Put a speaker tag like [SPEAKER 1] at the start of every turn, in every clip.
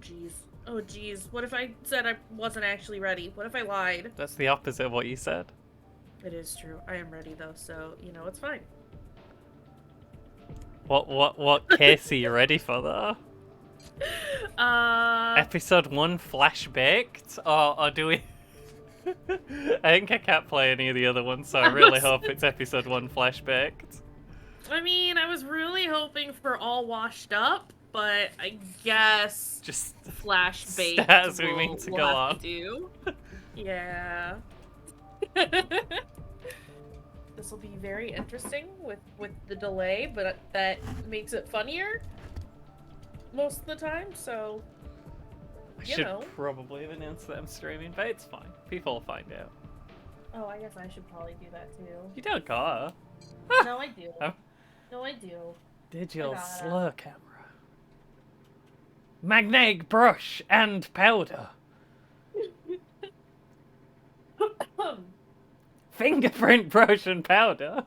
[SPEAKER 1] jeez. Oh, jeez. What if I said I wasn't actually ready? What if I lied?
[SPEAKER 2] That's the opposite of what you said.
[SPEAKER 1] It is true. I am ready, though, so, you know, it's fine.
[SPEAKER 2] What case are you ready for, though? Episode 1 flash baked? Or do we... I think I can't play any of the other ones, so I really hope it's episode 1 flash baked.
[SPEAKER 1] I mean, I was really hoping for all washed up, but I guess
[SPEAKER 2] just
[SPEAKER 1] flash baked
[SPEAKER 2] as we mean to go on.
[SPEAKER 1] Do. Yeah. This will be very interesting with the delay, but that makes it funnier most of the time, so
[SPEAKER 2] I should probably have announced that I'm streaming, but it's fine. People will find out.
[SPEAKER 1] Oh, I guess I should probably do that too.
[SPEAKER 2] You don't gotta.
[SPEAKER 1] No, I do. No, I do.
[SPEAKER 2] Digital slur camera. Magnetic brush and powder. Fingerprint brush and powder?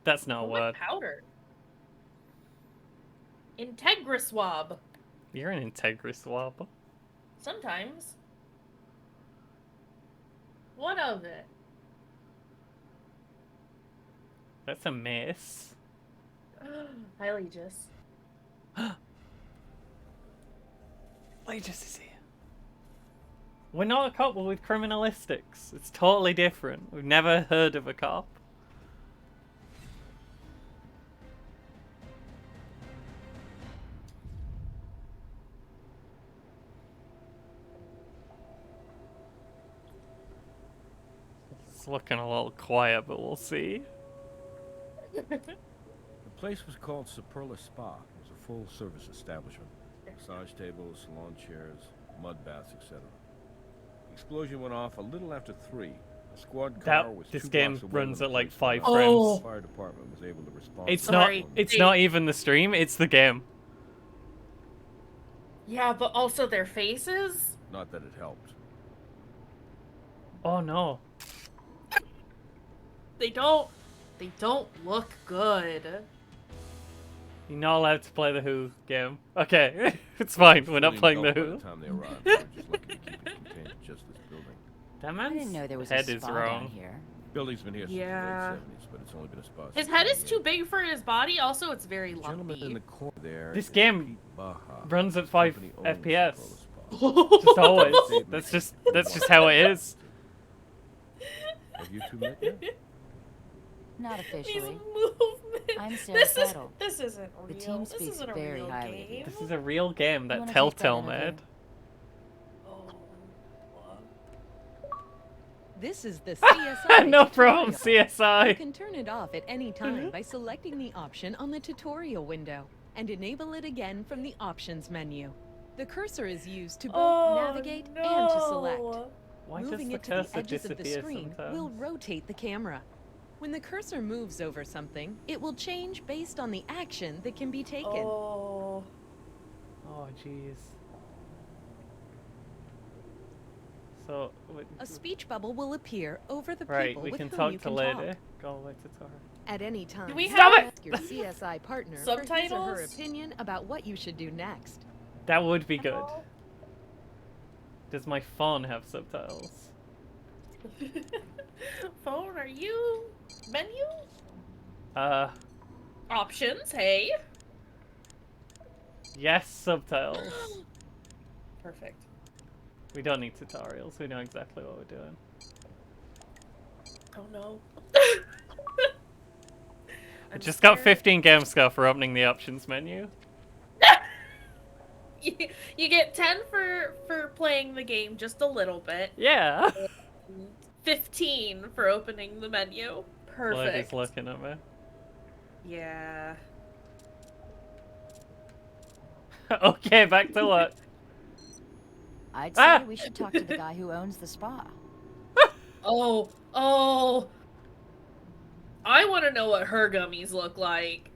[SPEAKER 2] That's not a word.
[SPEAKER 1] Powder? Integriswab.
[SPEAKER 2] You're an Integriswab.
[SPEAKER 1] Sometimes. What of it?
[SPEAKER 2] That's a miss.
[SPEAKER 1] Hi, Legis.
[SPEAKER 2] Legis is here. We're not a cop, we're with Criminalistics. It's totally different. We've never heard of a cop. It's looking a little quiet, but we'll see.
[SPEAKER 3] The place was called Saperla Spa. It was a full-service establishment. Massage tables, salon chairs, mud baths, etc. The explosion went off a little after 3. A squad car was
[SPEAKER 2] this
[SPEAKER 3] 2
[SPEAKER 2] game
[SPEAKER 3] blocks away
[SPEAKER 2] runs
[SPEAKER 3] when
[SPEAKER 2] at
[SPEAKER 3] the
[SPEAKER 2] like
[SPEAKER 3] police
[SPEAKER 2] 5
[SPEAKER 3] went
[SPEAKER 2] frames.
[SPEAKER 3] off. The fire department was able to respond.
[SPEAKER 2] It's not even the stream, it's the game.
[SPEAKER 1] Yeah, but also their faces?
[SPEAKER 3] Not that it helped.
[SPEAKER 2] Oh no.
[SPEAKER 1] They don't look good.
[SPEAKER 2] You're not allowed to play the Who game. Okay, it's fine. We're not playing the Who.
[SPEAKER 3] By the time they arrived, they were just looking to keep it contained to just this building.
[SPEAKER 2] That
[SPEAKER 4] I didn't know there was
[SPEAKER 2] head
[SPEAKER 4] a
[SPEAKER 2] is
[SPEAKER 4] spa
[SPEAKER 2] wrong.
[SPEAKER 4] down here.
[SPEAKER 3] Building's been here since the late 70s, but it's only been a spa.
[SPEAKER 1] His head is too big for his body. Also, it's very
[SPEAKER 3] Gentleman in
[SPEAKER 1] lumpy.
[SPEAKER 3] the corner there.
[SPEAKER 2] This
[SPEAKER 3] is
[SPEAKER 2] game
[SPEAKER 3] Pete Baja.
[SPEAKER 2] runs at 5
[SPEAKER 3] Company owns
[SPEAKER 2] FPS.
[SPEAKER 3] Saperla Spa.
[SPEAKER 2] Just always. That's just how it is.
[SPEAKER 3] Have you two met yet?
[SPEAKER 4] Not
[SPEAKER 1] These
[SPEAKER 4] officially.
[SPEAKER 1] movements.
[SPEAKER 4] I'm Sarah Settle.
[SPEAKER 1] This isn't real.
[SPEAKER 4] The team
[SPEAKER 1] This
[SPEAKER 4] speaks
[SPEAKER 1] isn't a
[SPEAKER 4] very
[SPEAKER 1] real
[SPEAKER 4] highly of
[SPEAKER 1] game.
[SPEAKER 4] you.
[SPEAKER 2] This is a real game that
[SPEAKER 4] wanna take
[SPEAKER 2] Telltale
[SPEAKER 4] that
[SPEAKER 2] made.
[SPEAKER 4] interview?
[SPEAKER 5] This is the CSI.
[SPEAKER 2] No problem,
[SPEAKER 5] tutorial.
[SPEAKER 2] CSI.
[SPEAKER 5] You can turn it off at any time by selecting the option on the tutorial window and enable it again from the options menu. The cursor is used to both navigate and to select.
[SPEAKER 2] Why
[SPEAKER 5] Moving
[SPEAKER 2] does
[SPEAKER 5] it
[SPEAKER 2] the
[SPEAKER 5] to the
[SPEAKER 2] cursor
[SPEAKER 5] edges of the
[SPEAKER 2] disappear
[SPEAKER 5] screen
[SPEAKER 2] sometimes?
[SPEAKER 5] will rotate the camera. When the cursor moves over something, it will change based on the action that can be taken.
[SPEAKER 1] Oh.
[SPEAKER 2] Oh, jeez. So,
[SPEAKER 5] A speech bubble will appear over the
[SPEAKER 2] right,
[SPEAKER 5] people
[SPEAKER 2] we
[SPEAKER 5] with
[SPEAKER 2] can
[SPEAKER 5] whom
[SPEAKER 2] talk
[SPEAKER 5] you
[SPEAKER 2] to
[SPEAKER 5] can
[SPEAKER 2] lady.
[SPEAKER 5] talk.
[SPEAKER 2] Go away to talk.
[SPEAKER 5] At any time,
[SPEAKER 1] Do we
[SPEAKER 2] Stop
[SPEAKER 1] have
[SPEAKER 5] ask your CSI partner for his or her
[SPEAKER 1] subtitles?
[SPEAKER 5] opinion about what you should do next.
[SPEAKER 2] That would be good.
[SPEAKER 1] Hello?
[SPEAKER 2] Does my phone have subtitles?
[SPEAKER 1] Phone, are you? Menu? Options, hey.
[SPEAKER 2] Yes, subtitles.
[SPEAKER 1] Perfect.
[SPEAKER 2] We don't need tutorials. We know exactly what we're doing.
[SPEAKER 1] Oh no.
[SPEAKER 2] I just got 15 game score for opening the options menu.
[SPEAKER 1] You get 10 for playing the game just a little bit.
[SPEAKER 2] Yeah.
[SPEAKER 1] 15 for opening the menu. Perfect.
[SPEAKER 2] Lady's looking at me.
[SPEAKER 1] Yeah.
[SPEAKER 2] Okay, back to work.
[SPEAKER 4] I'd say we should talk to the guy who owns the spa.
[SPEAKER 1] Oh. I want to know what her gummies look like.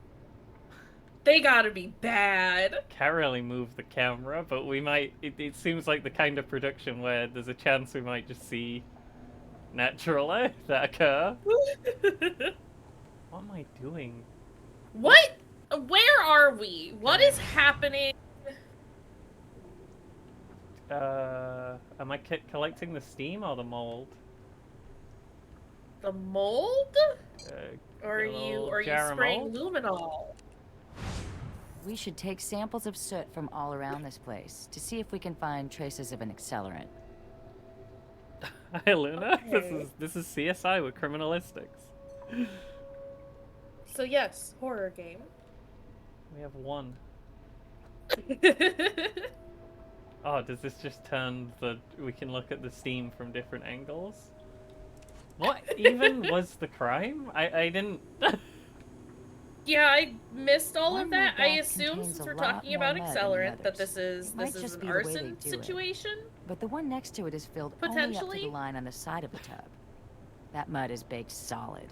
[SPEAKER 1] They gotta be bad.
[SPEAKER 2] Can't really move the camera, but we might. It seems like the kind of production where there's a chance we might just see naturally that occur. What am I doing?
[SPEAKER 1] What? Where are we? What is happening?
[SPEAKER 2] Am I collecting the steam or the mold?
[SPEAKER 1] The mold? Or
[SPEAKER 2] Get a little
[SPEAKER 1] are you
[SPEAKER 2] jar of
[SPEAKER 1] spraying
[SPEAKER 2] mold?
[SPEAKER 1] luminol?
[SPEAKER 4] We should take samples of soot from all around this place to see if we can find traces of an accelerant.
[SPEAKER 2] Hi, Luna.
[SPEAKER 1] Okay.
[SPEAKER 2] This is CSI with Criminalistics.
[SPEAKER 1] So yes, horror game.
[SPEAKER 2] We have one. Oh, does this just turn we can look at the steam from different angles? What even was the crime? I didn't...
[SPEAKER 1] Yeah, I missed all
[SPEAKER 4] One
[SPEAKER 1] of that.
[SPEAKER 4] wood
[SPEAKER 1] I
[SPEAKER 4] bath
[SPEAKER 1] assume
[SPEAKER 4] contains
[SPEAKER 1] since
[SPEAKER 4] a
[SPEAKER 1] we're
[SPEAKER 4] lot
[SPEAKER 1] talking
[SPEAKER 4] more
[SPEAKER 1] about
[SPEAKER 4] mud than the
[SPEAKER 1] accelerant, that
[SPEAKER 4] others.
[SPEAKER 1] this is
[SPEAKER 4] It might
[SPEAKER 1] this is
[SPEAKER 4] just
[SPEAKER 1] an
[SPEAKER 4] be the way they
[SPEAKER 1] arson
[SPEAKER 4] do it.
[SPEAKER 1] situation.
[SPEAKER 4] But the one next to it is filled only up to the
[SPEAKER 1] Potentially.
[SPEAKER 4] line on the side of the tub. That mud is baked solid.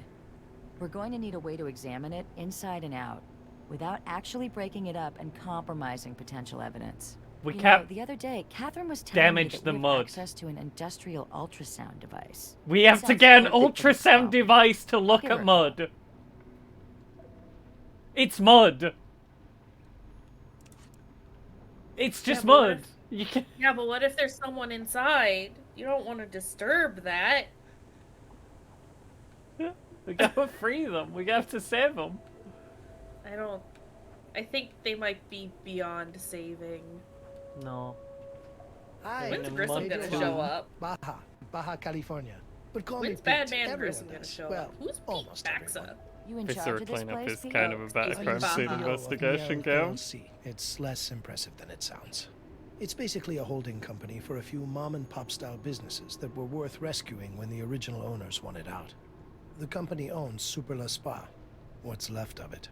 [SPEAKER 4] We're going to need a way to examine it inside and out, without actually breaking it up and compromising potential evidence.
[SPEAKER 2] We
[SPEAKER 4] You know,
[SPEAKER 2] can't
[SPEAKER 4] the other day, Catherine was telling me
[SPEAKER 2] damage
[SPEAKER 4] that
[SPEAKER 2] the
[SPEAKER 4] we have
[SPEAKER 2] mud.
[SPEAKER 4] access to an industrial ultrasound device.
[SPEAKER 2] We have to
[SPEAKER 4] Sounds
[SPEAKER 2] get an
[SPEAKER 4] perfect for this
[SPEAKER 2] ultrasound
[SPEAKER 4] problem.
[SPEAKER 2] device to look
[SPEAKER 4] give
[SPEAKER 2] at
[SPEAKER 4] her-
[SPEAKER 2] mud. It's mud. It's just
[SPEAKER 1] Yeah, but what
[SPEAKER 2] mud. You can...
[SPEAKER 1] Yeah, but what if there's someone inside? You don't want to disturb that.
[SPEAKER 2] We gotta free them. We have to save them.
[SPEAKER 1] I think they might be beyond saving.
[SPEAKER 2] No.
[SPEAKER 6] Hi,
[SPEAKER 2] When's
[SPEAKER 1] When's
[SPEAKER 2] a
[SPEAKER 1] Grissom
[SPEAKER 2] month
[SPEAKER 1] gonna
[SPEAKER 2] too.
[SPEAKER 1] show up?
[SPEAKER 6] Baja California. But call
[SPEAKER 1] When's
[SPEAKER 6] me
[SPEAKER 1] Bad
[SPEAKER 6] Pete.
[SPEAKER 1] Man
[SPEAKER 6] Everyone
[SPEAKER 1] Grissom gonna
[SPEAKER 6] does.
[SPEAKER 1] show
[SPEAKER 6] Well,
[SPEAKER 1] up? Who's Pete
[SPEAKER 6] almost
[SPEAKER 1] Baxa?
[SPEAKER 6] everyone.
[SPEAKER 4] You in
[SPEAKER 2] Officer
[SPEAKER 4] charge of this
[SPEAKER 2] cleanup
[SPEAKER 4] place,
[SPEAKER 2] is
[SPEAKER 4] Pete?
[SPEAKER 2] kind of a better
[SPEAKER 1] Excuse me,
[SPEAKER 2] crime scene
[SPEAKER 1] Baja.
[SPEAKER 2] investigation
[SPEAKER 6] Miel
[SPEAKER 2] game.
[SPEAKER 6] LLC. It's less impressive than it sounds. It's basically a holding company for a few mom-and-pop style businesses that were worth rescuing when the original owners wanted out. The company owns Super La Spa, what's left of it.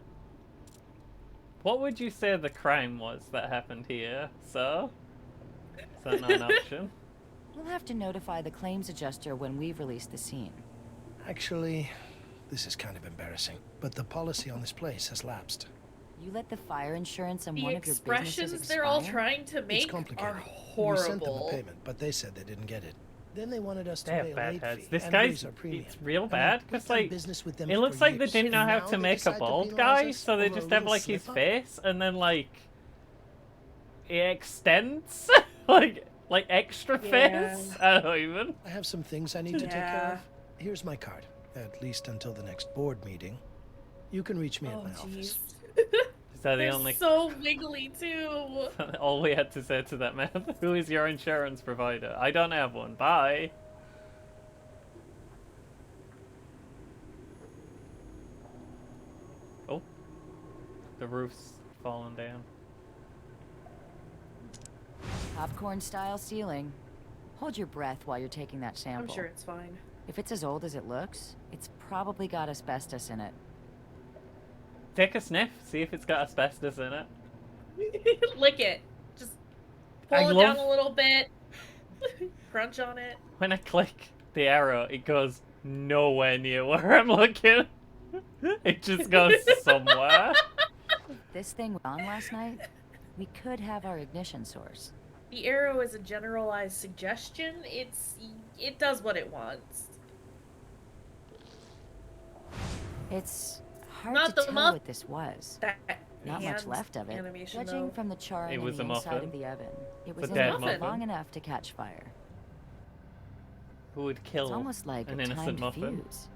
[SPEAKER 2] What would you say the crime was that happened here, sir? Is that not an option?
[SPEAKER 4] We'll have to notify the claims adjuster when we've released the scene.
[SPEAKER 6] Actually, this is kind of embarrassing, but the policy on this place has lapsed.
[SPEAKER 4] You let the fire insurance on
[SPEAKER 1] The
[SPEAKER 4] one of your businesses
[SPEAKER 1] expressions they're all
[SPEAKER 4] expire?
[SPEAKER 1] trying to
[SPEAKER 6] It's
[SPEAKER 1] make
[SPEAKER 6] complicated.
[SPEAKER 1] are
[SPEAKER 6] We sent them the
[SPEAKER 1] horrible.
[SPEAKER 6] payment, but they said they didn't get it. Then they wanted us to
[SPEAKER 2] They
[SPEAKER 6] pay
[SPEAKER 2] have
[SPEAKER 6] a
[SPEAKER 2] bad
[SPEAKER 6] late
[SPEAKER 2] heads.
[SPEAKER 6] fee
[SPEAKER 2] This
[SPEAKER 6] and
[SPEAKER 2] guy's
[SPEAKER 6] raise our premium.
[SPEAKER 2] it's real
[SPEAKER 6] And
[SPEAKER 2] bad
[SPEAKER 6] we've
[SPEAKER 2] because
[SPEAKER 6] done
[SPEAKER 2] like
[SPEAKER 6] business with them
[SPEAKER 2] it looks
[SPEAKER 6] for
[SPEAKER 2] like they
[SPEAKER 6] years.
[SPEAKER 2] didn't know how
[SPEAKER 6] Now
[SPEAKER 2] to
[SPEAKER 6] they
[SPEAKER 2] make a
[SPEAKER 6] decide to
[SPEAKER 2] bald
[SPEAKER 6] penalize
[SPEAKER 2] guy,
[SPEAKER 6] us
[SPEAKER 2] so they
[SPEAKER 6] over a
[SPEAKER 2] just have
[SPEAKER 6] little
[SPEAKER 2] like his
[SPEAKER 6] slip-up?
[SPEAKER 2] face and then like it extends like extra
[SPEAKER 1] Yeah.
[SPEAKER 2] face. I don't even.
[SPEAKER 6] I have some things I need to take care
[SPEAKER 1] Yeah.
[SPEAKER 6] of. Here's my card, at least until the next board meeting. You can reach me
[SPEAKER 1] Oh
[SPEAKER 6] at my office.
[SPEAKER 1] jeez.
[SPEAKER 2] Is that the
[SPEAKER 1] They're
[SPEAKER 2] only?
[SPEAKER 1] so wiggly too.
[SPEAKER 2] All we had to say to that man. Who is your insurance provider? I don't have one. Bye. Oh, the roof's fallen down.
[SPEAKER 4] Popcorn style ceiling. Hold your breath while you're taking that sample.
[SPEAKER 1] I'm sure it's fine.
[SPEAKER 4] If it's as old as it looks, it's probably got asbestos in it.
[SPEAKER 2] Take a sniff. See if it's got asbestos in it.
[SPEAKER 1] Lick it. Just pull
[SPEAKER 2] I
[SPEAKER 1] it
[SPEAKER 2] love-
[SPEAKER 1] down a little bit. Crunch on it.
[SPEAKER 2] When I click the arrow, it goes nowhere near where I'm looking. It just goes somewhere.
[SPEAKER 4] This thing went on last night. We could have our ignition source.
[SPEAKER 1] The arrow is a generalized suggestion. It does what it wants.
[SPEAKER 4] It's hard
[SPEAKER 1] Not
[SPEAKER 4] to
[SPEAKER 1] the
[SPEAKER 4] tell
[SPEAKER 1] muff-
[SPEAKER 4] what this was.
[SPEAKER 1] That
[SPEAKER 4] Not much
[SPEAKER 1] hand
[SPEAKER 4] left of it.
[SPEAKER 1] animation,
[SPEAKER 4] Judging
[SPEAKER 1] though.
[SPEAKER 4] from the charring
[SPEAKER 2] It
[SPEAKER 4] in
[SPEAKER 2] was
[SPEAKER 4] the
[SPEAKER 2] a
[SPEAKER 4] inside
[SPEAKER 2] muffin.
[SPEAKER 4] of the oven, it
[SPEAKER 2] The
[SPEAKER 4] was in
[SPEAKER 2] dead
[SPEAKER 4] there
[SPEAKER 1] muffin.
[SPEAKER 4] long enough to catch fire.
[SPEAKER 2] Who would kill
[SPEAKER 4] It's almost like
[SPEAKER 2] an
[SPEAKER 4] a
[SPEAKER 2] innocent
[SPEAKER 4] timed
[SPEAKER 2] muffin?
[SPEAKER 4] fuse.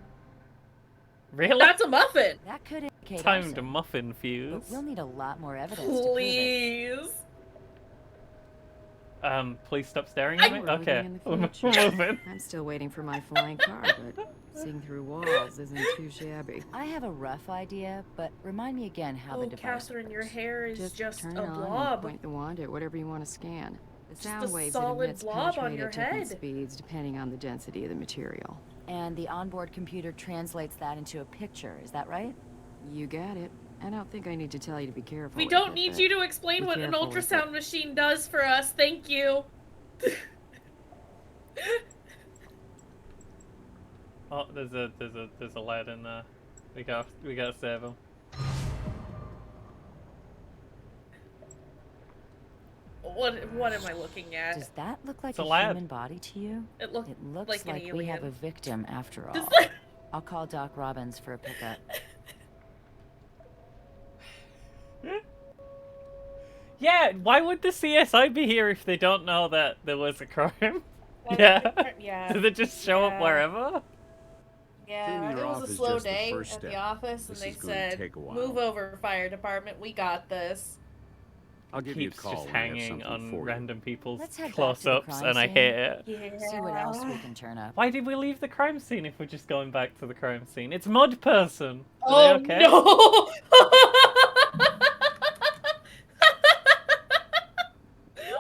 [SPEAKER 2] Really?
[SPEAKER 1] That's a muffin.
[SPEAKER 4] That could indicate
[SPEAKER 2] Timed
[SPEAKER 4] arson,
[SPEAKER 2] muffin fuse.
[SPEAKER 4] but we'll need a lot more evidence to prove it.
[SPEAKER 1] Please.
[SPEAKER 2] Please stop staring at me.
[SPEAKER 7] We're living
[SPEAKER 2] Okay,
[SPEAKER 7] in the
[SPEAKER 2] we're
[SPEAKER 7] future.
[SPEAKER 2] moving.
[SPEAKER 7] I'm still waiting for my flying car, but seeing through walls isn't too shabby.
[SPEAKER 4] I have a rough idea, but remind me again how the
[SPEAKER 1] Oh,
[SPEAKER 4] device
[SPEAKER 1] Catherine, your
[SPEAKER 4] works.
[SPEAKER 1] hair is just
[SPEAKER 7] turn
[SPEAKER 1] a
[SPEAKER 7] it on
[SPEAKER 1] blob.
[SPEAKER 7] and point the wand at whatever you want to scan. The
[SPEAKER 1] Just
[SPEAKER 7] sound
[SPEAKER 1] a
[SPEAKER 7] waves
[SPEAKER 1] solid
[SPEAKER 7] it emits
[SPEAKER 1] blob on
[SPEAKER 7] penetrate
[SPEAKER 1] your
[SPEAKER 7] at different
[SPEAKER 1] head.
[SPEAKER 7] speeds depending on the density of the material.
[SPEAKER 4] And the onboard computer translates that into a picture, is that right?
[SPEAKER 7] You got it. I don't think I need to tell you to be careful.
[SPEAKER 1] We
[SPEAKER 7] with
[SPEAKER 1] don't
[SPEAKER 7] it,
[SPEAKER 1] need
[SPEAKER 7] but
[SPEAKER 1] you to explain
[SPEAKER 7] be
[SPEAKER 1] what an
[SPEAKER 7] careful with it.
[SPEAKER 1] ultrasound machine does for us. Thank you.
[SPEAKER 2] Oh, there's a lad in there. We gotta save him.
[SPEAKER 1] What am I looking at?
[SPEAKER 4] Does that look like
[SPEAKER 2] It's a
[SPEAKER 4] a
[SPEAKER 2] lad.
[SPEAKER 4] human body to you?
[SPEAKER 1] It looks
[SPEAKER 4] It looks
[SPEAKER 1] like
[SPEAKER 4] like,
[SPEAKER 1] an
[SPEAKER 4] we have a
[SPEAKER 1] alien.
[SPEAKER 4] victim after all.
[SPEAKER 1] Does that-
[SPEAKER 4] I'll call Doc Robbins for a pickup.
[SPEAKER 2] Yeah, why would the CSI be here if they don't know that there was a crime?
[SPEAKER 1] Well,
[SPEAKER 2] Yeah.
[SPEAKER 1] Yeah.
[SPEAKER 2] Do they just show up
[SPEAKER 1] Yeah.
[SPEAKER 2] wherever?
[SPEAKER 1] Yeah,
[SPEAKER 3] Cleaning
[SPEAKER 1] it
[SPEAKER 3] her
[SPEAKER 1] was
[SPEAKER 3] off
[SPEAKER 1] a
[SPEAKER 3] is
[SPEAKER 1] slow
[SPEAKER 3] just the
[SPEAKER 1] day
[SPEAKER 3] first
[SPEAKER 1] at the
[SPEAKER 3] step.
[SPEAKER 1] office, and
[SPEAKER 3] This
[SPEAKER 1] they
[SPEAKER 3] is gonna
[SPEAKER 1] said,
[SPEAKER 3] take a while.
[SPEAKER 1] "Move over, fire department. We got this."
[SPEAKER 3] I'll give you a
[SPEAKER 2] Keeps
[SPEAKER 3] call
[SPEAKER 2] just
[SPEAKER 3] when I have
[SPEAKER 2] hanging
[SPEAKER 3] something
[SPEAKER 2] on
[SPEAKER 3] for you.
[SPEAKER 2] random people's
[SPEAKER 4] Let's head back to the
[SPEAKER 2] close-ups,
[SPEAKER 4] crime
[SPEAKER 2] and I
[SPEAKER 4] scene.
[SPEAKER 2] hate it.
[SPEAKER 1] Yeah.
[SPEAKER 4] See what else we can turn up.
[SPEAKER 2] Why did we leave the crime scene if we're just going back to the crime scene? It's Mud Person. Are
[SPEAKER 1] Oh
[SPEAKER 2] they okay?
[SPEAKER 1] no!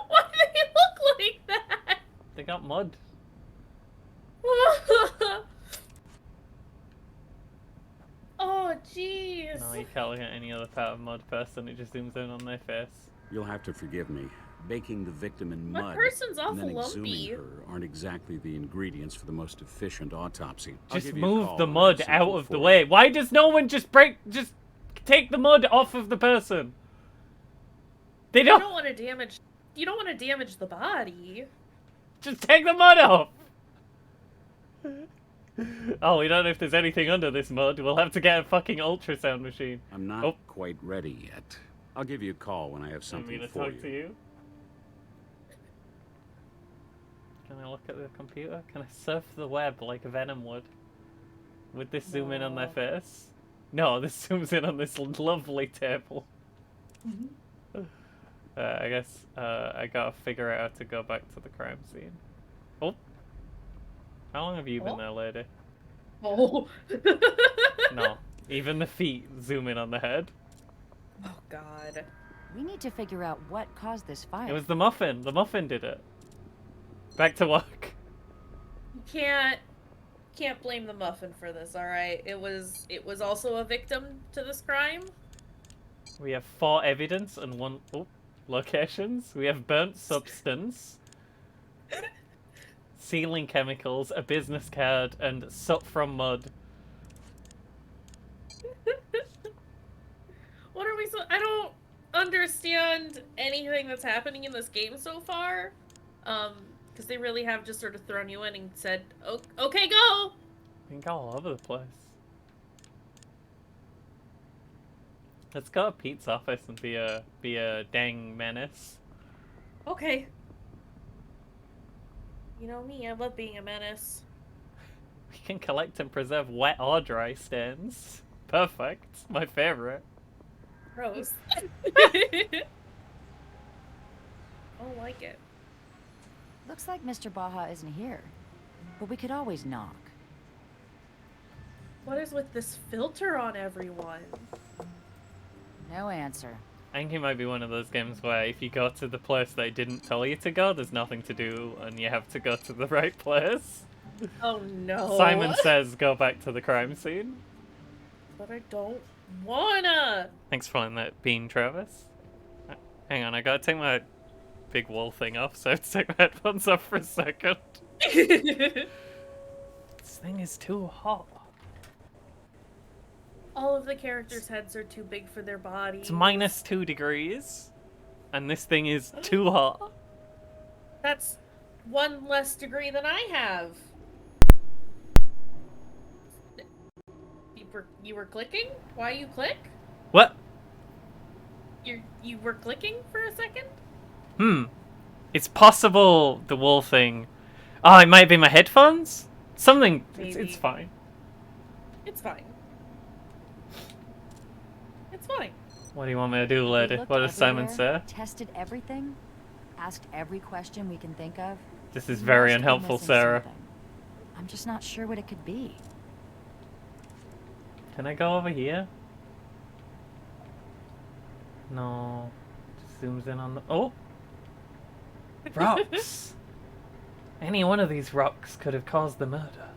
[SPEAKER 1] Why do they look like that?
[SPEAKER 2] They got mud.
[SPEAKER 1] Oh jeez.
[SPEAKER 2] No, you can't look at any other part of Mud Person. It just zooms in on their face.
[SPEAKER 8] You'll have to forgive me. Baking the victim in
[SPEAKER 1] My
[SPEAKER 8] mud
[SPEAKER 1] person's
[SPEAKER 8] and then
[SPEAKER 1] awful
[SPEAKER 8] exhuming
[SPEAKER 1] lumpy.
[SPEAKER 8] her aren't exactly the ingredients for the most efficient autopsy. I'll
[SPEAKER 2] Just
[SPEAKER 8] give you a
[SPEAKER 2] move
[SPEAKER 8] call
[SPEAKER 2] the
[SPEAKER 8] when I have
[SPEAKER 2] mud out
[SPEAKER 8] something
[SPEAKER 2] of the
[SPEAKER 8] for
[SPEAKER 2] way.
[SPEAKER 8] you.
[SPEAKER 2] Why does no one just take the mud off of the person? They
[SPEAKER 1] You
[SPEAKER 2] don't.
[SPEAKER 1] don't want to damage. You don't want to damage the body.
[SPEAKER 2] Just take the mud off. Oh, we don't know if there's anything under this mud. We'll have to get a fucking ultrasound machine.
[SPEAKER 8] I'm not
[SPEAKER 2] Oh.
[SPEAKER 8] quite ready yet. I'll give you a call when I have
[SPEAKER 2] I'm
[SPEAKER 8] something
[SPEAKER 2] gonna
[SPEAKER 8] for
[SPEAKER 2] talk to you. Can I look at the computer? Can I surf the web like Venom would? Would this zoom in on their
[SPEAKER 1] No.
[SPEAKER 2] face? No, this zooms in on this lovely table. I guess I gotta figure out how to go back to the crime scene. Oh. How long have you been
[SPEAKER 1] Oh.
[SPEAKER 2] there, lady?
[SPEAKER 1] Oh.
[SPEAKER 2] No. Even the feet zoom in on the head.
[SPEAKER 1] Oh God.
[SPEAKER 4] We need to figure out what caused this fire.
[SPEAKER 2] It was the muffin. The muffin did it. Back to work.
[SPEAKER 1] You can't blame the muffin for this. All right. It was also a victim to this crime.
[SPEAKER 2] We have 4 evidence and 1 locations. We have burnt substance, sealing chemicals, a business card, and soot from mud.
[SPEAKER 1] What are we so? I don't understand anything that's happening in this game so far. Because they really have just sort of thrown you in and said, "Okay, go."
[SPEAKER 2] We can go all over the place. Let's go to Pete's office and be a dang menace.
[SPEAKER 1] Okay. You know me, I love being a menace.
[SPEAKER 2] We can collect and preserve wet or dry stains. Perfect. My favorite.
[SPEAKER 1] Gross. I don't like it.
[SPEAKER 4] Looks like Mr. Baja isn't here, but we could always knock.
[SPEAKER 1] What is with this filter on everyone?
[SPEAKER 4] No answer.
[SPEAKER 2] I think it might be one of those games where if you go to the place they didn't tell you to go, there's nothing to do, and you have to go to the right place.
[SPEAKER 1] Oh no.
[SPEAKER 2] Simon says go back to the crime scene.
[SPEAKER 1] But I don't wanna.
[SPEAKER 2] Thanks for letting that bean, Travis. Hang on, I gotta take my big wall thing off, so I have to take my headphones off for a second. This thing is too hot.
[SPEAKER 1] All of the characters' heads are too big for their bodies.
[SPEAKER 2] It's minus 2 degrees, and this thing is too hot.
[SPEAKER 1] That's 1 less degree than I have. You were clicking? Why you click?
[SPEAKER 2] What?
[SPEAKER 1] You were clicking for a second?
[SPEAKER 2] It's possible the wall thing. Oh, it might be my headphones? Something. It's
[SPEAKER 1] Maybe.
[SPEAKER 2] fine.
[SPEAKER 1] It's fine. It's fine.
[SPEAKER 2] What do you want me to do,
[SPEAKER 4] We
[SPEAKER 2] lady?
[SPEAKER 4] looked
[SPEAKER 2] What does Simon
[SPEAKER 4] everywhere,
[SPEAKER 2] say?
[SPEAKER 4] Tested everything, asked every question we can think of.
[SPEAKER 2] This is
[SPEAKER 4] We
[SPEAKER 2] very
[SPEAKER 4] must be
[SPEAKER 2] unhelpful,
[SPEAKER 4] missing
[SPEAKER 2] Sarah.
[SPEAKER 4] something. I'm just not sure what it could be.
[SPEAKER 2] Can I go over here? No. Just zooms in on the. Oh! Rocks! Any one of these rocks could have caused the murder.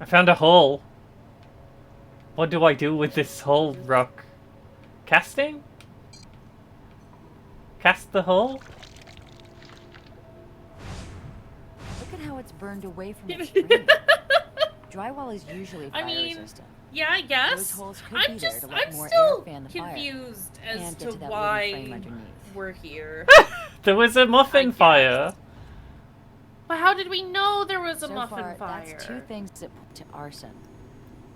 [SPEAKER 2] I found a hole. What do I do with this hole rock? Casting? Cast the hole?
[SPEAKER 4] Look at how it's burned away from its frame. Drywall is usually
[SPEAKER 1] I
[SPEAKER 4] fire
[SPEAKER 1] mean,
[SPEAKER 4] resistant.
[SPEAKER 1] Yeah, I guess.
[SPEAKER 4] Those holes could
[SPEAKER 1] I'm
[SPEAKER 4] be there
[SPEAKER 1] just,
[SPEAKER 4] to let
[SPEAKER 1] I'm
[SPEAKER 4] more
[SPEAKER 1] still
[SPEAKER 4] air fan the fire.
[SPEAKER 1] confused as
[SPEAKER 4] And
[SPEAKER 1] to
[SPEAKER 4] get to that wooden frame
[SPEAKER 1] why
[SPEAKER 4] underneath.
[SPEAKER 1] we're here.
[SPEAKER 2] There was a muffin
[SPEAKER 1] guess.
[SPEAKER 2] fire.
[SPEAKER 1] But how did we know there was a
[SPEAKER 4] So
[SPEAKER 1] muffin
[SPEAKER 4] far,
[SPEAKER 1] fire?
[SPEAKER 4] that's 2 things that point to arson.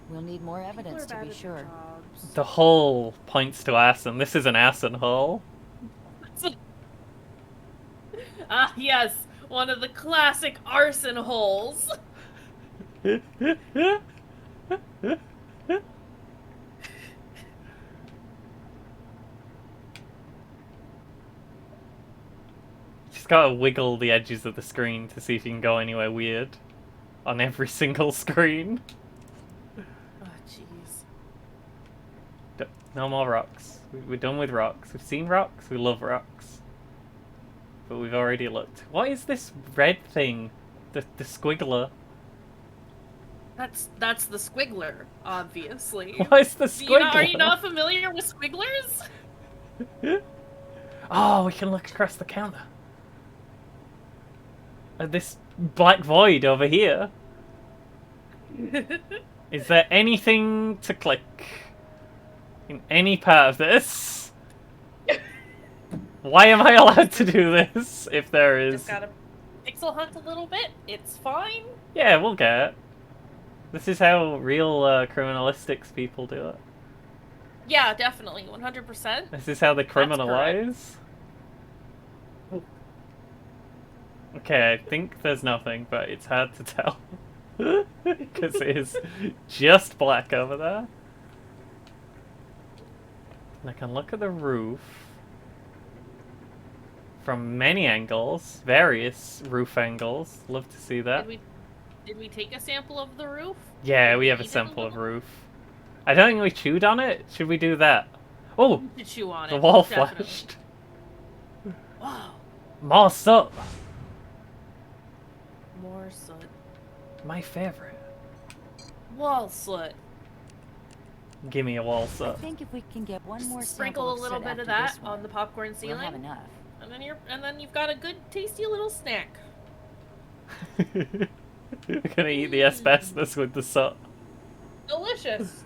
[SPEAKER 4] We'll need more
[SPEAKER 1] People are
[SPEAKER 4] evidence to
[SPEAKER 1] bad
[SPEAKER 4] be
[SPEAKER 1] at their
[SPEAKER 4] sure.
[SPEAKER 1] jobs.
[SPEAKER 2] The hole points to arson. This is an arson hole.
[SPEAKER 1] Ah, yes, one of the classic arson holes.
[SPEAKER 2] Just gotta wiggle the edges of the screen to see if you can go anywhere weird on every single screen.
[SPEAKER 1] Oh, jeez.
[SPEAKER 2] No more rocks. We're done with rocks. We've seen rocks. We love rocks. But we've already looked. What is this red thing? The squiggler.
[SPEAKER 1] That's the squiggler, obviously.
[SPEAKER 2] What is the squiggler?
[SPEAKER 1] Are you not familiar with squigglers?
[SPEAKER 2] Oh, we can look across the counter. At this black void over here. Is there anything to click in any part of this? Why am I allowed to do this if there is...
[SPEAKER 1] Just gotta pixel hunt a little bit. It's fine.
[SPEAKER 2] Yeah, we'll get it. This is how real criminalistics people do it.
[SPEAKER 1] Yeah, definitely. 100%.
[SPEAKER 2] This is how they criminalize. Okay, I think there's nothing, but it's hard to tell. Because it is just black over there. And I can look at the roof from many angles, various roof angles. Love to see that.
[SPEAKER 1] Did we take a sample of the roof?
[SPEAKER 2] Yeah, we have a sample of roof. I don't think we chewed on it. Should we do that? Oh!
[SPEAKER 1] To chew on it.
[SPEAKER 2] The wall
[SPEAKER 1] definitely.
[SPEAKER 2] flashed.
[SPEAKER 1] Wow.
[SPEAKER 2] More soot!
[SPEAKER 1] More soot.
[SPEAKER 2] My favorite.
[SPEAKER 1] Wall soot.
[SPEAKER 2] Give me a wall
[SPEAKER 4] I
[SPEAKER 2] soot.
[SPEAKER 4] think if we can get one more
[SPEAKER 1] Sprinkle a
[SPEAKER 4] sample
[SPEAKER 1] little
[SPEAKER 4] soot
[SPEAKER 1] bit of
[SPEAKER 4] after
[SPEAKER 1] that
[SPEAKER 4] this one,
[SPEAKER 1] on the popcorn
[SPEAKER 4] we'll
[SPEAKER 1] ceiling,
[SPEAKER 4] have enough.
[SPEAKER 1] and then you've got a good, tasty little snack.
[SPEAKER 2] We're gonna eat the asbestos with the soot.
[SPEAKER 1] Delicious.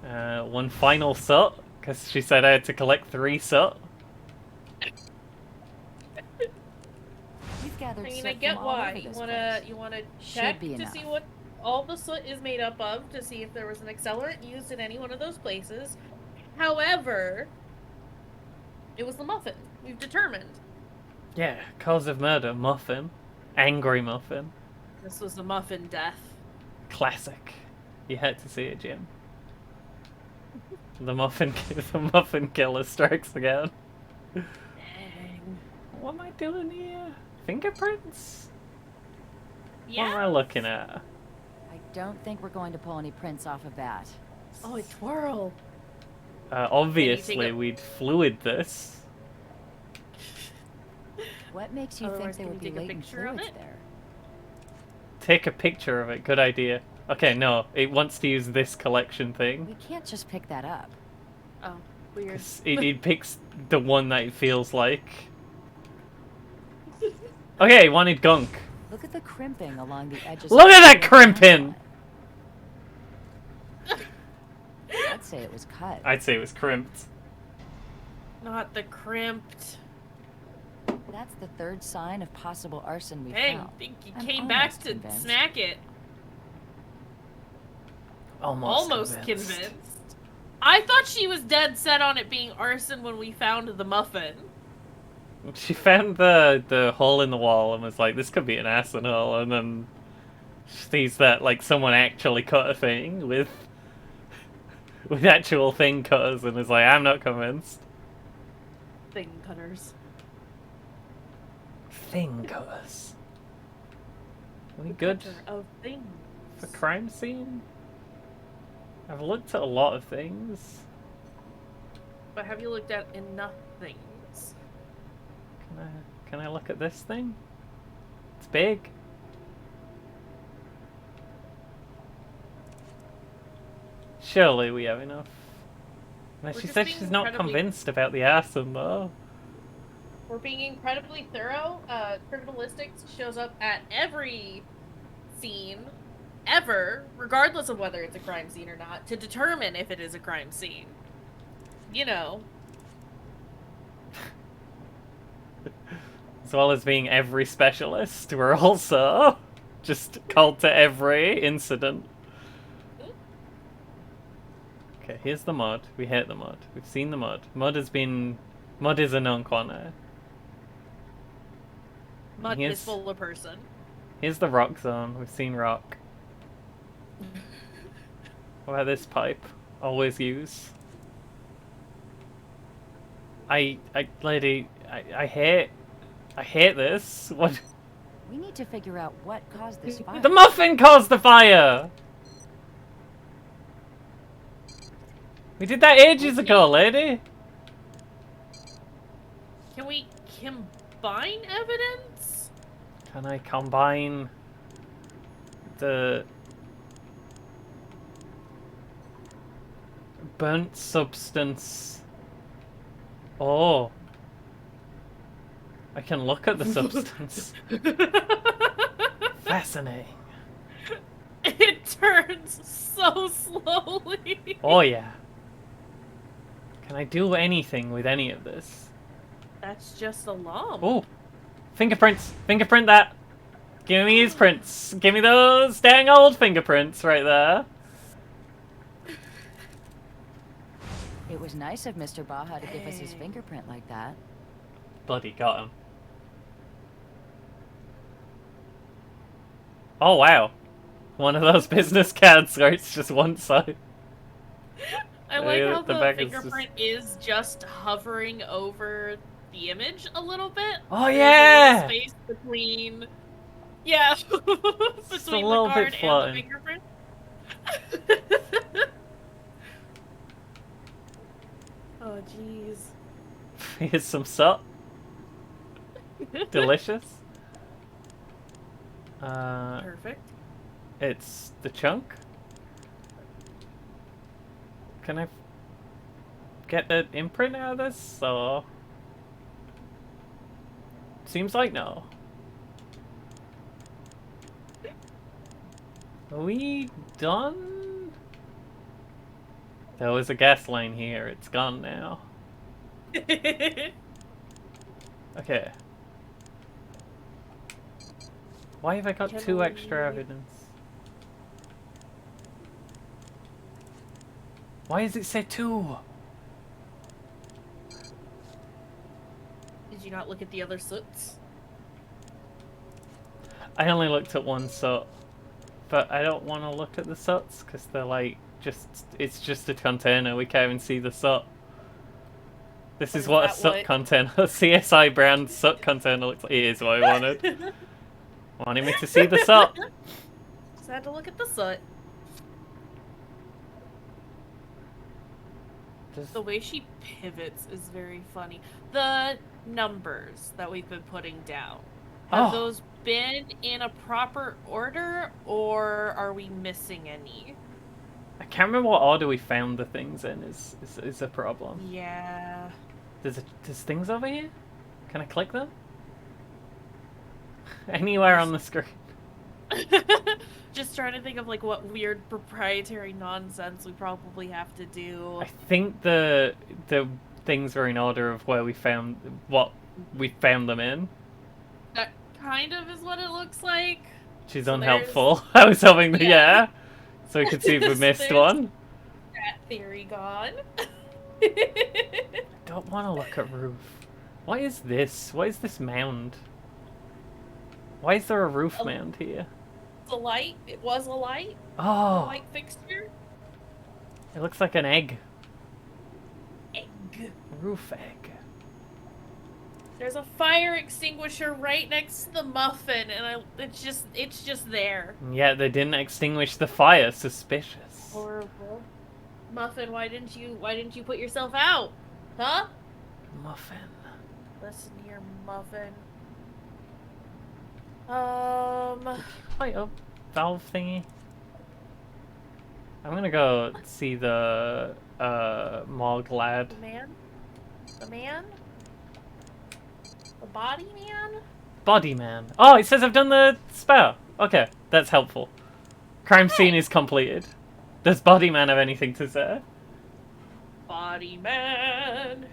[SPEAKER 2] One final soot, because she said I had to collect 3 soot.
[SPEAKER 4] We've gathered
[SPEAKER 1] I mean,
[SPEAKER 4] soot
[SPEAKER 1] I get
[SPEAKER 4] from all
[SPEAKER 1] why.
[SPEAKER 4] over
[SPEAKER 1] You
[SPEAKER 4] this
[SPEAKER 1] wanna
[SPEAKER 4] place.
[SPEAKER 1] check
[SPEAKER 4] be
[SPEAKER 1] to
[SPEAKER 4] enough.
[SPEAKER 1] see what all the soot is made up of, to see if there was an accelerant used in any one of those places. However, it was the muffin. We've determined.
[SPEAKER 2] Yeah, cause of murder, muffin. Angry muffin.
[SPEAKER 1] This was the muffin death.
[SPEAKER 2] Classic. You had to see it, Jim. The muffin killer strikes again.
[SPEAKER 1] Dang.
[SPEAKER 2] What am I doing here? Fingerprints?
[SPEAKER 1] Yeah.
[SPEAKER 2] What am I looking at?
[SPEAKER 4] I don't think we're going to pull any prints off of that.
[SPEAKER 1] Oh, a twirl.
[SPEAKER 2] Obviously,
[SPEAKER 1] a-
[SPEAKER 2] we'd fluid this.
[SPEAKER 4] What makes you
[SPEAKER 1] Otherwise,
[SPEAKER 4] think there
[SPEAKER 1] can
[SPEAKER 4] would
[SPEAKER 1] you
[SPEAKER 4] be
[SPEAKER 1] take a
[SPEAKER 4] latent
[SPEAKER 1] picture of
[SPEAKER 4] fluids
[SPEAKER 1] it?
[SPEAKER 4] there?
[SPEAKER 2] Take a picture of it. Good idea. Okay, no. It wants to use this collection thing.
[SPEAKER 4] We can't just pick that up.
[SPEAKER 1] Oh, weird.
[SPEAKER 2] It picks the one that it feels like. Okay, it wanted gunk.
[SPEAKER 4] Look at the crimping along the edges.
[SPEAKER 2] Look
[SPEAKER 4] of
[SPEAKER 2] at
[SPEAKER 4] the
[SPEAKER 2] that crimping!
[SPEAKER 4] I'd say it was cut.
[SPEAKER 2] I'd say it was crimped.
[SPEAKER 1] Not the crimped.
[SPEAKER 4] That's the third sign of possible arson we
[SPEAKER 1] Dang,
[SPEAKER 4] found.
[SPEAKER 1] think you
[SPEAKER 4] I'm
[SPEAKER 1] came back
[SPEAKER 4] almost
[SPEAKER 1] to
[SPEAKER 4] convinced.
[SPEAKER 1] snack it. Almost convinced. I thought she was dead set on it being arson when we found the muffin.
[SPEAKER 2] She found the hole in the wall and was like, this could be an arson hole, and then she sees that like someone actually cut a thing with actual thing cutters and is like, I'm not convinced.
[SPEAKER 1] Thing cutters.
[SPEAKER 2] Thing cutters. Are we good
[SPEAKER 1] Cutter of things.
[SPEAKER 2] for crime scene? I've looked at a lot of things.
[SPEAKER 1] But have you looked at enough things?
[SPEAKER 2] Can I look at this thing? It's big. Surely we have enough. No,
[SPEAKER 1] We're
[SPEAKER 2] she
[SPEAKER 1] just
[SPEAKER 2] said
[SPEAKER 1] being
[SPEAKER 2] she's not
[SPEAKER 1] incredibly-
[SPEAKER 2] convinced about the arson though.
[SPEAKER 1] We're being incredibly thorough. Criminalistics shows up at every scene, ever, regardless of whether it's a crime scene or not, to determine if it is a crime scene. You know.
[SPEAKER 2] As well as being every specialist, we're also just called to every incident. here's the mud. We hate the mud. We've seen the mud. Mud is a known quantity.
[SPEAKER 1] Mud
[SPEAKER 2] Here's-
[SPEAKER 1] is full of person.
[SPEAKER 2] Here's the rock zone. We've seen rock. What about this pipe? Always use. Lady, I hate this. What?
[SPEAKER 4] We need to figure out what caused this fire.
[SPEAKER 2] The muffin caused the fire! We did that ages ago, lady!
[SPEAKER 1] Can we combine evidence?
[SPEAKER 2] Can I combine the burnt substance? Oh. I can look at the substance. Fascinating.
[SPEAKER 1] It turns so slowly.
[SPEAKER 2] Oh yeah. Can I do anything with any of this?
[SPEAKER 1] That's just a lump.
[SPEAKER 2] Oh. Fingerprints! Fingerprint that! Give me his prints! Give me those dang old fingerprints right there!
[SPEAKER 4] It was nice of Mr. Baja to give us his fingerprint like that.
[SPEAKER 2] Bloody got him. Oh wow. One of those business cards where it's just one side.
[SPEAKER 1] I like how
[SPEAKER 2] the
[SPEAKER 1] the
[SPEAKER 2] back is
[SPEAKER 1] fingerprint is just hovering over the image a little bit.
[SPEAKER 2] Oh
[SPEAKER 1] There's a
[SPEAKER 2] yeah!
[SPEAKER 1] little space between. Yeah, between
[SPEAKER 2] little
[SPEAKER 1] the
[SPEAKER 2] bit
[SPEAKER 1] card and
[SPEAKER 2] floating.
[SPEAKER 1] the fingerprint. Oh jeez.
[SPEAKER 2] Here's some salt. Delicious.
[SPEAKER 1] Perfect.
[SPEAKER 2] It's the chunk. Can I get the imprint out of this? Or seems like no. Are we done? There was a gas line here. It's gone now. Okay. Why have I got
[SPEAKER 1] Can
[SPEAKER 2] two extra
[SPEAKER 1] we-
[SPEAKER 2] evidence? Why does it say 2?
[SPEAKER 1] Did you not look at the other soots?
[SPEAKER 2] I only looked at one soot, but I don't want to look at the soots because they're like it's just a container. We can't even see the soot. This is what a
[SPEAKER 1] that
[SPEAKER 2] soot
[SPEAKER 1] what-
[SPEAKER 2] container, a CSI brand soot container looks like. It is what I wanted. Wanted me to see the soot.
[SPEAKER 1] Just had to look at the soot.
[SPEAKER 2] Just-
[SPEAKER 1] The way she pivots is very funny. The numbers that we've been putting down, have
[SPEAKER 2] Oh.
[SPEAKER 1] those been in a proper order, or are we missing any?
[SPEAKER 2] I can't remember what order we found the things in. Is a problem.
[SPEAKER 1] Yeah.
[SPEAKER 2] There's things over here. Can I click them? Anywhere on the screen.
[SPEAKER 1] Just trying to think of like what weird proprietary nonsense we probably have to do.
[SPEAKER 2] I think the things are in order of where we found them in,
[SPEAKER 1] That kind of is what it looks like.
[SPEAKER 2] which is
[SPEAKER 1] So
[SPEAKER 2] unhelpful. I was hoping that,
[SPEAKER 1] Yeah.
[SPEAKER 2] so we could see if we missed
[SPEAKER 1] There's-
[SPEAKER 2] one.
[SPEAKER 1] That theory gone.
[SPEAKER 2] Don't want to look at roof. What is this? What is this mound? Why is there a roof
[SPEAKER 1] A-
[SPEAKER 2] mound here?
[SPEAKER 1] It's a light. It was a light. A
[SPEAKER 2] Oh,
[SPEAKER 1] light fixture.
[SPEAKER 2] it looks like an egg.
[SPEAKER 1] Egg.
[SPEAKER 2] Roof egg.
[SPEAKER 1] There's a fire extinguisher right next to the muffin, and it's just there.
[SPEAKER 2] And yet they didn't extinguish the fire. Suspicious.
[SPEAKER 1] Horrible. Muffin, why didn't you put yourself out? Huh?
[SPEAKER 2] Muffin.
[SPEAKER 1] Listen here, Muffin.
[SPEAKER 2] Light up valve thingy. I'm gonna go see the morgue lad.
[SPEAKER 1] The man? The man? The body man?
[SPEAKER 2] Body man. Oh, it says I've done the spell. Okay, that's helpful. Crime scene is completed. Does body man have anything to say?
[SPEAKER 1] Body man.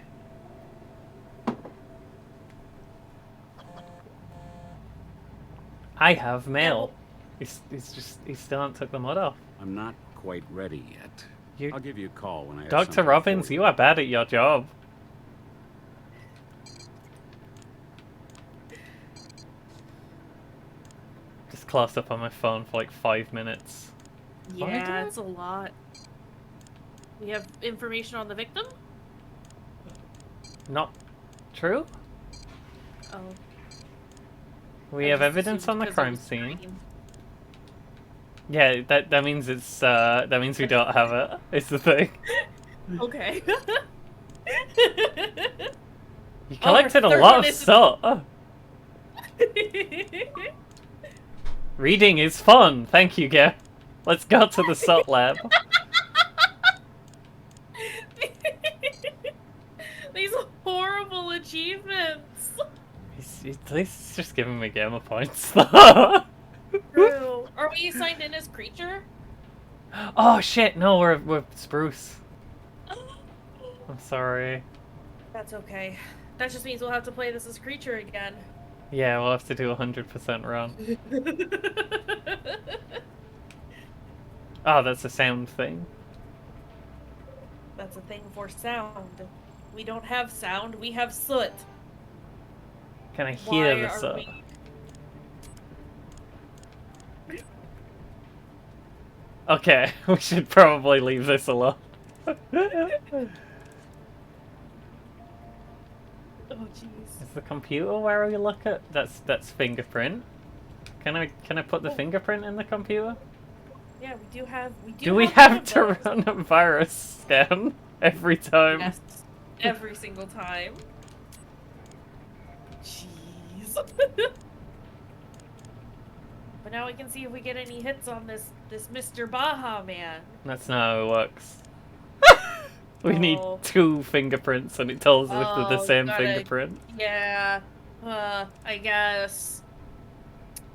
[SPEAKER 2] I have mail. He still hasn't took the mud off.
[SPEAKER 8] I'm not quite ready yet. I'll give you a call when I have
[SPEAKER 2] Dr.
[SPEAKER 8] something
[SPEAKER 2] Robbins,
[SPEAKER 8] for
[SPEAKER 2] you are bad at your job. Just close up on my phone for like 5 minutes. What am I
[SPEAKER 1] Yeah,
[SPEAKER 2] doing?
[SPEAKER 1] it's a lot. We have information on the victim?
[SPEAKER 2] Not true?
[SPEAKER 1] Oh.
[SPEAKER 2] We
[SPEAKER 1] I
[SPEAKER 2] have
[SPEAKER 1] just
[SPEAKER 2] evidence
[SPEAKER 1] assumed
[SPEAKER 2] on the
[SPEAKER 1] 'cause it
[SPEAKER 2] crime
[SPEAKER 1] was
[SPEAKER 2] scene.
[SPEAKER 1] green.
[SPEAKER 2] Yeah, that means it's that means we don't have it. It's the thing.
[SPEAKER 1] Okay.
[SPEAKER 2] You
[SPEAKER 1] Oh, our
[SPEAKER 2] collected a
[SPEAKER 1] third
[SPEAKER 2] lot
[SPEAKER 1] one
[SPEAKER 2] of
[SPEAKER 1] is-
[SPEAKER 2] stuff. Reading is fun. Thank you, Gare. Let's go to the SOT lab.
[SPEAKER 1] These horrible achievements.
[SPEAKER 2] At least it's just giving me gamer points. Oh
[SPEAKER 1] True. Are we signed in as creature?
[SPEAKER 2] shit! No, we're Spruce. I'm sorry.
[SPEAKER 1] That's okay. That just means we'll have to play this as creature again.
[SPEAKER 2] Yeah, we'll have to do 100% run. Oh, that's a sound thing.
[SPEAKER 1] That's a thing for sound. We don't have sound, we have soot.
[SPEAKER 2] Can I hear
[SPEAKER 1] Why
[SPEAKER 2] the
[SPEAKER 1] are
[SPEAKER 2] SOT?
[SPEAKER 1] we...
[SPEAKER 2] Okay, we should probably leave this alone.
[SPEAKER 1] Oh, jeez.
[SPEAKER 2] Is the computer where we look at? That's fingerprint. Can I put the fingerprint in the computer?
[SPEAKER 1] Yeah, we do.
[SPEAKER 2] Do we
[SPEAKER 1] one
[SPEAKER 2] have
[SPEAKER 1] of
[SPEAKER 2] to
[SPEAKER 1] those.
[SPEAKER 2] run a virus scan every time?
[SPEAKER 1] Yes, every single time. Jeez. But now we can see if we get any hits on this Mr. Baja man.
[SPEAKER 2] That's not how it works. We need
[SPEAKER 1] Oh.
[SPEAKER 2] 2 fingerprints, and it tells us if they're the
[SPEAKER 1] Oh,
[SPEAKER 2] same
[SPEAKER 1] gotta-
[SPEAKER 2] fingerprint.
[SPEAKER 1] Yeah. I guess.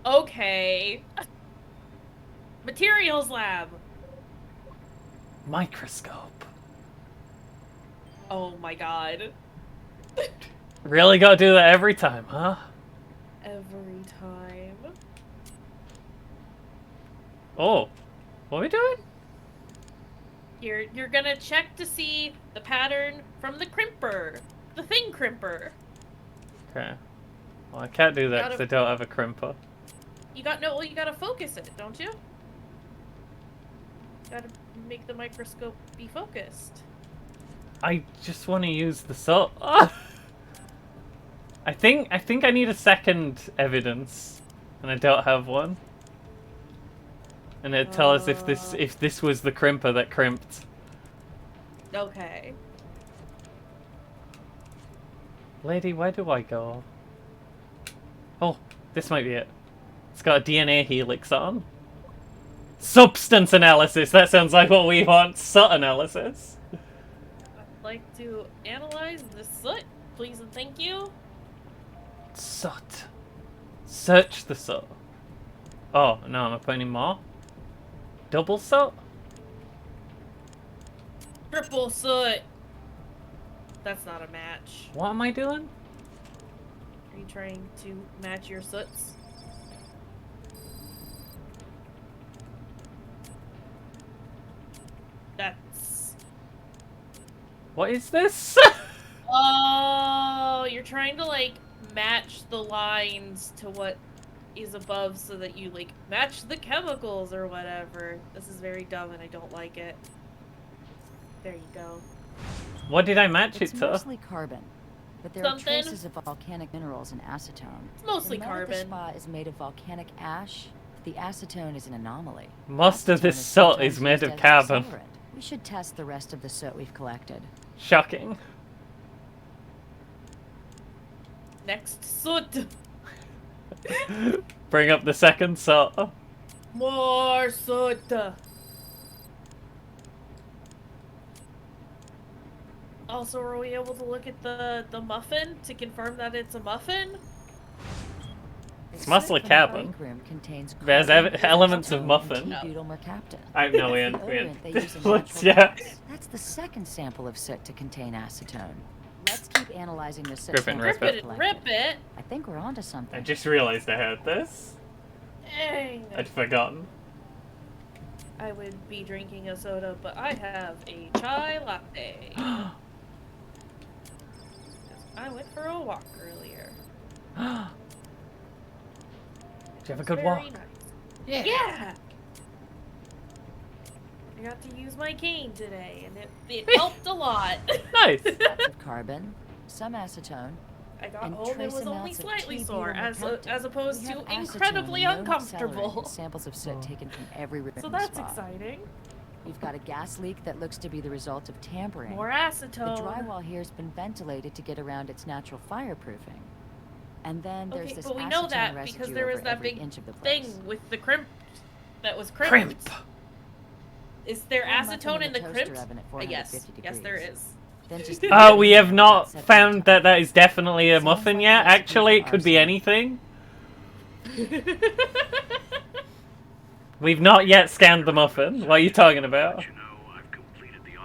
[SPEAKER 1] Okay. Materials lab.
[SPEAKER 2] Microscope.
[SPEAKER 1] Oh my god.
[SPEAKER 2] Really gotta do that every time, huh?
[SPEAKER 1] Every time.
[SPEAKER 2] Oh, what are we doing?
[SPEAKER 1] You're gonna check to see the pattern from the crimper. The thing crimper.
[SPEAKER 2] Okay. Well, I can't do that
[SPEAKER 1] Gotta-
[SPEAKER 2] because I don't have a crimper.
[SPEAKER 1] You gotta focus it, don't you? Gotta make the microscope be focused.
[SPEAKER 2] I just want to use the SOT. I think I need a second evidence, and I don't have one. And it'd tell us if this was the crimper that crimped.
[SPEAKER 1] Okay.
[SPEAKER 2] Lady, where do I go? Oh, this might be it. It's got a DNA helix on. Substance analysis! That sounds like what we want. SOT analysis.
[SPEAKER 1] I'd like to analyze the soot, please and thank you.
[SPEAKER 2] SOT. Search the SOT. Oh, no, am I putting any more? Double SOT?
[SPEAKER 1] Triple soot. That's not a match.
[SPEAKER 2] What am I doing?
[SPEAKER 1] Are you trying to match your soots? That's...
[SPEAKER 2] What is this?
[SPEAKER 1] Oh, you're trying to, like, match the lines to what is above so that you, like, match the chemicals or whatever. This is very dumb and I don't like it. There you go.
[SPEAKER 2] What did I match
[SPEAKER 4] It's
[SPEAKER 2] it to?
[SPEAKER 4] mostly carbon, but there
[SPEAKER 1] Something.
[SPEAKER 4] are traces of volcanic minerals in acetone.
[SPEAKER 1] It's mostly
[SPEAKER 4] The mud at the
[SPEAKER 1] carbon.
[SPEAKER 4] spa is made of volcanic ash. The acetone is an anomaly.
[SPEAKER 2] Most of
[SPEAKER 4] Acetone
[SPEAKER 2] this
[SPEAKER 4] is
[SPEAKER 2] SOT
[SPEAKER 4] sometimes
[SPEAKER 2] is made
[SPEAKER 4] used
[SPEAKER 2] of
[SPEAKER 4] as an
[SPEAKER 2] carbon.
[SPEAKER 4] accelerant. We should test the rest of the soot we've collected.
[SPEAKER 2] Shocking.
[SPEAKER 1] Next soot.
[SPEAKER 2] Bring up the second SOT.
[SPEAKER 1] More soot. Also, are we able to look at the muffin to confirm that it's a muffin?
[SPEAKER 2] It's
[SPEAKER 4] The
[SPEAKER 2] mostly
[SPEAKER 4] soot from the
[SPEAKER 2] carbon.
[SPEAKER 4] break room contains
[SPEAKER 2] There's
[SPEAKER 4] carbon,
[SPEAKER 2] elements of
[SPEAKER 4] acetone,
[SPEAKER 2] muffin.
[SPEAKER 4] and butyl mercaptan.
[SPEAKER 2] I know we
[SPEAKER 4] That's
[SPEAKER 2] ain't.
[SPEAKER 4] the odorant they use in
[SPEAKER 2] Let's,
[SPEAKER 4] natural
[SPEAKER 2] yeah.
[SPEAKER 4] dyes. That's the second sample of soot to contain acetone. Let's keep analyzing the soot
[SPEAKER 2] Rip it and
[SPEAKER 4] samples
[SPEAKER 2] rip
[SPEAKER 4] we've
[SPEAKER 2] it.
[SPEAKER 1] Rip
[SPEAKER 4] collected.
[SPEAKER 1] it.
[SPEAKER 4] I think we're onto
[SPEAKER 2] I
[SPEAKER 4] something.
[SPEAKER 2] just realized I had this.
[SPEAKER 1] Dang.
[SPEAKER 2] I'd forgotten.
[SPEAKER 1] I would be drinking a soda, but I have a chai latte. 'Cause I went for a walk earlier.
[SPEAKER 2] Did you have a good
[SPEAKER 1] Very
[SPEAKER 2] walk?
[SPEAKER 1] nice.
[SPEAKER 2] Yeah.
[SPEAKER 1] Yeah! I got to use my cane today, and it helped a lot.
[SPEAKER 2] Nice.
[SPEAKER 4] Lots of carbon, some acetone.
[SPEAKER 1] I got
[SPEAKER 4] And
[SPEAKER 1] home and
[SPEAKER 4] trace
[SPEAKER 1] was only
[SPEAKER 4] amounts of
[SPEAKER 1] slightly
[SPEAKER 4] T
[SPEAKER 1] sore, as
[SPEAKER 4] butyrylmercaptan.
[SPEAKER 1] opposed
[SPEAKER 4] We
[SPEAKER 1] to
[SPEAKER 4] have acetone
[SPEAKER 1] incredibly
[SPEAKER 4] and known
[SPEAKER 1] uncomfortable.
[SPEAKER 4] accelerant in samples of soot taken from every room
[SPEAKER 1] So
[SPEAKER 4] in the
[SPEAKER 1] that's
[SPEAKER 4] spa.
[SPEAKER 1] exciting.
[SPEAKER 4] We've got a gas leak that looks to be the result of tampering.
[SPEAKER 1] More
[SPEAKER 4] The
[SPEAKER 1] acetone.
[SPEAKER 4] drywall here's been ventilated to get around its natural fireproofing. And then there's
[SPEAKER 1] Okay,
[SPEAKER 4] this
[SPEAKER 1] but we know
[SPEAKER 4] acetone
[SPEAKER 1] that
[SPEAKER 4] residue
[SPEAKER 1] because there was
[SPEAKER 4] over
[SPEAKER 1] that
[SPEAKER 4] every
[SPEAKER 1] big
[SPEAKER 4] inch of the place.
[SPEAKER 1] thing with the crimp that was crimped.
[SPEAKER 2] Crimp.
[SPEAKER 1] Is there
[SPEAKER 4] Throw a muffin
[SPEAKER 1] acetone in the
[SPEAKER 4] toaster
[SPEAKER 1] crimp?
[SPEAKER 4] oven at
[SPEAKER 1] Yes.
[SPEAKER 4] 450
[SPEAKER 1] Yes, there
[SPEAKER 4] degrees.
[SPEAKER 1] is.
[SPEAKER 4] Then just
[SPEAKER 2] We have not
[SPEAKER 4] set
[SPEAKER 2] found
[SPEAKER 4] the
[SPEAKER 2] that is definitely a
[SPEAKER 4] Sounds
[SPEAKER 2] muffin
[SPEAKER 4] like
[SPEAKER 2] yet.
[SPEAKER 4] a recipe
[SPEAKER 2] Actually,
[SPEAKER 4] for
[SPEAKER 2] it could be
[SPEAKER 4] arson.
[SPEAKER 2] anything. We've not yet scanned the muffin. What are you talking about?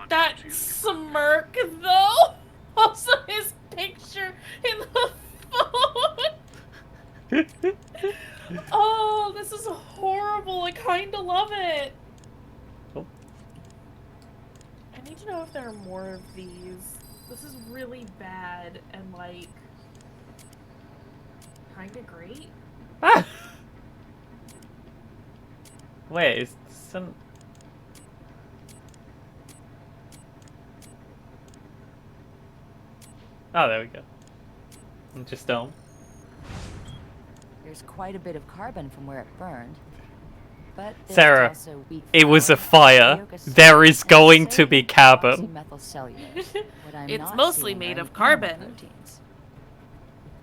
[SPEAKER 1] That smirk, though. Also, his picture in the phone. Oh, this is horrible. I kind of love it.
[SPEAKER 2] Oh.
[SPEAKER 1] I need to know if there are more of these. This is really bad and, like, kind of great.
[SPEAKER 2] Ah! Wait, is some... Oh, there we go. I'm just don't.
[SPEAKER 4] There's quite a bit of carbon from where it burned. But there's
[SPEAKER 2] Sarah,
[SPEAKER 4] also weak
[SPEAKER 2] it was a
[SPEAKER 4] flour,
[SPEAKER 2] fire.
[SPEAKER 4] tapioca
[SPEAKER 2] There
[SPEAKER 4] syrup,
[SPEAKER 2] is
[SPEAKER 4] and
[SPEAKER 2] going to be
[SPEAKER 4] sodium
[SPEAKER 2] carbon.
[SPEAKER 4] oxymethylcellulose. What I'm
[SPEAKER 1] It's
[SPEAKER 4] not
[SPEAKER 1] mostly
[SPEAKER 4] seeing
[SPEAKER 1] made
[SPEAKER 4] are
[SPEAKER 1] of
[SPEAKER 4] any
[SPEAKER 1] carbon.
[SPEAKER 4] animal proteins.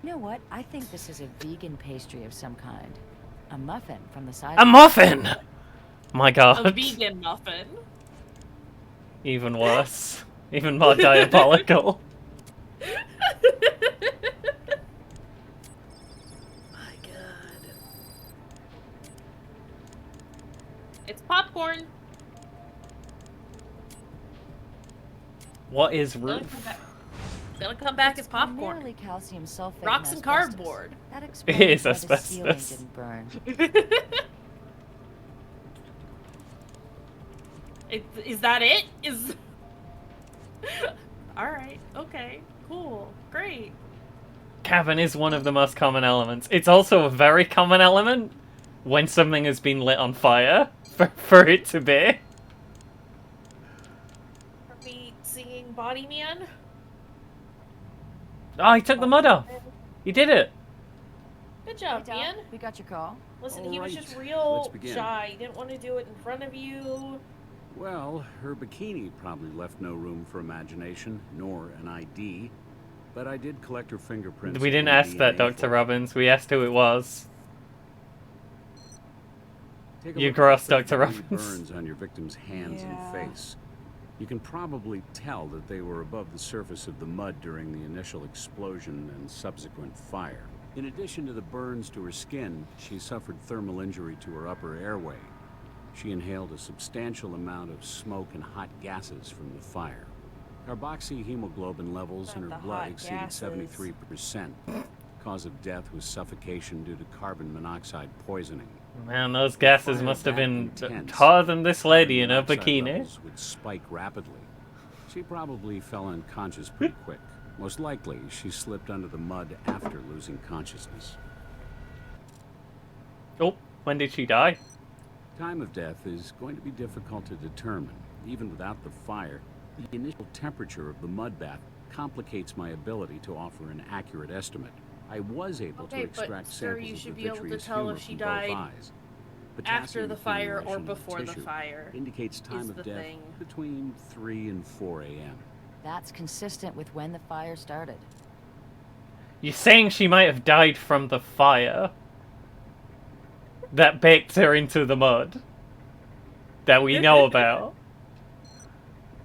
[SPEAKER 4] You know what? I think this is a vegan pastry of some kind. A muffin from the side.
[SPEAKER 2] A muffin! My
[SPEAKER 1] A
[SPEAKER 2] god.
[SPEAKER 1] vegan muffin.
[SPEAKER 2] Even worse. Even more diabolical.
[SPEAKER 1] My god. It's popcorn.
[SPEAKER 2] What is
[SPEAKER 1] It's gonna come
[SPEAKER 2] roof?
[SPEAKER 1] back, it's gonna come back as popcorn.
[SPEAKER 4] Primarily calcium sulfate.
[SPEAKER 1] Rocks and
[SPEAKER 4] asbestos.
[SPEAKER 1] cardboard.
[SPEAKER 4] That
[SPEAKER 2] It
[SPEAKER 4] explains
[SPEAKER 2] is
[SPEAKER 4] why the ceiling
[SPEAKER 2] asbestos.
[SPEAKER 4] didn't burn.
[SPEAKER 1] Is that it? Is all right. Okay. Cool. Great.
[SPEAKER 2] Carbon is one of the most common elements. It's also a very common element when something has been lit on fire for it to be.
[SPEAKER 1] Are we singing Body Man?
[SPEAKER 2] Oh, he took the mud off. He did it.
[SPEAKER 1] Good job,
[SPEAKER 4] Hey, Doc,
[SPEAKER 1] man.
[SPEAKER 4] we got your call.
[SPEAKER 1] Listen,
[SPEAKER 8] All
[SPEAKER 1] he was
[SPEAKER 8] right,
[SPEAKER 1] just real
[SPEAKER 8] let's begin.
[SPEAKER 1] shy. He didn't want to do it in front of you.
[SPEAKER 8] Well, her bikini probably left no room for imagination, nor an ID. But I did collect her fingerprints.
[SPEAKER 2] We didn't
[SPEAKER 8] and
[SPEAKER 2] ask that,
[SPEAKER 8] DNA
[SPEAKER 2] Dr.
[SPEAKER 8] for her.
[SPEAKER 2] Robbins. We asked who it was.
[SPEAKER 8] Take a
[SPEAKER 2] You
[SPEAKER 8] look at
[SPEAKER 2] gross,
[SPEAKER 8] the
[SPEAKER 2] Dr.
[SPEAKER 8] 30
[SPEAKER 2] Robbins.
[SPEAKER 8] burns on your victim's hands
[SPEAKER 1] Yeah.
[SPEAKER 8] and face. You can probably tell that they were above the surface of the mud during the initial explosion and subsequent fire. In addition to the burns to her skin, she suffered thermal injury to her upper airway. She inhaled a substantial amount of smoke and hot gases from the fire. Carboxyhemoglobin levels in her
[SPEAKER 1] Not the
[SPEAKER 8] blood
[SPEAKER 1] hot
[SPEAKER 8] exceeded
[SPEAKER 1] gases.
[SPEAKER 8] 73%. Cause of death was suffocation due to carbon monoxide poisoning.
[SPEAKER 2] Man, those gases
[SPEAKER 8] Fire
[SPEAKER 2] must have
[SPEAKER 8] that
[SPEAKER 2] been
[SPEAKER 8] intense,
[SPEAKER 2] hotter than this lady in her
[SPEAKER 8] carbon monoxide
[SPEAKER 2] bikini.
[SPEAKER 8] levels would spike rapidly. She probably fell unconscious pretty quick. Most likely, she slipped under the mud after losing consciousness.
[SPEAKER 2] Oh, when did she die?
[SPEAKER 8] Time of death is going to be difficult to determine. Even without the fire, the initial temperature of the mud bath complicates my ability to offer an accurate estimate. I was able
[SPEAKER 1] Okay,
[SPEAKER 8] to
[SPEAKER 1] but,
[SPEAKER 8] extract
[SPEAKER 1] sir,
[SPEAKER 8] samples
[SPEAKER 1] you
[SPEAKER 8] of
[SPEAKER 1] should
[SPEAKER 8] the
[SPEAKER 1] be able to
[SPEAKER 8] vitreous
[SPEAKER 1] tell
[SPEAKER 8] humor
[SPEAKER 1] if she
[SPEAKER 8] from
[SPEAKER 1] died
[SPEAKER 8] both eyes.
[SPEAKER 1] after
[SPEAKER 8] Potassium
[SPEAKER 1] the fire or
[SPEAKER 8] accumulation in
[SPEAKER 1] before the
[SPEAKER 8] tissue
[SPEAKER 1] fire.
[SPEAKER 8] indicates time
[SPEAKER 1] is
[SPEAKER 8] of
[SPEAKER 1] the
[SPEAKER 8] death
[SPEAKER 1] thing.
[SPEAKER 8] between 3 and 4 a.m.
[SPEAKER 4] That's consistent with when the fire started.
[SPEAKER 2] You're saying she might have died from the fire that baked her into the mud that we know about.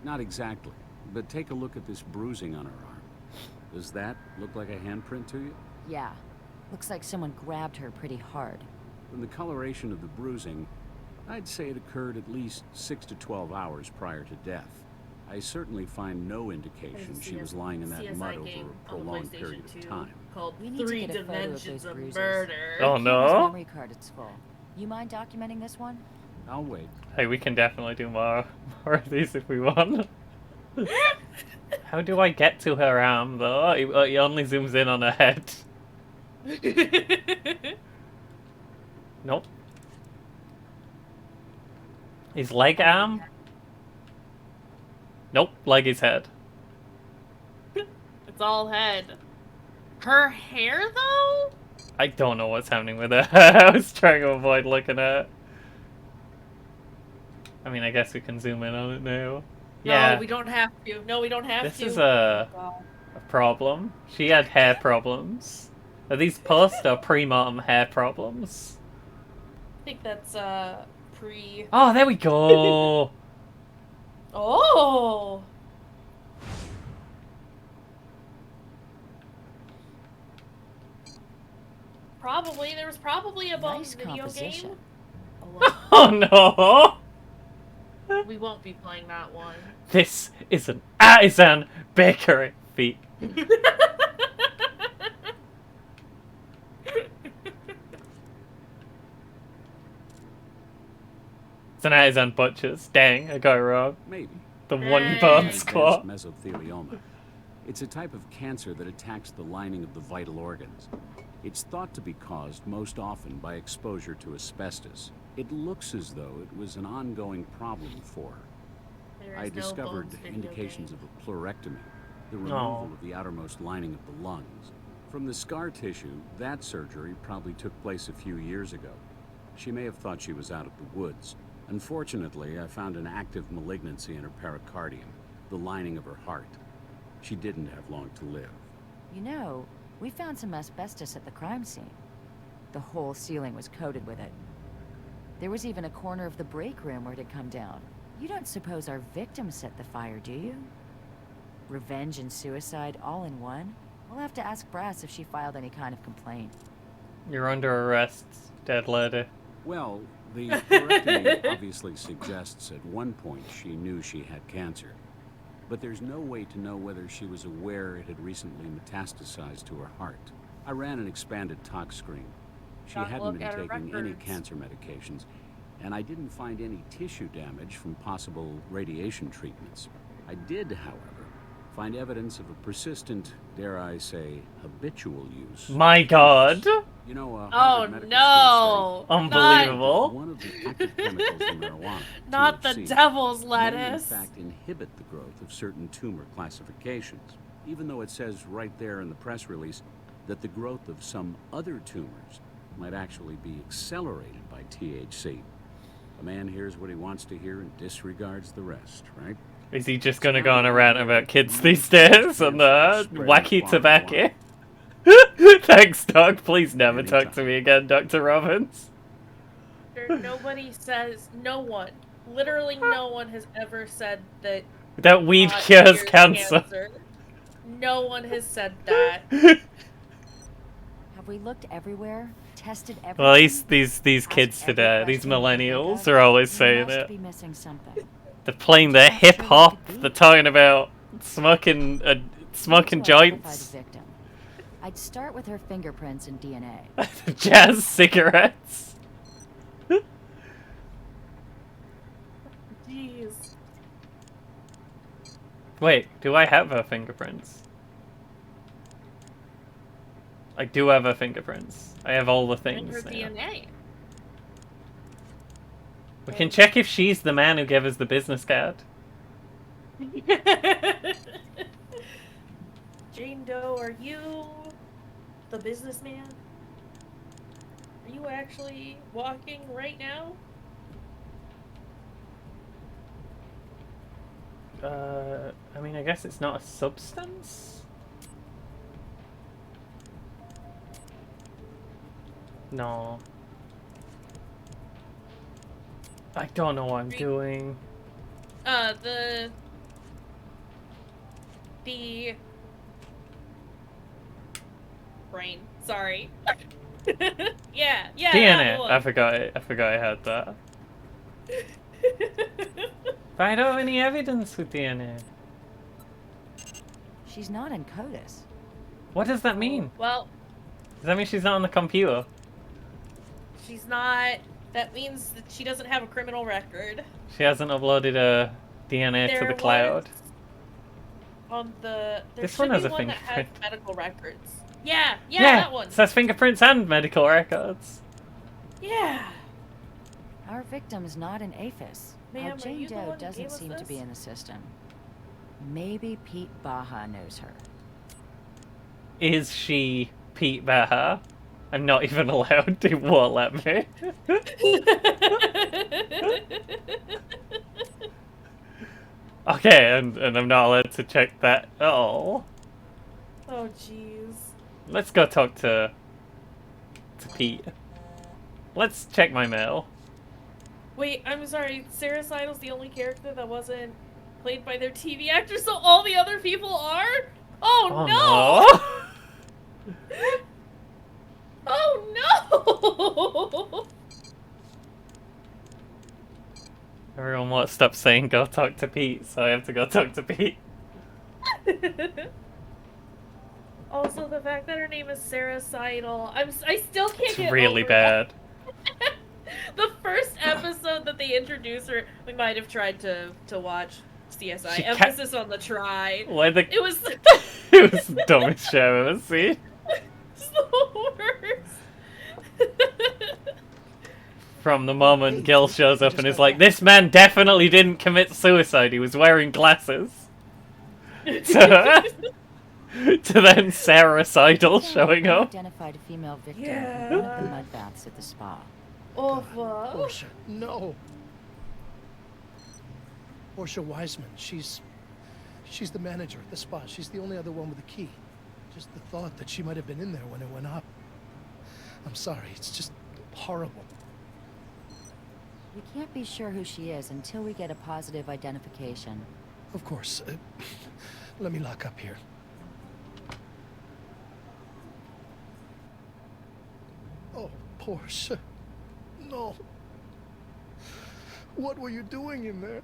[SPEAKER 8] Not exactly, but take a look at this bruising on her arm. Does that look like a handprint to you?
[SPEAKER 4] Yeah. Looks like someone grabbed her pretty hard.
[SPEAKER 8] From the coloration of the bruising, I'd say it occurred at least 6 to 12 hours prior to death. I certainly find no indication
[SPEAKER 1] There's a
[SPEAKER 8] she was lying in that
[SPEAKER 1] CSI
[SPEAKER 8] mud over
[SPEAKER 1] game
[SPEAKER 8] a
[SPEAKER 1] on the
[SPEAKER 8] prolonged
[SPEAKER 1] PlayStation
[SPEAKER 8] period
[SPEAKER 1] 2
[SPEAKER 8] of time.
[SPEAKER 1] called
[SPEAKER 4] We need to
[SPEAKER 1] Three
[SPEAKER 4] get a photo of
[SPEAKER 1] Dimensions
[SPEAKER 4] those
[SPEAKER 1] of
[SPEAKER 4] bruises.
[SPEAKER 1] Murder.
[SPEAKER 2] Oh
[SPEAKER 4] His
[SPEAKER 2] no?
[SPEAKER 4] memory card is full. You mind documenting this one?
[SPEAKER 8] I'll wait.
[SPEAKER 2] Hey, we can definitely do more of these if we want. How do I get to her arm, though? It only zooms in on her head. Nope. His leg arm? Nope, leg is head.
[SPEAKER 1] It's all head. Her hair, though?
[SPEAKER 2] I don't know what's happening with her. I was trying to avoid looking at it. I mean, I guess we can zoom in on it now. Yeah.
[SPEAKER 1] No, we don't have to. No, we don't have
[SPEAKER 2] This
[SPEAKER 1] to.
[SPEAKER 2] is a problem. She had hair problems. Are these post or pre-mortem hair problems?
[SPEAKER 1] I think that's, pre...
[SPEAKER 2] Oh, there we go!
[SPEAKER 1] Oh! Probably. There was probably a bone
[SPEAKER 4] Nice
[SPEAKER 1] video
[SPEAKER 4] composition.
[SPEAKER 1] game.
[SPEAKER 2] Oh no!
[SPEAKER 1] We won't be playing that one.
[SPEAKER 2] This is an artisan bakery feat. It's an artisan butcher's. Dang, I got it wrong.
[SPEAKER 8] Maybe.
[SPEAKER 2] The one
[SPEAKER 1] Dang.
[SPEAKER 2] bone
[SPEAKER 8] Advanced
[SPEAKER 2] squat.
[SPEAKER 8] mesothelioma. It's a type of cancer that attacks the lining of the vital organs. It's thought to be caused most often by exposure to asbestos. It looks as though it was an ongoing problem for her.
[SPEAKER 1] There
[SPEAKER 8] I
[SPEAKER 1] is no
[SPEAKER 8] discovered
[SPEAKER 1] bones video
[SPEAKER 8] indications
[SPEAKER 1] game.
[SPEAKER 8] of a pleurectomy, the removal
[SPEAKER 2] No.
[SPEAKER 8] of the outermost lining of the lungs. From the scar tissue, that surgery probably took place a few years ago. She may have thought she was out of the woods. Unfortunately, I found an active malignancy in her pericardium, the lining of her heart. She didn't have long to live.
[SPEAKER 4] You know, we found some asbestos at the crime scene. The whole ceiling was coated with it. There was even a corner of the break room where it had come down. You don't suppose our victim set the fire, do you? Revenge and suicide all in one? We'll have to ask Brass if she filed any kind of complaint.
[SPEAKER 2] You're under arrest, dead lady.
[SPEAKER 8] Well, the pleurectomy obviously suggests at one point she knew she had cancer. But there's no way to know whether she was aware it had recently metastasized to her heart. I ran an expanded tox screen. She
[SPEAKER 1] Gotta
[SPEAKER 8] hadn't
[SPEAKER 1] look
[SPEAKER 8] been
[SPEAKER 1] at her
[SPEAKER 8] taking any
[SPEAKER 1] records.
[SPEAKER 8] cancer medications, and I didn't find any tissue damage from possible radiation treatments. I did, however, find evidence of a persistent, dare I say, habitual use.
[SPEAKER 2] My god!
[SPEAKER 8] You know,
[SPEAKER 1] Oh
[SPEAKER 8] Harvard Medical
[SPEAKER 1] no!
[SPEAKER 8] School
[SPEAKER 2] Unbelievable.
[SPEAKER 8] study, one of the active chemicals in marijuana,
[SPEAKER 1] Not the
[SPEAKER 8] THC,
[SPEAKER 1] devil's
[SPEAKER 8] may in
[SPEAKER 1] lettuce.
[SPEAKER 8] fact inhibit the growth of certain tumor classifications, even though it says right there in the press release that the growth of some other tumors might actually be accelerated by THC. A man hears what he wants to hear and disregards the rest, right?
[SPEAKER 2] Is he just gonna go on a rant about kids these days and the wacky tobacco? Thanks, Doc. Please never talk to me again, Dr. Robbins.
[SPEAKER 1] Nobody says, no one, literally no one has ever said that
[SPEAKER 2] That weed
[SPEAKER 1] pot
[SPEAKER 2] cures cancer.
[SPEAKER 1] No one has said that.
[SPEAKER 4] Have we looked everywhere? Tested everything?
[SPEAKER 2] Well, these
[SPEAKER 4] Asked
[SPEAKER 2] kids
[SPEAKER 4] every
[SPEAKER 2] today, these
[SPEAKER 4] question we could think
[SPEAKER 2] millennials
[SPEAKER 4] of?
[SPEAKER 2] are always
[SPEAKER 4] We
[SPEAKER 2] saying
[SPEAKER 4] must
[SPEAKER 2] it.
[SPEAKER 4] be missing something.
[SPEAKER 2] They're playing their
[SPEAKER 4] Not sure
[SPEAKER 2] hip
[SPEAKER 4] what it
[SPEAKER 2] hop.
[SPEAKER 4] could be.
[SPEAKER 2] They're talking about smoking
[SPEAKER 4] Here's
[SPEAKER 2] smoking
[SPEAKER 4] how I'd identify
[SPEAKER 2] joints,
[SPEAKER 4] the victim. I'd start with her fingerprints and DNA.
[SPEAKER 2] jazz cigarettes.
[SPEAKER 1] Jeez.
[SPEAKER 2] Wait, do I have her fingerprints? I do have her fingerprints. I have all the
[SPEAKER 1] And
[SPEAKER 2] things
[SPEAKER 1] her
[SPEAKER 2] now.
[SPEAKER 1] DNA.
[SPEAKER 2] We can check if she's the man who gave us the business card.
[SPEAKER 1] Jane Doe, are you the businessman? Are you actually walking right now?
[SPEAKER 2] I mean, I guess it's not a substance? No. I don't know what I'm doing.
[SPEAKER 1] The brain. Sorry. yeah, that
[SPEAKER 2] DNA.
[SPEAKER 1] one.
[SPEAKER 2] I forgot I had that. But I don't have any evidence with DNA.
[SPEAKER 4] She's not in CODIS.
[SPEAKER 2] What does that mean?
[SPEAKER 1] Well,
[SPEAKER 2] Does that mean she's not on the computer?
[SPEAKER 1] she's not That means that she doesn't have a criminal record.
[SPEAKER 2] She hasn't uploaded a DNA to the cloud.
[SPEAKER 1] On the
[SPEAKER 2] This one has a
[SPEAKER 1] one that has
[SPEAKER 2] fingerprint.
[SPEAKER 1] medical records. Yeah, that one.
[SPEAKER 2] It says fingerprints and medical records.
[SPEAKER 1] Yeah.
[SPEAKER 4] Our victim's not an APHIS.
[SPEAKER 1] Ma'am,
[SPEAKER 4] Our
[SPEAKER 1] are
[SPEAKER 4] Jane
[SPEAKER 1] you the
[SPEAKER 4] Doe
[SPEAKER 1] one who
[SPEAKER 4] doesn't
[SPEAKER 1] gave us
[SPEAKER 4] seem to be
[SPEAKER 1] this?
[SPEAKER 4] in the system. Maybe Pete Baja knows her.
[SPEAKER 2] Is she Pete Baha? I'm not even allowed to. Won't let me. Okay, and I'm not allowed to check that at all.
[SPEAKER 1] Oh, jeez.
[SPEAKER 2] Let's go talk to Pete. Let's check my mail.
[SPEAKER 1] Wait, I'm sorry. Sarah Seidel's the only character that wasn't played by their TV actor, so all the other people are? Oh, no! Oh, no!
[SPEAKER 2] Everyone won't stop saying go talk to Pete, so I have to go talk to Pete.
[SPEAKER 1] Also, the fact that her name is Sarah Seidel, I still can't
[SPEAKER 2] It's
[SPEAKER 1] get
[SPEAKER 2] really
[SPEAKER 1] over
[SPEAKER 2] bad.
[SPEAKER 1] The first episode that they introduced her, we might have tried to watch CSI.
[SPEAKER 2] She
[SPEAKER 1] Emphasis on the try.
[SPEAKER 2] It
[SPEAKER 1] was
[SPEAKER 2] it was the dumbest show I've ever seen.
[SPEAKER 1] It's the worst.
[SPEAKER 2] From the moment Gil shows up and is like, this man definitely didn't commit suicide, he was wearing glasses. To then Sarah Seidel showing up.
[SPEAKER 4] Identified a female victim
[SPEAKER 1] Yeah.
[SPEAKER 4] in one of the mud baths at the spa.
[SPEAKER 1] Awful.
[SPEAKER 6] Portia, no. Portia Wiseman, she's the manager at the spa. She's the only other one with a key. Just the thought that she might have been in there when it went up. I'm sorry, it's just horrible.
[SPEAKER 4] We can't be sure who she is until we get a positive identification.
[SPEAKER 6] Of course. Let me lock up here. Oh, Portia. No. What were you doing in there?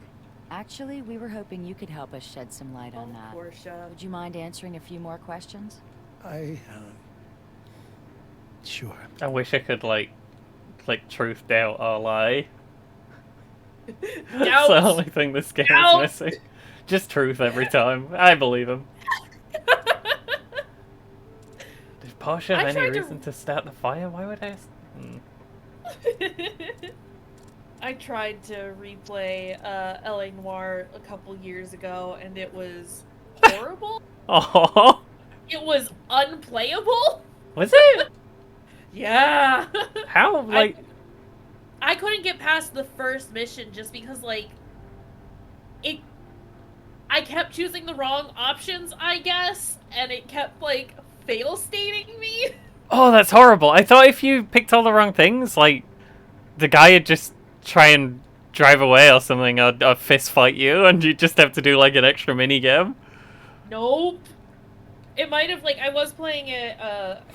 [SPEAKER 4] Actually, we were hoping you could help us shed some light on that.
[SPEAKER 1] Portia.
[SPEAKER 4] Would you mind answering a few more questions?
[SPEAKER 6] Sure.
[SPEAKER 2] I wish I could, like truth, doubt, or lie. That's the only thing this game is missing. Just truth every time. I believe him. Did Portia have any reason to start the fire? Why would I?
[SPEAKER 1] I tried to replay LA Noire a couple years ago, and it was horrible.
[SPEAKER 2] Oh,
[SPEAKER 1] It was unplayable.
[SPEAKER 2] was it?
[SPEAKER 1] Yeah.
[SPEAKER 2] How? Like,
[SPEAKER 1] I couldn't get past the first mission just because, like, I kept choosing the wrong options, I guess, and it kept, like, fail-stating me.
[SPEAKER 2] oh, that's horrible. I thought if you picked all the wrong things, like, the guy would just try and drive away or something, or fist fight you, and you just have to do, like, an extra minigame.
[SPEAKER 1] Nope. It might have, like, I was playing it,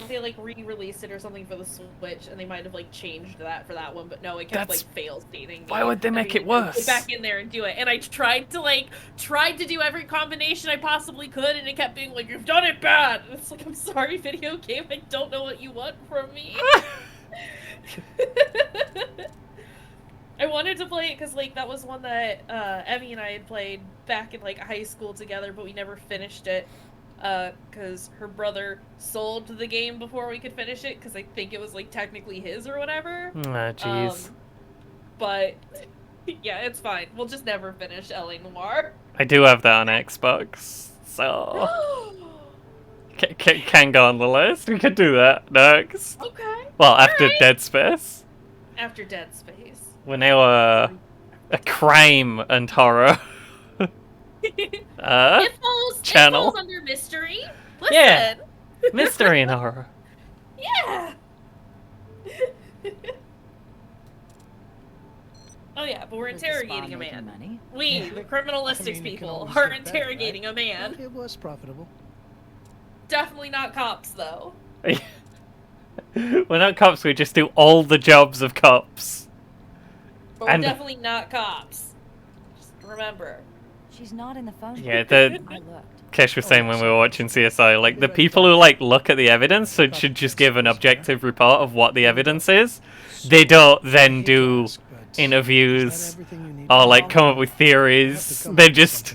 [SPEAKER 1] they, like, re-released it or something for the Switch, and they might have, like, changed that for that one, but no, it kept, like, fail-stating me.
[SPEAKER 2] Why would they make it worse?
[SPEAKER 1] Get back in there and do it, and I tried to do every combination I possibly could, and it kept being like, you've done it bad! And it's like, I'm sorry, video game, I don't know what you want from me. I wanted to play it because, like, that was one that, Emmy and I had played back in, like, high school together, but we never finished it. Because her brother sold the game before we could finish it, because I think it was, like, technically his or whatever.
[SPEAKER 2] Ah, jeez.
[SPEAKER 1] But, yeah, it's fine. We'll just never finish L.A. Noire.
[SPEAKER 2] I do have that on Xbox, so... can go on the list. We could do that next.
[SPEAKER 1] Okay.
[SPEAKER 2] Well, after
[SPEAKER 1] Alright.
[SPEAKER 2] Dead Space.
[SPEAKER 1] After Dead Space.
[SPEAKER 2] We're now a crime and horror
[SPEAKER 1] It falls under mystery. Listen.
[SPEAKER 2] Yeah. Mystery and horror.
[SPEAKER 1] Yeah. Oh yeah, but we're
[SPEAKER 4] Was the spa
[SPEAKER 1] interrogating a
[SPEAKER 4] making
[SPEAKER 1] man.
[SPEAKER 4] money?
[SPEAKER 1] We, the criminalistics
[SPEAKER 6] I mean, it can
[SPEAKER 1] people,
[SPEAKER 6] always
[SPEAKER 1] are
[SPEAKER 6] get better,
[SPEAKER 1] interrogating
[SPEAKER 6] right?
[SPEAKER 1] a man.
[SPEAKER 6] It was profitable.
[SPEAKER 1] Definitely not cops, though.
[SPEAKER 2] We're not cops, we just do all the jobs of cops.
[SPEAKER 1] But we're
[SPEAKER 2] And-
[SPEAKER 1] definitely not cops. Just remember.
[SPEAKER 4] She's not in the phone.
[SPEAKER 2] Yeah,
[SPEAKER 4] book.
[SPEAKER 2] the-
[SPEAKER 4] I looked.
[SPEAKER 2] Kesh was saying when we were watching CSI, like, the people who, like, look at the evidence should just give an objective report of what the evidence is. They don't then do interviews or, like, come up with theories. They just...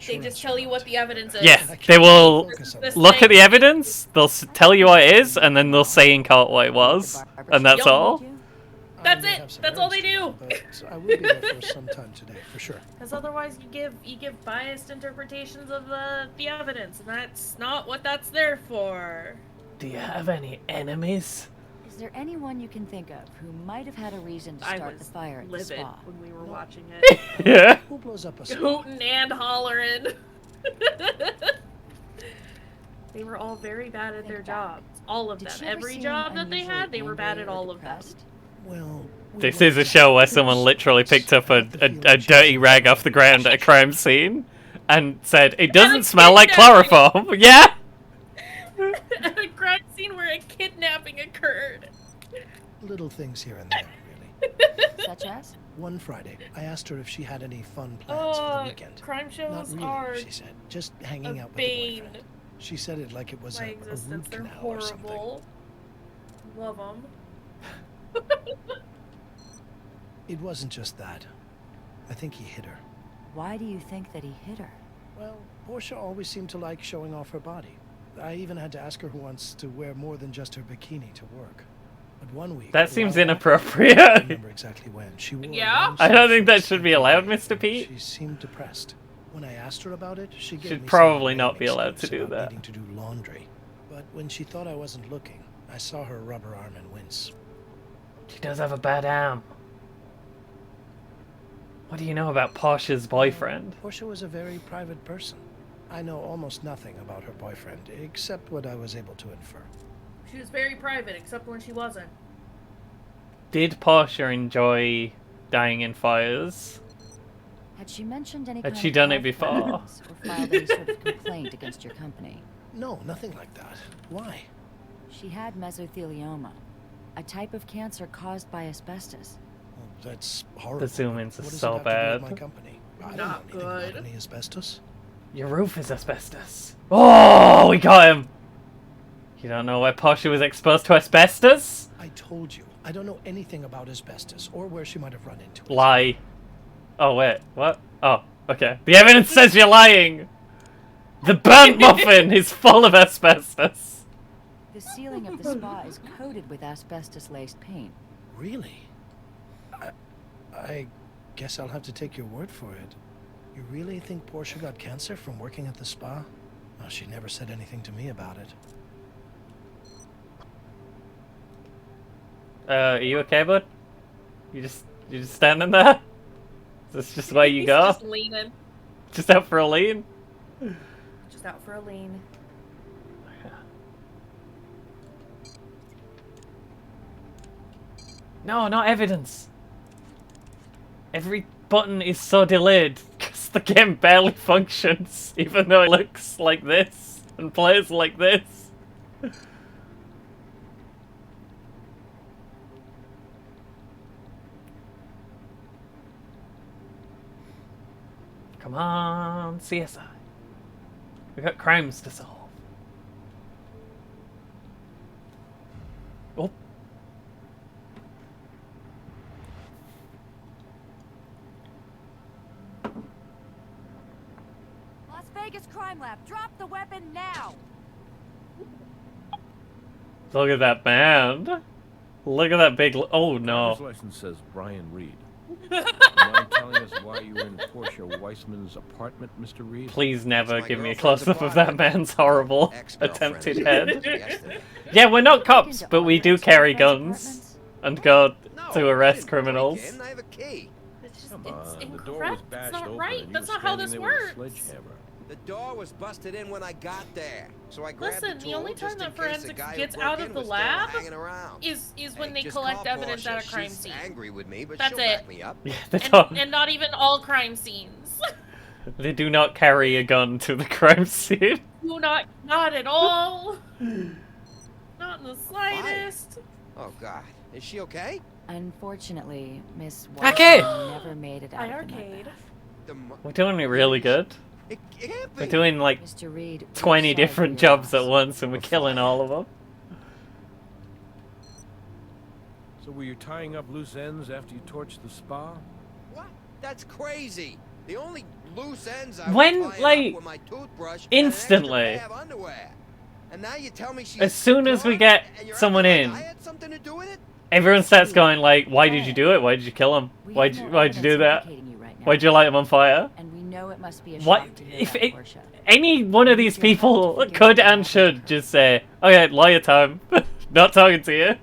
[SPEAKER 1] They just tell you what the evidence is.
[SPEAKER 2] Yeah, they will
[SPEAKER 1] This
[SPEAKER 2] look at
[SPEAKER 1] thing-
[SPEAKER 2] the evidence, they'll tell you what it is, and then they'll say in court what it was. And that's all.
[SPEAKER 1] That's it. That's all they do.
[SPEAKER 6] I will be there for some time today, for sure.
[SPEAKER 1] Because otherwise, you give biased interpretations of the evidence, and that's not what that's there for.
[SPEAKER 2] Do you have any enemies?
[SPEAKER 4] Is there anyone you can think of who might have had a reason to
[SPEAKER 1] I
[SPEAKER 4] start the
[SPEAKER 1] was
[SPEAKER 4] fire at the
[SPEAKER 1] livid
[SPEAKER 4] spa?
[SPEAKER 1] when we were watching it.
[SPEAKER 2] Yeah.
[SPEAKER 6] Who blows up a spa?
[SPEAKER 1] Hooting and hollering. They were all very bad at their jobs. All of
[SPEAKER 4] Did
[SPEAKER 1] them.
[SPEAKER 4] she ever
[SPEAKER 1] Every
[SPEAKER 4] seem
[SPEAKER 1] job that they
[SPEAKER 4] unusually
[SPEAKER 1] had, they were bad
[SPEAKER 4] angry
[SPEAKER 1] at
[SPEAKER 4] or
[SPEAKER 1] all of them.
[SPEAKER 4] depressed?
[SPEAKER 6] Well,
[SPEAKER 2] This is a show where someone literally picked up a dirty rag off the ground at a crime scene and said, it doesn't smell like chloroform. Yeah?
[SPEAKER 1] At a crime scene where a kidnapping occurred.
[SPEAKER 6] little things here and there, really.
[SPEAKER 4] Such as?
[SPEAKER 6] One Friday, I asked her if she had any fun plans for the weekend.
[SPEAKER 1] Crime shows
[SPEAKER 6] Not really,
[SPEAKER 1] are
[SPEAKER 6] she said. Just hanging
[SPEAKER 1] a
[SPEAKER 6] out with the
[SPEAKER 1] bane.
[SPEAKER 6] boyfriend. She said it like it was
[SPEAKER 1] my
[SPEAKER 6] a
[SPEAKER 1] existence.
[SPEAKER 6] root
[SPEAKER 1] They're
[SPEAKER 6] canal or something.
[SPEAKER 1] horrible. Love them.
[SPEAKER 6] It wasn't just that. I think he hit her.
[SPEAKER 4] Why do you think that he hit her?
[SPEAKER 6] Well, Portia always seemed to like showing off her body. I even had to ask her once to wear more than just her bikini to work. But one week...
[SPEAKER 2] That
[SPEAKER 6] a
[SPEAKER 2] seems
[SPEAKER 6] while back, I
[SPEAKER 2] inappropriate.
[SPEAKER 6] don't remember exactly when. She wore a
[SPEAKER 1] Yeah?
[SPEAKER 6] long
[SPEAKER 2] I don't
[SPEAKER 6] sleeve
[SPEAKER 2] think that
[SPEAKER 6] shirt
[SPEAKER 2] should be
[SPEAKER 6] and
[SPEAKER 2] allowed,
[SPEAKER 6] white,
[SPEAKER 2] Mr.
[SPEAKER 6] and
[SPEAKER 2] Pete.
[SPEAKER 6] She seemed depressed. When I asked her about it, she gave
[SPEAKER 2] Should
[SPEAKER 6] me
[SPEAKER 2] probably
[SPEAKER 6] some
[SPEAKER 2] not
[SPEAKER 6] lame
[SPEAKER 2] be allowed to
[SPEAKER 6] excuse
[SPEAKER 2] do
[SPEAKER 6] about
[SPEAKER 2] that.
[SPEAKER 6] needing to do laundry. But when she thought I wasn't looking, I saw her rub her arm and wince.
[SPEAKER 2] She does have a bad arm. What do you know about Portia's boyfriend?
[SPEAKER 6] Portia was a very private person. I know almost nothing about her boyfriend, except what I was able to infer.
[SPEAKER 1] She was very private, except when she wasn't.
[SPEAKER 2] Did Portia enjoy dying in fires?
[SPEAKER 4] Had she mentioned any
[SPEAKER 2] Had
[SPEAKER 4] kind
[SPEAKER 2] she
[SPEAKER 4] of
[SPEAKER 2] done it
[SPEAKER 4] health
[SPEAKER 2] before?
[SPEAKER 4] problems or filed any sort of complaint against your company?
[SPEAKER 6] No, nothing like that. Why?
[SPEAKER 4] She had mesothelioma, a type of cancer caused by asbestos.
[SPEAKER 6] Well, that's horrible.
[SPEAKER 2] The zoom-ins are
[SPEAKER 6] What does
[SPEAKER 2] so
[SPEAKER 6] it have to do
[SPEAKER 2] bad.
[SPEAKER 6] with my company? I don't
[SPEAKER 1] Not
[SPEAKER 6] know anything
[SPEAKER 1] good.
[SPEAKER 6] about any asbestos.
[SPEAKER 2] Your roof is asbestos. Oh, we got him! You don't know where Portia was exposed to asbestos?
[SPEAKER 6] I told you, I don't know anything about asbestos or where she might have run into it.
[SPEAKER 2] Lie. Oh, wait, what? Oh, okay. The evidence says you're lying! The burnt muffin is full of asbestos!
[SPEAKER 4] The ceiling of the spa is coated with asbestos-laced paint.
[SPEAKER 6] Really? I guess I'll have to take your word for it. You really think Portia got cancer from working at the spa? Oh, she never said anything to me about it.
[SPEAKER 2] Are you okay, bud? You just standing there? Is this just where you
[SPEAKER 1] He's
[SPEAKER 2] go?
[SPEAKER 1] just leaning.
[SPEAKER 2] Just out for a lean?
[SPEAKER 1] Just out for a lean.
[SPEAKER 2] No, not evidence. Every button is so delayed because the game barely functions, even though it looks like this and plays like this. Come on, CSI. We got crimes to solve. Oh.
[SPEAKER 4] Las Vegas Crime Lab, drop the weapon now!
[SPEAKER 2] Look at that band. Look at that big... Oh, no.
[SPEAKER 3] Driver's license says Brian Reed. You mind telling us why you were in Portia Weissman's apartment, Mr. Reed?
[SPEAKER 2] Please never
[SPEAKER 9] It's my
[SPEAKER 2] give me a
[SPEAKER 9] girlfriend's
[SPEAKER 2] close-up of that
[SPEAKER 9] apartment.
[SPEAKER 2] man's horrible
[SPEAKER 9] Ex-girlfriend.
[SPEAKER 2] attempted head.
[SPEAKER 9] Yesterday.
[SPEAKER 2] Yeah, we're not cops,
[SPEAKER 4] Into
[SPEAKER 2] but we
[SPEAKER 4] all
[SPEAKER 2] do
[SPEAKER 4] your
[SPEAKER 2] carry
[SPEAKER 4] ex-girlfriend's
[SPEAKER 2] guns and go
[SPEAKER 9] No,
[SPEAKER 2] to
[SPEAKER 9] I
[SPEAKER 2] arrest
[SPEAKER 9] didn't break
[SPEAKER 2] criminals.
[SPEAKER 9] in. I have a key.
[SPEAKER 1] It's just,
[SPEAKER 3] Come
[SPEAKER 1] it's
[SPEAKER 3] on, the door was
[SPEAKER 1] incorrect. That's
[SPEAKER 3] bashed
[SPEAKER 1] not
[SPEAKER 3] open
[SPEAKER 1] right.
[SPEAKER 3] and you
[SPEAKER 1] That's
[SPEAKER 3] were
[SPEAKER 1] not how
[SPEAKER 3] standing
[SPEAKER 1] this
[SPEAKER 3] there with a
[SPEAKER 1] works.
[SPEAKER 3] sledgehammer.
[SPEAKER 9] The door was busted in when I got there, so I grabbed
[SPEAKER 1] Listen,
[SPEAKER 9] the
[SPEAKER 1] the
[SPEAKER 9] tool
[SPEAKER 1] only
[SPEAKER 9] just
[SPEAKER 1] time
[SPEAKER 9] in
[SPEAKER 1] that
[SPEAKER 9] case the
[SPEAKER 1] forensics
[SPEAKER 9] guy who
[SPEAKER 1] gets
[SPEAKER 9] broke
[SPEAKER 1] out
[SPEAKER 9] in
[SPEAKER 1] of the
[SPEAKER 9] was still
[SPEAKER 1] lab
[SPEAKER 9] hanging around.
[SPEAKER 1] is when
[SPEAKER 9] Hey,
[SPEAKER 1] they
[SPEAKER 9] just
[SPEAKER 1] collect
[SPEAKER 9] call
[SPEAKER 1] evidence
[SPEAKER 9] Portia.
[SPEAKER 1] at a crime
[SPEAKER 9] She's
[SPEAKER 1] scene.
[SPEAKER 9] angry with me, but
[SPEAKER 1] That's
[SPEAKER 9] she'll
[SPEAKER 1] it.
[SPEAKER 9] back me up.
[SPEAKER 2] Yeah, they don't.
[SPEAKER 1] And not even all crime scenes.
[SPEAKER 2] They do not carry a gun to the crime scene.
[SPEAKER 1] Do not at all. Not in the slightest.
[SPEAKER 9] Oh God, is she okay?
[SPEAKER 4] Unfortunately, Miss
[SPEAKER 2] Arcade!
[SPEAKER 4] Watson never made it out
[SPEAKER 1] Hi,
[SPEAKER 4] of the
[SPEAKER 1] arcade.
[SPEAKER 4] mudbath.
[SPEAKER 9] The mo-
[SPEAKER 2] We're doing it really good.
[SPEAKER 9] It can't be.
[SPEAKER 2] We're doing like
[SPEAKER 4] Mr. Reed, we're
[SPEAKER 2] 20
[SPEAKER 4] sorry for
[SPEAKER 2] different
[SPEAKER 4] your
[SPEAKER 2] jobs at
[SPEAKER 4] loss.
[SPEAKER 2] once and we're killing all of them.
[SPEAKER 3] So were you tying up loose ends after you torched the spa?
[SPEAKER 9] What? That's crazy. The only loose ends I
[SPEAKER 2] When,
[SPEAKER 9] was tying
[SPEAKER 2] like,
[SPEAKER 9] up were my toothbrush
[SPEAKER 2] instantly.
[SPEAKER 9] and an extra pair of underwear. And now you tell me she's
[SPEAKER 2] As soon as we
[SPEAKER 9] gone,
[SPEAKER 2] get
[SPEAKER 9] and you're
[SPEAKER 2] someone
[SPEAKER 9] acting like
[SPEAKER 2] in,
[SPEAKER 9] I had something to do with it?
[SPEAKER 2] everyone starts going like, why did you do it? Why did you kill him?
[SPEAKER 4] We
[SPEAKER 2] Why'd
[SPEAKER 4] have
[SPEAKER 2] you,
[SPEAKER 4] no
[SPEAKER 2] why'd you do
[SPEAKER 4] evidence
[SPEAKER 2] that?
[SPEAKER 4] implicating you right now,
[SPEAKER 2] Why'd you light him on fire?
[SPEAKER 4] and we know it must be a
[SPEAKER 2] What
[SPEAKER 4] shock to hear
[SPEAKER 2] if
[SPEAKER 4] that,
[SPEAKER 2] it,
[SPEAKER 4] Portia.
[SPEAKER 2] any one of these
[SPEAKER 4] You're going to
[SPEAKER 2] people
[SPEAKER 4] figure
[SPEAKER 2] could
[SPEAKER 4] out
[SPEAKER 2] and
[SPEAKER 4] what
[SPEAKER 2] should
[SPEAKER 4] happened.
[SPEAKER 2] just say, okay, liar time. Not talking to you.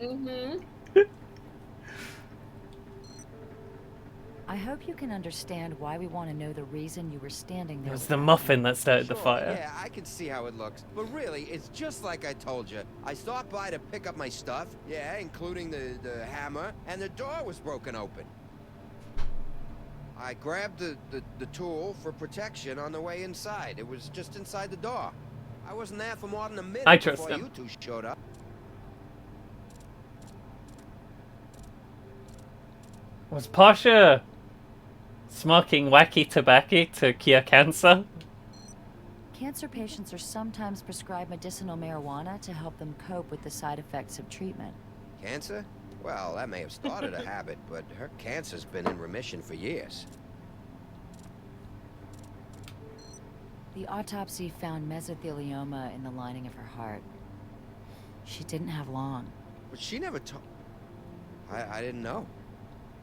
[SPEAKER 1] Mm-hmm.
[SPEAKER 4] I hope you can understand why we want to know the reason you were standing there.
[SPEAKER 2] It was
[SPEAKER 4] with
[SPEAKER 2] the
[SPEAKER 4] that
[SPEAKER 2] muffin
[SPEAKER 4] man.
[SPEAKER 2] that started the
[SPEAKER 9] Sure,
[SPEAKER 2] fire.
[SPEAKER 9] Yeah, I can see how it looks. But really, it's just like I told you. I stopped by to pick up my stuff, yeah, including the hammer, and the door was broken open. I grabbed the tool for protection on the way inside. It was just inside the door. I wasn't there for more than a minute
[SPEAKER 2] I trust
[SPEAKER 9] before
[SPEAKER 2] him.
[SPEAKER 9] you two showed up.
[SPEAKER 2] Was Pasha smoking wacky tobacco to cure cancer?
[SPEAKER 4] Cancer patients are sometimes prescribed medicinal marijuana to help them cope with the side effects of treatment.
[SPEAKER 9] Cancer? Well, that may have started a habit, but her cancer's been in remission for years.
[SPEAKER 4] The autopsy found mesothelioma in the lining of her heart. She didn't have long.
[SPEAKER 9] But she never told... I didn't know.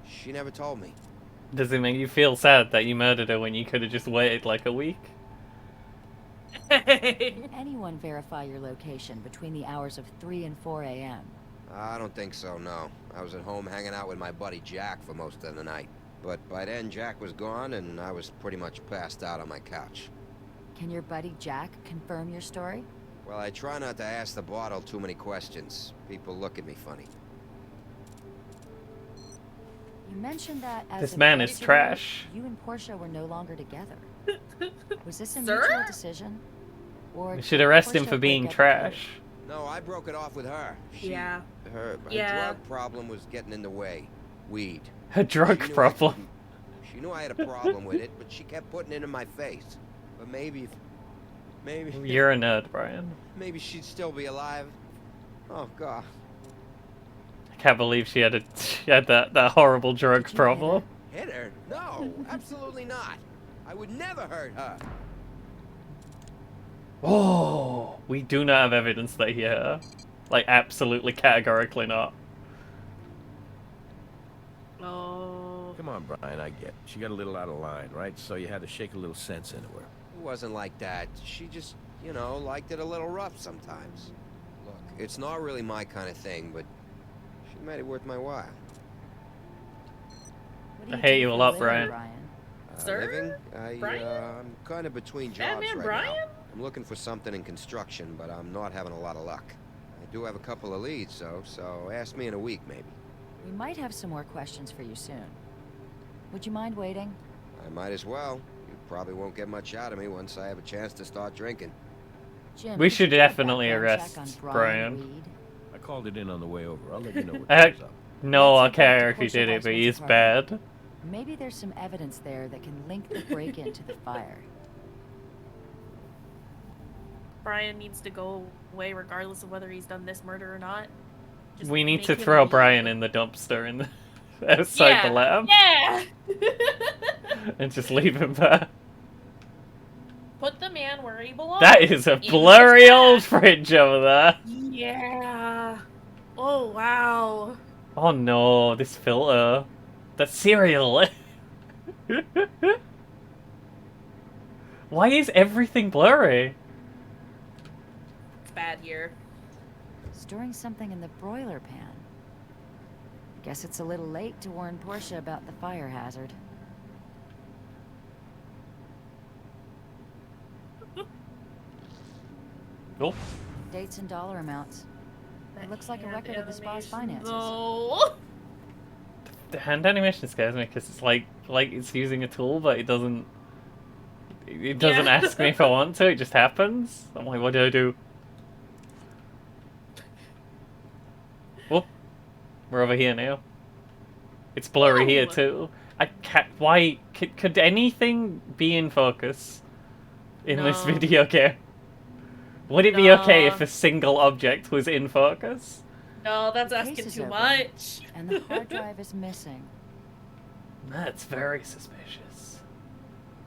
[SPEAKER 9] She never told me.
[SPEAKER 2] Does it make you feel sad that you murdered her when you could have just waited like a week?
[SPEAKER 4] Did anyone verify your location between the hours of 3 and 4 a.m.?
[SPEAKER 9] I don't think so, no. I was at home hanging out with my buddy Jack for most of the night. But by then, Jack was gone, and I was pretty much passed out on my couch.
[SPEAKER 4] Can your buddy Jack confirm your story?
[SPEAKER 9] Well, I try not to ask the bottle too many questions. People look at me funny.
[SPEAKER 4] You mentioned that as
[SPEAKER 2] This
[SPEAKER 4] a
[SPEAKER 2] man is
[SPEAKER 4] president,
[SPEAKER 2] trash.
[SPEAKER 4] You and Portia were no longer together. Was this a
[SPEAKER 1] Sir?
[SPEAKER 4] mutual decision? Or
[SPEAKER 2] We should
[SPEAKER 4] did
[SPEAKER 2] arrest him
[SPEAKER 4] Portia
[SPEAKER 2] for being
[SPEAKER 4] break up with you?
[SPEAKER 2] trash.
[SPEAKER 9] No, I broke it off with her.
[SPEAKER 1] Yeah.
[SPEAKER 9] Her
[SPEAKER 1] Yeah.
[SPEAKER 9] drug problem was getting in the way. Weed.
[SPEAKER 2] A drug
[SPEAKER 9] She knew I
[SPEAKER 2] problem.
[SPEAKER 9] couldn't- She knew I had a problem with it, but she kept putting it in my face. But maybe...
[SPEAKER 2] You're a nerd, Brian.
[SPEAKER 9] Maybe she'd still be alive. Oh, God.
[SPEAKER 2] I can't believe she had that horrible drug
[SPEAKER 4] Did you hit
[SPEAKER 2] problem.
[SPEAKER 4] her?
[SPEAKER 9] Hit her? No, absolutely not. I would never hurt her.
[SPEAKER 2] Oh, we do not have evidence that he hit her. Like, absolutely categorically not.
[SPEAKER 1] Oh.
[SPEAKER 3] Come on, Brian, I get it. She got a little out of line, right? So you had to shake a little sense into her.
[SPEAKER 9] It wasn't like that. She just, you know, liked it a little rough sometimes. Look, it's not really my kind of thing, but she made it worth my while.
[SPEAKER 4] What do
[SPEAKER 2] I
[SPEAKER 4] you
[SPEAKER 2] hate
[SPEAKER 4] do
[SPEAKER 2] you a
[SPEAKER 4] for
[SPEAKER 2] lot,
[SPEAKER 4] living,
[SPEAKER 2] Brian.
[SPEAKER 1] Sir?
[SPEAKER 9] Living?
[SPEAKER 1] Brian?
[SPEAKER 9] I'm kind of between jobs
[SPEAKER 1] Batman
[SPEAKER 9] right
[SPEAKER 1] Brian?
[SPEAKER 9] now. I'm looking for something in construction, but I'm not having a lot of luck. I do have a couple of leads, so ask me in a week, maybe.
[SPEAKER 4] We might have some more questions for you soon. Would you mind waiting?
[SPEAKER 9] I might as well. You probably won't get much out of me once I have a chance to start drinking.
[SPEAKER 4] Jim,
[SPEAKER 2] We
[SPEAKER 4] could
[SPEAKER 2] should
[SPEAKER 4] you do a
[SPEAKER 2] definitely
[SPEAKER 4] background
[SPEAKER 2] arrest
[SPEAKER 4] check on
[SPEAKER 2] Brian.
[SPEAKER 4] Reed?
[SPEAKER 3] I called it in on the way over. I'll let you know what
[SPEAKER 2] I-
[SPEAKER 3] comes up.
[SPEAKER 2] No, I
[SPEAKER 4] Let's head back
[SPEAKER 2] care
[SPEAKER 4] to
[SPEAKER 2] if he
[SPEAKER 4] Portia
[SPEAKER 2] did it, but
[SPEAKER 4] Weissman's
[SPEAKER 2] he's
[SPEAKER 4] apartment.
[SPEAKER 2] bad.
[SPEAKER 4] Maybe there's some evidence there that can link the break-in to the fire.
[SPEAKER 1] Brian needs to go away regardless of whether he's done this murder or not. Just
[SPEAKER 2] We need
[SPEAKER 1] make
[SPEAKER 2] to
[SPEAKER 1] him
[SPEAKER 2] throw
[SPEAKER 1] leave.
[SPEAKER 2] Brian in the dumpster in the outside the lab
[SPEAKER 1] Yeah.
[SPEAKER 2] and just leave him there.
[SPEAKER 1] Put the man where he belongs.
[SPEAKER 2] That is a
[SPEAKER 1] in his
[SPEAKER 2] blurry
[SPEAKER 1] bag.
[SPEAKER 2] old fridge over there.
[SPEAKER 1] Yeah. Oh wow.
[SPEAKER 2] Oh no, this filter. The cereal. Why is everything blurry?
[SPEAKER 1] It's bad here.
[SPEAKER 4] Stirring something in the broiler pan. Guess it's a little late to warn Portia about the fire hazard.
[SPEAKER 2] Oh,
[SPEAKER 4] Dates and dollar amounts. It looks like a
[SPEAKER 1] Hand
[SPEAKER 4] record of the spa's
[SPEAKER 1] animation,
[SPEAKER 4] finances.
[SPEAKER 1] though.
[SPEAKER 2] the hand animation scares me because it's like it's using a tool, but it doesn't. It doesn't
[SPEAKER 1] Yeah.
[SPEAKER 2] ask me if I want to. It just happens. I'm like, what do I do? Oh, we're over here now. It's blurry here
[SPEAKER 1] Oh.
[SPEAKER 2] too. I can't. Why could anything be in focus in this
[SPEAKER 1] No.
[SPEAKER 2] video game? Would it be okay if a single object was in focus?
[SPEAKER 1] No, that's
[SPEAKER 4] The case
[SPEAKER 1] asking
[SPEAKER 4] is
[SPEAKER 1] too
[SPEAKER 4] open,
[SPEAKER 1] much.
[SPEAKER 4] And the hard drive is missing.
[SPEAKER 2] That's very suspicious.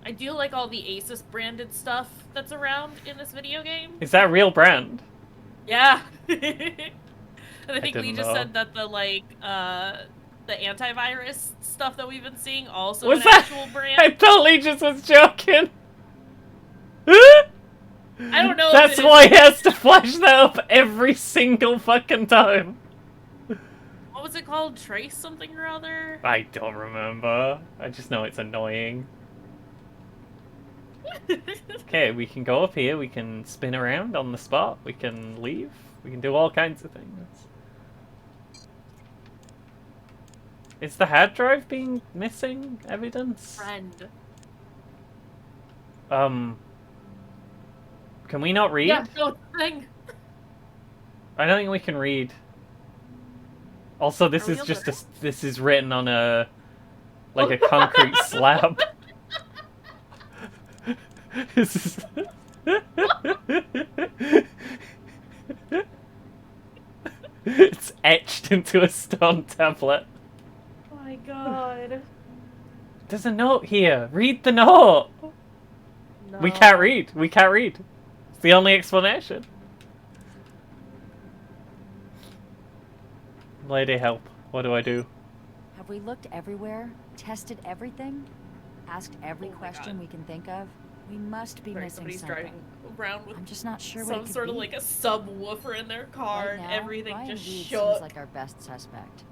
[SPEAKER 1] I do like all the Asus branded stuff that's around in this video game.
[SPEAKER 2] Is that a real brand?
[SPEAKER 1] Yeah. And I think we
[SPEAKER 2] didn't
[SPEAKER 1] just
[SPEAKER 2] know.
[SPEAKER 1] said that the antivirus stuff that we've been seeing also
[SPEAKER 2] Was
[SPEAKER 1] an
[SPEAKER 2] that?
[SPEAKER 1] actual brand.
[SPEAKER 2] I totally just was joking.
[SPEAKER 1] I don't know if
[SPEAKER 2] That's
[SPEAKER 1] it
[SPEAKER 2] why
[SPEAKER 1] is-
[SPEAKER 2] he has to flash that up every single fucking time.
[SPEAKER 1] What was it called? Trace something or other?
[SPEAKER 2] I don't remember. I just know it's annoying. Okay, we can go up here, we can spin around on the spot, we can leave, we can do all kinds of things. Is the hard drive being missing evidence?
[SPEAKER 1] Friend.
[SPEAKER 2] Can we not read?
[SPEAKER 1] Yeah, no thing.
[SPEAKER 2] I don't think we can read. Also, this
[SPEAKER 1] Are we
[SPEAKER 2] is
[SPEAKER 1] able
[SPEAKER 2] just
[SPEAKER 1] to-
[SPEAKER 2] this is written on a a concrete slab. This is it's etched into a stone tablet.
[SPEAKER 1] Oh my god.
[SPEAKER 2] There's a note here. Read the note.
[SPEAKER 1] No.
[SPEAKER 2] We can't read. We can't read. It's the only explanation. Lady, help. What do I do?
[SPEAKER 4] Have we looked everywhere? Tested everything? Asked every
[SPEAKER 1] Oh my
[SPEAKER 4] question
[SPEAKER 1] God.
[SPEAKER 4] we can think of? We must be
[SPEAKER 1] Right,
[SPEAKER 4] missing
[SPEAKER 1] somebody's
[SPEAKER 4] something.
[SPEAKER 1] driving around with
[SPEAKER 4] I'm just not sure what it
[SPEAKER 1] some
[SPEAKER 4] could
[SPEAKER 1] sort
[SPEAKER 4] be.
[SPEAKER 1] of like a subwoofer in their car
[SPEAKER 4] Right
[SPEAKER 1] and
[SPEAKER 4] now,
[SPEAKER 1] everything
[SPEAKER 4] Brian
[SPEAKER 1] just
[SPEAKER 4] Reed
[SPEAKER 1] shook.
[SPEAKER 4] seems like our best suspect.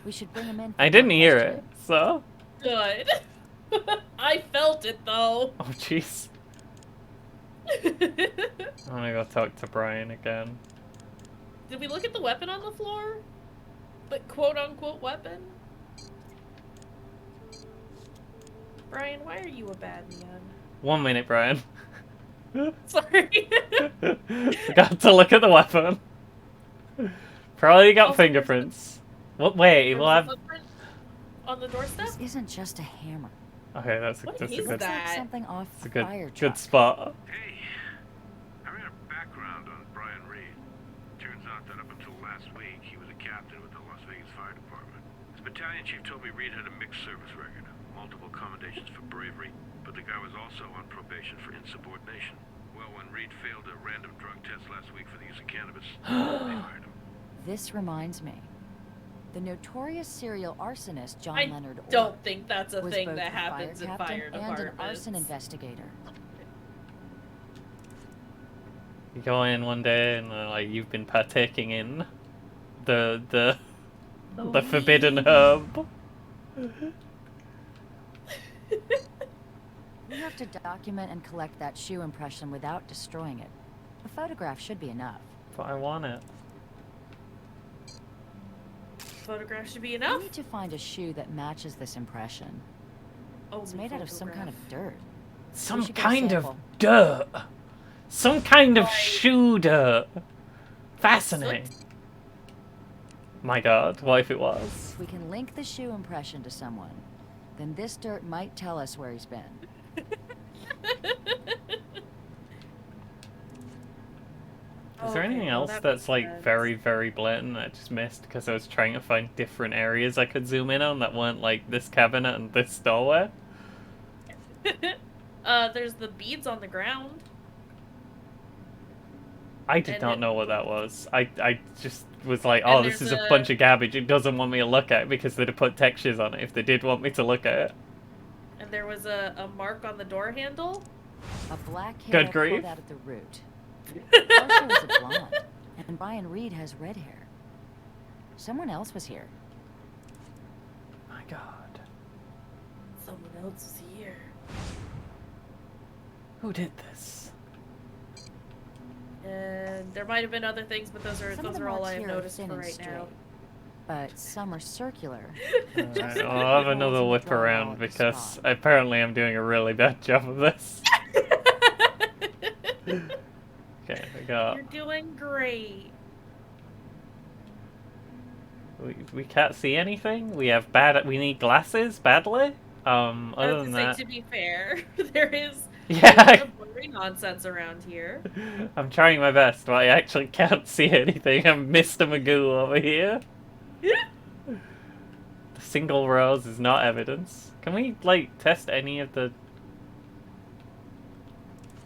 [SPEAKER 4] We should bring him in. For
[SPEAKER 2] I didn't
[SPEAKER 4] more
[SPEAKER 2] hear it,
[SPEAKER 4] questioning.
[SPEAKER 2] so.
[SPEAKER 1] Good. I felt it though.
[SPEAKER 2] Oh, jeez. I'm gonna go talk to Brian again.
[SPEAKER 1] Did we look at the weapon on the floor? The quote unquote weapon? Brian, why are you a bad man?
[SPEAKER 2] 1 minute, Brian.
[SPEAKER 1] Sorry.
[SPEAKER 2] Forgot to look at the weapon. Probably got
[SPEAKER 1] Also,
[SPEAKER 2] fingerprints. What? Wait,
[SPEAKER 1] There
[SPEAKER 2] we'll
[SPEAKER 1] was a
[SPEAKER 2] have.
[SPEAKER 1] footprint on the doorstep?
[SPEAKER 4] This isn't just a hammer.
[SPEAKER 2] Okay, that's a,
[SPEAKER 1] What
[SPEAKER 2] that's a
[SPEAKER 1] is
[SPEAKER 2] good.
[SPEAKER 4] Looks
[SPEAKER 1] that?
[SPEAKER 4] like something off
[SPEAKER 2] It's a
[SPEAKER 4] a
[SPEAKER 2] good,
[SPEAKER 4] fire truck.
[SPEAKER 2] good spot.
[SPEAKER 3] Hey, I ran a background on Brian Reed. Turns out that up until last week, he was a captain with the Las Vegas Fire Department. His battalion chief told me Reed had a mixed service record, multiple commendations for bravery, but the guy was also on probation for insubordination. Well, when Reed failed a random drug test last week for the use of cannabis, they fired him.
[SPEAKER 4] This reminds me. The notorious serial arsonist John
[SPEAKER 1] I
[SPEAKER 4] Leonard Orr
[SPEAKER 1] don't think that's a
[SPEAKER 4] was
[SPEAKER 1] thing
[SPEAKER 4] both
[SPEAKER 1] that
[SPEAKER 4] a
[SPEAKER 1] happens in
[SPEAKER 4] captain
[SPEAKER 1] fire
[SPEAKER 4] and an
[SPEAKER 1] departments.
[SPEAKER 4] arson investigator.
[SPEAKER 2] You go in one day and like you've been partaking in the forbidden herb.
[SPEAKER 4] We have to document and collect that shoe impression without destroying it. A photograph should be enough.
[SPEAKER 2] But I want it.
[SPEAKER 1] Photograph should be
[SPEAKER 4] We
[SPEAKER 1] enough.
[SPEAKER 4] need to find a shoe that matches this impression. It's
[SPEAKER 1] Only
[SPEAKER 4] made out of some kind of
[SPEAKER 1] photograph.
[SPEAKER 4] dirt.
[SPEAKER 2] Some
[SPEAKER 4] should get a
[SPEAKER 2] kind of
[SPEAKER 4] sample.
[SPEAKER 2] dirt. Some kind of
[SPEAKER 1] Right.
[SPEAKER 2] shoe dirt. Fascinating. My god, what if it was?
[SPEAKER 4] If we can link the shoe impression to someone, then this dirt might tell us where he's been.
[SPEAKER 2] Is there anything else that's like very, very blatant that I just missed because I was trying to find different areas I could zoom in on that weren't like this cabinet and this doorway?
[SPEAKER 1] There's the beads on the ground.
[SPEAKER 2] I did
[SPEAKER 1] And
[SPEAKER 2] not
[SPEAKER 1] it-
[SPEAKER 2] know what that was. I just was like,
[SPEAKER 1] And
[SPEAKER 2] oh, this
[SPEAKER 1] there's
[SPEAKER 2] is a
[SPEAKER 1] a-
[SPEAKER 2] bunch of garbage. It doesn't want me to look at it because they'd have put textures on it if they did want me to look at it.
[SPEAKER 1] And there was a mark on the door handle.
[SPEAKER 4] A black hair
[SPEAKER 2] Good grief.
[SPEAKER 4] pulled out at the root. Portia was a blonde, and Brian Reed has red hair. Someone else was here.
[SPEAKER 2] My god.
[SPEAKER 1] Someone else is here.
[SPEAKER 2] Who did this?
[SPEAKER 1] And there might have been other things, but those
[SPEAKER 4] Some of
[SPEAKER 1] are
[SPEAKER 4] the
[SPEAKER 1] all
[SPEAKER 4] marks
[SPEAKER 1] I have
[SPEAKER 4] here are
[SPEAKER 1] noticed
[SPEAKER 4] thin
[SPEAKER 1] for
[SPEAKER 4] and
[SPEAKER 1] right
[SPEAKER 4] straight,
[SPEAKER 1] now.
[SPEAKER 4] but some are circular.
[SPEAKER 2] Alright, I'll have another whip around because apparently I'm doing a really bad job of this. Okay, we got.
[SPEAKER 1] You're doing great.
[SPEAKER 2] We can't see anything. We need glasses badly. Other than that,
[SPEAKER 1] to be fair, there is
[SPEAKER 2] yeah,
[SPEAKER 1] a blurry nonsense around here.
[SPEAKER 2] I'm trying my best, but I actually can't see anything. I'm Mr. Magoo over here. The single rose is not evidence. Can we, like, test any of the...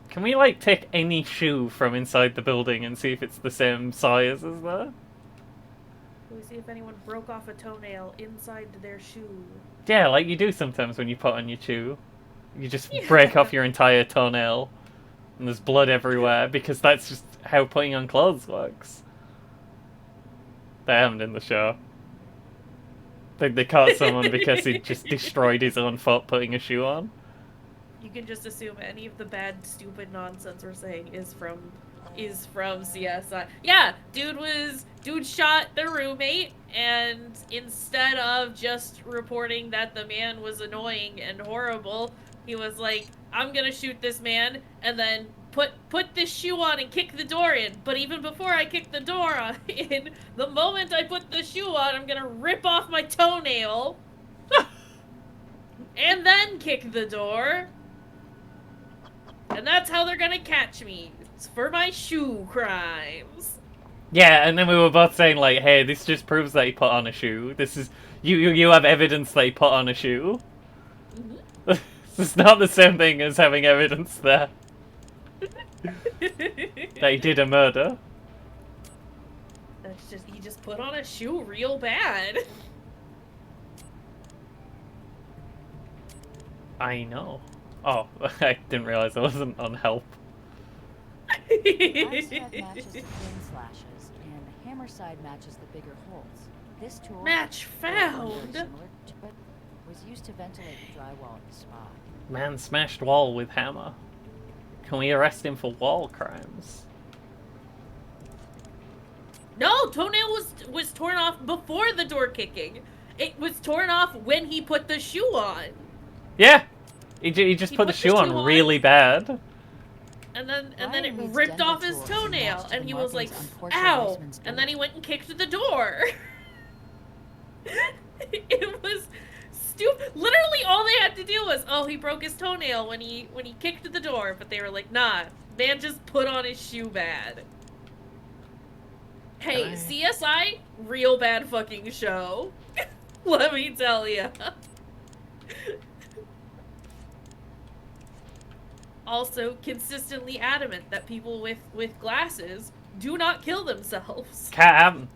[SPEAKER 2] Can we, like, take any shoe from inside the building and see if it's the same size as that?
[SPEAKER 1] Can we see if anyone broke off a toenail inside their shoe?
[SPEAKER 2] Yeah, like you do sometimes when you put on your shoe. You just break off your entire toenail and there's blood everywhere because that's just how putting on clothes works. They haven't in the show. They caught someone because he just destroyed his own foot putting a shoe on.
[SPEAKER 1] You can just assume any of the bad, stupid nonsense we're saying is from CSI. Yeah, dude shot their roommate, and instead of just reporting that the man was annoying and horrible, he was like, I'm gonna shoot this man and then put this shoe on and kick the door in. But even before I kick the door in, the moment I put the shoe on, I'm gonna rip off my toenail and then kick the door. And that's how they're gonna catch me. It's for my shoe crimes.
[SPEAKER 2] Yeah, and then we were both saying like, hey, this just proves that he put on a shoe. This is you have evidence that he put on a shoe. Mm-hmm. It's not the same thing as having evidence there that he did a murder.
[SPEAKER 1] That's just he just put on a shoe real bad.
[SPEAKER 2] I know. Oh, I didn't realize I wasn't on help.
[SPEAKER 4] The ice head matches the thin slashes, and the hammer side matches the bigger holes. This tool
[SPEAKER 1] Match found.
[SPEAKER 4] but was used to ventilate the drywall at the spa.
[SPEAKER 2] Man smashed wall with hammer. Can we arrest him for wall crimes?
[SPEAKER 1] No, toenail was torn off before the door kicking. It was torn off when he put the shoe on.
[SPEAKER 2] Yeah, he just put the shoe on really bad.
[SPEAKER 1] And then it ripped off his toenail, and he was like, ow! And then he went and kicked the door. It was stupid. Literally all they had to do was, oh, he broke his toenail when he kicked the door, but they were like, nah, man just put on his shoe bad. Hey, CSI, real bad fucking show. Let me tell ya. Also consistently adamant that people with glasses do not kill themselves.
[SPEAKER 2] Can't happen.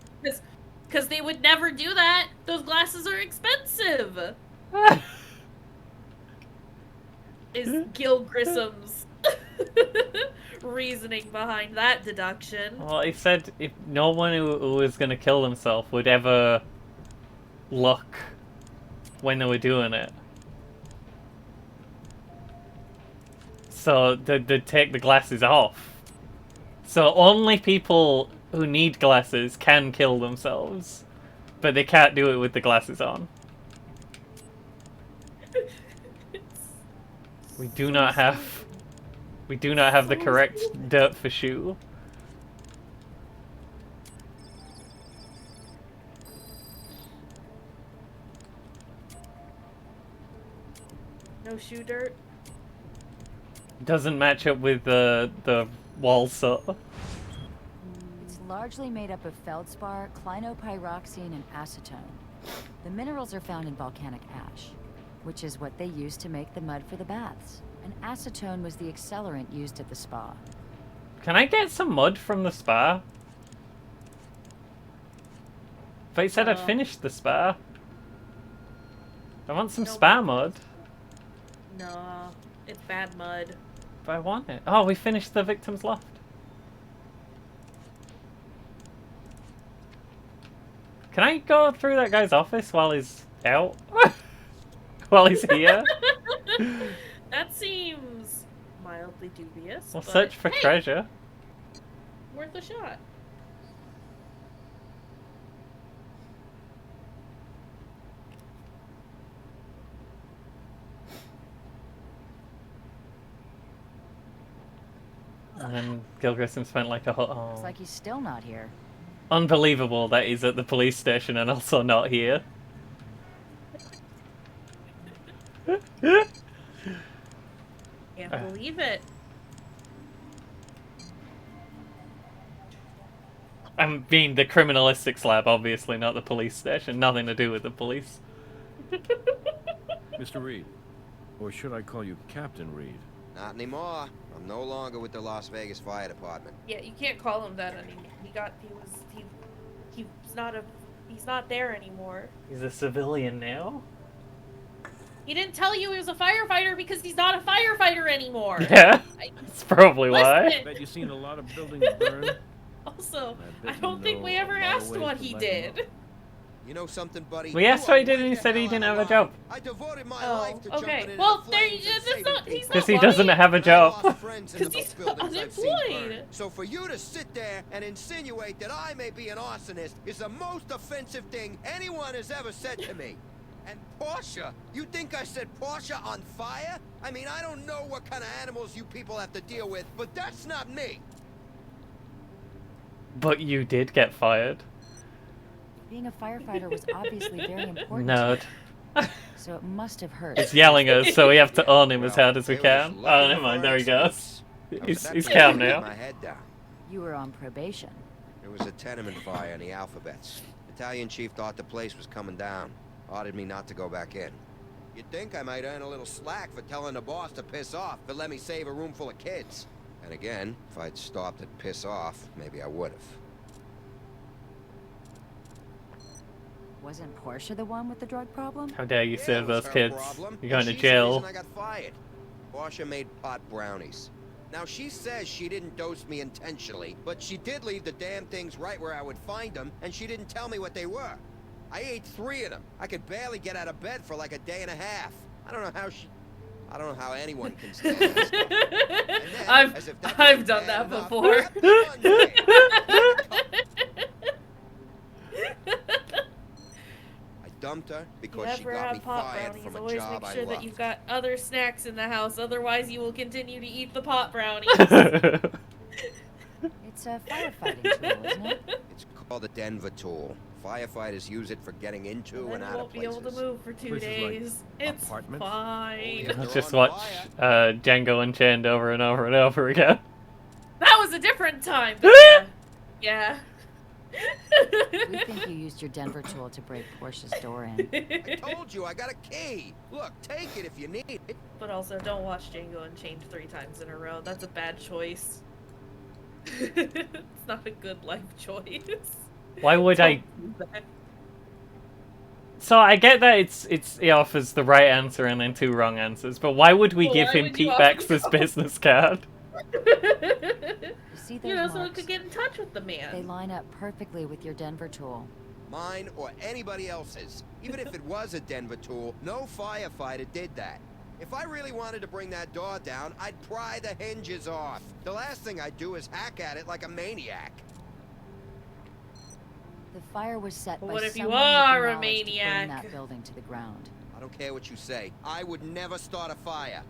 [SPEAKER 1] Because they would never do that. Those glasses are expensive. Is Gil Grissom's reasoning behind that deduction.
[SPEAKER 2] Well, he said if no one who was going to kill themselves would ever look when they were doing it. So they'd take the glasses off. So only people who need glasses can kill themselves. But they can't do it with the glasses on. We do not have the correct dirt for shoe.
[SPEAKER 1] No shoe dirt.
[SPEAKER 2] Doesn't match up with the wall soot.
[SPEAKER 4] It's largely made up of feldspar, clinopyroxene, and acetone. The minerals are found in volcanic ash, which is what they used to make the mud for the baths. And acetone was the accelerant used at the spa.
[SPEAKER 2] Can I get some mud from the spa? But he said I'd finished the spa. I want some spa mud.
[SPEAKER 1] No, it's bad mud.
[SPEAKER 2] But I want it. Oh, we finished the victim's loft. Can I go through that guy's office while he's out? While he's here?
[SPEAKER 1] That seems mildly dubious.
[SPEAKER 2] We'll
[SPEAKER 1] but
[SPEAKER 2] search for
[SPEAKER 1] hey,
[SPEAKER 2] treasure.
[SPEAKER 1] worth a shot.
[SPEAKER 2] And then Gil Grissom spent like a whole...
[SPEAKER 4] Looks like he's still not here.
[SPEAKER 2] Unbelievable that he's at the police station and also not here.
[SPEAKER 1] Can't believe it.
[SPEAKER 2] I mean, the Criminalistics lab, obviously, not the police station. Nothing to do with the police.
[SPEAKER 3] Mr. Reed. Or should I call you Captain Reed?
[SPEAKER 9] Not anymore. I'm no longer with the Las Vegas Fire Department.
[SPEAKER 1] Yeah, you can't call him that anymore. He's not there anymore.
[SPEAKER 2] He's a civilian now?
[SPEAKER 1] He didn't tell you he was a firefighter because he's not a firefighter anymore.
[SPEAKER 2] Yeah, that's probably why.
[SPEAKER 1] Listen.
[SPEAKER 3] Bet you've seen a lot of buildings burn.
[SPEAKER 1] Also,
[SPEAKER 3] I
[SPEAKER 1] I
[SPEAKER 3] bet
[SPEAKER 1] don't
[SPEAKER 3] you
[SPEAKER 1] think
[SPEAKER 3] know
[SPEAKER 1] we
[SPEAKER 3] a
[SPEAKER 1] ever
[SPEAKER 3] lot of
[SPEAKER 1] asked
[SPEAKER 3] ways
[SPEAKER 1] what
[SPEAKER 3] to
[SPEAKER 1] he
[SPEAKER 3] light 'em up.
[SPEAKER 1] did.
[SPEAKER 9] You know something, buddy?
[SPEAKER 2] We asked
[SPEAKER 9] You
[SPEAKER 2] what he
[SPEAKER 9] are
[SPEAKER 2] did and
[SPEAKER 9] way
[SPEAKER 2] he
[SPEAKER 9] the
[SPEAKER 2] said he
[SPEAKER 9] hell
[SPEAKER 2] didn't
[SPEAKER 9] out
[SPEAKER 2] have
[SPEAKER 9] of
[SPEAKER 2] a job.
[SPEAKER 9] line. I devoted my
[SPEAKER 1] Oh,
[SPEAKER 9] life to jumping
[SPEAKER 1] okay.
[SPEAKER 9] into
[SPEAKER 1] Well,
[SPEAKER 9] the
[SPEAKER 1] there
[SPEAKER 9] flames
[SPEAKER 1] you-
[SPEAKER 9] and
[SPEAKER 1] that's
[SPEAKER 9] saving
[SPEAKER 1] not- he's
[SPEAKER 9] people.
[SPEAKER 1] not
[SPEAKER 2] Because he doesn't
[SPEAKER 1] lying.
[SPEAKER 2] have a
[SPEAKER 9] And I
[SPEAKER 2] job.
[SPEAKER 9] lost friends in the
[SPEAKER 1] 'Cause he's
[SPEAKER 9] buildings I've seen burn.
[SPEAKER 1] unemployed.
[SPEAKER 9] So for you to sit there and insinuate that I may be an arsonist is the most offensive thing anyone has ever said to me. And Portia? You think I set Portia on fire? I mean, I don't know what kind of animals you people have to deal with, but that's not me.
[SPEAKER 2] But you did get fired.
[SPEAKER 4] Being a firefighter was obviously very important
[SPEAKER 2] Nerd.
[SPEAKER 4] to you, so it must have hurt.
[SPEAKER 2] He's yelling at us, so we have to on him as
[SPEAKER 9] Well,
[SPEAKER 2] hard as we
[SPEAKER 9] it was
[SPEAKER 2] can.
[SPEAKER 9] lucky
[SPEAKER 2] Oh, never
[SPEAKER 9] for
[SPEAKER 2] mind,
[SPEAKER 9] our
[SPEAKER 2] there he goes.
[SPEAKER 9] excuse. I was
[SPEAKER 2] He's
[SPEAKER 9] at
[SPEAKER 2] he's
[SPEAKER 9] that
[SPEAKER 2] calm
[SPEAKER 9] point with
[SPEAKER 2] now.
[SPEAKER 9] my head down.
[SPEAKER 4] You were on probation.
[SPEAKER 9] It was a tenement fire in the alphabets. Battalion chief thought the place was coming down. Ordered me not to go back in. You'd think I might earn a little slack for telling the boss to piss off, but let me save a room full of kids. And again, if I'd stopped at piss off, maybe I would've.
[SPEAKER 4] Wasn't Portia the one with the drug problem?
[SPEAKER 2] How dare you
[SPEAKER 9] Yeah,
[SPEAKER 2] serve
[SPEAKER 9] it was
[SPEAKER 2] those
[SPEAKER 9] her
[SPEAKER 2] kids?
[SPEAKER 9] problem,
[SPEAKER 2] You're going
[SPEAKER 9] and
[SPEAKER 2] to
[SPEAKER 9] she's the
[SPEAKER 2] jail.
[SPEAKER 9] reason I got fired. Portia made pot brownies. Now, she says she didn't dose me intentionally, but she did leave the damn things right where I would find them, and she didn't tell me what they were. I ate 3 of them. I could barely get out of bed for like a day and a half. I don't know how anyone can stand this stuff. And then, as if that
[SPEAKER 1] I've
[SPEAKER 9] wasn't
[SPEAKER 1] done
[SPEAKER 9] bad
[SPEAKER 1] that
[SPEAKER 9] enough,
[SPEAKER 1] before.
[SPEAKER 9] I got the gun. I dumped her
[SPEAKER 1] If you
[SPEAKER 9] because she
[SPEAKER 1] ever
[SPEAKER 9] got me
[SPEAKER 1] have pot
[SPEAKER 9] fired
[SPEAKER 1] brownies,
[SPEAKER 9] from a
[SPEAKER 1] always
[SPEAKER 9] job
[SPEAKER 1] make
[SPEAKER 9] I
[SPEAKER 1] sure that
[SPEAKER 9] loved.
[SPEAKER 1] you've got other snacks in the house, otherwise you will continue to eat the pot brownies.
[SPEAKER 4] It's a firefighting tool, isn't it?
[SPEAKER 9] It's called a Denver tool. Firefighters use it for getting into
[SPEAKER 1] Then
[SPEAKER 9] and
[SPEAKER 1] you
[SPEAKER 9] out of
[SPEAKER 1] won't be able to
[SPEAKER 9] places.
[SPEAKER 1] move for 2
[SPEAKER 3] Places like
[SPEAKER 1] days. It's
[SPEAKER 3] apartments?
[SPEAKER 1] fine.
[SPEAKER 9] Only-
[SPEAKER 2] Let's just
[SPEAKER 9] They're on
[SPEAKER 2] watch
[SPEAKER 9] fire.
[SPEAKER 2] Django Unchained over and over and over again.
[SPEAKER 1] That was a different time. But yeah.
[SPEAKER 4] We think you used your Denver tool to break Portia's door in.
[SPEAKER 9] I told you, I got a key. Look, take it if you need it.
[SPEAKER 1] But also, don't watch Django Unchained 3 times in a row. That's a bad choice. It's not a good life choice.
[SPEAKER 2] Why would I?
[SPEAKER 1] Don't do that.
[SPEAKER 2] So I get that he offers the right answer and then 2 wrong answers, but why would we
[SPEAKER 1] Well,
[SPEAKER 2] give
[SPEAKER 1] why
[SPEAKER 2] him
[SPEAKER 1] would you
[SPEAKER 2] Pete
[SPEAKER 1] offer
[SPEAKER 2] Baxter's
[SPEAKER 1] no?
[SPEAKER 2] business card?
[SPEAKER 4] You see those
[SPEAKER 1] You know, so we
[SPEAKER 4] marks?
[SPEAKER 1] could get in touch with the
[SPEAKER 4] They
[SPEAKER 1] man.
[SPEAKER 4] line up perfectly with your Denver tool.
[SPEAKER 9] Mine or anybody else's. Even if it was a Denver tool, no firefighter did that. If I really wanted to bring that door down, I'd pry the hinges off. The last thing I'd do is hack at it like a maniac.
[SPEAKER 4] The fire was set
[SPEAKER 1] But
[SPEAKER 4] by
[SPEAKER 1] what if you
[SPEAKER 4] someone with
[SPEAKER 1] are a
[SPEAKER 4] knowledge to burn
[SPEAKER 1] maniac?
[SPEAKER 4] that building to the ground.
[SPEAKER 9] I don't care what you say. I would never start a fire.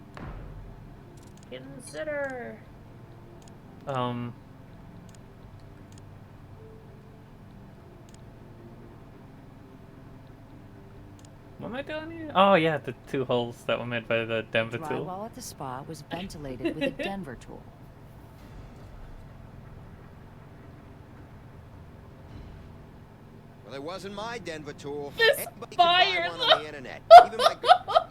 [SPEAKER 1] Consider.
[SPEAKER 2] What am I doing here? Oh yeah, the 2 holes that were made by the Denver tool.
[SPEAKER 4] Drywall at the spa was ventilated with a Denver tool.
[SPEAKER 9] Well, it wasn't my Denver tool.
[SPEAKER 1] This
[SPEAKER 9] Anybody
[SPEAKER 1] fire,
[SPEAKER 9] can buy one on the internet.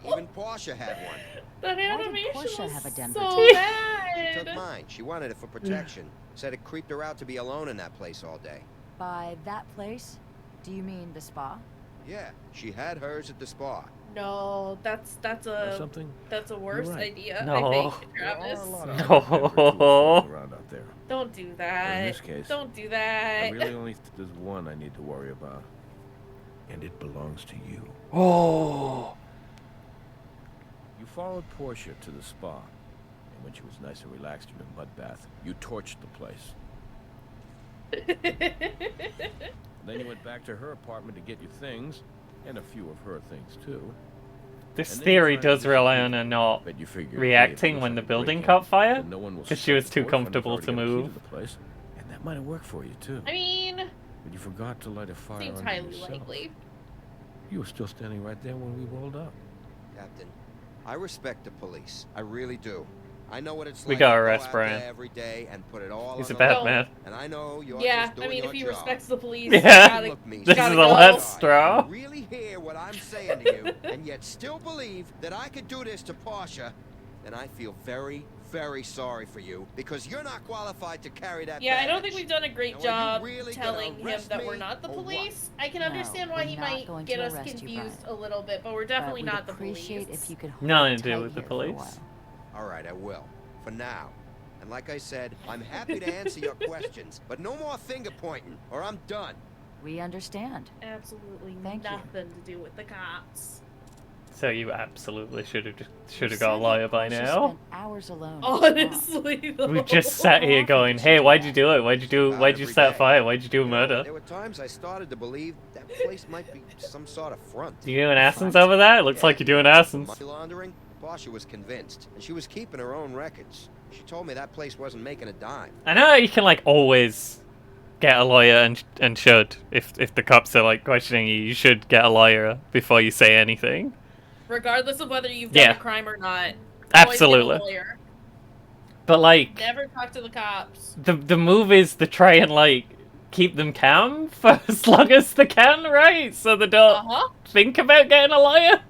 [SPEAKER 9] Even Portia had one.
[SPEAKER 1] That
[SPEAKER 4] did
[SPEAKER 1] animation
[SPEAKER 4] Portia
[SPEAKER 1] was
[SPEAKER 4] have a Denver
[SPEAKER 1] so
[SPEAKER 4] tool?
[SPEAKER 9] She
[SPEAKER 1] bad.
[SPEAKER 9] took mine. She wanted it for protection. Said it creeped her out to be alone in that place all day.
[SPEAKER 4] By that place, do you mean the spa?
[SPEAKER 9] Yeah, she had hers at the spa.
[SPEAKER 1] No, that's
[SPEAKER 3] Know
[SPEAKER 1] a
[SPEAKER 3] something?
[SPEAKER 1] worse
[SPEAKER 3] right.
[SPEAKER 1] idea.
[SPEAKER 2] No.
[SPEAKER 1] I think,
[SPEAKER 3] There are
[SPEAKER 1] Travis.
[SPEAKER 3] a lot of
[SPEAKER 2] No.
[SPEAKER 3] Denver tools floating around out there.
[SPEAKER 1] Don't do
[SPEAKER 3] But
[SPEAKER 1] that.
[SPEAKER 3] in this case,
[SPEAKER 1] Don't do
[SPEAKER 3] I
[SPEAKER 1] that.
[SPEAKER 3] really only there's one I need to worry about. And it belongs to you.
[SPEAKER 2] Oh.
[SPEAKER 3] You followed Portia to the spa. And when she was nice and relaxed in her mud bath, you torched the place. Then you went back to her apartment to get your things, and a few of her things too.
[SPEAKER 2] This
[SPEAKER 3] And then
[SPEAKER 2] theory
[SPEAKER 3] you tried to
[SPEAKER 2] does rely on
[SPEAKER 3] disappear.
[SPEAKER 2] her not
[SPEAKER 3] Bet you figured,
[SPEAKER 2] reacting
[SPEAKER 3] hey, if
[SPEAKER 2] when
[SPEAKER 3] it
[SPEAKER 2] the
[SPEAKER 3] was a
[SPEAKER 2] building
[SPEAKER 3] break-in,
[SPEAKER 2] caught fire,
[SPEAKER 3] then no one will
[SPEAKER 2] 'cause she was
[SPEAKER 3] suspect
[SPEAKER 2] too
[SPEAKER 3] the boyfriend
[SPEAKER 2] comfortable
[SPEAKER 3] has
[SPEAKER 2] to
[SPEAKER 3] already got a key
[SPEAKER 2] move.
[SPEAKER 3] the place, and that might have worked for you too.
[SPEAKER 1] I mean,
[SPEAKER 3] But you forgot to light a fire
[SPEAKER 1] Seems
[SPEAKER 3] under
[SPEAKER 1] highly
[SPEAKER 3] yourself.
[SPEAKER 1] likely.
[SPEAKER 3] You were still standing right there when we rolled up.
[SPEAKER 9] Captain, I respect the police. I really do. I know what it's
[SPEAKER 2] We
[SPEAKER 9] like
[SPEAKER 2] gotta
[SPEAKER 9] to go
[SPEAKER 2] arrest
[SPEAKER 9] out
[SPEAKER 2] Brian.
[SPEAKER 9] there every day and put it all
[SPEAKER 2] He's
[SPEAKER 9] on
[SPEAKER 2] a
[SPEAKER 9] the
[SPEAKER 2] bad
[SPEAKER 9] line.
[SPEAKER 2] man.
[SPEAKER 9] And I know you're
[SPEAKER 1] Yeah,
[SPEAKER 9] just doing
[SPEAKER 1] I mean,
[SPEAKER 9] your
[SPEAKER 1] if he
[SPEAKER 9] job.
[SPEAKER 1] respects the police,
[SPEAKER 2] Yeah.
[SPEAKER 1] gotta,
[SPEAKER 9] Look, me,
[SPEAKER 2] This
[SPEAKER 1] gotta
[SPEAKER 2] is the
[SPEAKER 1] go.
[SPEAKER 2] last straw.
[SPEAKER 9] You really hear what I'm saying to you, and yet still believe that I could do this to Portia, then I feel very, very sorry for you, because you're not qualified to carry that
[SPEAKER 1] Yeah, I don't
[SPEAKER 9] badge.
[SPEAKER 1] think we've done a great
[SPEAKER 9] Now, are
[SPEAKER 1] job
[SPEAKER 9] you really gonna
[SPEAKER 1] telling him
[SPEAKER 9] arrest
[SPEAKER 1] that we're
[SPEAKER 9] me,
[SPEAKER 1] not the
[SPEAKER 9] or what?
[SPEAKER 1] police. I can
[SPEAKER 4] No,
[SPEAKER 1] understand why
[SPEAKER 4] we're
[SPEAKER 1] he
[SPEAKER 4] not
[SPEAKER 1] might
[SPEAKER 4] going
[SPEAKER 1] get
[SPEAKER 4] to
[SPEAKER 1] us
[SPEAKER 4] arrest you,
[SPEAKER 1] confused
[SPEAKER 4] Brian.
[SPEAKER 1] a little bit, but we're definitely
[SPEAKER 4] But
[SPEAKER 1] not the
[SPEAKER 4] we'd appreciate
[SPEAKER 1] police.
[SPEAKER 4] if you could hold
[SPEAKER 2] Nothing
[SPEAKER 4] it
[SPEAKER 2] to do
[SPEAKER 4] tight
[SPEAKER 2] with the
[SPEAKER 4] here for a
[SPEAKER 2] police.
[SPEAKER 4] while.
[SPEAKER 9] All right, I will. For now. And like I said, I'm happy to answer your questions, but no more finger pointing, or I'm done.
[SPEAKER 4] We understand.
[SPEAKER 1] Absolutely
[SPEAKER 4] Thank you.
[SPEAKER 1] nothing to do with the cops.
[SPEAKER 2] So you absolutely should have
[SPEAKER 4] You
[SPEAKER 2] got a
[SPEAKER 4] said
[SPEAKER 2] lawyer
[SPEAKER 4] that
[SPEAKER 2] by
[SPEAKER 4] Portia
[SPEAKER 2] now.
[SPEAKER 4] spent hours alone. at the spa.
[SPEAKER 1] Honestly, though.
[SPEAKER 2] We just sat here going, "Hey, why'd you do it? Why'd you
[SPEAKER 9] Every
[SPEAKER 2] start a
[SPEAKER 9] day.
[SPEAKER 2] fire? Why'd you do a
[SPEAKER 9] You know,
[SPEAKER 2] murder?"
[SPEAKER 9] there were times I started to believe that place might be some sort of front.
[SPEAKER 2] You doing Assens over there? It looks like you're doing Assens.
[SPEAKER 9] Money laundering? Portia was convinced, and she was keeping her own records. She told me that place wasn't making a dime.
[SPEAKER 2] I know you can like always get a lawyer and should if the cops are like questioning you, you should get a lawyer before you say anything.
[SPEAKER 1] Regardless of whether you've done
[SPEAKER 2] Yeah.
[SPEAKER 1] a crime or not.
[SPEAKER 2] Absolutely.
[SPEAKER 1] Always get a lawyer.
[SPEAKER 2] But like
[SPEAKER 1] Never talk to the cops.
[SPEAKER 2] the move is to try and like keep them calm for as long as they can, right? So they don't
[SPEAKER 1] Uh-huh.
[SPEAKER 2] think about getting a lawyer.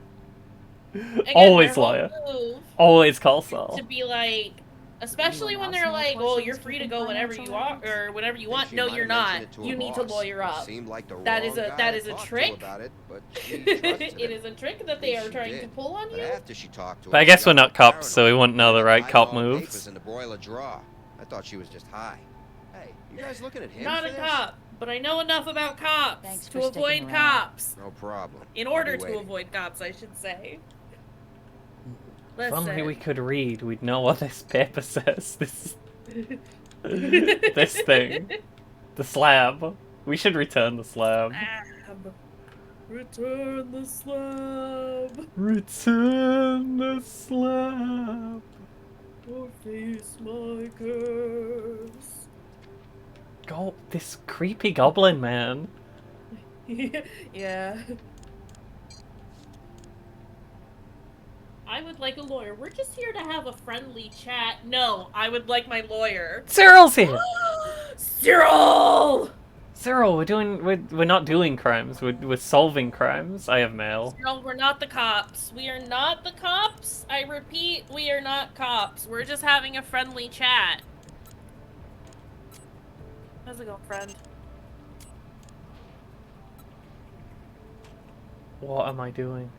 [SPEAKER 1] Again,
[SPEAKER 2] Always
[SPEAKER 1] their whole
[SPEAKER 2] lawyer.
[SPEAKER 1] move
[SPEAKER 2] Always call Saul.
[SPEAKER 1] to be like, especially when they're like, "Oh, you're free to go whenever you want or whenever you want."
[SPEAKER 9] She
[SPEAKER 1] no,
[SPEAKER 9] might
[SPEAKER 1] you're
[SPEAKER 9] have
[SPEAKER 1] not.
[SPEAKER 9] mentioned it to her
[SPEAKER 1] You need to
[SPEAKER 9] boss.
[SPEAKER 1] lawyer
[SPEAKER 9] It
[SPEAKER 1] up.
[SPEAKER 9] seemed like the
[SPEAKER 1] That is
[SPEAKER 9] wrong
[SPEAKER 1] a-
[SPEAKER 9] guy
[SPEAKER 1] that
[SPEAKER 9] to
[SPEAKER 1] is a
[SPEAKER 9] talk to
[SPEAKER 1] trick.
[SPEAKER 9] about it, but she trusted
[SPEAKER 1] It
[SPEAKER 9] him.
[SPEAKER 1] is a trick that
[SPEAKER 9] At
[SPEAKER 1] they
[SPEAKER 9] least
[SPEAKER 1] are
[SPEAKER 9] she
[SPEAKER 1] trying to
[SPEAKER 9] did.
[SPEAKER 1] pull on
[SPEAKER 9] But
[SPEAKER 1] you.
[SPEAKER 9] after she talked to
[SPEAKER 2] But
[SPEAKER 9] him,
[SPEAKER 2] I guess
[SPEAKER 9] she
[SPEAKER 2] we're
[SPEAKER 9] got
[SPEAKER 2] not cops, so we
[SPEAKER 9] paranoid.
[SPEAKER 2] wouldn't know the right
[SPEAKER 9] Hiding
[SPEAKER 2] cop
[SPEAKER 9] all the
[SPEAKER 2] moves.
[SPEAKER 9] papers in the boiler drawer. I thought she was just high. Hey, you guys looking at him
[SPEAKER 1] Not
[SPEAKER 9] for
[SPEAKER 1] a
[SPEAKER 9] this?
[SPEAKER 1] cop, but I know enough about cops
[SPEAKER 4] Thanks
[SPEAKER 1] to
[SPEAKER 4] for sticking
[SPEAKER 1] avoid
[SPEAKER 4] around.
[SPEAKER 1] cops.
[SPEAKER 9] No problem.
[SPEAKER 1] In
[SPEAKER 9] I'll
[SPEAKER 1] order
[SPEAKER 9] be
[SPEAKER 1] to
[SPEAKER 9] waiting.
[SPEAKER 1] avoid cops, I should say.
[SPEAKER 2] If only we
[SPEAKER 1] Listen.
[SPEAKER 2] could read, we'd know what this paper says. This thing. The slab. We should return the slab.
[SPEAKER 1] Slab. Return the slab.
[SPEAKER 2] Return the slab.
[SPEAKER 1] Or face my curse.
[SPEAKER 2] Go, this creepy goblin man.
[SPEAKER 1] Yeah. I would like a lawyer. We're just here to have a friendly chat. No, I would like my lawyer.
[SPEAKER 2] Cyril's here.
[SPEAKER 1] Cyril!
[SPEAKER 2] Cyril, we're not doing crimes. We're solving crimes. I have mail.
[SPEAKER 1] No, we're not the cops. We are not the cops. I repeat, we are not cops. We're just having a friendly chat. How's it going, friend?
[SPEAKER 2] What am I doing?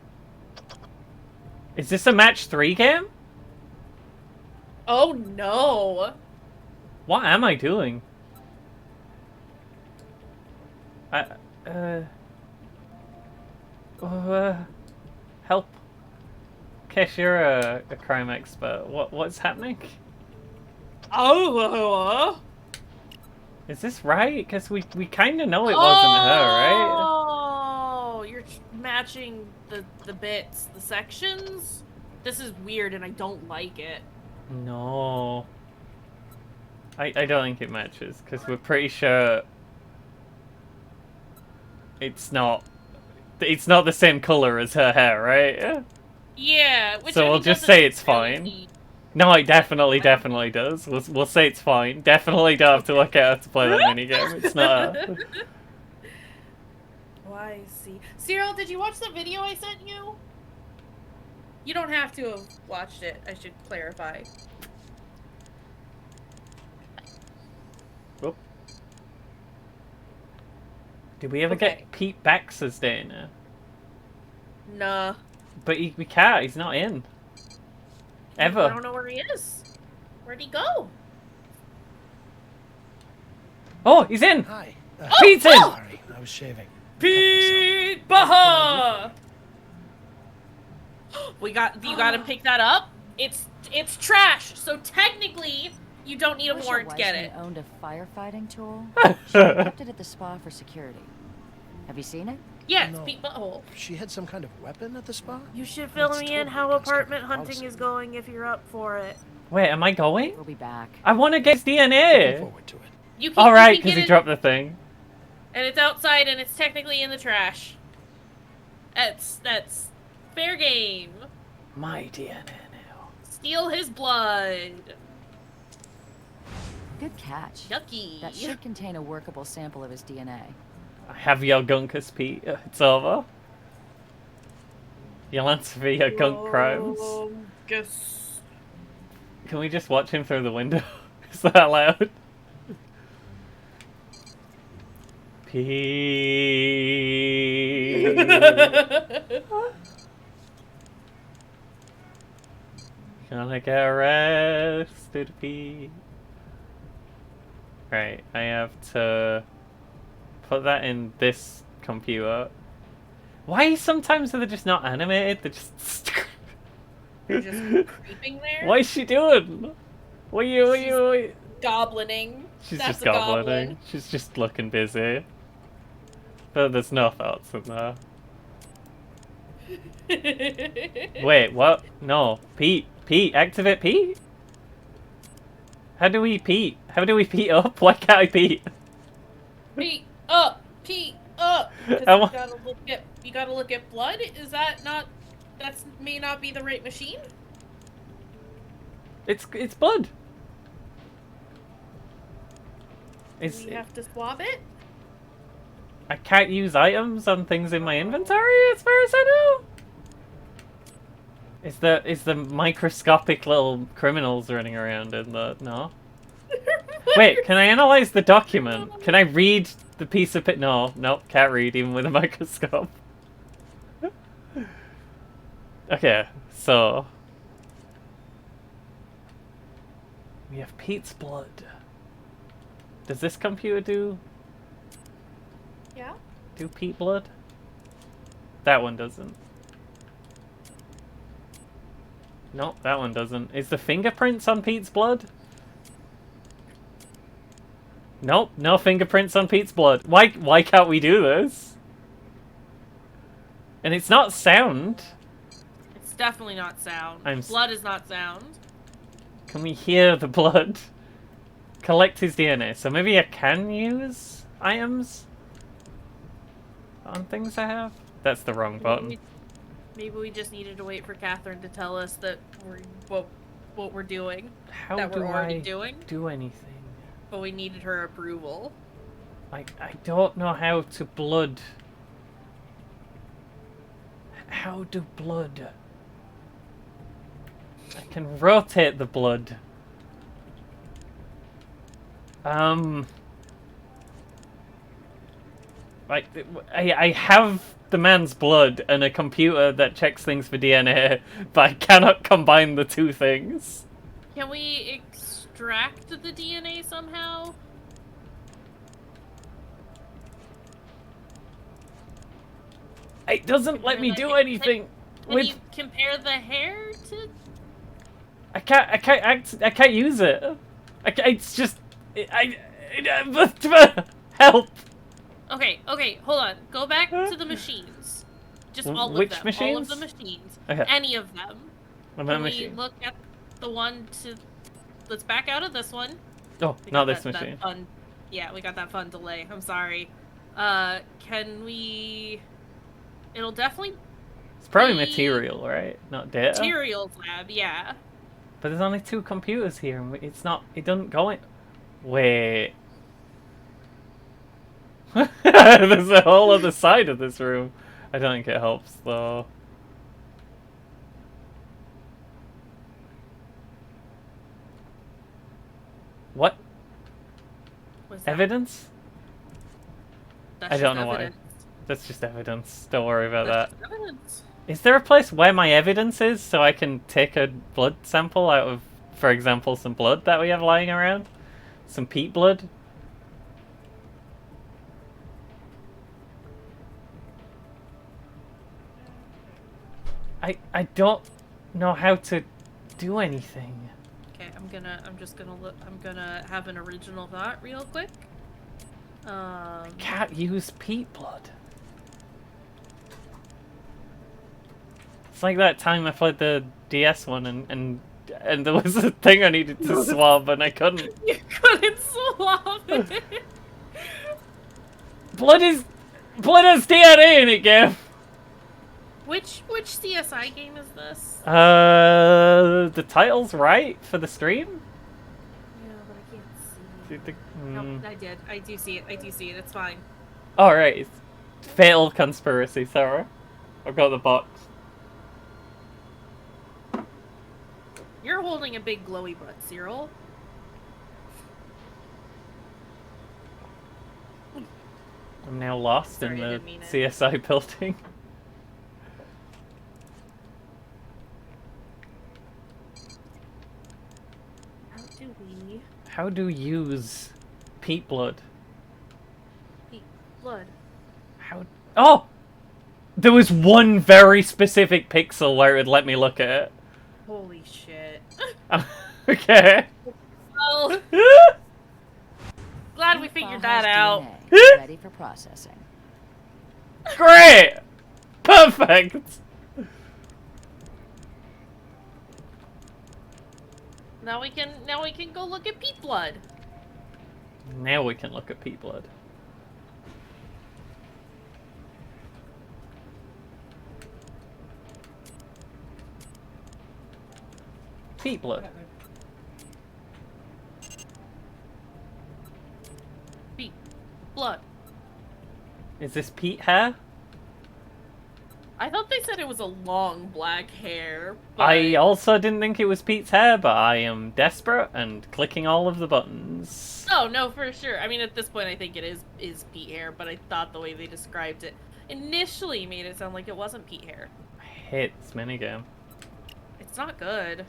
[SPEAKER 2] Is this a match 3 game?
[SPEAKER 1] Oh no!
[SPEAKER 2] What am I doing? Help. Kesh, you're a crime expert. What's happening?
[SPEAKER 1] Oh!
[SPEAKER 2] Is this right? Because we kind of know it wasn't her, right?
[SPEAKER 1] Oh, you're matching the bits, the sections? This is weird and I don't like it.
[SPEAKER 2] No. I don't think it matches, because we're pretty sure it's not the same color as her hair, right?
[SPEAKER 1] Yeah, which
[SPEAKER 2] So
[SPEAKER 1] I mean,
[SPEAKER 2] we'll just
[SPEAKER 1] doesn't
[SPEAKER 2] say it's
[SPEAKER 1] really
[SPEAKER 2] fine.
[SPEAKER 1] need-
[SPEAKER 2] No, it definitely does. We'll say it's fine. Definitely don't have to look at her to play that minigame. It's not her.
[SPEAKER 1] Oh, I see. Cyril, did you watch the video I sent you? You don't have to have watched it, I should clarify.
[SPEAKER 2] Whoop. Did we ever
[SPEAKER 1] Okay.
[SPEAKER 2] get Pete Baxter's Dana?
[SPEAKER 1] Nah.
[SPEAKER 2] But we can't. He's not in.
[SPEAKER 1] I
[SPEAKER 2] Ever.
[SPEAKER 1] don't know where he is. Where'd he go?
[SPEAKER 2] Oh, he's in!
[SPEAKER 6] Hi.
[SPEAKER 2] Pete's in!
[SPEAKER 6] Sorry, I was shaving.
[SPEAKER 1] Pete Baha! You gotta pick that up? It's trash, so technically you don't need a
[SPEAKER 4] Wish
[SPEAKER 1] warrant to get it.
[SPEAKER 4] Weissman owned a firefighting tool. She kept it at the spa for security. Have you seen it?
[SPEAKER 1] Yeah, it's
[SPEAKER 6] No.
[SPEAKER 1] Pete Butthole.
[SPEAKER 6] She had some kind of weapon at the spa?
[SPEAKER 1] You should fill
[SPEAKER 6] That's
[SPEAKER 1] me in
[SPEAKER 6] totally
[SPEAKER 1] how
[SPEAKER 6] against
[SPEAKER 1] apartment
[SPEAKER 6] company
[SPEAKER 1] hunting is
[SPEAKER 6] policy.
[SPEAKER 1] going if you're up for it.
[SPEAKER 2] Wait, am I going?
[SPEAKER 4] We'll be back.
[SPEAKER 2] I want to get his
[SPEAKER 6] Looking
[SPEAKER 2] DNA!
[SPEAKER 6] forward to it.
[SPEAKER 1] You can,
[SPEAKER 2] Alright,
[SPEAKER 1] you can
[SPEAKER 2] because
[SPEAKER 1] get
[SPEAKER 2] he
[SPEAKER 1] it-
[SPEAKER 2] dropped the thing.
[SPEAKER 1] And it's outside and it's technically in the trash. That's fair game.
[SPEAKER 2] My DNA now.
[SPEAKER 1] Steal his blood.
[SPEAKER 4] Good catch.
[SPEAKER 1] Yucky.
[SPEAKER 4] That should contain a workable sample of his DNA.
[SPEAKER 2] I have your gunkus, Pete. It's over. You'll answer for your gunk crimes.
[SPEAKER 1] Guess.
[SPEAKER 2] Can we just watch him through the window? Is that allowed? Pete. Gonna get arrested, Pete. Right, I have to put that in this computer. Why sometimes are they just not animated? They're just...
[SPEAKER 1] They're just creeping there?
[SPEAKER 2] What is she doing? What are you...
[SPEAKER 1] Goblining.
[SPEAKER 2] She's
[SPEAKER 1] That's
[SPEAKER 2] just
[SPEAKER 1] a goblin.
[SPEAKER 2] goblining. She's just looking busy. But there's no thoughts in there. Wait, what? No. Pete. Pete. Activate Pete? How do we Pete? How do we Pete up? Why can't I Pete?
[SPEAKER 1] Pete up! Pete up! 'Cause you gotta look at blood? Is that not... That may not be the right machine?
[SPEAKER 2] It's blood.
[SPEAKER 1] We have to swab it?
[SPEAKER 2] I can't use items on things in my inventory as far as I know. Is the microscopic little criminals running around in the... No? Wait, can I analyze the document? Can I read the piece of... No, nope, can't read even with a microscope. Okay, so... We have Pete's blood. Does this computer do
[SPEAKER 1] Yeah?
[SPEAKER 2] Pete blood? That one doesn't. Nope, that one doesn't. Is the fingerprints on Pete's blood? Nope, no fingerprints on Pete's blood. Why can't we do this? And it's not sound.
[SPEAKER 1] It's definitely not sound.
[SPEAKER 2] I'm
[SPEAKER 1] Blood is not sound.
[SPEAKER 2] Can we hear the blood? Collect his DNA. So maybe I can use items on things I have? That's the wrong button.
[SPEAKER 1] Maybe we just needed to wait for Catherine to tell us that what we're doing.
[SPEAKER 2] How
[SPEAKER 1] that
[SPEAKER 2] do
[SPEAKER 1] we're already
[SPEAKER 2] I
[SPEAKER 1] doing.
[SPEAKER 2] do anything?
[SPEAKER 1] But we needed her approval.
[SPEAKER 2] I don't know how to blood. How do blood? I can rotate the blood. I have the man's blood and a computer that checks things for DNA, but I cannot combine the two things.
[SPEAKER 1] Can we extract the DNA somehow?
[SPEAKER 2] It doesn't let me do anything.
[SPEAKER 1] Can you compare the hair to?
[SPEAKER 2] I can't use it. It's just help.
[SPEAKER 1] Okay, hold on. Go back to the machines. Just all of
[SPEAKER 2] Which
[SPEAKER 1] them.
[SPEAKER 2] machines?
[SPEAKER 1] All of the machines.
[SPEAKER 2] Okay.
[SPEAKER 1] Any of them.
[SPEAKER 2] Can
[SPEAKER 1] we look at the one to... Let's back out of this one.
[SPEAKER 2] Oh, not this machine.
[SPEAKER 1] Yeah, we got that fun delay. I'm sorry. Can we... It'll definitely...
[SPEAKER 2] It's probably material, right? Not data.
[SPEAKER 1] Materials lab, yeah.
[SPEAKER 2] But there's only 2 computers here, and it's not... It doesn't go in... Wait... There's a whole other side of this room. I don't think it helps, though. What? Evidence? I don't know why. That's just evidence. Don't worry about that.
[SPEAKER 1] Evidence.
[SPEAKER 2] Is there a place where my evidence is so I can take a blood sample out of, for example, some blood that we have lying around? Some Pete blood? I don't know how to do anything.
[SPEAKER 1] Okay, I'm gonna have an original thought real quick.
[SPEAKER 2] Can't use Pete blood. It's like that time I played the DS one and there was a thing I needed to swab and I couldn't.
[SPEAKER 1] You couldn't swab it.
[SPEAKER 2] Blood has DNA in it, game.
[SPEAKER 1] Which CSI game is this?
[SPEAKER 2] The title's right for the stream?
[SPEAKER 1] Yeah, but I can't see.
[SPEAKER 2] Hmm.
[SPEAKER 1] Nope, I do see it. It's fine.
[SPEAKER 2] Alright, it's Fatal Conspiracy, sorry. I've got the box.
[SPEAKER 1] You're holding a big glowy butt, Cyril.
[SPEAKER 2] I'm now lost
[SPEAKER 1] Sorry, I
[SPEAKER 2] in the
[SPEAKER 1] didn't mean it.
[SPEAKER 2] CSI building. How do you use peat blood?
[SPEAKER 1] Peat blood.
[SPEAKER 2] How? Oh! There was one very specific pixel where it would let me look at it.
[SPEAKER 1] Holy shit.
[SPEAKER 2] Okay.
[SPEAKER 1] Well, glad we figured that
[SPEAKER 4] Baja's
[SPEAKER 1] out.
[SPEAKER 4] DNA, ready for processing.
[SPEAKER 2] Great! Perfect!
[SPEAKER 1] Now we can go look at peat blood.
[SPEAKER 2] Now we can look at peat blood. Peat blood.
[SPEAKER 1] Peat blood.
[SPEAKER 2] Is this peat hair?
[SPEAKER 1] I thought they said it was a long black hair. But...
[SPEAKER 2] I also didn't think it was Pete's hair, but I am desperate and clicking all of the buttons.
[SPEAKER 1] Oh no, for sure. I mean, at this point, I think it is peat hair. But I thought the way they described it initially made it sound like it wasn't peat hair.
[SPEAKER 2] I hate this minigame.
[SPEAKER 1] It's not good.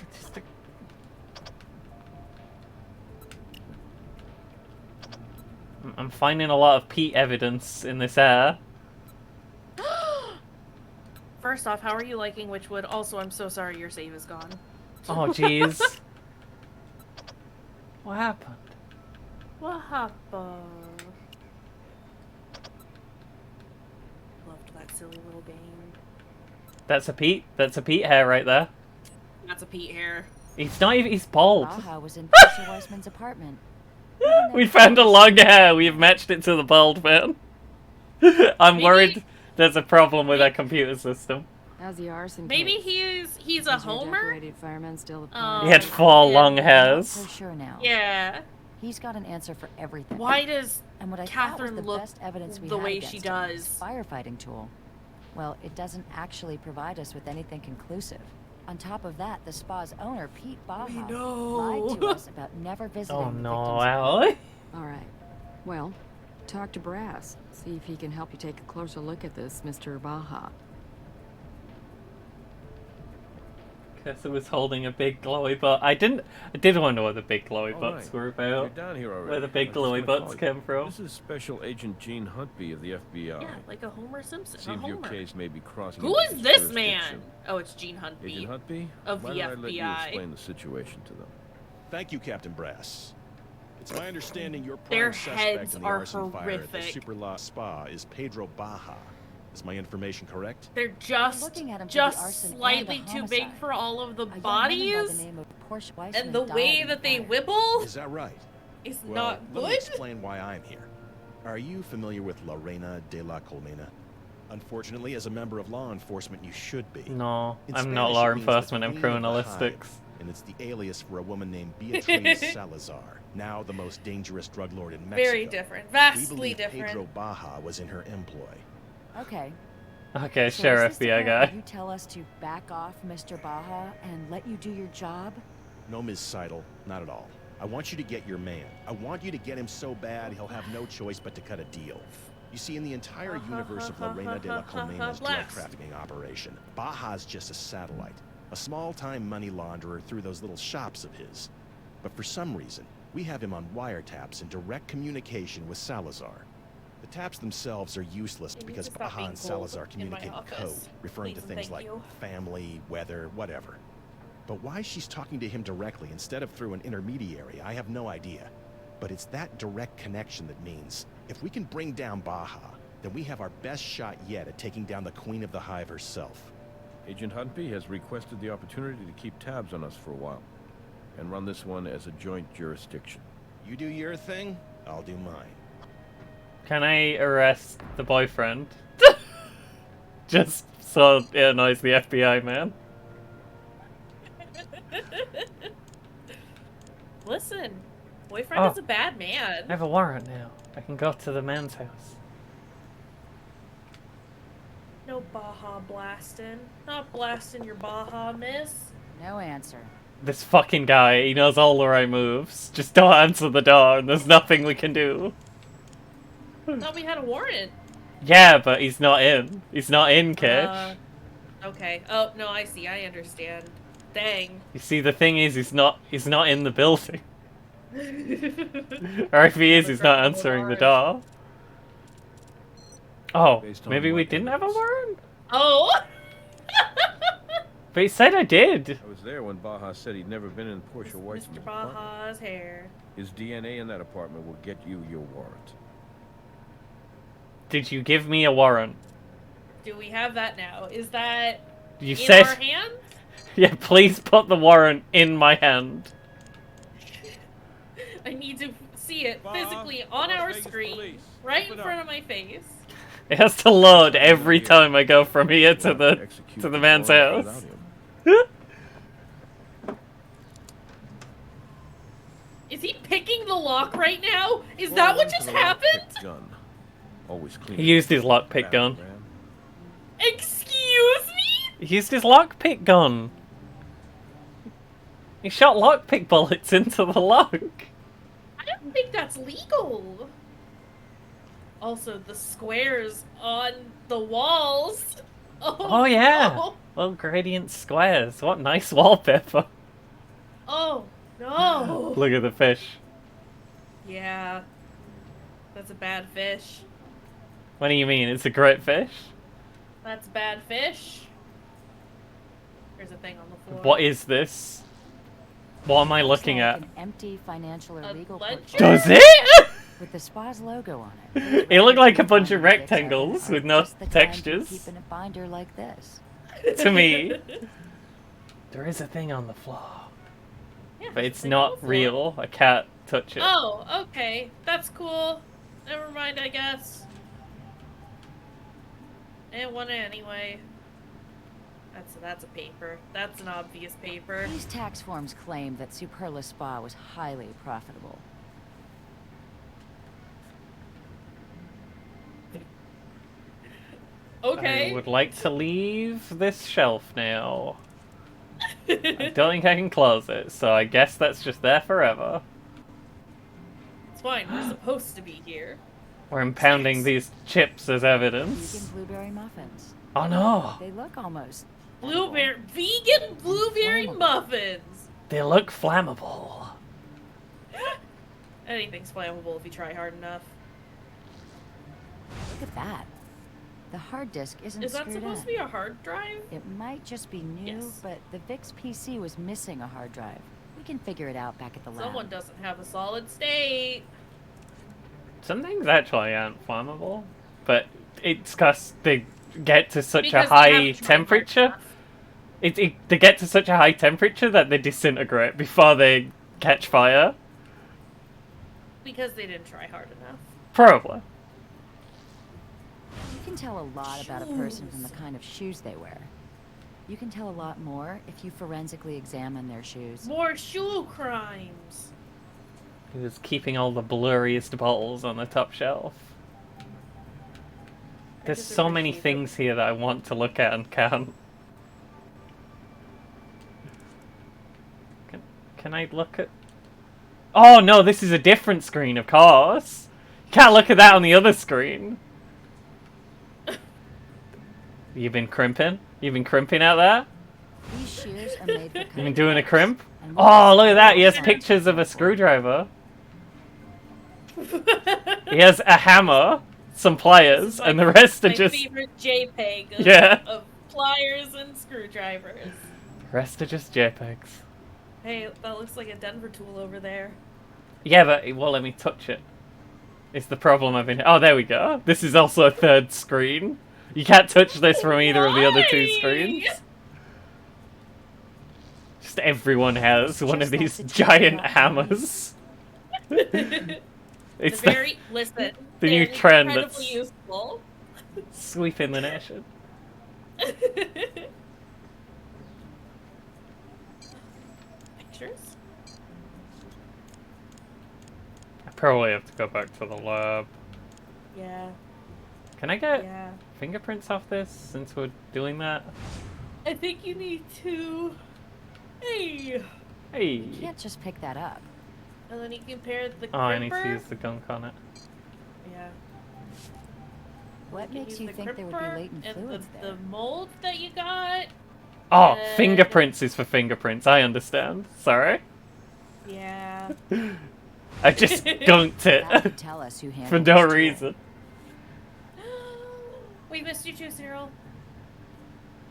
[SPEAKER 2] It's just a... I'm finding a lot of peat evidence in this hair.
[SPEAKER 1] First off, how are you liking Witchwood? Also, I'm so sorry your save is gone.
[SPEAKER 2] Oh, jeez. What happened?
[SPEAKER 1] What happened? Loved that silly little game.
[SPEAKER 2] That's a Pete hair right there.
[SPEAKER 1] That's a Pete hair.
[SPEAKER 2] He's not even, he's bald.
[SPEAKER 4] Baja was in Fisher Weissman's apartment.
[SPEAKER 2] We found a long hair, we have matched it to the bald man. I'm worried there's a problem with our computer system.
[SPEAKER 7] How's the arson
[SPEAKER 1] Maybe
[SPEAKER 7] case?
[SPEAKER 1] he's a
[SPEAKER 7] Is your
[SPEAKER 1] homer?
[SPEAKER 7] decorated fireman still a
[SPEAKER 1] Um,
[SPEAKER 7] part?
[SPEAKER 2] He had 4
[SPEAKER 1] yeah.
[SPEAKER 2] long
[SPEAKER 4] For
[SPEAKER 2] hairs.
[SPEAKER 4] sure now.
[SPEAKER 1] Yeah.
[SPEAKER 4] He's got an answer for everything.
[SPEAKER 1] Why does
[SPEAKER 4] And what I
[SPEAKER 1] Catherine
[SPEAKER 4] thought was the
[SPEAKER 1] look
[SPEAKER 4] best evidence we
[SPEAKER 1] the
[SPEAKER 4] had
[SPEAKER 1] way
[SPEAKER 4] against
[SPEAKER 1] she
[SPEAKER 4] him,
[SPEAKER 1] does?
[SPEAKER 4] his firefighting tool. Well, it doesn't actually provide us with anything conclusive. On top of that, the spa's owner, Pete Baja, lied to us about never visiting
[SPEAKER 2] Oh
[SPEAKER 4] the
[SPEAKER 2] no,
[SPEAKER 4] victim's
[SPEAKER 2] Allie.
[SPEAKER 7] All right. Well, talk to Brass. See if he can help you take a closer look at this, Mr. Baja.
[SPEAKER 2] Kessa was holding a big glowy butt. I did wonder what the big glowy butts were
[SPEAKER 3] You're
[SPEAKER 2] about.
[SPEAKER 3] down here already.
[SPEAKER 2] Where the big
[SPEAKER 3] This is
[SPEAKER 2] glowy
[SPEAKER 3] my
[SPEAKER 2] butts
[SPEAKER 3] colleague.
[SPEAKER 2] came from.
[SPEAKER 3] This is Special Agent Gene Huntby of the FBI.
[SPEAKER 1] Yeah, like a Homer Simpson.
[SPEAKER 3] Seems
[SPEAKER 1] a
[SPEAKER 3] your
[SPEAKER 1] Homer.
[SPEAKER 3] case may be crossing.
[SPEAKER 1] Who
[SPEAKER 3] into
[SPEAKER 1] is
[SPEAKER 3] his
[SPEAKER 1] this man?
[SPEAKER 3] jurisdiction.
[SPEAKER 1] Oh, it's Gene Huntby.
[SPEAKER 3] Agent Huntby?
[SPEAKER 1] Of
[SPEAKER 3] Why
[SPEAKER 1] the
[SPEAKER 3] don't I let you
[SPEAKER 1] FBI.
[SPEAKER 3] explain the situation to them?
[SPEAKER 10] Thank you, Captain Brass. It's my understanding your
[SPEAKER 1] Their
[SPEAKER 10] prime
[SPEAKER 1] heads
[SPEAKER 10] suspect in the
[SPEAKER 1] are
[SPEAKER 10] arson fire at the
[SPEAKER 1] horrific.
[SPEAKER 10] Super La Spa is Pedro Baja. Is my information correct?
[SPEAKER 1] They're just
[SPEAKER 4] Looking at him for the arson
[SPEAKER 1] just
[SPEAKER 4] and the
[SPEAKER 1] slightly too big
[SPEAKER 4] homicide.
[SPEAKER 1] for all of the
[SPEAKER 4] A young woman by
[SPEAKER 1] bodies,
[SPEAKER 4] the name of Porsche Weissman
[SPEAKER 1] and the
[SPEAKER 4] died
[SPEAKER 1] way
[SPEAKER 4] in
[SPEAKER 1] that they
[SPEAKER 4] fire.
[SPEAKER 1] wibble
[SPEAKER 10] Is that right?
[SPEAKER 1] is
[SPEAKER 10] Well,
[SPEAKER 1] not
[SPEAKER 10] let me
[SPEAKER 1] good.
[SPEAKER 10] explain why I'm here. Are you familiar with Lorena de la Colmena? Unfortunately, as a member of law enforcement, you should be.
[SPEAKER 2] No,
[SPEAKER 10] In
[SPEAKER 2] I'm not
[SPEAKER 10] Spanish,
[SPEAKER 2] law
[SPEAKER 10] it means the
[SPEAKER 2] enforcement, I'm
[SPEAKER 10] Queen of the
[SPEAKER 2] criminalistics.
[SPEAKER 10] Hive, and it's the alias for a woman named Beatriz Salazar, now the most dangerous drug lord in Mexico.
[SPEAKER 1] Very different,
[SPEAKER 10] We
[SPEAKER 1] vastly
[SPEAKER 10] believe
[SPEAKER 1] different.
[SPEAKER 10] Pedro Baja was in her employ.
[SPEAKER 4] Okay.
[SPEAKER 2] Okay,
[SPEAKER 4] So
[SPEAKER 2] sure,
[SPEAKER 4] is this the
[SPEAKER 2] FBI
[SPEAKER 4] point where
[SPEAKER 2] guy.
[SPEAKER 4] You tell us to back off, Mr. Baja, and let you do your job?
[SPEAKER 10] No, Ms. Seidel, not at all. I want you to get your man. I want you to get him so bad he'll have no choice but to cut a deal. You see, in the entire universe of Lorena de la Colmena's drug
[SPEAKER 1] Blast.
[SPEAKER 10] trafficking operation, Baja's just a satellite, a small-time money launderer through those little shops of his. But for some reason, we have him on wiretaps in direct communication with Salazar. The taps themselves are useless
[SPEAKER 1] Can you
[SPEAKER 10] because
[SPEAKER 1] just stop
[SPEAKER 10] Baja
[SPEAKER 1] being
[SPEAKER 10] and
[SPEAKER 1] cold
[SPEAKER 10] Salazar
[SPEAKER 1] in my
[SPEAKER 10] communicate in
[SPEAKER 1] office?
[SPEAKER 10] code, referring
[SPEAKER 1] Please
[SPEAKER 10] to
[SPEAKER 1] and
[SPEAKER 10] things
[SPEAKER 1] thank
[SPEAKER 10] like
[SPEAKER 1] you.
[SPEAKER 10] family, weather, whatever. But why she's talking to him directly instead of through an intermediary, I have no idea. But it's that direct connection that means, if we can bring down Baja, then we have our best shot yet at taking down the Queen of the Hive herself.
[SPEAKER 3] Agent Huntby has requested the opportunity to keep tabs on us for a while, and run this one as a joint jurisdiction.
[SPEAKER 10] You do your thing, I'll do mine.
[SPEAKER 2] Can I arrest the boyfriend? Just so it annoys the FBI man.
[SPEAKER 1] Listen, boyfriend
[SPEAKER 2] Oh.
[SPEAKER 1] is a bad man.
[SPEAKER 2] I have a warrant now. I can go to the man's house.
[SPEAKER 1] No Baja blasting. Not blasting your Baja, miss.
[SPEAKER 4] No answer.
[SPEAKER 2] This fucking guy, he knows all the right moves. Just don't answer the door and there's nothing we can do.
[SPEAKER 1] Thought we had a warrant.
[SPEAKER 2] Yeah, but he's not in. He's not in, Kish.
[SPEAKER 1] Okay. Oh, no, I see. I understand. Dang.
[SPEAKER 2] You see, the thing is, he's not in the building. Or if he is, he's not answering the door. Oh,
[SPEAKER 3] Based on
[SPEAKER 2] maybe we
[SPEAKER 3] what
[SPEAKER 2] didn't have a
[SPEAKER 3] evidence?
[SPEAKER 2] warrant?
[SPEAKER 1] Oh!
[SPEAKER 2] But he said I did.
[SPEAKER 3] I was there when Baja said he'd never been in Portia Weitzman's
[SPEAKER 1] Mr.
[SPEAKER 3] apartment.
[SPEAKER 1] Baja's hair.
[SPEAKER 3] His DNA in that apartment will get you your warrant.
[SPEAKER 2] Did you give me a warrant?
[SPEAKER 1] Do we have that now? Is that
[SPEAKER 2] You
[SPEAKER 1] in
[SPEAKER 2] said...
[SPEAKER 1] our hands?
[SPEAKER 2] Yeah, please put the warrant in my hand.
[SPEAKER 1] I need to see it
[SPEAKER 3] Baja,
[SPEAKER 1] physically on
[SPEAKER 3] Las
[SPEAKER 1] our
[SPEAKER 3] Vegas
[SPEAKER 1] screen,
[SPEAKER 3] police.
[SPEAKER 1] right
[SPEAKER 3] Open
[SPEAKER 1] in
[SPEAKER 3] up.
[SPEAKER 1] front of my face.
[SPEAKER 2] It has to load every time I go from here to
[SPEAKER 3] We'll have
[SPEAKER 2] the
[SPEAKER 3] execute
[SPEAKER 2] to the man's
[SPEAKER 3] warrant
[SPEAKER 2] house.
[SPEAKER 3] without him.
[SPEAKER 1] Is he picking the lock right now? Is
[SPEAKER 3] Well,
[SPEAKER 1] that what
[SPEAKER 3] into
[SPEAKER 1] just
[SPEAKER 3] the
[SPEAKER 1] happened?
[SPEAKER 3] lockpick Gun. Always clean.
[SPEAKER 2] He used his lockpick gun.
[SPEAKER 3] Battlegram.
[SPEAKER 1] Excuse me?
[SPEAKER 2] He used his lockpick gun. He shot lockpick bullets into the lock.
[SPEAKER 1] I don't think that's legal. Also, the squares on the walls.
[SPEAKER 2] Oh yeah.
[SPEAKER 1] No.
[SPEAKER 2] Well, gradient squares. What nice wallpaper.
[SPEAKER 1] Oh, no.
[SPEAKER 2] Look at the fish.
[SPEAKER 1] Yeah. That's a bad fish.
[SPEAKER 2] What do you mean? It's a great fish?
[SPEAKER 1] That's bad fish. There's a thing on the floor.
[SPEAKER 2] What is this? What am I
[SPEAKER 4] Looks
[SPEAKER 2] looking
[SPEAKER 4] like
[SPEAKER 2] at?
[SPEAKER 4] An empty financial or
[SPEAKER 1] A
[SPEAKER 4] legal
[SPEAKER 1] ledger?
[SPEAKER 4] portfolio
[SPEAKER 2] Does it?
[SPEAKER 4] with the spa's logo on it.
[SPEAKER 2] It looked like a bunch of
[SPEAKER 4] Records we find
[SPEAKER 2] rectangles
[SPEAKER 4] are
[SPEAKER 2] with no
[SPEAKER 4] just the kind you
[SPEAKER 2] textures.
[SPEAKER 4] keep in a binder like this.
[SPEAKER 2] To me. There is a thing on the floor.
[SPEAKER 1] Yeah,
[SPEAKER 2] But
[SPEAKER 1] there's
[SPEAKER 2] it's
[SPEAKER 1] a thing on the
[SPEAKER 2] not
[SPEAKER 1] floor.
[SPEAKER 2] real. I can't touch it.
[SPEAKER 1] Oh, okay. That's cool. Never mind, I guess. It won anyway. That's a paper. That's an obvious paper.
[SPEAKER 4] These tax forms claim that Superla Spa was highly profitable.
[SPEAKER 1] Okay.
[SPEAKER 2] I would like to leave this shelf now. I don't think I can close it, so I guess that's just there forever.
[SPEAKER 1] It's fine. We're supposed to be here.
[SPEAKER 2] We're impounding these chips as
[SPEAKER 4] Vegan
[SPEAKER 2] evidence.
[SPEAKER 4] blueberry muffins.
[SPEAKER 2] Oh no!
[SPEAKER 4] They look almost
[SPEAKER 1] Vegan blueberry muffins.
[SPEAKER 2] They look flammable.
[SPEAKER 1] Anything's flammable if you try hard enough.
[SPEAKER 4] Look at that. The hard disk isn't
[SPEAKER 1] Is that
[SPEAKER 4] screwed
[SPEAKER 1] supposed
[SPEAKER 4] in.
[SPEAKER 1] to be a hard drive?
[SPEAKER 4] It might just be new,
[SPEAKER 1] Yes.
[SPEAKER 4] but the VIX PC was missing a hard drive. We can figure it out back at the lab.
[SPEAKER 1] Someone doesn't have a solid state.
[SPEAKER 2] Some things actually aren't flammable, but it's because they get to such
[SPEAKER 1] Because
[SPEAKER 2] a
[SPEAKER 1] they
[SPEAKER 2] high
[SPEAKER 1] haven't tried hard
[SPEAKER 2] temperature.
[SPEAKER 1] enough.
[SPEAKER 2] They get to such a high temperature that they disintegrate before they catch fire.
[SPEAKER 1] Because they didn't try hard enough.
[SPEAKER 2] Probably.
[SPEAKER 4] You can tell a lot about a person from the kind of shoes they wear. You can tell a lot more if you forensically examine their shoes.
[SPEAKER 1] More shoe crimes.
[SPEAKER 2] He was keeping all the blurriest bottles on the top shelf. There's
[SPEAKER 1] just
[SPEAKER 2] so many
[SPEAKER 1] appreciate
[SPEAKER 2] things here that I want to look at and can't. Can I look at... Oh no, this is a different screen, of course. Can't look at that on the other screen. You've been crimping? You've been crimping out there?
[SPEAKER 4] These shoes are made for
[SPEAKER 2] You've been
[SPEAKER 4] cutting
[SPEAKER 2] doing a
[SPEAKER 4] edge,
[SPEAKER 2] crimp?
[SPEAKER 4] and
[SPEAKER 2] Oh, look at that. He has
[SPEAKER 4] most
[SPEAKER 2] pictures of a
[SPEAKER 4] people-
[SPEAKER 2] screwdriver. He has a hammer, some pliers, and the rest are
[SPEAKER 1] My
[SPEAKER 2] just...
[SPEAKER 1] favorite JPEG of,
[SPEAKER 2] Yeah.
[SPEAKER 1] of pliers and screwdrivers.
[SPEAKER 2] Rest are just JPEGs.
[SPEAKER 1] Hey, that looks like a Denver tool over there.
[SPEAKER 2] Yeah, but it won't let me touch it. It's the problem I've been... Oh, there we go. This is also a third screen. You can't touch this from either of the other two
[SPEAKER 1] Why?
[SPEAKER 2] screens. Just everyone has
[SPEAKER 4] It's
[SPEAKER 2] one of
[SPEAKER 4] just that
[SPEAKER 2] these
[SPEAKER 4] situation
[SPEAKER 2] giant
[SPEAKER 4] about
[SPEAKER 2] hammers. It's
[SPEAKER 1] They're very listen.
[SPEAKER 2] the
[SPEAKER 1] They're
[SPEAKER 2] new trend
[SPEAKER 1] incredibly
[SPEAKER 2] that's
[SPEAKER 1] useful.
[SPEAKER 2] sweeping the nation.
[SPEAKER 1] Pictures?
[SPEAKER 2] I probably have to go back to the lab.
[SPEAKER 1] Yeah.
[SPEAKER 2] Can I get
[SPEAKER 1] Yeah.
[SPEAKER 2] fingerprints off this since we're doing that?
[SPEAKER 1] I think you need to. Hey.
[SPEAKER 2] Hey.
[SPEAKER 4] You can't just pick that up.
[SPEAKER 1] And then you compare the
[SPEAKER 2] Oh, I need to
[SPEAKER 1] crimper.
[SPEAKER 2] use the gunk on it.
[SPEAKER 1] Yeah.
[SPEAKER 4] What
[SPEAKER 1] You
[SPEAKER 4] makes
[SPEAKER 1] use
[SPEAKER 4] you
[SPEAKER 1] the
[SPEAKER 4] think there would be
[SPEAKER 1] crimper
[SPEAKER 4] latent
[SPEAKER 1] and
[SPEAKER 4] fluids
[SPEAKER 1] the
[SPEAKER 4] there?
[SPEAKER 1] mold that you got.
[SPEAKER 2] Oh,
[SPEAKER 1] And-
[SPEAKER 2] fingerprints is for fingerprints. I understand. Sorry.
[SPEAKER 1] Yeah.
[SPEAKER 2] I just gunked
[SPEAKER 4] That
[SPEAKER 2] it
[SPEAKER 4] could tell us who
[SPEAKER 2] for
[SPEAKER 4] handled
[SPEAKER 2] no
[SPEAKER 4] this tool.
[SPEAKER 2] reason.
[SPEAKER 1] We missed you too, Cyril.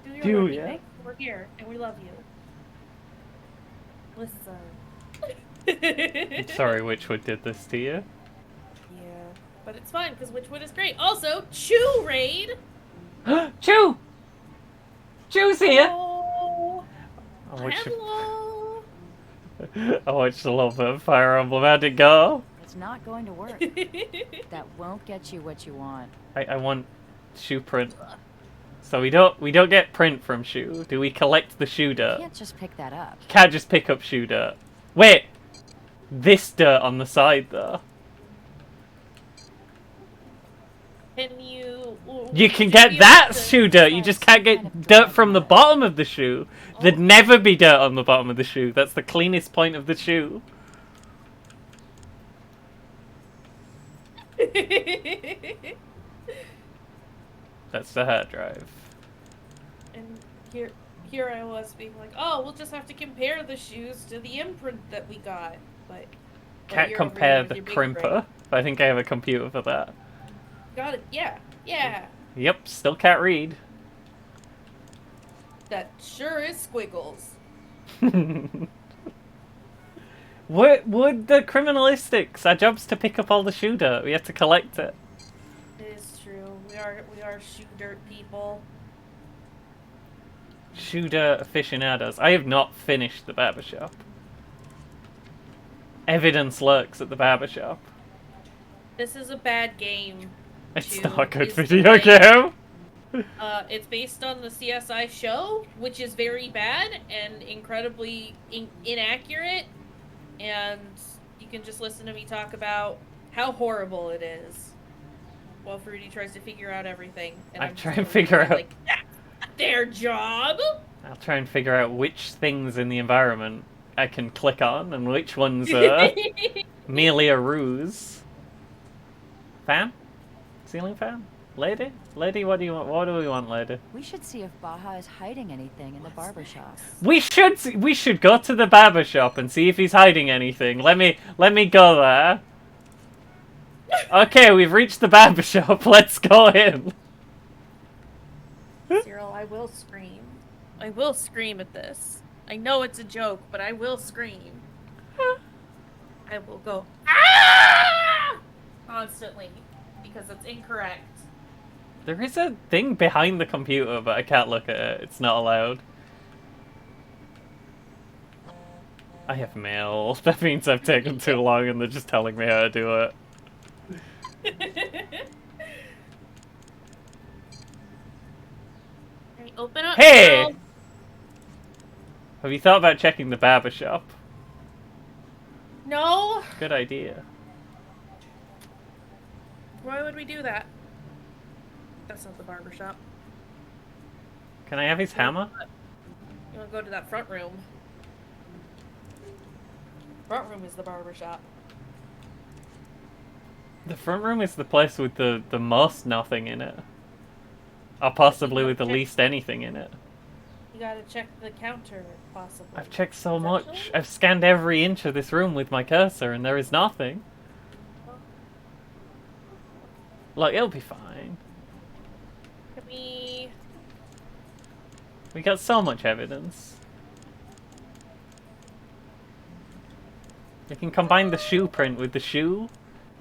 [SPEAKER 1] Do your
[SPEAKER 2] Do
[SPEAKER 1] work,
[SPEAKER 2] ya?
[SPEAKER 1] okay? We're here, and we love you.
[SPEAKER 2] I'm
[SPEAKER 1] Listen.
[SPEAKER 2] sorry, Witchwood did this to you.
[SPEAKER 1] Yeah, but it's fine because Witchwood is great. Also, Chew Raid.
[SPEAKER 2] Chew! Chew's here!
[SPEAKER 1] Oh,
[SPEAKER 2] I watched,
[SPEAKER 1] hello.
[SPEAKER 2] I watched a little bit of Fire Emblem. How'd it go?
[SPEAKER 4] It's not going to work. That won't get you what you want.
[SPEAKER 2] I want shoe print. So we don't get print from shoe. Do we collect the shoe
[SPEAKER 4] You
[SPEAKER 2] dirt?
[SPEAKER 4] can't just pick that up.
[SPEAKER 2] Can't just pick up shoe dirt. Wait! This dirt on the side though.
[SPEAKER 1] Can you?
[SPEAKER 2] You can
[SPEAKER 1] would
[SPEAKER 2] get
[SPEAKER 1] be
[SPEAKER 2] that
[SPEAKER 1] able to-
[SPEAKER 2] shoe dirt, you just can't
[SPEAKER 4] Kind
[SPEAKER 2] get
[SPEAKER 4] of
[SPEAKER 2] dirt
[SPEAKER 4] dry
[SPEAKER 2] from the
[SPEAKER 4] mud.
[SPEAKER 2] bottom of the shoe. There'd
[SPEAKER 1] Oh.
[SPEAKER 2] never be dirt on the bottom of the shoe. That's the cleanest point of the shoe. That's the hard drive.
[SPEAKER 1] And here I was being like, oh, we'll just have to compare the shoes to the imprint that we got. But
[SPEAKER 2] Can't
[SPEAKER 1] you're over
[SPEAKER 2] compare
[SPEAKER 1] here with
[SPEAKER 2] the
[SPEAKER 1] your big
[SPEAKER 2] crimper.
[SPEAKER 1] brain.
[SPEAKER 2] I think I have a computer for that.
[SPEAKER 1] Got it. Yeah. Yeah.
[SPEAKER 2] Yep, still can't read.
[SPEAKER 1] That sure is squiggles.
[SPEAKER 2] What would the criminalistics? Our job's to pick up all the shoe dirt. We have to collect it.
[SPEAKER 1] It is true. We are shoe dirt people.
[SPEAKER 2] Shoe dirt aficionados. I have not finished the barbershop. Evidence lurks at the barbershop.
[SPEAKER 1] This is a bad game.
[SPEAKER 2] It's
[SPEAKER 1] Shoe
[SPEAKER 2] not a good
[SPEAKER 1] is the
[SPEAKER 2] video
[SPEAKER 1] thing.
[SPEAKER 2] game.
[SPEAKER 1] It's based on the CSI show, which is very bad and incredibly inaccurate. And you can just listen to me talk about how horrible it is, while Fruity tries to figure out everything. And
[SPEAKER 2] I'm
[SPEAKER 1] just
[SPEAKER 2] trying to
[SPEAKER 1] over
[SPEAKER 2] figure
[SPEAKER 1] here
[SPEAKER 2] out.
[SPEAKER 1] like, that's not their job.
[SPEAKER 2] I'll try and figure out which things in the environment I can click on and which ones are merely a ruse. Fan? Ceiling fan? Lady? Lady, what do you want? What do we want, lady?
[SPEAKER 4] We should see if Baja is hiding anything in the barbershop.
[SPEAKER 2] We should go to the barber shop and see if he's hiding anything. Let me go there. Okay, we've reached the barber shop. Let's go in.
[SPEAKER 1] Cyril, I will scream. I will scream at this. I know it's a joke, but I will scream. I will go, ah! Constantly, because it's incorrect.
[SPEAKER 2] There is a thing behind the computer, but I can't look at it. It's not allowed. I have mail. That means I've taken too long and they're just telling me how to do it.
[SPEAKER 1] Alright, open up.
[SPEAKER 2] Hey!
[SPEAKER 1] Cyril.
[SPEAKER 2] Have you thought about checking the barber shop?
[SPEAKER 1] No.
[SPEAKER 2] Good idea.
[SPEAKER 1] Why would we do that? That's not the barbershop.
[SPEAKER 2] Can I have his hammer?
[SPEAKER 1] You wanna go to that front room. Front room is the barbershop.
[SPEAKER 2] The front room is the place with the most nothing in it. Or possibly with the least anything in it.
[SPEAKER 1] You gotta check the counter, possibly.
[SPEAKER 2] I've checked so much.
[SPEAKER 1] Potentially?
[SPEAKER 2] I've scanned every inch of this room with my cursor and there is nothing. Look, it'll be fine.
[SPEAKER 1] Can we...
[SPEAKER 2] We got so much evidence. We can combine the shoe print with the shoe.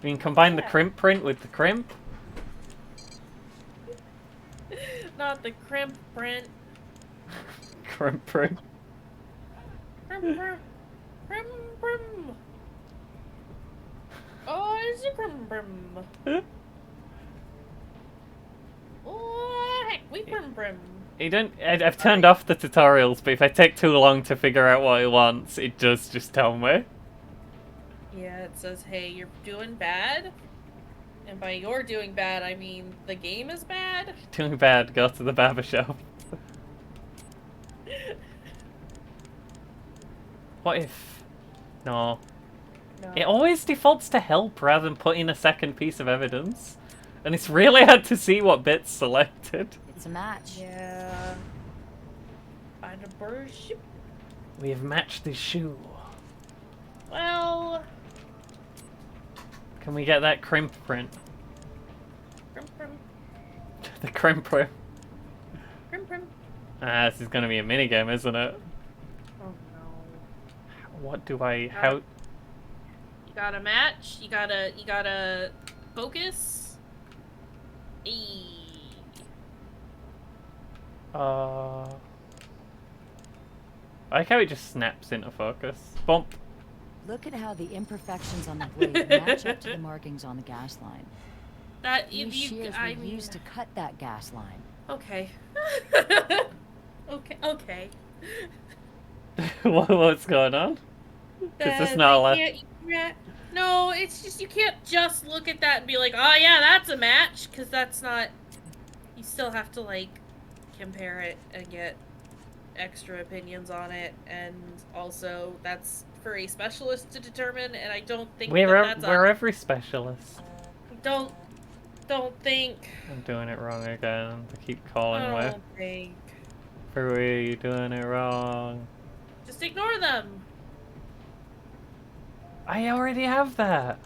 [SPEAKER 2] We can combine the
[SPEAKER 1] Yeah.
[SPEAKER 2] crimp print with the crimp.
[SPEAKER 1] Not the crimp print.
[SPEAKER 2] Crimp print.
[SPEAKER 1] Crimp, crimp, crimp, crimp. Oh, it's a brim brim. Oh, heck, we brim brim.
[SPEAKER 2] You don't. I've turned off the tutorials, but if I take too long to figure out what it wants, it does just tell me.
[SPEAKER 1] Yeah, it says, hey, you're doing bad. And by you're doing bad, I mean the game is bad.
[SPEAKER 2] Doing bad, go to the barber shop. What if... No. It always defaults to help rather than put in a second piece of evidence. And it's really hard to see what bit's selected.
[SPEAKER 4] It's a match.
[SPEAKER 1] Yeah. Find a bird ship.
[SPEAKER 2] We have matched the shoe.
[SPEAKER 1] Well...
[SPEAKER 2] Can we get that crimp print?
[SPEAKER 1] Crim prim.
[SPEAKER 2] The crimp print.
[SPEAKER 1] Crim prim.
[SPEAKER 2] Ah, this is gonna be a minigame, isn't it?
[SPEAKER 1] Oh no.
[SPEAKER 2] What do I... How...
[SPEAKER 1] You gotta match. You gotta focus. Eee.
[SPEAKER 2] I like how it just snaps into focus. Bump.
[SPEAKER 4] Look at how the imperfections on the blade match up to the markings on the gas line.
[SPEAKER 1] That
[SPEAKER 4] These
[SPEAKER 1] if you,
[SPEAKER 4] shears
[SPEAKER 1] I
[SPEAKER 4] were
[SPEAKER 1] mean,
[SPEAKER 4] used to cut that gas line.
[SPEAKER 1] okay. Okay.
[SPEAKER 2] What's going on? Is this not allowed?
[SPEAKER 1] No, it's just you can't just look at that and be like, oh yeah, that's a match, because that's not. You still have to like compare it and get extra opinions on it, and also that's for a specialist to determine. And I don't think that's
[SPEAKER 2] we're every specialist.
[SPEAKER 1] Don't think.
[SPEAKER 2] I'm doing it wrong again. I keep calling
[SPEAKER 1] I
[SPEAKER 2] with.
[SPEAKER 1] don't think.
[SPEAKER 2] For you doing it wrong.
[SPEAKER 1] Just ignore them.
[SPEAKER 2] I already have that.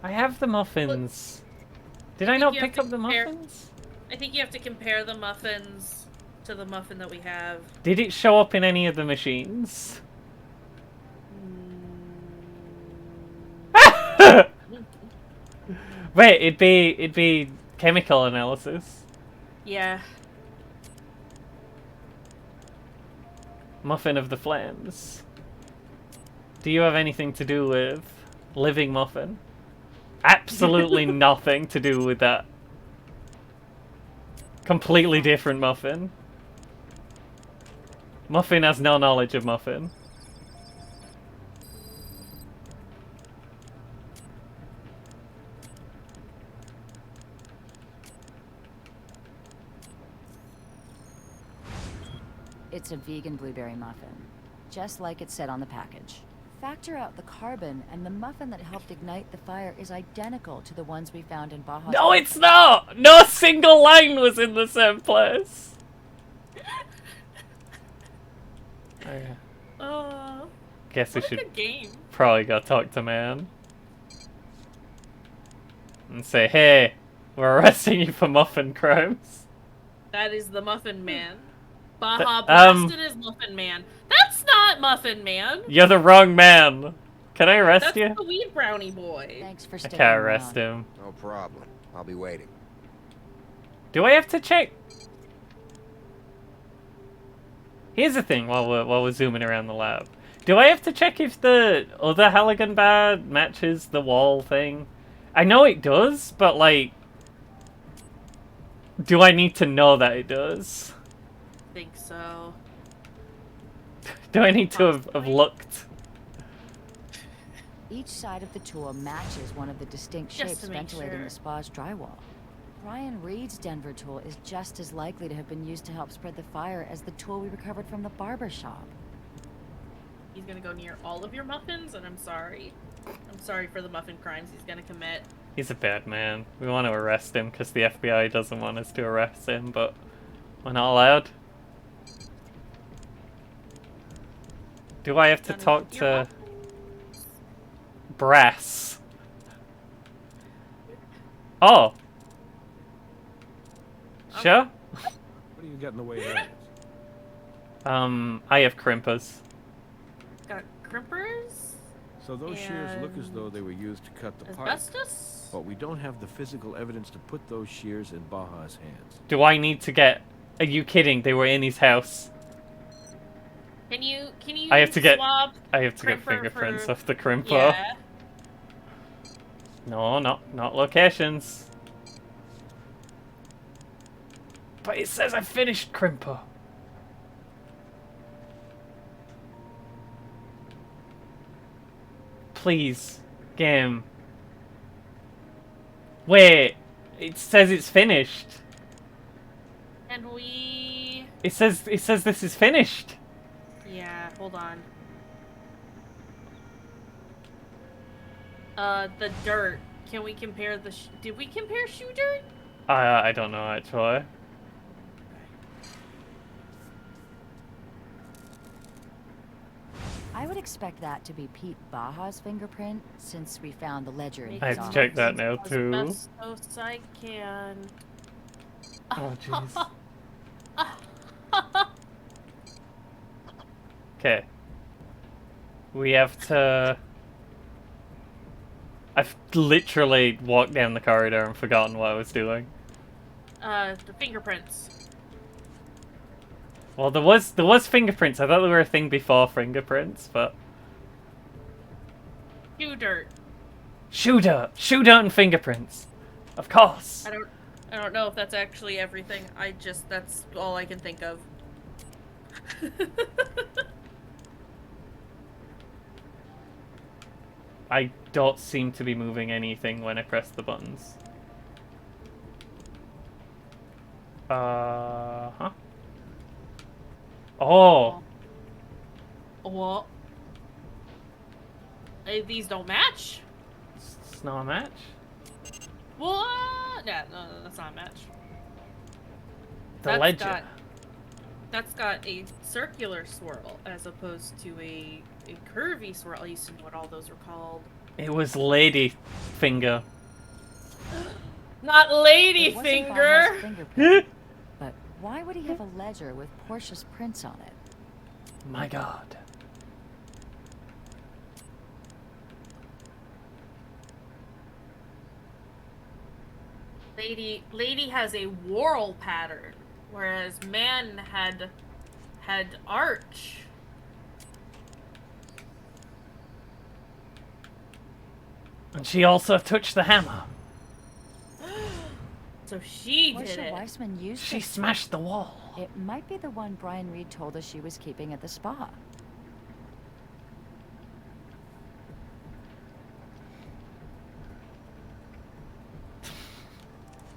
[SPEAKER 2] I have the muffins. Did I not pick up the muffins?
[SPEAKER 1] I think you have to compare the muffins to the muffin that we have.
[SPEAKER 2] Did it show up in any of the machines? Wait, it'd be chemical analysis.
[SPEAKER 1] Yeah.
[SPEAKER 2] Muffin of the Flames. Do you have anything to do with living muffin? Absolutely nothing to do with that. Completely different muffin. Muffin has no knowledge of muffin.
[SPEAKER 4] It's a vegan blueberry muffin, just like it said on the package. Factor out the carbon, and the muffin that helped ignite the fire is identical to the ones we found in Baja.
[SPEAKER 2] No, it's not! No single line was in the same place! Okay. Guess we
[SPEAKER 1] what a
[SPEAKER 2] should
[SPEAKER 1] good game.
[SPEAKER 2] probably go talk to Man. And say, hey, we're arresting you for muffin crimes.
[SPEAKER 1] That is the Muffin Man. Baja
[SPEAKER 2] um,
[SPEAKER 1] Blasted is Muffin Man. That's not Muffin Man.
[SPEAKER 2] You're the wrong man. Can I arrest you?
[SPEAKER 1] That's the Weed Brownie Boy.
[SPEAKER 4] Thanks for
[SPEAKER 2] I
[SPEAKER 4] sticking
[SPEAKER 2] can't arrest
[SPEAKER 4] around.
[SPEAKER 2] him.
[SPEAKER 9] No problem. I'll be waiting.
[SPEAKER 2] Do I have to check? Here's the thing while we're zooming around the lab. Do I have to check if the other Halligan bar matches the wall thing? I know it does, but like... Do I need to know that it does?
[SPEAKER 1] I think so.
[SPEAKER 2] Do I need to have looked?
[SPEAKER 4] Each side of the tool matches one of the distinct
[SPEAKER 1] Just
[SPEAKER 4] shapes
[SPEAKER 1] to make
[SPEAKER 4] ventilating
[SPEAKER 1] sure.
[SPEAKER 4] the spa's drywall. Brian Reed's Denver tool is just as likely to have been used to help spread the fire as the tool we recovered from the barber shop.
[SPEAKER 1] He's gonna go near all of your muffins, and I'm sorry. I'm sorry for the muffin crimes he's gonna commit.
[SPEAKER 2] He's a bad man. We want to arrest him because the FBI doesn't want us to arrest him, but we're not allowed. Do I have to talk to Brass? Oh. Sure.
[SPEAKER 3] What do you got in the way of that?
[SPEAKER 2] I have crimpers.
[SPEAKER 1] Got crimpers?
[SPEAKER 3] So those shears look as though they were used to cut the pipe.
[SPEAKER 1] Asbestos?
[SPEAKER 3] But we don't have the physical evidence to put those shears in Baja's hands.
[SPEAKER 2] Do I need to get... Are you kidding? They were in his house.
[SPEAKER 1] Can you
[SPEAKER 2] I have to get
[SPEAKER 1] swab
[SPEAKER 2] fingerprints
[SPEAKER 1] for...
[SPEAKER 2] off the crimper.
[SPEAKER 1] Yeah.
[SPEAKER 2] No, not locations. But it says I finished Crimper. Please, game. Wait, it says it's finished.
[SPEAKER 1] And we...
[SPEAKER 2] It says this is finished.
[SPEAKER 1] Yeah, hold on. The dirt. Can we compare the... Did we compare shoe dirt?
[SPEAKER 2] I don't know actually.
[SPEAKER 4] I would expect that to be Pete Baja's fingerprint, since we found the ledger in
[SPEAKER 2] I
[SPEAKER 4] his
[SPEAKER 2] have to
[SPEAKER 4] office.
[SPEAKER 2] check that now too.
[SPEAKER 1] As best as I can.
[SPEAKER 2] Oh jeez. Okay. We have to... I've literally walked down the corridor and forgotten what I was doing.
[SPEAKER 1] The fingerprints.
[SPEAKER 2] Well, there was fingerprints. I thought there were a thing before fingerprints, but...
[SPEAKER 1] Shoe dirt.
[SPEAKER 2] Shoe dirt and fingerprints. Of course.
[SPEAKER 1] I don't know if that's actually everything. That's all I can think of.
[SPEAKER 2] I don't seem to be moving anything when I press the buttons. Huh? Oh!
[SPEAKER 1] What? These don't match?
[SPEAKER 2] It's not a match?
[SPEAKER 1] What? Yeah, no, that's not a match.
[SPEAKER 2] The ledger.
[SPEAKER 1] That's got a circular swirl as opposed to a curvy swirl. I used to know what all those were called.
[SPEAKER 2] It was lady finger.
[SPEAKER 1] Not lady
[SPEAKER 4] It wasn't
[SPEAKER 1] finger!
[SPEAKER 4] Baja's fingerprint, but why would he have a ledger with Portia's prints on it?
[SPEAKER 2] My god.
[SPEAKER 1] Lady has a whorl pattern, whereas man had arch.
[SPEAKER 2] And she also touched the hammer.
[SPEAKER 1] So she did
[SPEAKER 4] Portia
[SPEAKER 1] it.
[SPEAKER 4] Weissman used
[SPEAKER 2] She
[SPEAKER 4] it.
[SPEAKER 2] smashed the wall.
[SPEAKER 4] It might be the one Brian Reed told us she was keeping at the spa.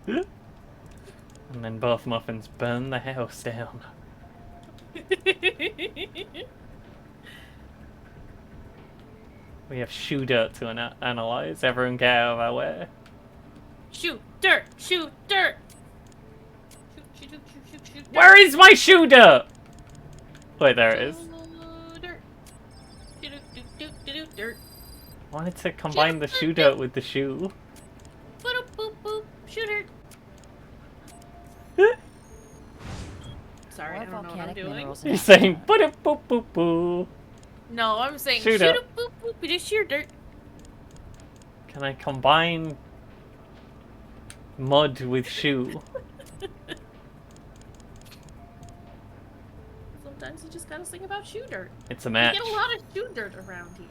[SPEAKER 2] And then both muffins burn the house down. We have shoe dirt to analyze. Everyone get out of our way.
[SPEAKER 1] Shoot dirt! Shoot dirt! Shoot dirt!
[SPEAKER 2] Where is my shoe dirt? Wait, there it is.
[SPEAKER 1] Dirt. Dirt.
[SPEAKER 2] I wanted to combine the shoe dirt with the shoe.
[SPEAKER 1] Boop boop boop. Shoot dirt. Sorry, I don't know what I'm doing.
[SPEAKER 2] You're saying boop boop boop boop.
[SPEAKER 1] No, I'm saying
[SPEAKER 2] Shoot
[SPEAKER 1] shoot
[SPEAKER 2] up.
[SPEAKER 1] a boop boop. It is sheer dirt.
[SPEAKER 2] Can I combine mud with shoe?
[SPEAKER 1] Sometimes you just gotta sing about shoe dirt.
[SPEAKER 2] It's a
[SPEAKER 1] We
[SPEAKER 2] match.
[SPEAKER 1] get a lot of shoe dirt around here.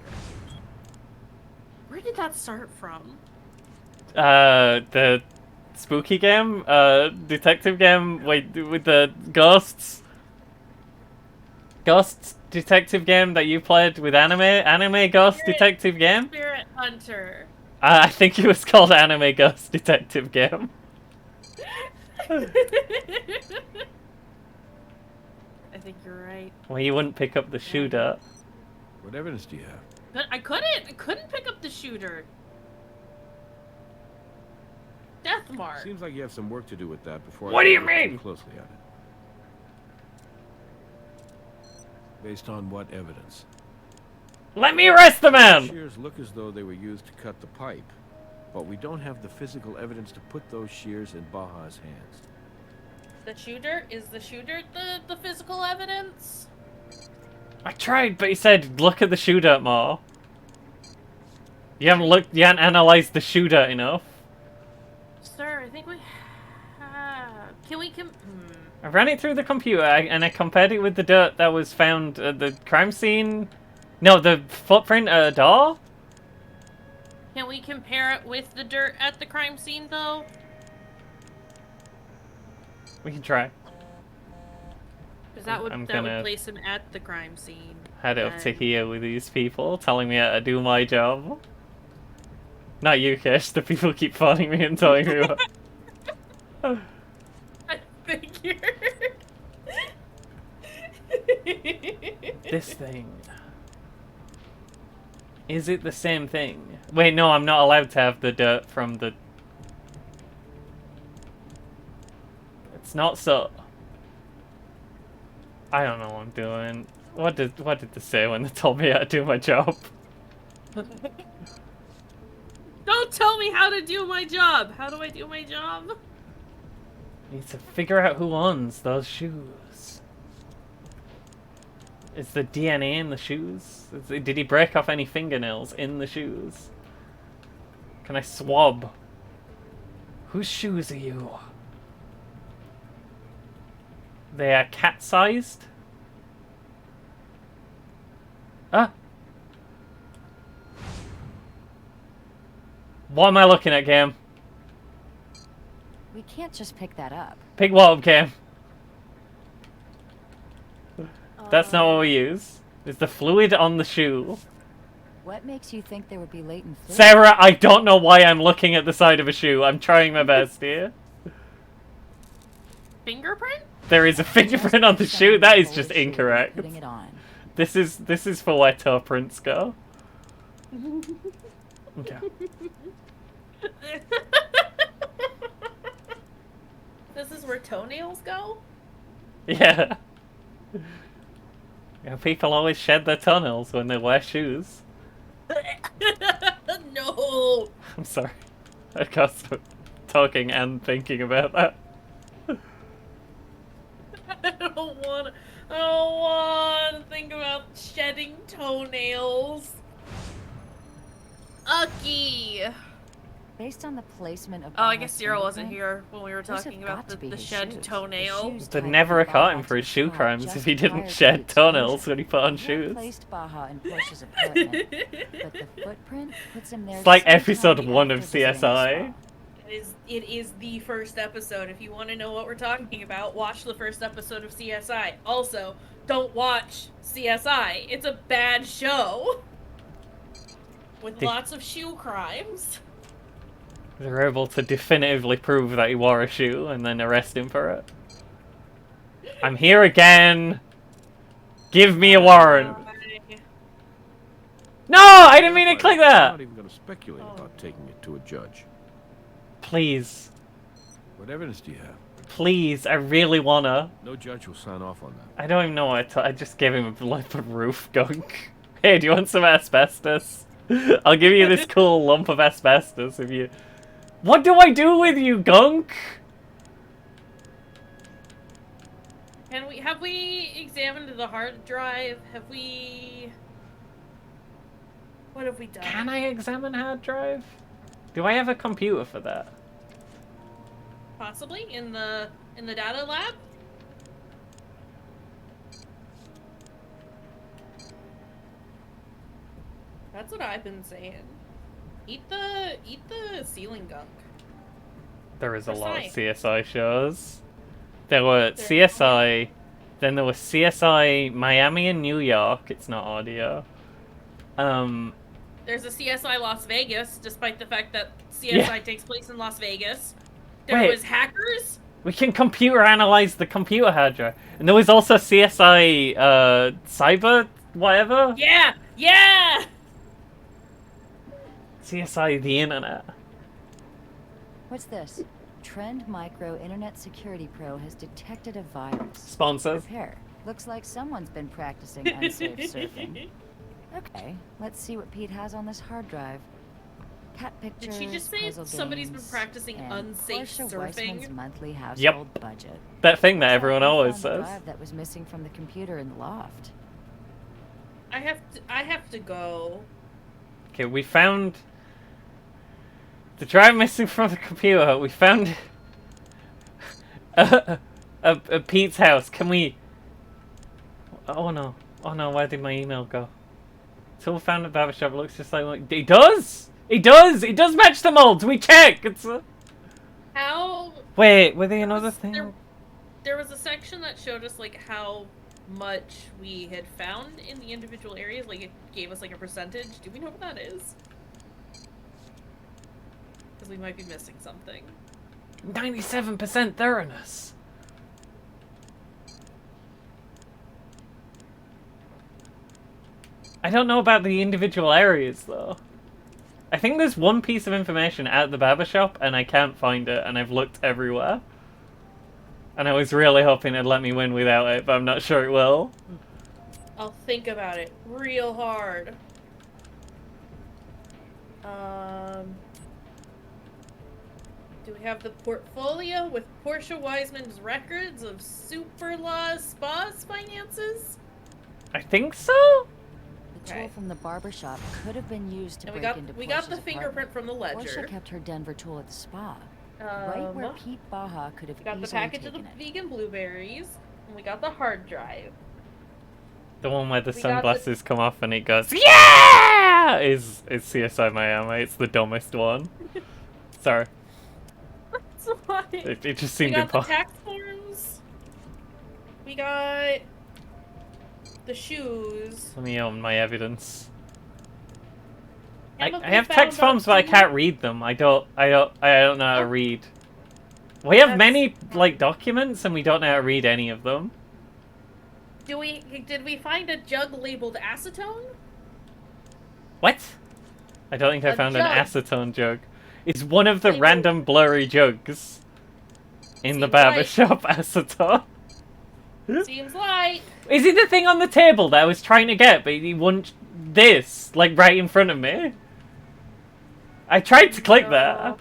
[SPEAKER 1] Where did that start from?
[SPEAKER 2] The spooky game, detective game, wait, with the ghosts detective game that you played with anime ghost detective game?
[SPEAKER 1] Spirit Hunter.
[SPEAKER 2] I think it was called anime ghost detective game.
[SPEAKER 1] I think you're right.
[SPEAKER 2] Well, you wouldn't pick up the shoe dirt.
[SPEAKER 3] What evidence do you have?
[SPEAKER 1] But I couldn't pick up the shooter. Death mark.
[SPEAKER 3] Seems like you have some work to do with that before.
[SPEAKER 2] What
[SPEAKER 3] I
[SPEAKER 2] do you
[SPEAKER 3] look too
[SPEAKER 2] mean?
[SPEAKER 3] closely at it. Based on what evidence?
[SPEAKER 2] Let me arrest the man!
[SPEAKER 3] Shears look as though they were used to cut the pipe, but we don't have the physical evidence to put those shears in Baja's hands.
[SPEAKER 1] The shooter? Is the shooter the physical evidence?
[SPEAKER 2] I tried, but he said, look at the shoe dirt more. You haven't analyzed the shoe dirt enough.
[SPEAKER 1] Sir, I think we have... Can we
[SPEAKER 2] I ran it through the computer and I compared it with the dirt that was found at the crime scene. No, the footprint at a door.
[SPEAKER 1] Can we compare it with the dirt at the crime scene, though?
[SPEAKER 2] We can try.
[SPEAKER 1] Because that would
[SPEAKER 2] gonna
[SPEAKER 1] place him at the crime scene.
[SPEAKER 2] head up to here with these people, telling me how to do my job. Not you, Kish. The people keep phoning me and telling me what.
[SPEAKER 1] I figured.
[SPEAKER 2] This thing. Is it the same thing? Wait, no, I'm not allowed to have the dirt from the... It's not so... I don't know what I'm doing. What did they say when they told me how to do my job?
[SPEAKER 1] Don't tell me how to do my job. How do I do my job?
[SPEAKER 2] Need to figure out who owns those shoes. Is the DNA in the shoes? Did he break off any fingernails in the shoes? Can I swab? Whose shoes are you? They are cat-sized? Ah! What am I looking at, Cam?
[SPEAKER 4] We can't just pick that up.
[SPEAKER 2] Pick what up, Cam? That's not what we use. There's the fluid on the shoe.
[SPEAKER 4] What makes you think there would be latent fluid?
[SPEAKER 2] Sarah, I don't know why I'm looking at the side of a shoe. I'm trying my best here.
[SPEAKER 1] Fingerprint?
[SPEAKER 2] There is a fingerprint on the shoe. That is just incorrect.
[SPEAKER 4] Putting it on.
[SPEAKER 2] This is for where toe prints go. Okay.
[SPEAKER 1] This is where toenails go?
[SPEAKER 2] Yeah. Yeah, people always shed their toenails when they wear shoes.
[SPEAKER 1] No!
[SPEAKER 2] I'm sorry. I can't stop talking and thinking about that.
[SPEAKER 1] I don't want to think about shedding toenails. Ucky!
[SPEAKER 4] Based on the placement of...
[SPEAKER 1] Oh, I
[SPEAKER 4] Baja's
[SPEAKER 1] guess Zero wasn't
[SPEAKER 4] fingerprint,
[SPEAKER 1] here when we were
[SPEAKER 4] those have
[SPEAKER 1] talking
[SPEAKER 4] got
[SPEAKER 1] about
[SPEAKER 4] to be
[SPEAKER 1] the
[SPEAKER 4] his
[SPEAKER 1] shed
[SPEAKER 4] shoes.
[SPEAKER 1] toenail.
[SPEAKER 4] The shoes
[SPEAKER 2] They'd
[SPEAKER 4] tied
[SPEAKER 2] never
[SPEAKER 4] to
[SPEAKER 2] caught him
[SPEAKER 4] Baja
[SPEAKER 2] for his
[SPEAKER 4] to
[SPEAKER 2] shoe
[SPEAKER 4] the car
[SPEAKER 2] crimes
[SPEAKER 4] just
[SPEAKER 2] if he
[SPEAKER 4] prior
[SPEAKER 2] didn't
[SPEAKER 4] to
[SPEAKER 2] shed
[SPEAKER 4] the
[SPEAKER 2] toenails
[SPEAKER 4] explosion.
[SPEAKER 2] when he put on
[SPEAKER 4] We
[SPEAKER 2] shoes.
[SPEAKER 4] placed Baja in Porsche's apartment, but the footprint puts him there.
[SPEAKER 2] It's
[SPEAKER 4] the
[SPEAKER 2] like
[SPEAKER 4] same
[SPEAKER 2] episode
[SPEAKER 4] time
[SPEAKER 2] 1 of
[SPEAKER 4] after visiting the
[SPEAKER 2] CSI.
[SPEAKER 4] spa.
[SPEAKER 1] It is the first episode. If you want to know what we're talking about, watch the first episode of CSI. Also, don't watch CSI. It's a bad show. With lots of shoe crimes.
[SPEAKER 2] They're able to definitively prove that he wore a shoe and then arrest him for it. I'm here again. Give me a warrant. No, I didn't mean to click
[SPEAKER 3] I'm
[SPEAKER 2] that.
[SPEAKER 3] not even going to speculate about taking it to a judge.
[SPEAKER 2] Please.
[SPEAKER 3] What evidence do you have?
[SPEAKER 2] Please, I really wanna.
[SPEAKER 3] No judge will sign off on that.
[SPEAKER 2] I don't even know what I just gave him a lump of roof gunk. Hey, do you want some asbestos? I'll give you this cool lump of asbestos if you... What do I do with you, gunk?
[SPEAKER 1] Have we examined the hard drive? What have we done?
[SPEAKER 2] Can I examine hard drive? Do I have a computer for that?
[SPEAKER 1] Possibly in the data lab? That's what I've been saying. Eat the ceiling gunk.
[SPEAKER 2] There is a lot of
[SPEAKER 1] CSI.
[SPEAKER 2] CSI shows. There were CSI, then there was CSI Miami and New York. It's not audio.
[SPEAKER 1] There's a CSI Las Vegas, despite the fact that CSI
[SPEAKER 2] Yeah.
[SPEAKER 1] takes place in Las Vegas. There
[SPEAKER 2] Wait.
[SPEAKER 1] was Hackers.
[SPEAKER 2] We can computer analyze the computer hard drive. And there was also CSI Cyber whatever.
[SPEAKER 1] Yeah! Yeah!
[SPEAKER 2] CSI the Internet.
[SPEAKER 4] What's this? Trend Micro Internet Security Pro has detected a virus.
[SPEAKER 2] Sponsors.
[SPEAKER 4] Repair. Looks like someone's been practicing unsafe surfing. Okay, let's see what Pete has on this hard drive. Cat pictures,
[SPEAKER 1] Did she just say
[SPEAKER 4] puzzle
[SPEAKER 1] somebody's been
[SPEAKER 4] games,
[SPEAKER 1] practicing
[SPEAKER 4] and
[SPEAKER 1] unsafe
[SPEAKER 4] Portia
[SPEAKER 1] surfing?
[SPEAKER 4] Weissman's monthly household
[SPEAKER 2] Yep.
[SPEAKER 4] budget.
[SPEAKER 2] That thing that
[SPEAKER 4] Looks like
[SPEAKER 2] everyone
[SPEAKER 4] we
[SPEAKER 2] always
[SPEAKER 4] found the
[SPEAKER 2] says.
[SPEAKER 4] drive that was missing from the computer in the loft.
[SPEAKER 1] I have to go.
[SPEAKER 2] Okay, we found the drive missing from the computer. We found a Pete's house. Can we? Oh no! Oh no! Where did my email go? Someone found a barbershop. Looks just like it does. It does! It does match the molds! We check! It's
[SPEAKER 1] How...
[SPEAKER 2] Wait, were they another thing?
[SPEAKER 1] There was a section that showed us, like, how much we had found in the individual areas. Like, it gave us, like, a percentage. Do we know what that is? Because we might be missing something.
[SPEAKER 2] 97% thoroughness. I don't know about the individual areas, though. I think there's one piece of information at the barbershop, and I can't find it, and I've looked everywhere. And I was really hoping it'd let me win without it, but I'm not sure it will.
[SPEAKER 1] I'll think about it real hard. Do we have the portfolio with Portia Wiseman's records of Superlaw Spa's finances?
[SPEAKER 2] I think so?
[SPEAKER 4] The tool from the barbershop could have been used to
[SPEAKER 1] And
[SPEAKER 4] break into
[SPEAKER 1] we got
[SPEAKER 4] Portia's
[SPEAKER 1] the fingerprint
[SPEAKER 4] apartment.
[SPEAKER 1] from the ledger.
[SPEAKER 4] Portia kept her Denver tool at the spa. Right where Pete Baja could have
[SPEAKER 1] We got the
[SPEAKER 4] easily
[SPEAKER 1] package of the
[SPEAKER 4] taken it.
[SPEAKER 1] vegan blueberries, and we got the hard drive.
[SPEAKER 2] The one where the
[SPEAKER 1] We got
[SPEAKER 2] sunglasses come off and it goes, yeah! Is CSI Miami. It's the dumbest one. Sorry.
[SPEAKER 1] That's why.
[SPEAKER 2] It just
[SPEAKER 1] We
[SPEAKER 2] seemed
[SPEAKER 1] got the
[SPEAKER 2] impossible.
[SPEAKER 1] tax forms. We got the shoes.
[SPEAKER 2] Let me own my evidence.
[SPEAKER 1] And
[SPEAKER 2] I
[SPEAKER 1] we
[SPEAKER 2] have
[SPEAKER 1] found
[SPEAKER 2] text
[SPEAKER 1] out
[SPEAKER 2] forms, but I
[SPEAKER 1] too-
[SPEAKER 2] can't read them. I don't know how to read. We have
[SPEAKER 1] That's
[SPEAKER 2] many like documents, and we don't know how to read any of them.
[SPEAKER 1] Did we find a jug labeled acetone?
[SPEAKER 2] What? I don't think I
[SPEAKER 1] A
[SPEAKER 2] found an
[SPEAKER 1] jug.
[SPEAKER 2] acetone jug. It's one of the
[SPEAKER 1] Labeled-
[SPEAKER 2] random blurry jugs in the
[SPEAKER 1] Seems like-
[SPEAKER 2] barbershop. Acetone.
[SPEAKER 1] Seems like.
[SPEAKER 2] Is it the thing on the table that I was trying to get, but he wouldn't? This, like right in front of me. I tried to click that.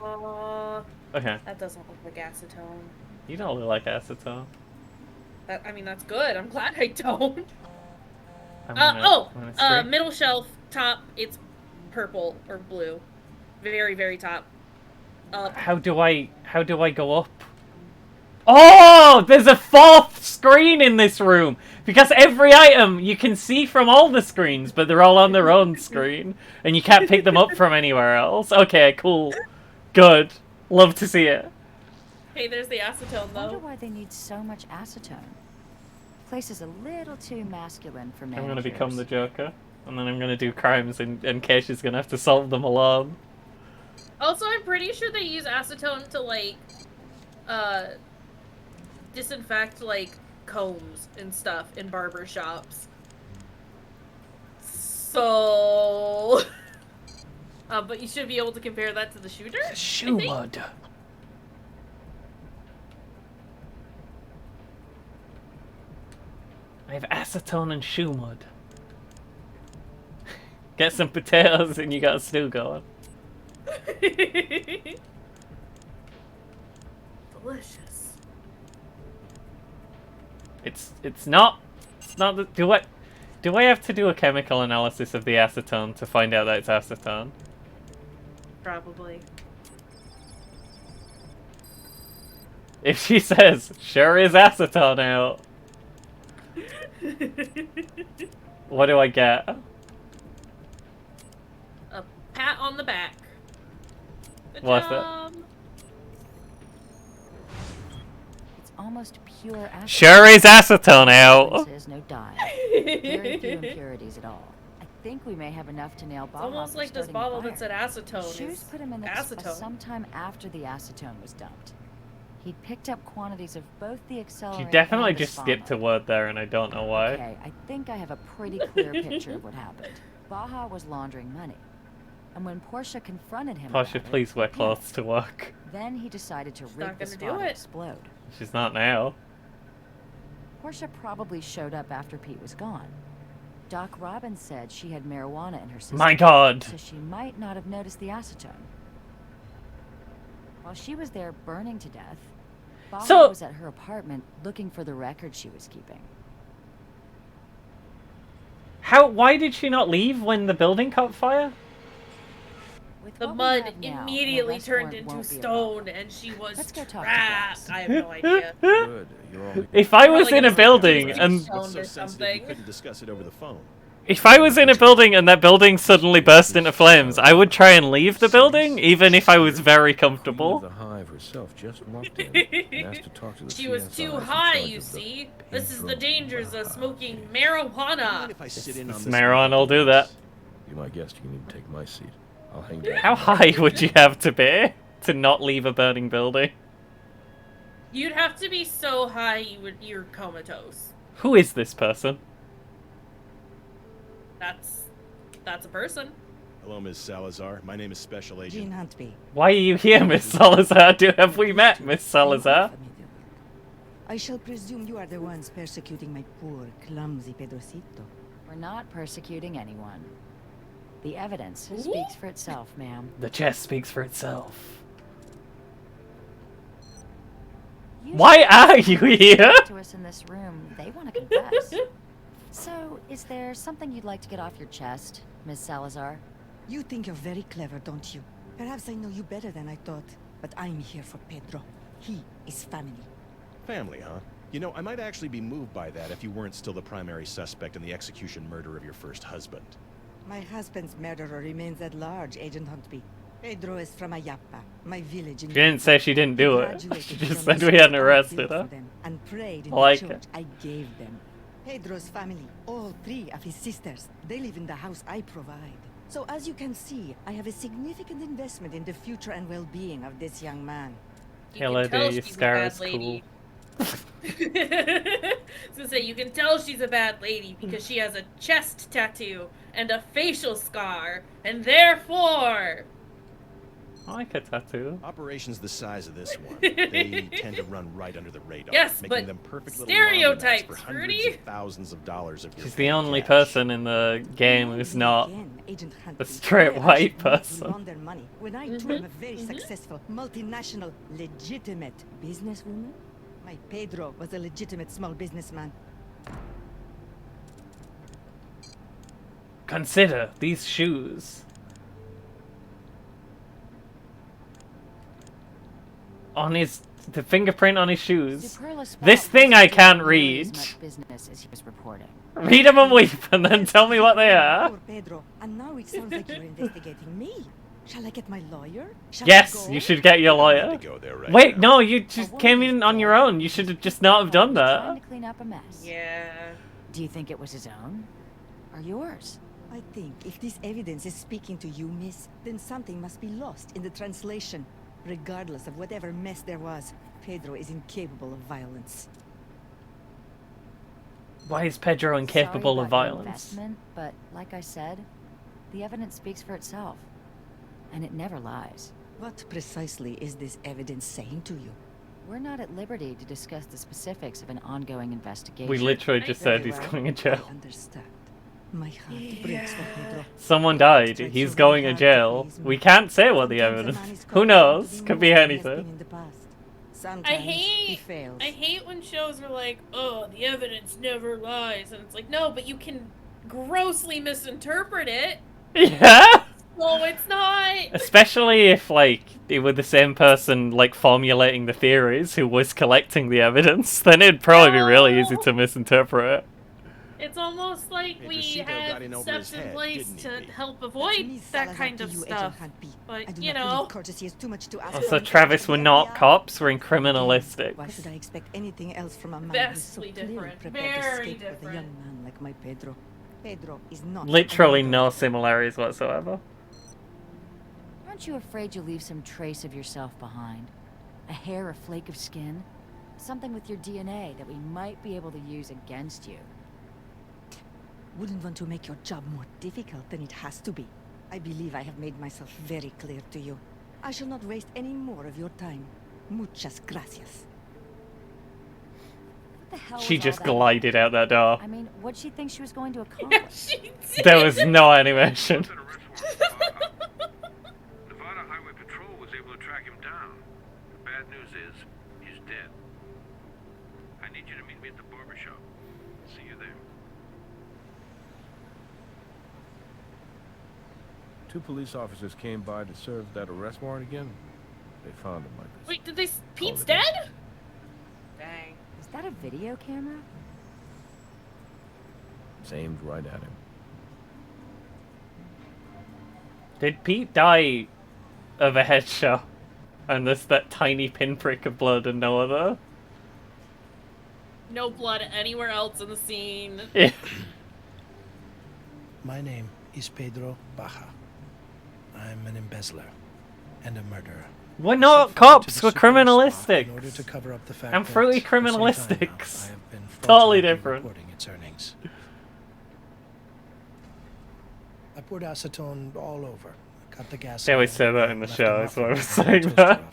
[SPEAKER 2] Okay.
[SPEAKER 1] That doesn't look like acetone.
[SPEAKER 2] You don't look like acetone.
[SPEAKER 1] I mean, that's good. I'm glad I don't.
[SPEAKER 2] I'm gonna scream.
[SPEAKER 1] Middle shelf, top, it's purple or blue. Very, very top. Up.
[SPEAKER 2] How do I go up? Oh, there's a fourth screen in this room! Because every item you can see from all the screens, but they're all on their own screen. And you can't pick them up from anywhere else. Okay, cool. Good. Love to see it.
[SPEAKER 1] Hey, there's the acetone,
[SPEAKER 4] I wonder
[SPEAKER 1] though.
[SPEAKER 4] why they need so much acetone. Place is a little too masculine for
[SPEAKER 2] I'm
[SPEAKER 4] managers.
[SPEAKER 2] gonna become the Joker. And then I'm gonna do crimes and Keisha's gonna have to solve them alone.
[SPEAKER 1] Also, I'm pretty sure they use acetone to, like, disinfect, like, combs and stuff in barber shops. So... but you should be able to compare that to the shooter?
[SPEAKER 2] Shoe mud. I have acetone and shoe mud. Get some potatoes and you got a stew going.
[SPEAKER 1] Delicious.
[SPEAKER 2] It's not the, do I have to do a chemical analysis of the acetone to find out that it's acetone?
[SPEAKER 1] Probably.
[SPEAKER 2] If she says, sure is acetone out, what do I get?
[SPEAKER 1] A pat on the back. Good
[SPEAKER 2] What's that?
[SPEAKER 1] job.
[SPEAKER 4] It's almost pure acetone.
[SPEAKER 2] Sure is acetone out.
[SPEAKER 4] There's no dye. Very few impurities at all. I think we may have enough to nail
[SPEAKER 1] It's
[SPEAKER 4] Baja
[SPEAKER 1] almost
[SPEAKER 4] for
[SPEAKER 1] like this
[SPEAKER 4] starting
[SPEAKER 1] bottle
[SPEAKER 4] the
[SPEAKER 1] that said
[SPEAKER 4] fire.
[SPEAKER 1] acetone
[SPEAKER 4] Shoes
[SPEAKER 1] is
[SPEAKER 4] put him in the
[SPEAKER 1] acetone.
[SPEAKER 4] sometime after the acetone was dumped. He'd picked up quantities of both the
[SPEAKER 2] She
[SPEAKER 4] accelerant
[SPEAKER 2] definitely
[SPEAKER 4] and the
[SPEAKER 2] just skipped a
[SPEAKER 4] spa
[SPEAKER 2] word there and I don't know why.
[SPEAKER 4] Okay, I think I have a pretty clear picture of what happened. Baja was laundering money. And when Portia confronted him
[SPEAKER 2] Portia,
[SPEAKER 4] about it,
[SPEAKER 2] please wear
[SPEAKER 4] he
[SPEAKER 2] clothes to work.
[SPEAKER 4] Then he decided to
[SPEAKER 1] not
[SPEAKER 4] rig the
[SPEAKER 1] gonna
[SPEAKER 4] spa
[SPEAKER 1] do
[SPEAKER 4] to
[SPEAKER 1] it.
[SPEAKER 4] explode.
[SPEAKER 2] She's not now.
[SPEAKER 4] Portia probably showed up after Pete was gone. Doc Robbins said she had marijuana in her system.
[SPEAKER 2] My God.
[SPEAKER 4] So she might not have noticed the acetone. While she was there burning to death, Baja
[SPEAKER 2] So-
[SPEAKER 4] was at her apartment looking for the record she was keeping.
[SPEAKER 2] Why did she not leave when the building caught fire?
[SPEAKER 4] With
[SPEAKER 1] The
[SPEAKER 4] what we
[SPEAKER 1] mud
[SPEAKER 4] have now, an
[SPEAKER 1] immediately
[SPEAKER 4] arrest
[SPEAKER 1] turned
[SPEAKER 4] warrant
[SPEAKER 1] into
[SPEAKER 4] won't be a
[SPEAKER 1] stone,
[SPEAKER 4] problem.
[SPEAKER 1] and she was
[SPEAKER 4] Let's go talk to
[SPEAKER 1] trapped.
[SPEAKER 4] Brass.
[SPEAKER 1] I have no idea.
[SPEAKER 3] Good. You're only...
[SPEAKER 2] If I was
[SPEAKER 1] Probably
[SPEAKER 2] in a
[SPEAKER 1] gonna
[SPEAKER 2] building
[SPEAKER 1] be
[SPEAKER 2] and
[SPEAKER 1] stoned
[SPEAKER 10] What's so
[SPEAKER 1] or
[SPEAKER 10] sensitive you
[SPEAKER 1] something.
[SPEAKER 10] couldn't discuss it over the phone?
[SPEAKER 2] If I was in a building and that building suddenly burst into flames, I would try and leave the building, even if I was very comfortable.
[SPEAKER 3] The Hive herself just walked in and asked to talk to the
[SPEAKER 1] She was
[SPEAKER 3] CSIs
[SPEAKER 1] too
[SPEAKER 3] in
[SPEAKER 1] high,
[SPEAKER 3] charge
[SPEAKER 1] you
[SPEAKER 3] of the
[SPEAKER 1] see. This is the
[SPEAKER 3] Pedro
[SPEAKER 1] dangers of
[SPEAKER 3] Baja
[SPEAKER 1] smoking
[SPEAKER 3] case.
[SPEAKER 1] marijuana.
[SPEAKER 9] If I sit in
[SPEAKER 2] This
[SPEAKER 9] on this
[SPEAKER 2] marijuana will do that.
[SPEAKER 3] Be my guest. You can even take my seat. I'll hang down.
[SPEAKER 2] How high would you have to be to not leave a burning building?
[SPEAKER 1] You'd have to be so high you're comatose.
[SPEAKER 2] Who is this person?
[SPEAKER 1] That's a person.
[SPEAKER 10] Hello, Ms. Salazar. My name is Special Agent.
[SPEAKER 11] Jean Huntby.
[SPEAKER 2] Why are you here, Miss Salazar? Have we met, Miss Salazar?
[SPEAKER 11] I shall presume you are the ones persecuting my poor, clumsy Pedrocito.
[SPEAKER 4] We're not persecuting anyone. The evidence speaks for itself, ma'am.
[SPEAKER 2] The chest speaks for itself.
[SPEAKER 4] You
[SPEAKER 2] Why are you here?
[SPEAKER 4] to us in this room. They want to confess. So, is there something you'd like to get off your chest, Miss Salazar?
[SPEAKER 11] You think you're very clever, don't you? Perhaps I know you better than I thought. But I'm here for Pedro. He is family.
[SPEAKER 10] Family, huh? You know, I might actually be moved by that if you weren't still the primary suspect in the execution murder of your first husband.
[SPEAKER 11] My husband's murderer remains at large, Agent Huntby. Pedro is from Ayapa, my village in...
[SPEAKER 2] She didn't say she didn't do it.
[SPEAKER 11] Graduated
[SPEAKER 2] She just
[SPEAKER 11] from
[SPEAKER 2] said
[SPEAKER 11] the
[SPEAKER 2] we hadn't
[SPEAKER 11] school I
[SPEAKER 2] arrested
[SPEAKER 11] built
[SPEAKER 2] her.
[SPEAKER 11] for them and prayed in
[SPEAKER 2] I like
[SPEAKER 11] the
[SPEAKER 2] it.
[SPEAKER 11] church I gave them. Pedro's family, all 3 of his sisters, they live in the house I provide. So as you can see, I have a significant investment in the future and well-being of this young man.
[SPEAKER 2] Hello,
[SPEAKER 1] tell
[SPEAKER 2] your
[SPEAKER 1] she's a
[SPEAKER 2] scar
[SPEAKER 1] bad
[SPEAKER 2] is cool.
[SPEAKER 1] lady. I was gonna say, you can tell she's a bad lady because she has a chest tattoo and a facial scar, and therefore...
[SPEAKER 2] I like a tattoo.
[SPEAKER 10] Operations the size of this one, they tend to run right under the radar,
[SPEAKER 1] Yes,
[SPEAKER 10] making
[SPEAKER 1] but
[SPEAKER 10] them perfect little
[SPEAKER 1] stereotypes,
[SPEAKER 10] laundromats for hundreds
[SPEAKER 1] Rudy.
[SPEAKER 10] of thousands of dollars of your
[SPEAKER 2] She's the only
[SPEAKER 10] cash.
[SPEAKER 2] person in the game who's not
[SPEAKER 11] Again, Agent
[SPEAKER 2] a
[SPEAKER 11] Huntby,
[SPEAKER 2] straight
[SPEAKER 11] why I
[SPEAKER 2] white
[SPEAKER 11] should want to
[SPEAKER 2] person.
[SPEAKER 11] launder money when I too am a very successful, multinational, legitimate businesswoman? My Pedro was a legitimate small businessman.
[SPEAKER 2] Consider these shoes. On the fingerprint on his shoes.
[SPEAKER 4] Superla Spa
[SPEAKER 2] This thing I
[SPEAKER 4] wasn't
[SPEAKER 2] can't
[SPEAKER 4] doing nearly
[SPEAKER 2] read.
[SPEAKER 4] as much business as he was reporting.
[SPEAKER 2] Read them and weep, and then tell me what they are.
[SPEAKER 11] Poor Pedro, and now it sounds like you're investigating me. Shall I get my lawyer? Shall I
[SPEAKER 2] Yes,
[SPEAKER 11] go?
[SPEAKER 2] you should get your
[SPEAKER 10] I'm
[SPEAKER 2] lawyer.
[SPEAKER 10] ready to go there right
[SPEAKER 2] Wait,
[SPEAKER 10] now.
[SPEAKER 2] no, you just came in on your own. You should have just not have done
[SPEAKER 4] Trying
[SPEAKER 2] that.
[SPEAKER 4] to clean up a mess.
[SPEAKER 1] Yeah.
[SPEAKER 4] Do you think it was his own? Or yours?
[SPEAKER 11] I think if this evidence is speaking to you, miss, then something must be lost in the translation. Regardless of whatever mess there was, Pedro is incapable of violence.
[SPEAKER 2] Why is Pedro
[SPEAKER 4] Sorry
[SPEAKER 2] incapable of
[SPEAKER 4] about your
[SPEAKER 2] violence?
[SPEAKER 4] investment, but like I said, the evidence speaks for itself. And it never lies.
[SPEAKER 11] What precisely is this evidence saying to you?
[SPEAKER 4] We're not at liberty to discuss the specifics of an ongoing investigation.
[SPEAKER 2] We literally just said
[SPEAKER 11] Very
[SPEAKER 2] he's
[SPEAKER 11] well.
[SPEAKER 2] going to jail.
[SPEAKER 11] I understand. My heart breaks for Pedro.
[SPEAKER 2] Someone died. He's going to jail. We can't say what the
[SPEAKER 11] Sometimes a
[SPEAKER 2] evidence.
[SPEAKER 11] man is
[SPEAKER 2] Who
[SPEAKER 11] called
[SPEAKER 2] knows?
[SPEAKER 11] to be
[SPEAKER 2] Could be
[SPEAKER 11] more than he has been
[SPEAKER 2] anything.
[SPEAKER 11] in the past.
[SPEAKER 1] I
[SPEAKER 11] Sometimes he
[SPEAKER 1] hate
[SPEAKER 11] fails.
[SPEAKER 1] I hate when shows are like, oh, the evidence never lies, and it's like, no, but you can grossly misinterpret it.
[SPEAKER 2] Yeah.
[SPEAKER 1] No, it's not.
[SPEAKER 2] Especially if like it were the same person like formulating the theories who was collecting the evidence, then it'd probably be really easy to misinterpret it.
[SPEAKER 1] It's almost like we
[SPEAKER 10] Pedrocito
[SPEAKER 1] have
[SPEAKER 10] got in over
[SPEAKER 1] steps
[SPEAKER 10] his
[SPEAKER 1] in
[SPEAKER 10] head,
[SPEAKER 1] place
[SPEAKER 10] didn't
[SPEAKER 1] to
[SPEAKER 10] he, B?
[SPEAKER 1] help
[SPEAKER 11] That's
[SPEAKER 1] avoid
[SPEAKER 11] me,
[SPEAKER 1] that
[SPEAKER 11] Salazar,
[SPEAKER 1] kind
[SPEAKER 11] to
[SPEAKER 1] of
[SPEAKER 11] you,
[SPEAKER 1] stuff.
[SPEAKER 11] Agent Huntby. I
[SPEAKER 1] But
[SPEAKER 11] do
[SPEAKER 1] you
[SPEAKER 11] not believe
[SPEAKER 1] know,
[SPEAKER 11] courtesy is too much to ask
[SPEAKER 2] Also,
[SPEAKER 11] for an
[SPEAKER 2] Travis,
[SPEAKER 11] interview
[SPEAKER 2] we're
[SPEAKER 11] with
[SPEAKER 2] not
[SPEAKER 11] the FBI.
[SPEAKER 2] cops, we're in
[SPEAKER 11] Why
[SPEAKER 2] criminalistics.
[SPEAKER 11] should I expect anything else from a man
[SPEAKER 1] Vastly
[SPEAKER 11] who's so clearly
[SPEAKER 1] different.
[SPEAKER 11] prepared to
[SPEAKER 1] Very
[SPEAKER 11] escape with a
[SPEAKER 1] different.
[SPEAKER 11] young man like my Pedro? Pedro is not
[SPEAKER 2] Literally
[SPEAKER 11] a
[SPEAKER 2] no
[SPEAKER 11] murderer.
[SPEAKER 2] similarities whatsoever.
[SPEAKER 4] Aren't you afraid you'll leave some trace of yourself behind? A hair, a flake of skin? Something with your DNA that we might be able to use against you.
[SPEAKER 11] Wouldn't want to make your job more difficult than it has to be. I believe I have made myself very clear to you. I shall not waste any more of your time. Muchas gracias.
[SPEAKER 4] What the hell
[SPEAKER 2] She
[SPEAKER 4] was all
[SPEAKER 2] just
[SPEAKER 4] that?
[SPEAKER 2] glided out that door.
[SPEAKER 4] I mean, what'd she think she was going to
[SPEAKER 1] yeah,
[SPEAKER 4] accomplish?
[SPEAKER 1] she did.
[SPEAKER 2] There was no animation.
[SPEAKER 12] Nevada Highway Patrol was able to track him down. The bad news is, he's dead. I need you to meet me at the barber shop. See you there.
[SPEAKER 3] 2 police officers came by to serve that arrest warrant again. They found him like this.
[SPEAKER 1] Wait, did they? Pete's
[SPEAKER 3] it
[SPEAKER 1] dead? Dang.
[SPEAKER 4] Is that a video camera?
[SPEAKER 3] It's aimed right at him.
[SPEAKER 2] Did Pete die of a headshot? And there's that tiny pinprick of blood and no other?
[SPEAKER 1] No blood anywhere else in the scene.
[SPEAKER 2] Yeah.
[SPEAKER 6] My name is Pedro Baja. I'm an embezzler and a murderer.
[SPEAKER 2] We're not
[SPEAKER 6] Set
[SPEAKER 2] cops,
[SPEAKER 6] to
[SPEAKER 2] we're
[SPEAKER 6] the Superless Spa in
[SPEAKER 2] criminalistics.
[SPEAKER 6] order to cover up the fact
[SPEAKER 2] I'm
[SPEAKER 6] that
[SPEAKER 2] fully
[SPEAKER 6] for some time now,
[SPEAKER 2] criminalistics.
[SPEAKER 6] I have been
[SPEAKER 2] Totally
[SPEAKER 6] fraudulently
[SPEAKER 2] different.
[SPEAKER 6] reporting its earnings. I poured acetone all over. Cut the gas.
[SPEAKER 2] They always
[SPEAKER 6] line
[SPEAKER 2] say that
[SPEAKER 6] and
[SPEAKER 2] in the
[SPEAKER 6] left
[SPEAKER 2] show,
[SPEAKER 6] a
[SPEAKER 2] that's why I
[SPEAKER 6] muffin
[SPEAKER 2] was
[SPEAKER 6] in the
[SPEAKER 2] saying
[SPEAKER 6] toaster
[SPEAKER 2] that.
[SPEAKER 6] oven.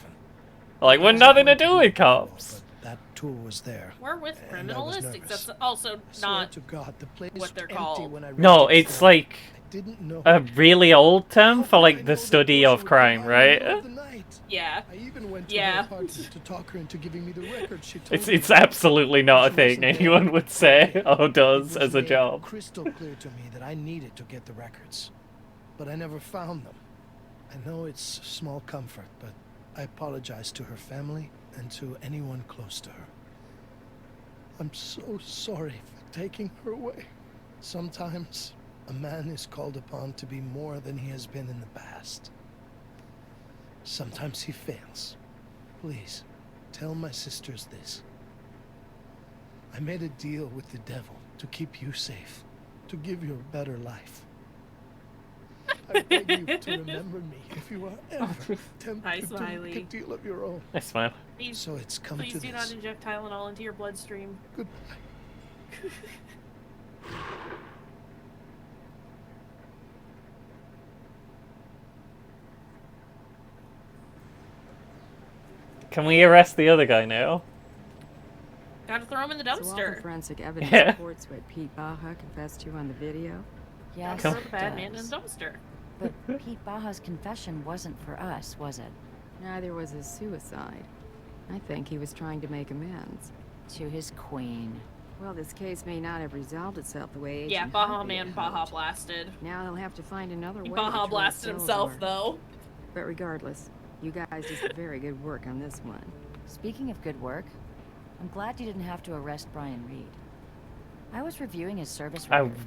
[SPEAKER 2] Like, we're
[SPEAKER 6] I was
[SPEAKER 2] nothing to
[SPEAKER 6] going
[SPEAKER 2] do
[SPEAKER 6] do
[SPEAKER 2] with
[SPEAKER 6] the wall,
[SPEAKER 2] cops.
[SPEAKER 6] but that tool was there.
[SPEAKER 1] We're with
[SPEAKER 6] And I was
[SPEAKER 1] Criminalistics.
[SPEAKER 6] nervous.
[SPEAKER 1] That's also
[SPEAKER 6] I swear
[SPEAKER 1] not
[SPEAKER 6] to God, the place
[SPEAKER 1] what they're
[SPEAKER 6] was empty
[SPEAKER 1] called.
[SPEAKER 6] when I
[SPEAKER 2] No,
[SPEAKER 6] reached its
[SPEAKER 2] it's
[SPEAKER 6] door.
[SPEAKER 2] like
[SPEAKER 6] I didn't know.
[SPEAKER 2] a really old term
[SPEAKER 6] How
[SPEAKER 2] for
[SPEAKER 6] could I
[SPEAKER 2] like
[SPEAKER 6] know
[SPEAKER 2] the
[SPEAKER 6] that
[SPEAKER 2] study
[SPEAKER 6] Portia
[SPEAKER 2] of
[SPEAKER 6] would
[SPEAKER 2] crime,
[SPEAKER 6] come out in the middle
[SPEAKER 2] right?
[SPEAKER 6] of the night?
[SPEAKER 1] Yeah.
[SPEAKER 6] I even went to
[SPEAKER 1] Yeah.
[SPEAKER 6] her apartment to talk her into giving me the record she told
[SPEAKER 2] It's
[SPEAKER 6] me
[SPEAKER 2] it's
[SPEAKER 6] about.
[SPEAKER 2] absolutely not a
[SPEAKER 6] She
[SPEAKER 2] thing
[SPEAKER 6] wasn't there.
[SPEAKER 2] anyone would say
[SPEAKER 6] Okay.
[SPEAKER 2] or
[SPEAKER 6] It
[SPEAKER 2] does
[SPEAKER 6] was
[SPEAKER 2] as a
[SPEAKER 6] made
[SPEAKER 2] job.
[SPEAKER 6] crystal clear to me that I needed to get the records, but I never found them. I know it's small comfort, but I apologize to her family and to anyone close to her. I'm so sorry for taking her away. Sometimes a man is called upon to be more than he has been in the past. Sometimes he fails. Please, tell my sisters this. I made a deal with the devil to keep you safe, to give you a better life. I beg you to remember me if you are ever tempted
[SPEAKER 1] Hi,
[SPEAKER 6] to make a
[SPEAKER 1] Smiley.
[SPEAKER 6] deal of your own.
[SPEAKER 2] I smile.
[SPEAKER 1] Please,
[SPEAKER 6] So it's come
[SPEAKER 1] please
[SPEAKER 6] to
[SPEAKER 1] do
[SPEAKER 6] this.
[SPEAKER 1] not inject Tylenol into your bloodstream.
[SPEAKER 6] Goodbye.
[SPEAKER 2] Can we arrest the other guy now?
[SPEAKER 1] Gotta throw him in the
[SPEAKER 7] So all the
[SPEAKER 1] dumpster.
[SPEAKER 7] forensic evidence
[SPEAKER 2] Yeah.
[SPEAKER 7] supports what Pete Baja confessed to on the video.
[SPEAKER 4] Yes,
[SPEAKER 1] Throw
[SPEAKER 2] Come-
[SPEAKER 1] the
[SPEAKER 4] it
[SPEAKER 1] bad man in
[SPEAKER 4] does.
[SPEAKER 1] the dumpster.
[SPEAKER 4] But Pete Baja's confession wasn't for us, was it?
[SPEAKER 7] Neither was his suicide. I think he was trying to make amends.
[SPEAKER 4] To his queen.
[SPEAKER 7] Well, this case may not have resolved itself the way
[SPEAKER 1] Yeah,
[SPEAKER 7] Agent
[SPEAKER 1] Baja
[SPEAKER 7] Harvey
[SPEAKER 1] Man
[SPEAKER 7] had
[SPEAKER 1] Baja
[SPEAKER 7] hoped.
[SPEAKER 1] blasted.
[SPEAKER 7] Now he'll have to find another way.
[SPEAKER 1] He
[SPEAKER 7] to
[SPEAKER 1] Baja
[SPEAKER 7] troll
[SPEAKER 1] blasted himself,
[SPEAKER 7] Silver.
[SPEAKER 1] though.
[SPEAKER 7] But regardless, you guys did some very good work on this one.
[SPEAKER 4] Speaking of good work, I'm glad you didn't have to arrest Brian Reed. I was reviewing his service
[SPEAKER 2] I-
[SPEAKER 4] record,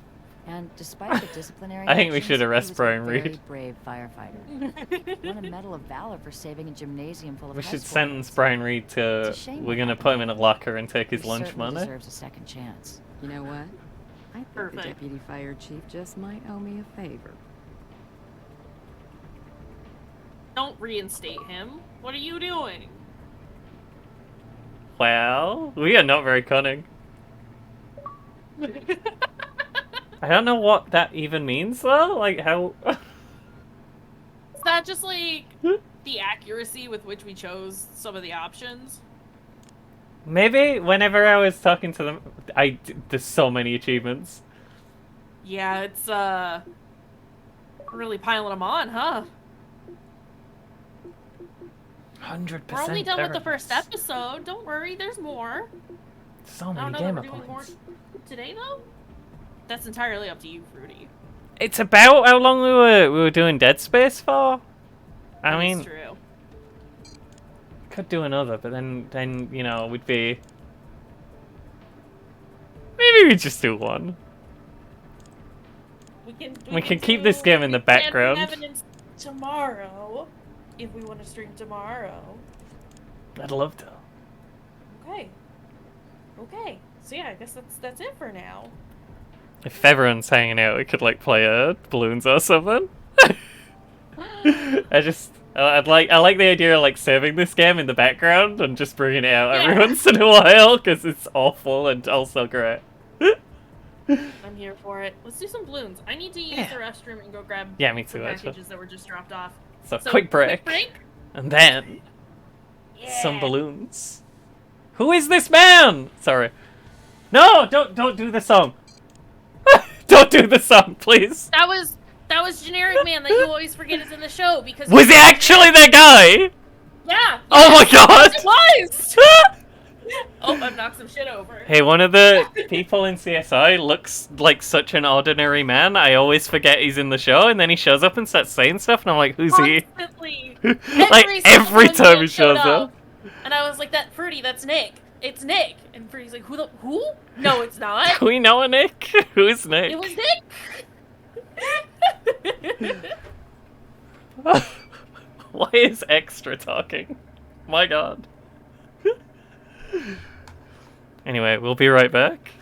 [SPEAKER 4] and despite the disciplinary
[SPEAKER 2] I think we
[SPEAKER 4] actions,
[SPEAKER 2] should arrest
[SPEAKER 4] he was
[SPEAKER 2] Brian
[SPEAKER 4] a very
[SPEAKER 2] Reed.
[SPEAKER 4] brave firefighter. Won a Medal of Valor for saving a gymnasium full of
[SPEAKER 2] We
[SPEAKER 4] high
[SPEAKER 2] should
[SPEAKER 4] school
[SPEAKER 2] sentence
[SPEAKER 4] kids.
[SPEAKER 2] Brian Reed to.
[SPEAKER 4] It's a shame
[SPEAKER 2] We're
[SPEAKER 4] what
[SPEAKER 2] gonna
[SPEAKER 4] happened
[SPEAKER 2] put
[SPEAKER 4] to
[SPEAKER 2] him in a
[SPEAKER 4] him.
[SPEAKER 2] locker and take his
[SPEAKER 4] He
[SPEAKER 2] lunch
[SPEAKER 4] certainly
[SPEAKER 2] money.
[SPEAKER 4] deserves a second chance.
[SPEAKER 7] You know what? I think
[SPEAKER 1] Perfect.
[SPEAKER 7] the deputy fire chief just might owe me a favor.
[SPEAKER 1] Don't reinstate him. What are you doing?
[SPEAKER 2] Well, we are not very cunning. I don't know what that even means though. Like how.
[SPEAKER 1] Is that just like the accuracy with which we chose some of the options?
[SPEAKER 2] Maybe whenever I was talking to them, there's so many achievements.
[SPEAKER 1] Yeah, it's really piling them on, huh?
[SPEAKER 2] 100%.
[SPEAKER 1] We're only done with the first
[SPEAKER 2] therapists.
[SPEAKER 1] episode. Don't worry, there's more.
[SPEAKER 2] So
[SPEAKER 1] I
[SPEAKER 2] many
[SPEAKER 1] don't know that
[SPEAKER 2] gamer
[SPEAKER 1] we're doing more
[SPEAKER 2] points.
[SPEAKER 1] today, though. That's entirely up to you, Fruity.
[SPEAKER 2] It's about how long we were doing Dead Space for. I
[SPEAKER 1] That is
[SPEAKER 2] mean,
[SPEAKER 1] true.
[SPEAKER 2] could do another, but then you know we'd be. Maybe we just do one. We can keep this game in the background.
[SPEAKER 1] Evidence tomorrow, if we want to stream tomorrow.
[SPEAKER 2] I'd love to.
[SPEAKER 1] Okay. Okay. So yeah, I guess that's it for now.
[SPEAKER 2] If everyone's hanging out, we could like play balloons or something. I like the idea of like saving this game in the background and just bringing it out every
[SPEAKER 1] Yeah.
[SPEAKER 2] once in a while because it's awful and also great.
[SPEAKER 1] I'm here for it. Let's do some balloons. I need to use the restroom and go grab
[SPEAKER 2] Yeah, me
[SPEAKER 1] some
[SPEAKER 2] too, actually.
[SPEAKER 1] packages that were just dropped off.
[SPEAKER 2] So quick break,
[SPEAKER 1] break.
[SPEAKER 2] and then
[SPEAKER 1] Yeah.
[SPEAKER 2] some balloons. Who is this man? Sorry. No, don't do the song. Don't do the song, please.
[SPEAKER 1] That was generic man that you always forget is in the show because
[SPEAKER 2] Was it actually that guy?
[SPEAKER 1] Yeah.
[SPEAKER 2] Oh my god!
[SPEAKER 1] It was. Oh, I've knocked some shit over.
[SPEAKER 2] Hey, one of the people in CSI looks like such an ordinary man. I always forget he's in the show, and then he shows up and starts saying stuff, and I'm like, who's he?
[SPEAKER 1] Constantly.
[SPEAKER 2] Like, every
[SPEAKER 1] single
[SPEAKER 2] time he
[SPEAKER 1] showed
[SPEAKER 2] shows up.
[SPEAKER 1] And I was like, that Fruity, that's Nick. It's Nick. And Fruity's like, who? No, it's not.
[SPEAKER 2] Do we know a Nick? Who's Nick?
[SPEAKER 1] It was Nick.
[SPEAKER 2] Why is Extra talking? My god. Anyway, we'll be right back.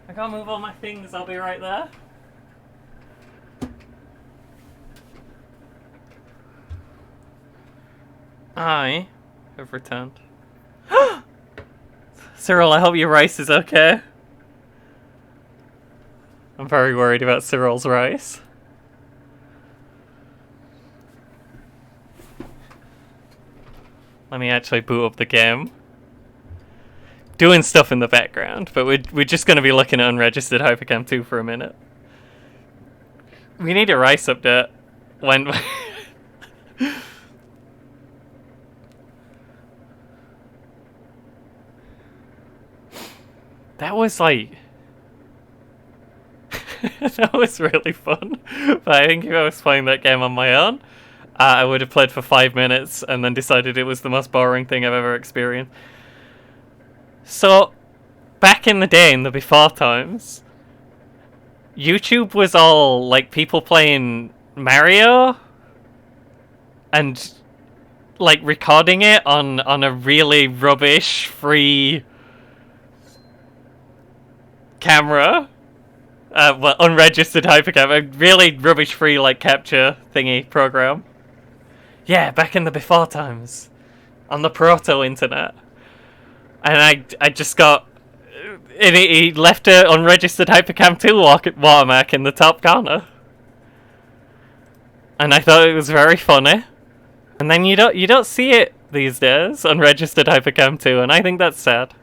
[SPEAKER 2] I can't move all my things, I'll be right there. I have returned. Cyril, I hope your rice is okay. I'm very worried about Cyril's rice. Let me actually boot up the game. Doing stuff in the background, but we're just going to be looking at Unregistered Hypercam 2 for a minute. We need a rice update. When... That was like... that was really fun. But I think if I was playing that game on my own, I would have played for 5 minutes and then decided it was the most boring thing I've ever experienced. So, back in the day, in the before times, YouTube was all like people playing Mario and like recording it on a really rubbish free camera. Well, unregistered hypercam, a really rubbish free like capture thingy program. Yeah, back in the before times, on the proto internet. And I just got... He left an unregistered Hypercam 2 watermark in the top corner. And I thought it was very funny. And then you don't see it these days, unregistered Hypercam 2, and I think that's sad.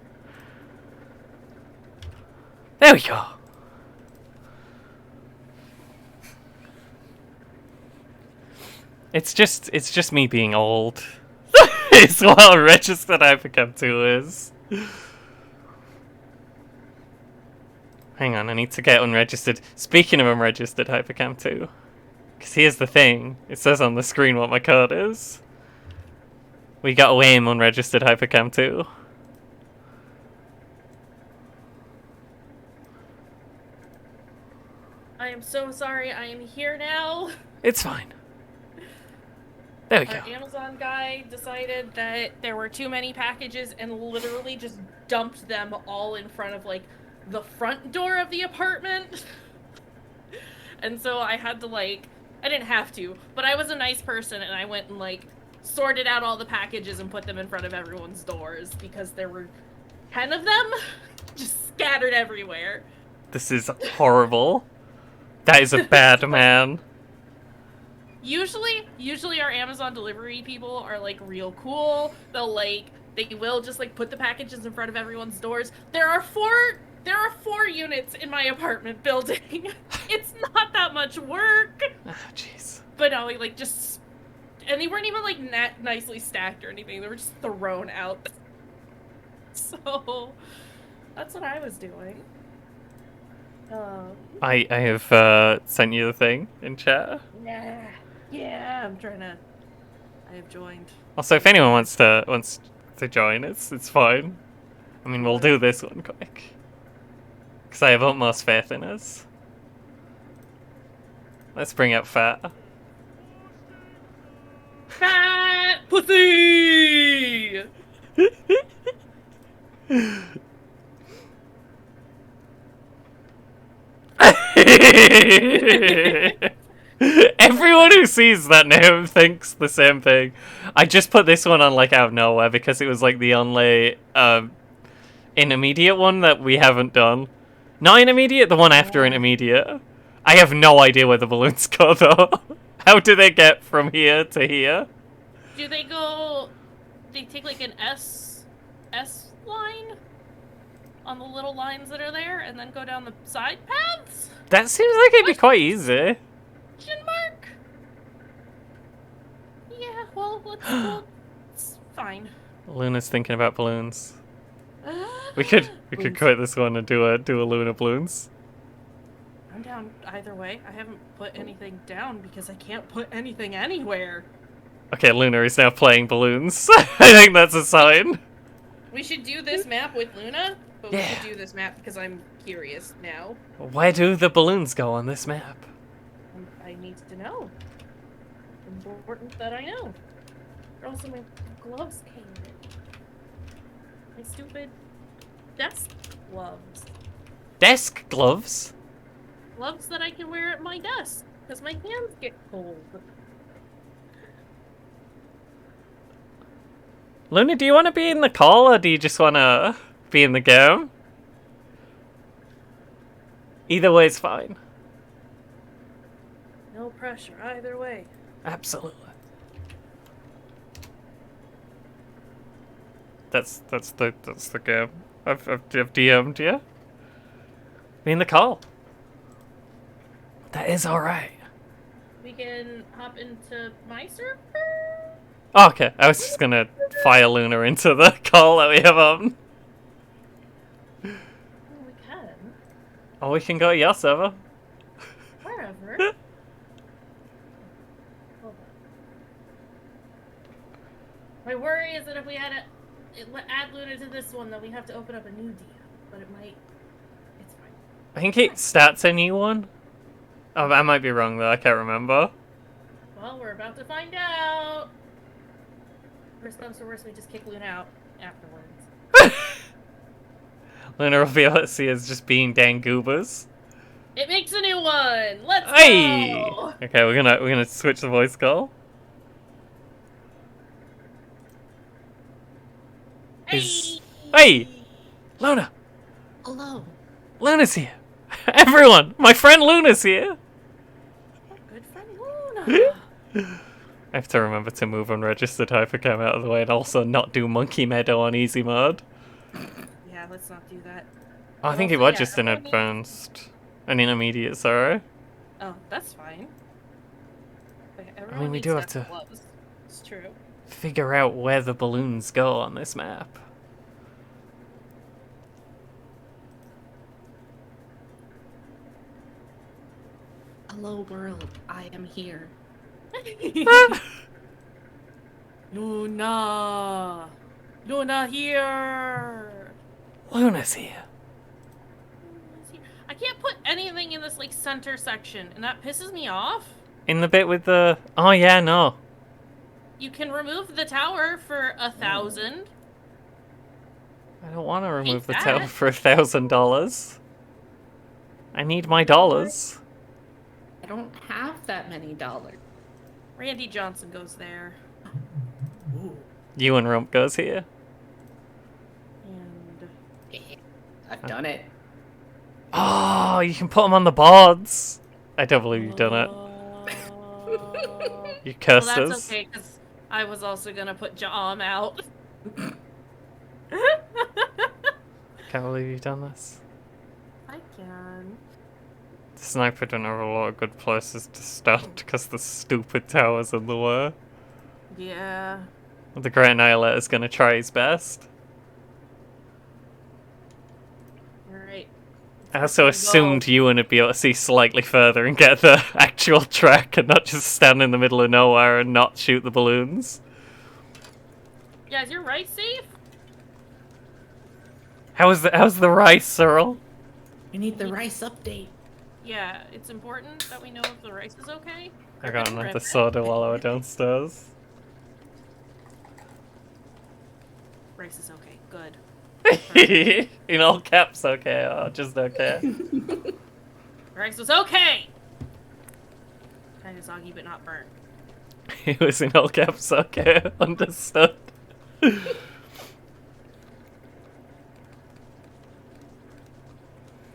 [SPEAKER 2] There we go. It's just me being old. It's what unregistered Hypercam 2 is. Hang on, I need to get unregistered. Speaking of unregistered Hypercam 2, because here's the thing, it says on the screen what my code is. We got away in unregistered Hypercam 2.
[SPEAKER 1] I am so sorry, I am here now.
[SPEAKER 2] It's fine. There we go.
[SPEAKER 1] Our Amazon guy decided that there were too many packages and literally just dumped them all in front of, like, the front door of the apartment. And so I had to, like, I didn't have to, but I was a nice person and I went and, like, sorted out all the packages and put them in front of everyone's doors because there were 10 of them just scattered everywhere.
[SPEAKER 2] This is horrible. That is a bad man. Usually
[SPEAKER 1] our Amazon delivery people are, like, real cool. They'll, like, they will just like put the packages in front of everyone's doors. There are four units in my apartment building. It's not that much work.
[SPEAKER 2] Oh, jeez.
[SPEAKER 1] But no, like just, and they weren't even like nicely stacked or anything. They were just thrown out. So that's what I was doing.
[SPEAKER 2] I have sent you the thing in chat.
[SPEAKER 1] Yeah, I have joined.
[SPEAKER 2] Also, if anyone wants to join, it's fine. I mean, we'll do this one quick. Because I have utmost faith in us. Let's bring up Fat.
[SPEAKER 1] Fat pussy!
[SPEAKER 2] Everyone who sees that name thinks the same thing. I just put this one on like out of nowhere because it was like the only intermediate one that we haven't done. Not intermediate, the one after intermediate. I have no idea where the balloons go though. How do they get from here to here?
[SPEAKER 1] Do they go? They take like an S line on the little lines that are there, and then go down the side paths?
[SPEAKER 2] That seems like it'd be quite easy.
[SPEAKER 1] Question mark? Yeah. Well, it's fine.
[SPEAKER 2] Luna's thinking about balloons. We could quit this one and do a Luna balloons.
[SPEAKER 1] I'm down either way. I haven't put anything down because I can't put anything anywhere.
[SPEAKER 2] Okay, Luna is now playing balloons. I think that's a sign.
[SPEAKER 1] We should do this map with Luna, but
[SPEAKER 2] Yeah.
[SPEAKER 1] we should do this map because I'm curious now.
[SPEAKER 2] Where do the balloons go on this map?
[SPEAKER 1] I need to know. It's important that I know. Also, my gloves came in. My stupid desk gloves.
[SPEAKER 2] Desk gloves?
[SPEAKER 1] Gloves that I can wear at my desk because my hands get cold.
[SPEAKER 2] Luna, do you want to be in the call or do you just want to be in the game? Either way is fine.
[SPEAKER 1] No pressure either way.
[SPEAKER 2] Absolutely. That's the game. I've DM'd you. Be in the call. That is alright.
[SPEAKER 1] We can hop into my server?
[SPEAKER 2] Oh, okay, I was just gonna fire Luna into the call that we have on.
[SPEAKER 1] Oh, we can.
[SPEAKER 2] Or we can go to your server.
[SPEAKER 1] Wherever. Hold on. My worry is that if we had to add Luna to this one, then we have to open up a new DM. But it might. It's fine.
[SPEAKER 2] I think it starts a new one. Oh, I might be wrong though, I can't remember.
[SPEAKER 1] Well, we're about to find out. Worst comes to worst, we just kick Luna out afterwards.
[SPEAKER 2] Luna will be able to see us just being dang goobers.
[SPEAKER 1] It makes a new one. Let's
[SPEAKER 2] Hey!
[SPEAKER 1] go.
[SPEAKER 2] Okay, we're gonna switch the voice call. Hey! Luna!
[SPEAKER 1] Hello.
[SPEAKER 2] Luna's here! Everyone! My friend Luna's here!
[SPEAKER 1] Good friend Luna.
[SPEAKER 2] I have to remember to move unregistered hypercam out of the way and also not do Monkey Meadow on easy mode.
[SPEAKER 1] Yeah, let's not do that.
[SPEAKER 2] Oh, I think it
[SPEAKER 1] Also,
[SPEAKER 2] was
[SPEAKER 1] yeah,
[SPEAKER 2] just an
[SPEAKER 1] everyone
[SPEAKER 2] advanced... An intermediate, sorry.
[SPEAKER 1] Oh, that's fine. Okay,
[SPEAKER 2] I
[SPEAKER 1] everyone
[SPEAKER 2] mean, we
[SPEAKER 1] needs
[SPEAKER 2] do have
[SPEAKER 1] have
[SPEAKER 2] to
[SPEAKER 1] gloves. It's true.
[SPEAKER 2] figure out where the balloons go on this map.
[SPEAKER 13] Hello world, I am here.
[SPEAKER 1] Luna! Luna here!
[SPEAKER 2] Luna's here.
[SPEAKER 1] I can't put anything in this like center section, and that pisses me off.
[SPEAKER 2] In the bit with the... Oh yeah, no.
[SPEAKER 1] You can remove the tower for 1,000.
[SPEAKER 2] I don't want to remove the
[SPEAKER 1] that.
[SPEAKER 2] tower for $1,000. I need my dollars.
[SPEAKER 13] I don't have that many dollars.
[SPEAKER 1] Randy Johnson goes there.
[SPEAKER 2] You and Rump goes here.
[SPEAKER 1] And
[SPEAKER 13] I've done it.
[SPEAKER 2] Oh, you can put them on the boards. I don't believe you've done it. You
[SPEAKER 1] well,
[SPEAKER 2] cursed
[SPEAKER 1] that's
[SPEAKER 2] us.
[SPEAKER 1] okay, because I was also gonna put Jom out.
[SPEAKER 2] Can't believe you've done this.
[SPEAKER 1] I can.
[SPEAKER 2] The sniper don't have a lot of good places to stand because the stupid tower's in the way.
[SPEAKER 1] Yeah.
[SPEAKER 2] The Great Annihilator's gonna try his best.
[SPEAKER 1] Alright.
[SPEAKER 2] I also assumed Ewan would be able to see slightly further and get the actual track and not just stand in the middle of nowhere and not shoot the balloons.
[SPEAKER 1] Yeah, is your rice safe?
[SPEAKER 2] How's the rice, Cyril?
[SPEAKER 13] We need the rice update.
[SPEAKER 1] Yeah, it's important that we know if the rice is okay.
[SPEAKER 2] I got another soda while I was downstairs.
[SPEAKER 1] Rice is okay. Good.
[SPEAKER 2] In all caps, okay, or just okay.
[SPEAKER 1] Rice was okay! Kind of soggy, but not burnt.
[SPEAKER 2] It was in all caps, okay, understood.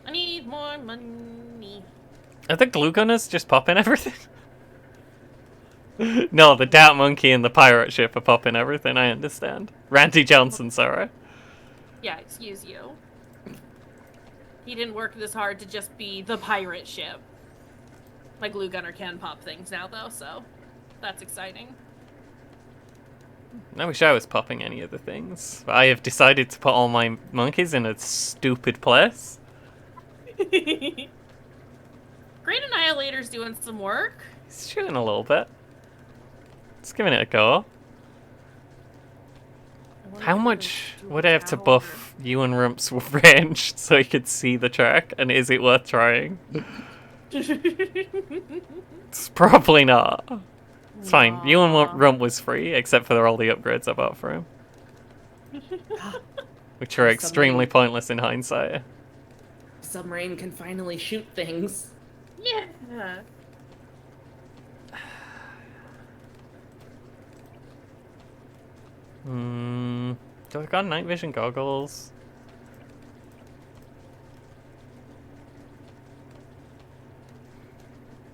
[SPEAKER 1] I need more money.
[SPEAKER 2] Are the glue gunners just popping everything? No, the Doubt Monkey and the pirate ship are popping everything, I understand. Randy Johnson, sorry.
[SPEAKER 1] Yeah, excuse you. He didn't work this hard to just be the pirate ship. My glue gunner can pop things now, though, so that's exciting.
[SPEAKER 2] I wish I was popping any of the things. But I have decided to put all my monkeys in a stupid place.
[SPEAKER 1] Great Annihilator's doing some work.
[SPEAKER 2] He's shooting a little bit. Just giving it a go. How much would I have to buff Ewan Rump's range so he could see the track? And is it worth trying? It's probably not. It's fine. Ewan Rump was free, except for all the upgrades I bought for him. Which are extremely pointless in hindsight.
[SPEAKER 13] Submarine can finally shoot things.
[SPEAKER 1] Yeah.
[SPEAKER 2] Do I got night vision goggles?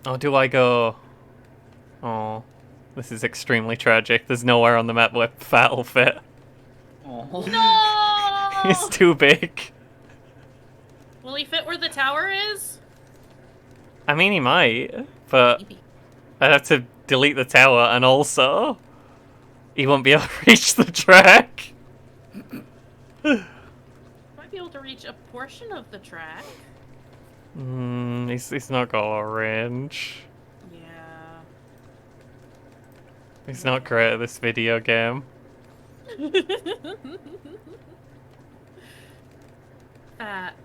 [SPEAKER 2] Oh, do I go... Oh, this is extremely tragic. There's nowhere on the map where Fat will fit.
[SPEAKER 13] Oh.
[SPEAKER 1] No!
[SPEAKER 2] He's too big.
[SPEAKER 1] Will he fit where the tower is?
[SPEAKER 2] I mean, he might, but I'd have to delete the tower, and also, he won't be able to reach the track.
[SPEAKER 1] Might be able to reach a portion of the track.
[SPEAKER 2] He's not got a lot of range.
[SPEAKER 1] Yeah.
[SPEAKER 2] He's not great at this video game.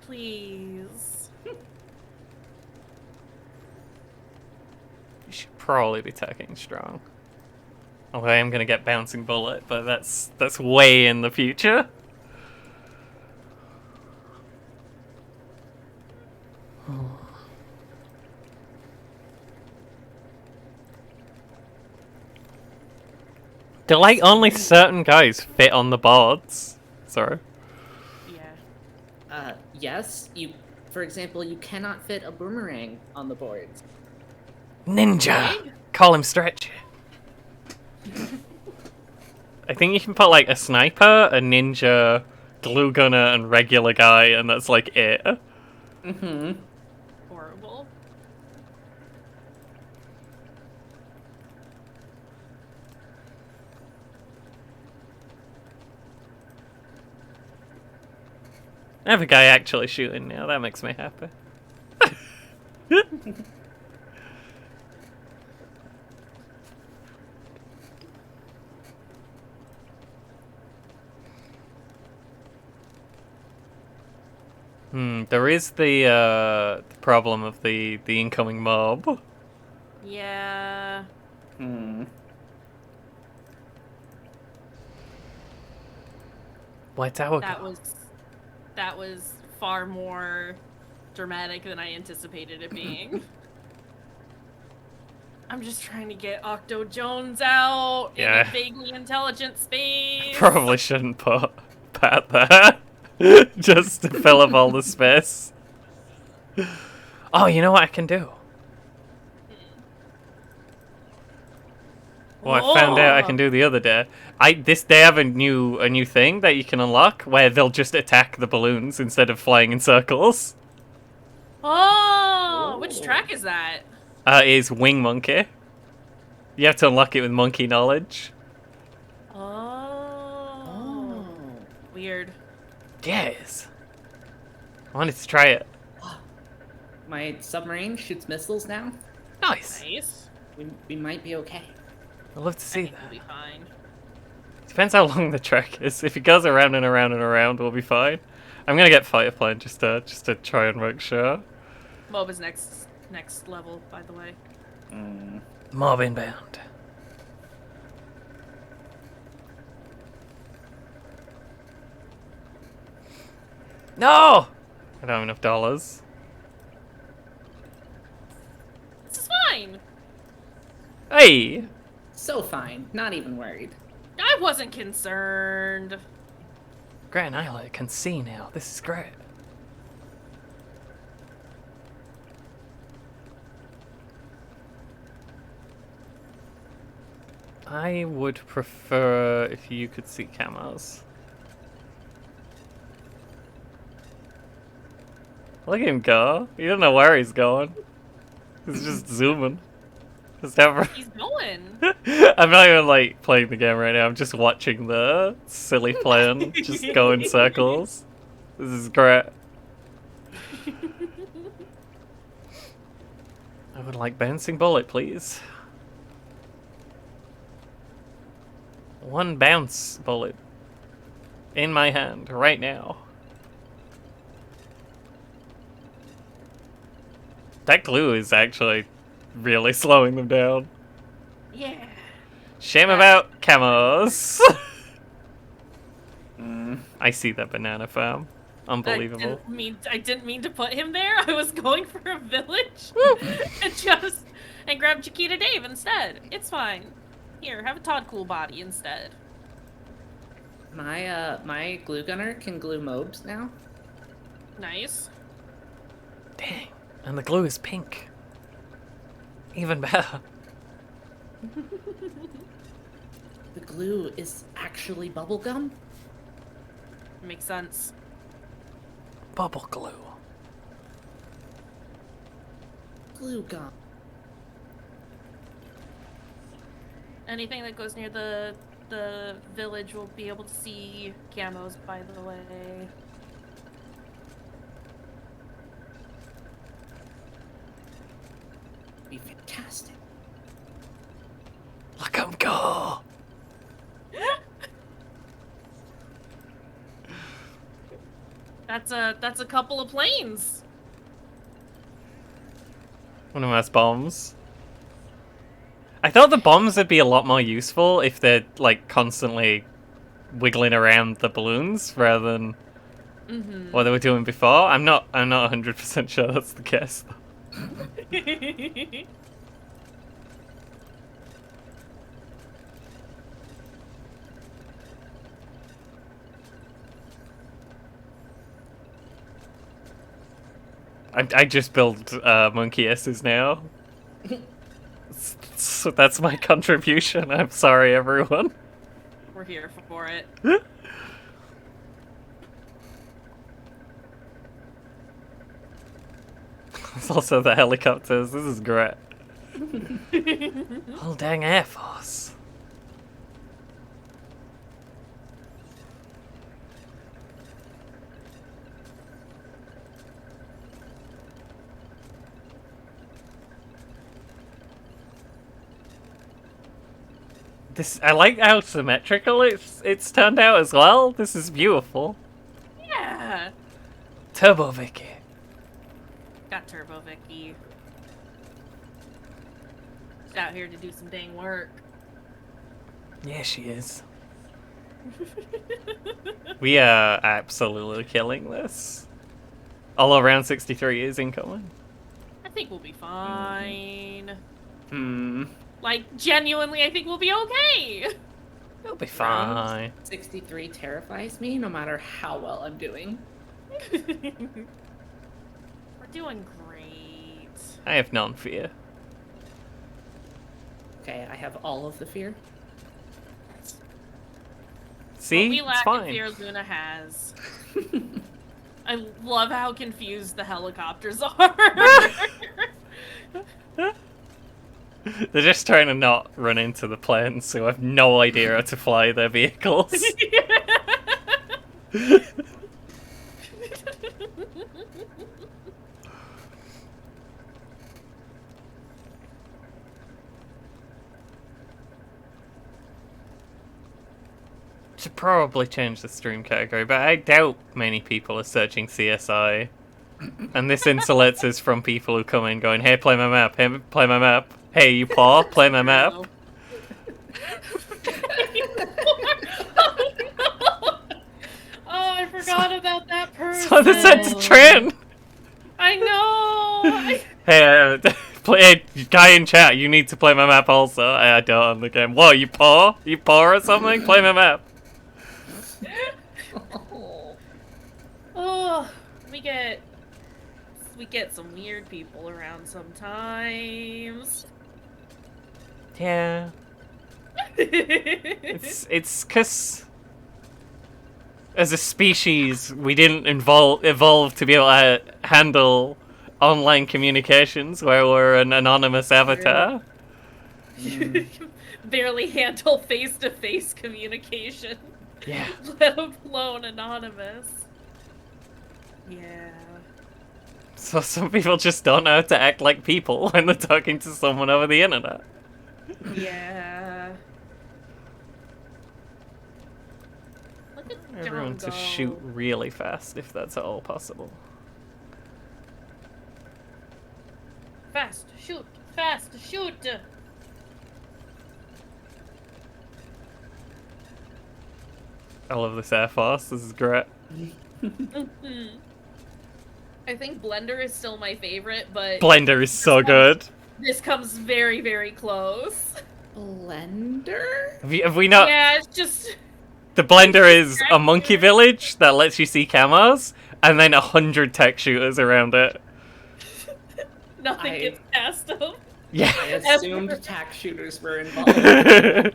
[SPEAKER 1] Please.
[SPEAKER 2] You should probably be attacking strong. Although I am gonna get bouncing bullet, but that's way in the future. Do like only certain guys fit on the boards? Sorry.
[SPEAKER 13] Yeah. Yes. For example, you cannot fit a boomerang on the boards.
[SPEAKER 2] Ninja! Call him Stretchy. I think you can put like a sniper, a ninja, glue gunner, and regular guy, and that's like it.
[SPEAKER 13] Mm-hmm.
[SPEAKER 1] Horrible.
[SPEAKER 2] I have a guy actually shooting now, that makes me happy. There is the problem of the incoming mob.
[SPEAKER 1] Yeah.
[SPEAKER 2] White Tower.
[SPEAKER 1] That was far more dramatic than I anticipated it being. I'm just trying to get Octo Jones out in a vaguely intelligent space.
[SPEAKER 2] Probably shouldn't put Pat there. Just to fill up all the space. Oh, you know what I can do? Well, I found out I can do the other day. They have a new thing that you can unlock where they'll just attack the balloons instead of flying in circles.
[SPEAKER 1] Oh, which track is that?
[SPEAKER 2] Is Wing Monkey. You have to unlock it with monkey knowledge.
[SPEAKER 1] Oh. Weird.
[SPEAKER 2] Yes. I wanted to try it.
[SPEAKER 13] My submarine shoots missiles now.
[SPEAKER 2] Nice.
[SPEAKER 1] Nice.
[SPEAKER 13] We might be okay.
[SPEAKER 2] I'd love to see
[SPEAKER 1] We'll
[SPEAKER 2] that.
[SPEAKER 1] be fine.
[SPEAKER 2] Depends how long the trek is. If it goes around and around and around, we'll be fine. I'm gonna get fighter plane just to try and make sure.
[SPEAKER 1] Mob is next level, by the way.
[SPEAKER 2] Mob inbound. No! I don't have enough dollars.
[SPEAKER 1] This is fine.
[SPEAKER 2] Hey!
[SPEAKER 13] So fine. Not even worried.
[SPEAKER 1] I wasn't concerned.
[SPEAKER 2] Great Annihilator can see now. This is great. I would prefer if you could see camos. Look at him go. You don't know where he's going. He's just zooming. Just ever.
[SPEAKER 1] He's going.
[SPEAKER 2] I'm not even like playing the game right now. I'm just watching the silly plane just go in circles. This is great. I would like bouncing bullet, please. One bounce bullet in my hand right now. That glue is actually really slowing them down.
[SPEAKER 1] Yeah.
[SPEAKER 2] Shame about camos. I see that banana farm. Unbelievable.
[SPEAKER 1] I didn't mean to put him there. I was going for a village and grab Chiquita Dave instead. It's fine. Here, have a Todd Cool body instead.
[SPEAKER 13] My glue gunner can glue mobs now.
[SPEAKER 1] Nice.
[SPEAKER 2] Dang. And the glue is pink. Even better.
[SPEAKER 13] The glue is actually bubblegum?
[SPEAKER 1] Makes sense.
[SPEAKER 2] Bubble glue.
[SPEAKER 13] Glue gum.
[SPEAKER 1] Anything that goes near the village will be able to see camos, by the way.
[SPEAKER 13] Be fantastic.
[SPEAKER 2] Look him go.
[SPEAKER 1] That's a couple of planes.
[SPEAKER 2] One of those bombs. I thought the bombs would be a lot more useful if they're like constantly wiggling around the balloons rather than what they were doing before. I'm not 100% sure that's the case. I just built monkey S's now. So that's my contribution. I'm sorry, everyone.
[SPEAKER 1] We're here for it.
[SPEAKER 2] There's also the helicopters. This is great. Whole dang Air Force. I like how symmetrical it's turned out as well. This is beautiful.
[SPEAKER 1] Yeah.
[SPEAKER 2] Turbo Vicky.
[SPEAKER 1] Got Turbo Vicky. She's out here to do some dang work.
[SPEAKER 2] Yeah, she is. We are absolutely killing this. All around 63 is incoming.
[SPEAKER 1] I think we'll be fine.
[SPEAKER 2] Hmm.
[SPEAKER 1] Like, genuinely, I think we'll be okay.
[SPEAKER 2] We'll be fine.
[SPEAKER 13] 63 terrifies me no matter how well I'm doing.
[SPEAKER 1] We're doing great.
[SPEAKER 2] I have none fear.
[SPEAKER 13] okay, I have all of the fear.
[SPEAKER 2] See?
[SPEAKER 1] What we
[SPEAKER 2] It's
[SPEAKER 1] lack
[SPEAKER 2] fine.
[SPEAKER 1] in fear, Luna has. I love how confused the helicopters are.
[SPEAKER 2] They're just trying to not run into the planes, so I have no idea how to fly their vehicles. Should probably change the stream category, but I doubt many people are searching CSI. And this insulates us from people who come in going, hey, play my map, hey, play my map. Hey, you paw, play my map.
[SPEAKER 1] Oh, I forgot about that person.
[SPEAKER 2] So this is a trend.
[SPEAKER 1] I know.
[SPEAKER 2] Hey, play, guy in chat, you need to play my map also. I don't on the game. What, you paw? You paw or something? Play my map.
[SPEAKER 1] Oh, we get some weird people around sometimes.
[SPEAKER 2] Yeah. It's cause as a species we didn't evolve to be able to handle online communications where we're an anonymous avatar.
[SPEAKER 1] Barely handle face-to-face communication.
[SPEAKER 2] Yeah.
[SPEAKER 1] Let alone anonymous. Yeah.
[SPEAKER 2] So some people just don't know how to act like people when they're talking to someone over the internet.
[SPEAKER 1] Yeah. Look at
[SPEAKER 2] Everyone
[SPEAKER 1] John
[SPEAKER 2] to
[SPEAKER 1] go.
[SPEAKER 2] shoot really fast if that's at all possible.
[SPEAKER 1] Fast, shoot, fast, shoot.
[SPEAKER 2] I love this Air Force. This is great.
[SPEAKER 1] I think Blender is still my favorite, but
[SPEAKER 2] Blender is so good.
[SPEAKER 1] this comes very, very close.
[SPEAKER 13] Blender?
[SPEAKER 2] Have we not?
[SPEAKER 1] Yeah, it's just
[SPEAKER 2] The Blender is a monkey village that lets you see camos, and then 100 tech shooters around it.
[SPEAKER 1] nothing gets past them.
[SPEAKER 2] Yeah.
[SPEAKER 13] I assumed tax shooters were involved.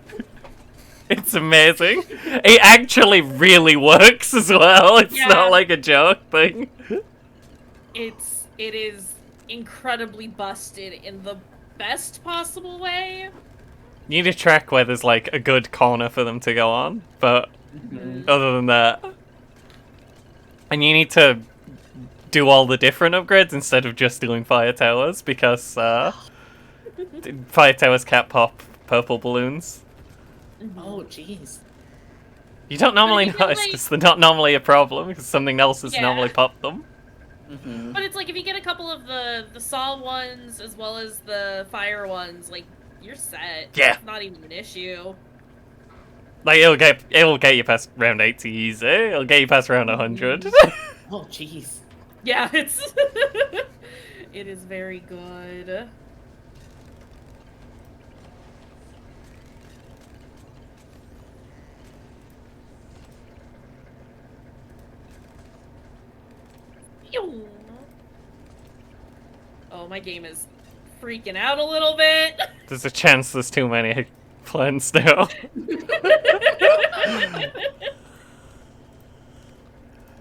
[SPEAKER 2] It's amazing. It actually really works as well. It's not like a joke thing.
[SPEAKER 1] It is incredibly busted in the best possible way.
[SPEAKER 2] You need a track where there's like a good corner for them to go on, but other than that, and you need to do all the different upgrades instead of just doing fire towers because fire towers can't pop purple balloons.
[SPEAKER 13] Oh, jeez.
[SPEAKER 2] You don't normally
[SPEAKER 1] But if you
[SPEAKER 2] notice
[SPEAKER 1] like-
[SPEAKER 2] because they're not normally a problem because something else has
[SPEAKER 1] Yeah.
[SPEAKER 2] normally popped them.
[SPEAKER 1] But it's like if you get a couple of the saw ones as well as the fire ones, like you're set.
[SPEAKER 2] Yeah.
[SPEAKER 1] It's not even an issue.
[SPEAKER 2] Like it'll get you past round 80 easy. It'll get you past round 100.
[SPEAKER 13] Oh, jeez.
[SPEAKER 1] Yeah, it's it is very good. Pew. Oh, my game is freaking out a little bit.
[SPEAKER 2] There's a chance there's too many planes now.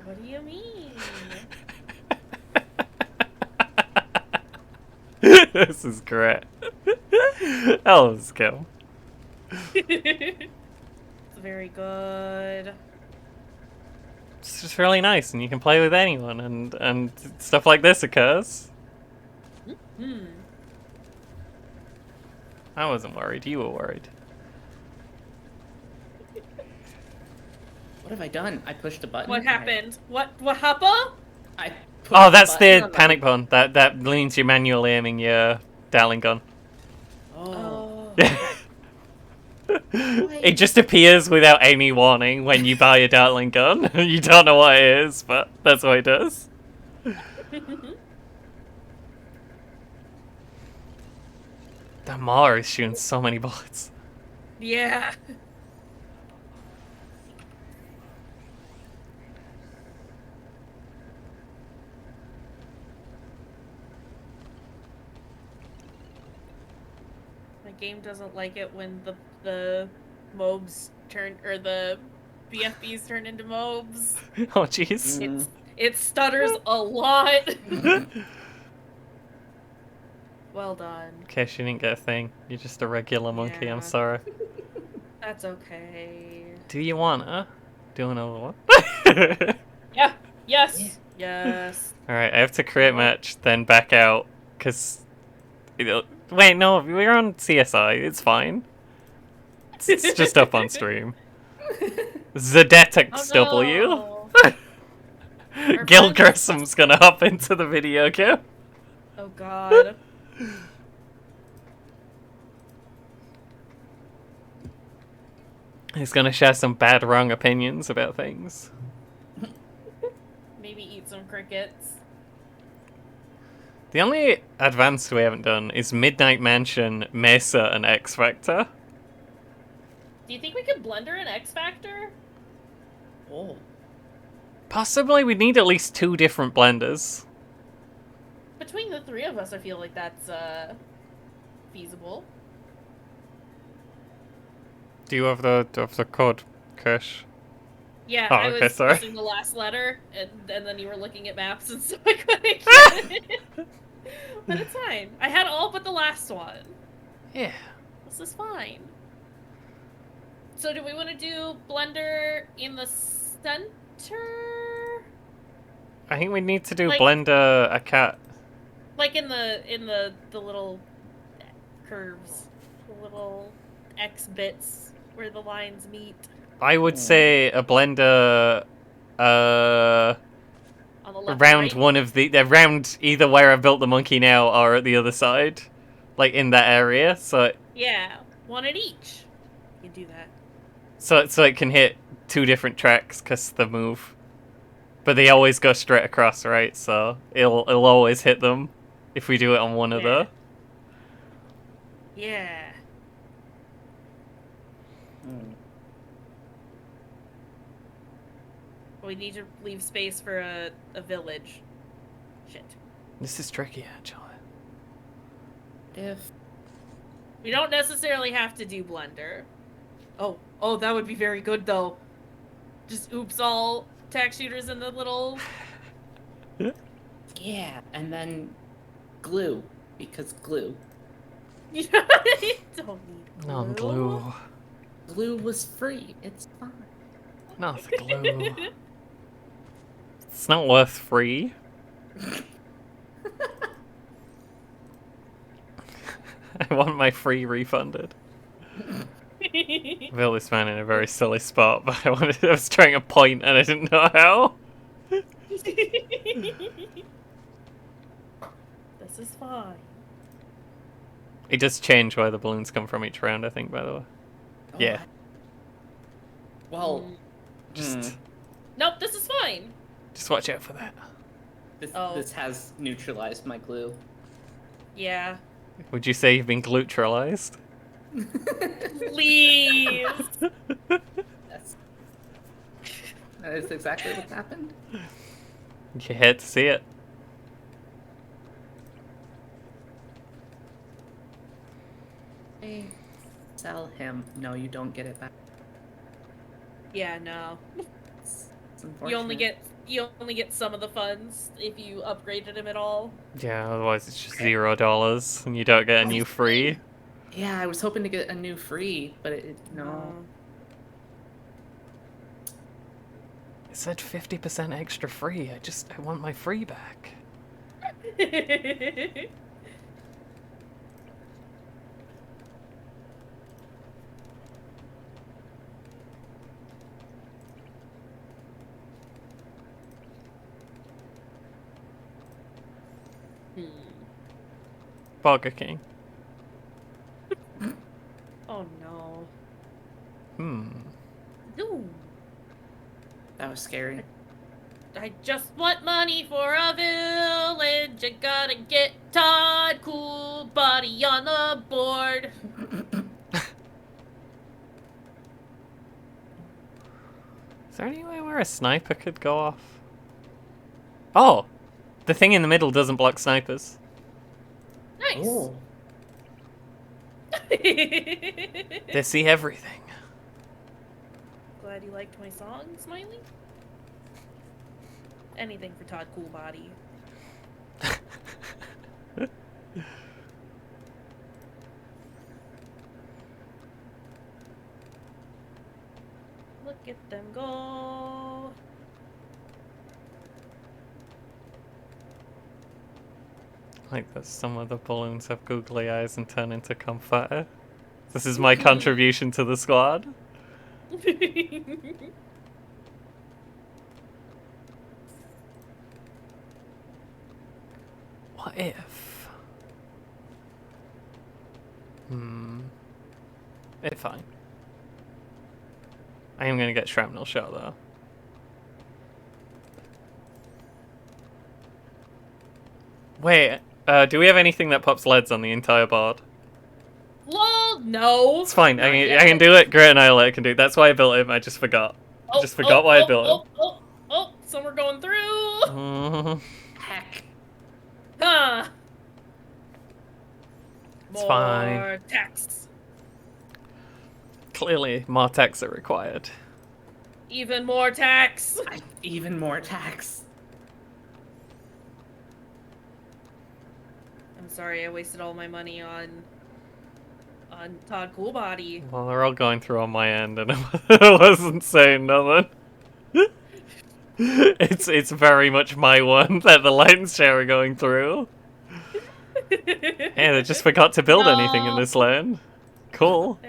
[SPEAKER 1] What do you mean?
[SPEAKER 2] This is great. Oh, let's go.
[SPEAKER 1] It's very good.
[SPEAKER 2] It's just really nice, and you can play with anyone, and stuff like this occurs. I wasn't worried. You were worried.
[SPEAKER 13] What have I done? I pushed a button.
[SPEAKER 1] What happened? What happened?
[SPEAKER 13] I
[SPEAKER 2] Oh, that's
[SPEAKER 13] button
[SPEAKER 2] the
[SPEAKER 13] on
[SPEAKER 2] panic button. That means you're manually aiming your Darling gun.
[SPEAKER 13] Oh.
[SPEAKER 2] It just appears without any warning when you buy a Darling gun. You don't know what it is, but that's what it does. That Mar is shooting so many bullets.
[SPEAKER 1] Yeah. My game doesn't like it when the mobs turn, or the BFBs turn into mobs.
[SPEAKER 2] Oh, jeez.
[SPEAKER 1] It stutters a lot. Well done.
[SPEAKER 2] Okay, she didn't get a thing. You're just a regular monkey, I'm
[SPEAKER 1] Yeah.
[SPEAKER 2] sorry.
[SPEAKER 1] That's okay.
[SPEAKER 2] Do you wanna do another one?
[SPEAKER 1] Yeah. Yes. Yes.
[SPEAKER 2] Alright, I have to create match, then back out, because... Wait, no, we're on CSI, it's fine. It's just up on stream. Zedetics W.
[SPEAKER 1] No.
[SPEAKER 2] Gil Grissom's gonna hop into the video game.
[SPEAKER 1] Oh god.
[SPEAKER 2] He's gonna share some bad, wrong opinions about things.
[SPEAKER 1] Maybe eat some crickets.
[SPEAKER 2] The only advanced we haven't done is Midnight Mansion, Mesa, and X Factor.
[SPEAKER 1] Do you think we could blender an X Factor?
[SPEAKER 13] Oh.
[SPEAKER 2] Possibly we need at least 2 different blenders.
[SPEAKER 1] Between the 3 of us, I feel like that's feasible.
[SPEAKER 2] Do you have the code, Kirsch?
[SPEAKER 1] Yeah,
[SPEAKER 2] Oh,
[SPEAKER 1] I
[SPEAKER 2] okay,
[SPEAKER 1] was
[SPEAKER 2] sorry.
[SPEAKER 1] missing the last letter, and then you were looking at maps, and so I couldn't get it. But it's fine. I had all but the last one.
[SPEAKER 2] Yeah.
[SPEAKER 1] This is fine. So do we want to do blender in the center?
[SPEAKER 2] I think we need to do
[SPEAKER 1] Like-
[SPEAKER 2] blender a cat.
[SPEAKER 1] Like in the little curves. The little X bits where the lines meet.
[SPEAKER 2] I would say a blender
[SPEAKER 1] On the left
[SPEAKER 2] around
[SPEAKER 1] right.
[SPEAKER 2] one of the around either where I built the monkey now or at the other side. Like in that area. So
[SPEAKER 1] Yeah, one at each. You can do that.
[SPEAKER 2] so it can hit 2 different tracks because the move. But they always go straight across, right? So it'll always hit them if we do it on one of the.
[SPEAKER 1] Yeah. We need to leave space for a village. Shit.
[SPEAKER 2] This is tricky, actually.
[SPEAKER 13] If
[SPEAKER 1] We don't necessarily have to do blender. Oh, that would be very good though. Just oops all tack shooters in the little.
[SPEAKER 13] yeah, and then glue because glue.
[SPEAKER 1] You don't need glue.
[SPEAKER 2] No, glue.
[SPEAKER 13] Glue was free. It's fine.
[SPEAKER 2] No, the glue. It's not worth free. I want my free refunded. I built this man in a very silly spot, but I was trying to point and I didn't know how.
[SPEAKER 1] This is fine.
[SPEAKER 2] It does change where the balloons come from each round, I think, by the way. Yeah.
[SPEAKER 13] Well,
[SPEAKER 2] Just
[SPEAKER 1] Nope, this is fine.
[SPEAKER 2] just watch out for that.
[SPEAKER 13] this has neutralized my glue.
[SPEAKER 1] Yeah.
[SPEAKER 2] Would you say you've been glutralized?
[SPEAKER 1] Please.
[SPEAKER 13] Yes. That is exactly what happened.
[SPEAKER 2] You hate to see it.
[SPEAKER 13] Hey, sell him. No, you don't get it back.
[SPEAKER 1] Yeah, no.
[SPEAKER 13] It's
[SPEAKER 1] You only
[SPEAKER 13] unfortunate.
[SPEAKER 1] get some of the funds if you upgraded him at all.
[SPEAKER 2] Yeah, otherwise it's just $0 and you don't get a new free.
[SPEAKER 13] Yeah, I was hoping to get a new free, but no.
[SPEAKER 2] It said 50% extra free. I want my free back. Burger King.
[SPEAKER 1] Oh no.
[SPEAKER 2] Hmm.
[SPEAKER 13] That was scary.
[SPEAKER 1] I just want money for a village. I gotta get Todd Cool Body on the board.
[SPEAKER 2] Is there any way where a sniper could go off? Oh! The thing in the middle doesn't block snipers.
[SPEAKER 1] Nice.
[SPEAKER 13] Oh.
[SPEAKER 2] They see everything.
[SPEAKER 1] Glad you liked my song, Smiley. Anything for Todd Coolbody. Look at them go.
[SPEAKER 2] Like that some of the balloons have googly eyes and turn into confetti. This is my contribution to the squad. What if? It's fine. I am gonna get shrapnel shot though. Wait, do we have anything that pops leads on the entire board?
[SPEAKER 1] Lol, no.
[SPEAKER 2] It's fine. I can do it. Great Annihilator can do it. That's why I built him. I just forgot. I just forgot why I built him.
[SPEAKER 1] Oh, some are going through.
[SPEAKER 13] Heck.
[SPEAKER 1] Huh.
[SPEAKER 2] It's fine.
[SPEAKER 1] More tax.
[SPEAKER 2] Clearly, more tax are required.
[SPEAKER 1] Even more tax.
[SPEAKER 13] Even more tax.
[SPEAKER 1] I'm sorry, I wasted all my money on Todd Coolbody.
[SPEAKER 2] Well, they're all going through on my end, and I wasn't saying nothing. It's very much my one that the lens share are going through. Hey, they just forgot to build anything in this lane. Cool.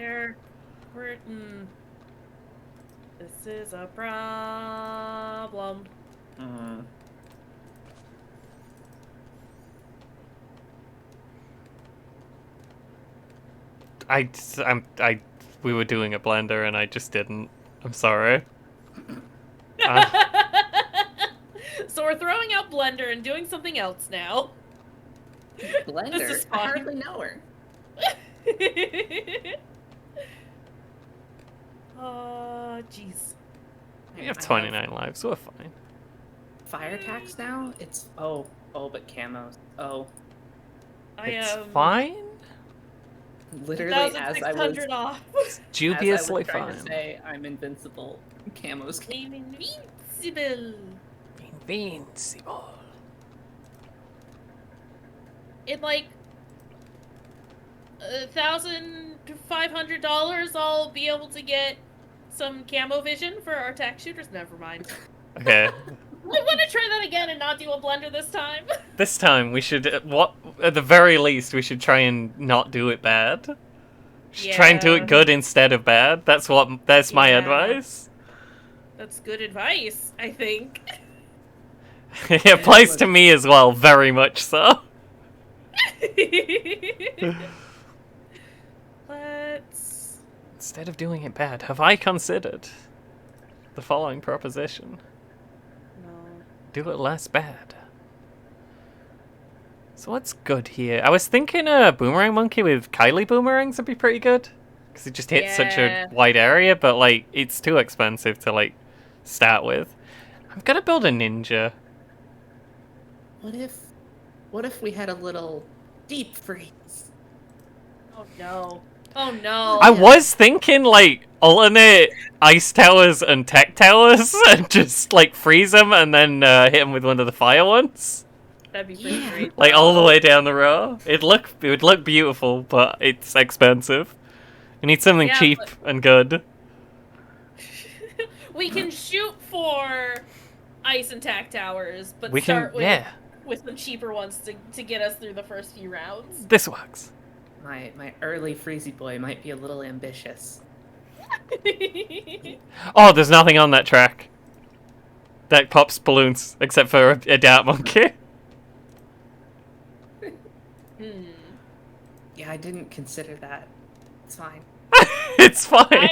[SPEAKER 1] This is a problem.
[SPEAKER 2] We were doing a blender and I just didn't. I'm sorry.
[SPEAKER 1] So we're throwing out Blender and doing something else now.
[SPEAKER 13] Blender?
[SPEAKER 1] This is
[SPEAKER 13] I
[SPEAKER 1] fine.
[SPEAKER 13] hardly know her.
[SPEAKER 1] Jeez.
[SPEAKER 2] We have 29 lives. We're fine.
[SPEAKER 13] Fire tax now? It's but camos. Oh.
[SPEAKER 2] It's fine.
[SPEAKER 13] Literally, as I was
[SPEAKER 1] off.
[SPEAKER 2] Dubiously
[SPEAKER 13] trying
[SPEAKER 2] fine.
[SPEAKER 13] to say, I'm invincible. Camos.
[SPEAKER 1] I'm invincible.
[SPEAKER 2] Invincible.
[SPEAKER 1] In like $1,500, I'll be able to get some camo vision for our tax shooters. Never mind.
[SPEAKER 2] Okay.
[SPEAKER 1] I want to try that again and not do a blender this time.
[SPEAKER 2] This time we should, at the very least, we should try and not do it bad. We should try and do it good instead of bad. That's my advice.
[SPEAKER 1] That's good advice, I think.
[SPEAKER 2] It applies to me as well, very much so. Instead of doing it bad, have I considered the following proposition?
[SPEAKER 1] No.
[SPEAKER 2] Do it less bad. So what's good here? I was thinking a boomerang monkey with Kylie boomerangs would be pretty good. Because it just hits such a wide area, but like it's too expensive to like start with. I'm gonna build a ninja.
[SPEAKER 13] What if we had a little deep freeze?
[SPEAKER 1] Oh no. Oh no.
[SPEAKER 2] I was thinking like alternate ice towers and tech towers and just like freeze them and then hit them with one of the fire ones.
[SPEAKER 1] That'd be pretty great.
[SPEAKER 2] Like all the way down the row. It would look beautiful, but it's expensive. You need something cheap and good.
[SPEAKER 1] We can shoot for ice and tack towers, but
[SPEAKER 2] We
[SPEAKER 1] start
[SPEAKER 2] can,
[SPEAKER 1] with some cheaper ones to get us through the first few rounds.
[SPEAKER 2] This works.
[SPEAKER 13] My early Freezy boy might be a little ambitious.
[SPEAKER 2] Oh, there's nothing on that track that pops balloons except for a dart monkey.
[SPEAKER 13] Yeah, I didn't consider that. It's fine.
[SPEAKER 2] It's fine.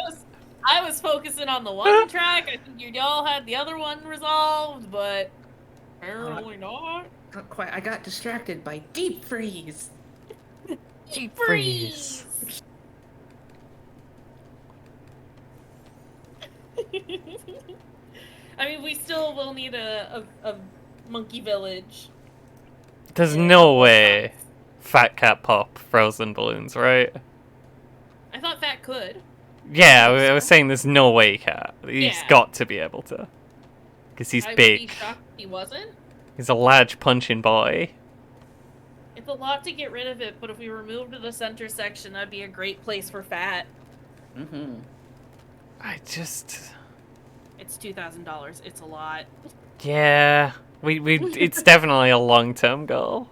[SPEAKER 1] I was focusing on the one track. I think you all had the other one resolved, but apparently not.
[SPEAKER 13] Not quite. I got distracted by deep freeze.
[SPEAKER 1] Deep freeze. I mean, we still will need a monkey village.
[SPEAKER 2] There's no way Fat Cat pop frozen balloons, right?
[SPEAKER 1] I thought Fat could.
[SPEAKER 2] Yeah, I was saying there's no way he can't. He's
[SPEAKER 1] Yeah.
[SPEAKER 2] got to be able to. Because he's
[SPEAKER 1] I would
[SPEAKER 2] big.
[SPEAKER 1] be shocked if he wasn't.
[SPEAKER 2] He's a large punching boy.
[SPEAKER 1] It's a lot to get rid of it, but if we removed the center section, that'd be a great place for Fat.
[SPEAKER 13] Mm-hmm.
[SPEAKER 2] I just...
[SPEAKER 1] It's $2,000. It's a lot.
[SPEAKER 2] Yeah. It's definitely a long-term goal.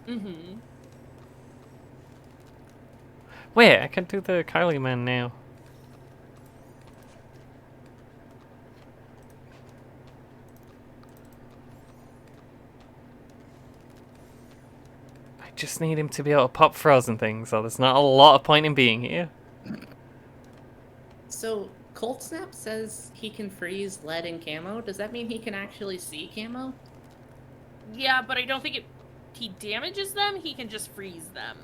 [SPEAKER 1] Mm-hmm.
[SPEAKER 2] Wait, I can do the Kylie Man now. I just need him to be able to pop frozen things, so there's not a lot of point in being here.
[SPEAKER 13] So, Cold Snap says he can freeze lead and camo. Does that mean he can actually see camo?
[SPEAKER 1] Yeah, but I don't think he damages them. He can just freeze them.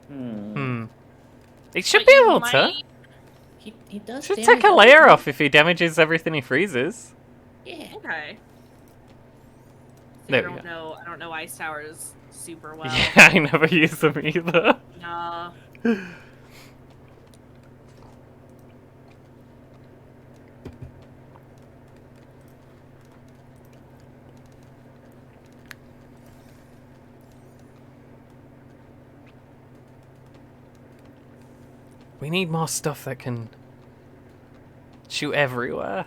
[SPEAKER 2] Hmm. He should be able to.
[SPEAKER 13] He does.
[SPEAKER 2] Should
[SPEAKER 13] damage
[SPEAKER 2] take a
[SPEAKER 13] everything.
[SPEAKER 2] layer off if he damages everything he freezes.
[SPEAKER 13] Yeah.
[SPEAKER 1] Okay.
[SPEAKER 2] There we go.
[SPEAKER 1] I don't know ice towers super well.
[SPEAKER 2] Yeah, I never use them either.
[SPEAKER 1] Nah.
[SPEAKER 2] We need more stuff that can shoot everywhere.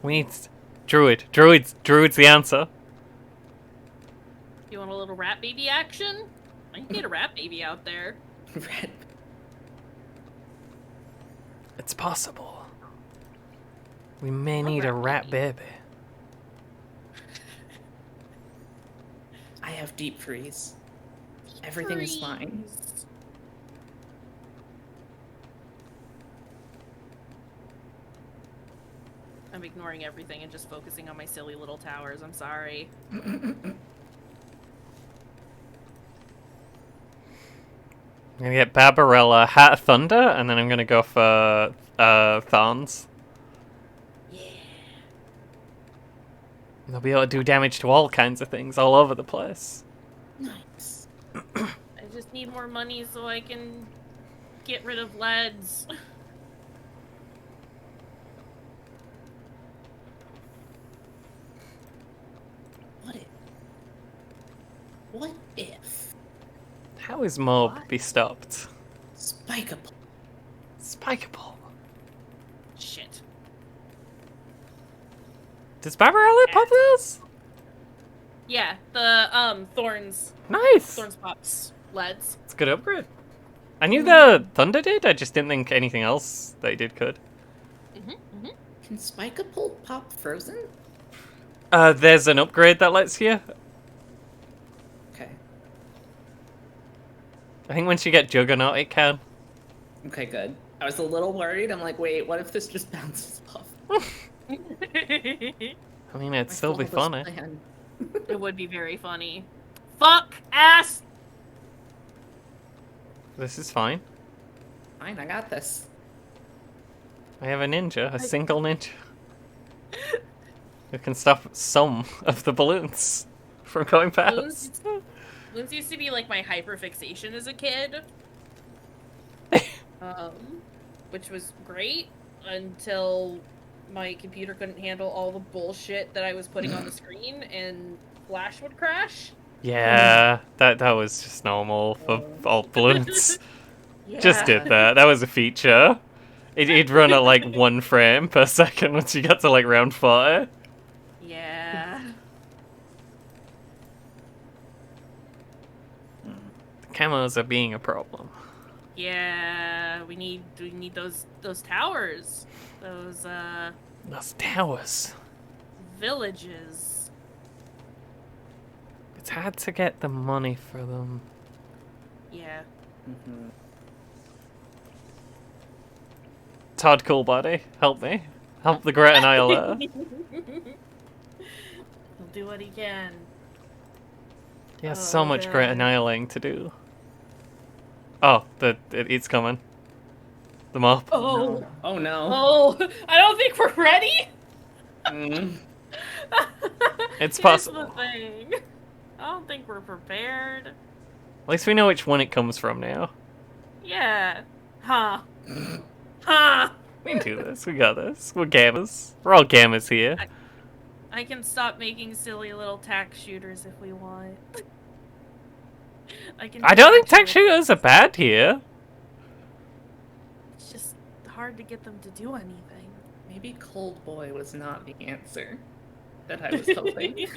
[SPEAKER 2] We need druid. Druid's the answer.
[SPEAKER 1] You want a little rat baby action? I can get a rat baby out there.
[SPEAKER 13] Rat.
[SPEAKER 2] It's possible. We may need a rat baby.
[SPEAKER 13] I have deep freeze. Everything is fine.
[SPEAKER 1] I'm ignoring everything and just focusing on my silly little towers. I'm sorry.
[SPEAKER 2] I'm gonna get Barbarella, Hat of Thunder, and then I'm gonna go for Thorns.
[SPEAKER 1] Yeah.
[SPEAKER 2] They'll be able to do damage to all kinds of things all over the place.
[SPEAKER 13] Nice.
[SPEAKER 1] I just need more money so I can get rid of leads.
[SPEAKER 13] What if?
[SPEAKER 2] How is Mob be stopped?
[SPEAKER 13] Spikeable.
[SPEAKER 2] Spikeable.
[SPEAKER 1] Shit.
[SPEAKER 2] Does Barbarella pop those?
[SPEAKER 1] Yeah, the Thorns.
[SPEAKER 2] Nice.
[SPEAKER 1] Thorns pops leads.
[SPEAKER 2] It's a good upgrade. I knew the Thunder did, I just didn't think anything else they did could.
[SPEAKER 13] Can Spikeable pop frozen?
[SPEAKER 2] There's an upgrade that lets you.
[SPEAKER 13] Okay.
[SPEAKER 2] I think once you get Juggernaut, it can.
[SPEAKER 13] Okay, good. I was a little worried. I'm like, wait, what if this just bounces off?
[SPEAKER 2] I mean, it'd still be funny.
[SPEAKER 1] It would be very funny. Fuck ass.
[SPEAKER 2] This is fine.
[SPEAKER 13] Fine, I got this.
[SPEAKER 2] I have a ninja, a single ninja. Who can stop some of the balloons from going past.
[SPEAKER 1] Balloons used to be like my hyperfixation as a kid. Which was great until my computer couldn't handle all the bullshit that I was putting on the screen and Flash would crash.
[SPEAKER 2] Yeah, that was just normal for all balloons.
[SPEAKER 1] Yeah.
[SPEAKER 2] Just did that. That was a feature. It'd run at like 1 frame per second once you got to like round 40.
[SPEAKER 1] Yeah.
[SPEAKER 2] Camos are being a problem.
[SPEAKER 1] Yeah, we need those towers. Those
[SPEAKER 2] towers.
[SPEAKER 1] Villages.
[SPEAKER 2] It's hard to get the money for them.
[SPEAKER 1] Yeah.
[SPEAKER 2] Todd Coolbody, help me. Help the Great Annihilator.
[SPEAKER 1] He'll do what he can.
[SPEAKER 2] He has so much Great Annihilating to do. Oh, it's coming. The mop.
[SPEAKER 1] Oh.
[SPEAKER 13] No. Oh no.
[SPEAKER 1] Oh, I don't think we're ready.
[SPEAKER 2] It's
[SPEAKER 1] Here's
[SPEAKER 2] possible.
[SPEAKER 1] the thing. I don't think we're prepared.
[SPEAKER 2] At least we know which one it comes from now.
[SPEAKER 1] Yeah. Huh. Huh.
[SPEAKER 2] We can do this. We got this. We're gamers. We're all gamers here.
[SPEAKER 1] I can stop making silly little tack shooters if we want.
[SPEAKER 2] I don't think tack shooters are bad here.
[SPEAKER 1] It's just hard to get them to do anything.
[SPEAKER 13] Maybe Cold Boy was not the answer that I was hoping.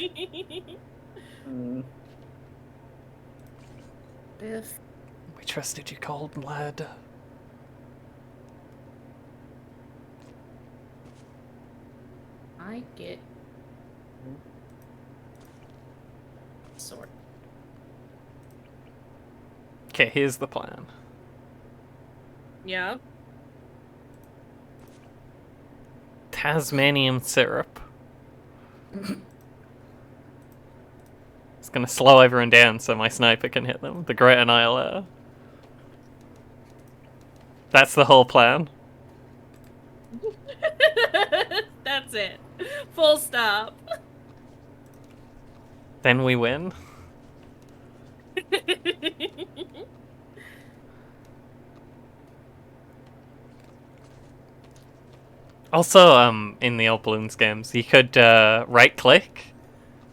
[SPEAKER 13] Biff.
[SPEAKER 2] We trusted you, cold lad.
[SPEAKER 13] I get sword.
[SPEAKER 2] Okay, here's the plan.
[SPEAKER 1] Yeah.
[SPEAKER 2] Tasmanian syrup. It's gonna slow everyone down so my sniper can hit them. The Great Annihilator. That's the whole plan.
[SPEAKER 1] That's it. Full stop.
[SPEAKER 2] Then we win. Also, in the old Balloons games, you could right-click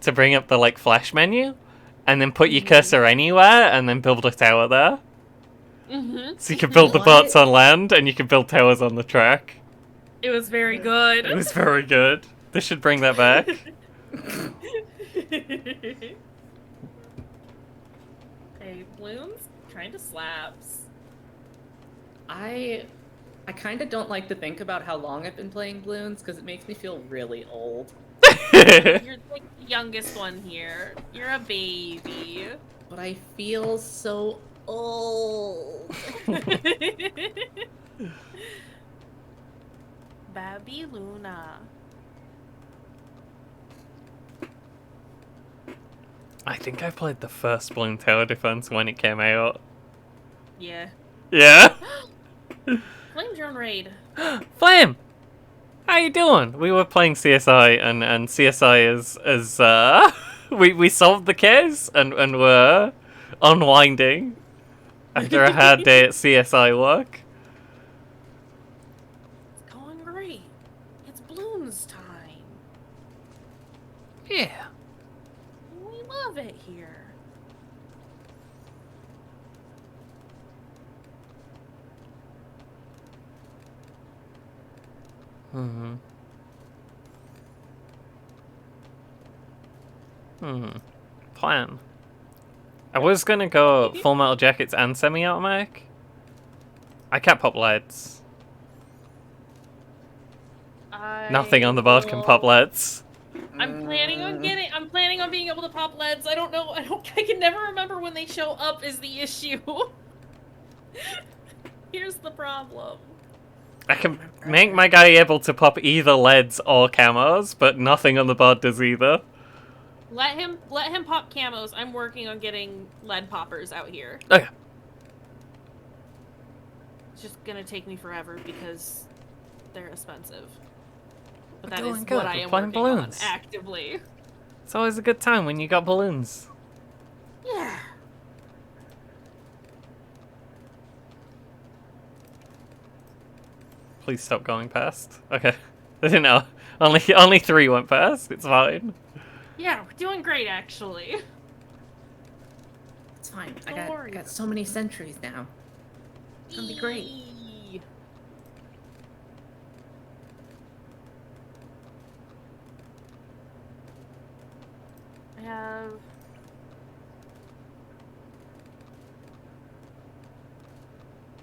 [SPEAKER 2] to bring up the like flash menu, and then put your cursor anywhere, and then build a tower there. So you could build the boats on land, and you could build towers on the track.
[SPEAKER 1] It was very good.
[SPEAKER 2] It was very good. They should bring that back.
[SPEAKER 1] Hey, Balloons kinda slaps.
[SPEAKER 13] I kind of don't like to think about how long I've been playing Bloons because it makes me feel really old.
[SPEAKER 1] You're like the youngest one here. You're a baby.
[SPEAKER 13] But I feel so old.
[SPEAKER 1] Baby Luna.
[SPEAKER 2] I think I played the first Balloon Tower Defense when it came out.
[SPEAKER 1] Yeah.
[SPEAKER 2] Yeah?
[SPEAKER 1] Flame drone raid.
[SPEAKER 2] Flame! How you doing? We were playing CSI, and CSI is we solved the case, and we're unwinding after a hard day at CSI work.
[SPEAKER 1] It's going great. It's Bloons time.
[SPEAKER 2] Yeah.
[SPEAKER 1] We love it here.
[SPEAKER 2] Plan. I was gonna go Full Metal Jackets and semi-automatic. I can't pop leads. Nothing on the board can pop leads.
[SPEAKER 1] I'm planning on being able to pop leads. I don't know. I can never remember when they show up is the issue. Here's the problem.
[SPEAKER 2] I can make my guy able to pop either leads or camos, but nothing on the board does either.
[SPEAKER 1] Let him pop camos. I'm working on getting lead poppers out here.
[SPEAKER 2] Okay.
[SPEAKER 1] It's just gonna take me forever because they're expensive. But
[SPEAKER 2] We're
[SPEAKER 1] that
[SPEAKER 2] doing
[SPEAKER 1] is
[SPEAKER 2] good.
[SPEAKER 1] what I
[SPEAKER 2] We're
[SPEAKER 1] am
[SPEAKER 2] playing
[SPEAKER 1] working
[SPEAKER 2] balloons.
[SPEAKER 1] on actively.
[SPEAKER 2] It's always a good time when you got balloons.
[SPEAKER 1] Yeah.
[SPEAKER 2] Please stop going past. Okay. I didn't know. Only 3 went past. It's fine.
[SPEAKER 1] Yeah, we're doing great actually.
[SPEAKER 13] It's fine.
[SPEAKER 1] Don't
[SPEAKER 13] I
[SPEAKER 1] worry.
[SPEAKER 13] got so many sentries now. It's gonna be great.
[SPEAKER 1] Eee. I have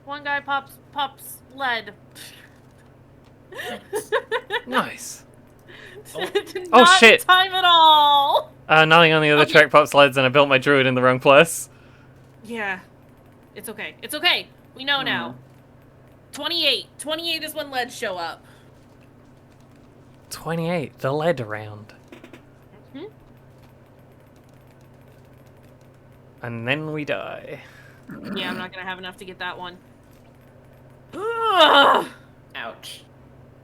[SPEAKER 1] one guy pops lead.
[SPEAKER 2] Nice.
[SPEAKER 1] Did
[SPEAKER 2] Oh,
[SPEAKER 1] not
[SPEAKER 2] shit.
[SPEAKER 1] time at all.
[SPEAKER 2] Nothing on the other track pops leads, and I built my druid in the wrong place.
[SPEAKER 1] Yeah. It's okay. It's okay. We know now. 28. 28 is when leads show up.
[SPEAKER 2] 28, the lead round. And then we die.
[SPEAKER 1] Yeah, I'm not gonna have enough to get that one. Ugh!
[SPEAKER 13] Ouch.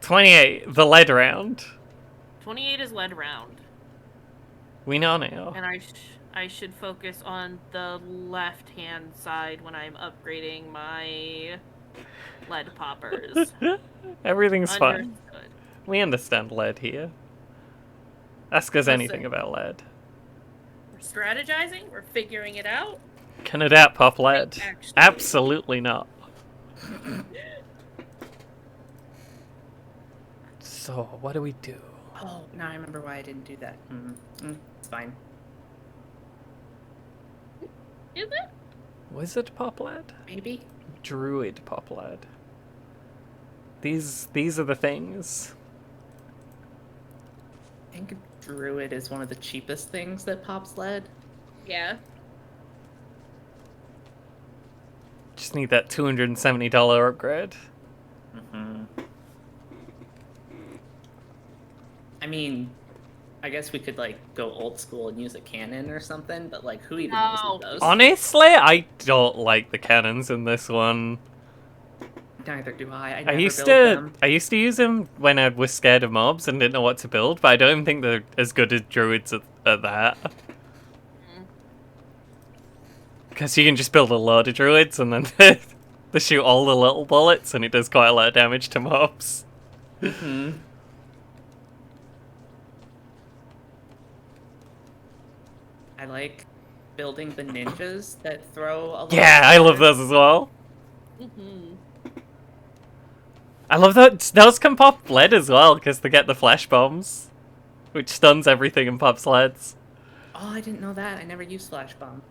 [SPEAKER 2] 28, the lead round.
[SPEAKER 1] 28 is lead round.
[SPEAKER 2] We know now.
[SPEAKER 1] And I should focus on the left-hand side when I'm upgrading my lead poppers.
[SPEAKER 2] Everything's fine.
[SPEAKER 1] Understood.
[SPEAKER 2] We understand lead here. Ask us anything about lead.
[SPEAKER 1] We're strategizing. We're figuring it out.
[SPEAKER 2] Can a dat pop lead?
[SPEAKER 1] Actually.
[SPEAKER 2] Absolutely not. So, what do we do?
[SPEAKER 13] Oh, now I remember why I didn't do that. It's fine.
[SPEAKER 1] Is it?
[SPEAKER 2] Wizard pop lead?
[SPEAKER 13] Maybe.
[SPEAKER 2] Druid pop lead. These are the things.
[SPEAKER 13] I think Druid is one of the cheapest things that pops lead.
[SPEAKER 1] Yeah.
[SPEAKER 2] Just need that $270 upgrade.
[SPEAKER 13] I mean, I guess we could, like, go old school and use a cannon or something, but, like, who even uses those?
[SPEAKER 2] Honestly, I don't like the cannons in this one.
[SPEAKER 13] Neither do I.
[SPEAKER 2] I used to use them when I was scared of mobs and didn't know what to build, but I don't even think they're as good as druids at that. Because you can just build a load of druids and then they shoot all the little bullets and it does quite a lot of damage to mobs.
[SPEAKER 13] I like building the ninjas that throw a lot
[SPEAKER 2] Yeah, I love those as well. I love that those can pop lead as well because they get the flash bombs, which stuns everything and pops leads.
[SPEAKER 13] Oh, I didn't know that. I never used flash bomb.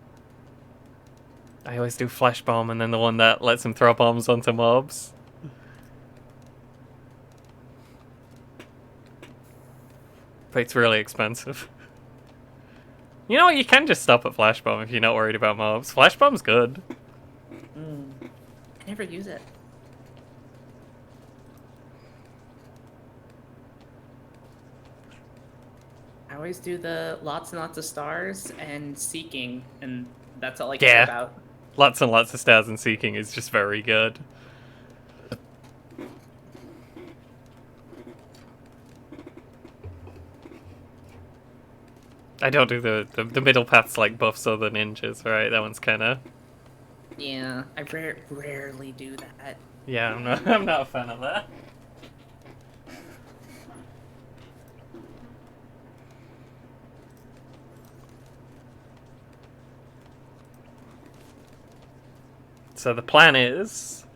[SPEAKER 2] I always do flash bomb and then the one that lets him throw bombs onto mobs. But it's really expensive. You know what? You can just stop at flash bomb if you're not worried about mobs. Flash bomb's good.
[SPEAKER 13] I never use it. I always do the lots and lots of stars and seeking, and that's all I care about.
[SPEAKER 2] Lots and lots of stars and seeking is just very good. I don't do the middle paths like buffs or the ninjas, right? That one's kind of...
[SPEAKER 13] Yeah, I rarely do that.
[SPEAKER 2] Yeah, I'm not a fan of that. So the plan is...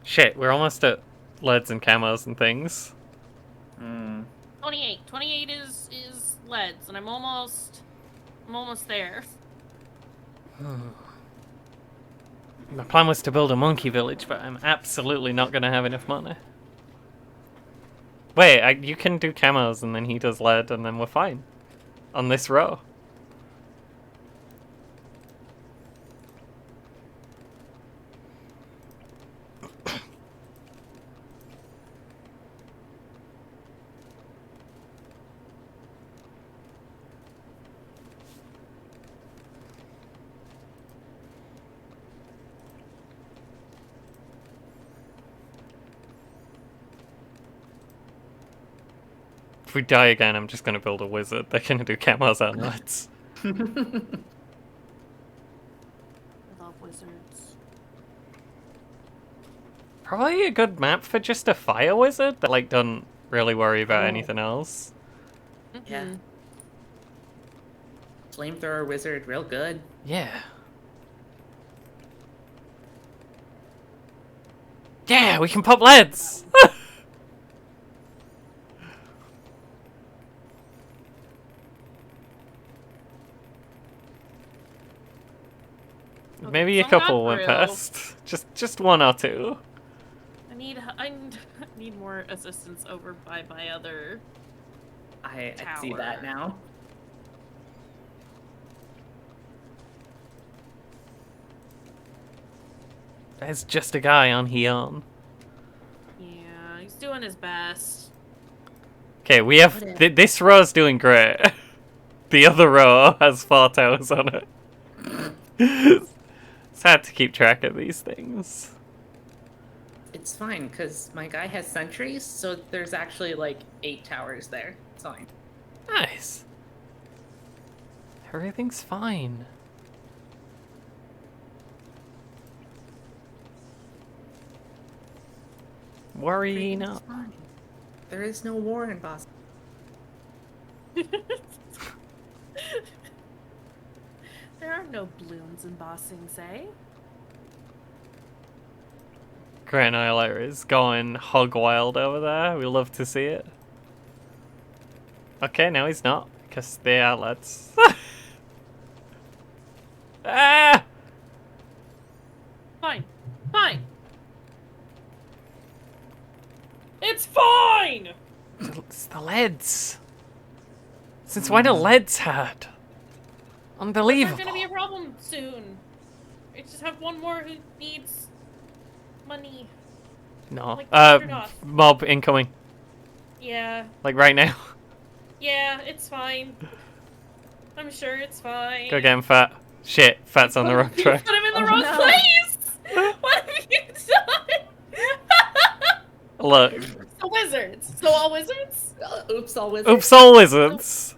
[SPEAKER 2] Shit, we're almost at leads and camos and things.
[SPEAKER 1] 28. 28 is leads, and I'm almost there.
[SPEAKER 2] My plan was to build a monkey village, but I'm absolutely not going to have enough money. Wait, you can do camos and then he does lead and then we're fine. On this row. If we die again, I'm just going to build a wizard. They're going to do camos and leads.
[SPEAKER 1] I love wizards.
[SPEAKER 2] Probably a good map for just a fire wizard that like doesn't really worry about anything else.
[SPEAKER 13] Yeah. Flamethrower wizard, real good.
[SPEAKER 2] Yeah. Yeah, we can pop leads! Maybe a couple went past. Just one or two.
[SPEAKER 1] I need more assistance over by my other
[SPEAKER 13] I
[SPEAKER 1] tower.
[SPEAKER 13] see that now.
[SPEAKER 2] There's just a guy on Heon.
[SPEAKER 1] Yeah, he's doing his best.
[SPEAKER 2] Okay, we have... this row's doing great. The other row has 4 towers on it. It's hard to keep track of these things.
[SPEAKER 13] It's fine, because my guy has sentries, so there's actually like 8 towers there. It's fine.
[SPEAKER 2] Nice. Everything's fine. Worry
[SPEAKER 13] Everything's
[SPEAKER 2] not.
[SPEAKER 13] fine. There is no war in Boston.
[SPEAKER 1] There are no balloons in Ba Sing Se.
[SPEAKER 2] Great Annihilator is going hog wild over there. We love to see it. Okay, no he's not, because they are lads. Ah!
[SPEAKER 1] Fine. Fine. It's fine!
[SPEAKER 2] It's the leads. Since when are leads had?
[SPEAKER 1] There's
[SPEAKER 2] Unbelievable.
[SPEAKER 1] gonna be a problem soon. We just have one more who needs money.
[SPEAKER 2] No.
[SPEAKER 1] Like, turn off.
[SPEAKER 2] Mob incoming.
[SPEAKER 1] Yeah.
[SPEAKER 2] Like right now.
[SPEAKER 1] Yeah, it's fine. I'm sure it's fine.
[SPEAKER 2] Go get him, Fat. Shit, Fat's on the wrong track.
[SPEAKER 1] Put him in the wrong place! What have you done?
[SPEAKER 2] Look.
[SPEAKER 1] So wizards. So all wizards?
[SPEAKER 13] Oops, all wizards.
[SPEAKER 2] Oops, all wizards.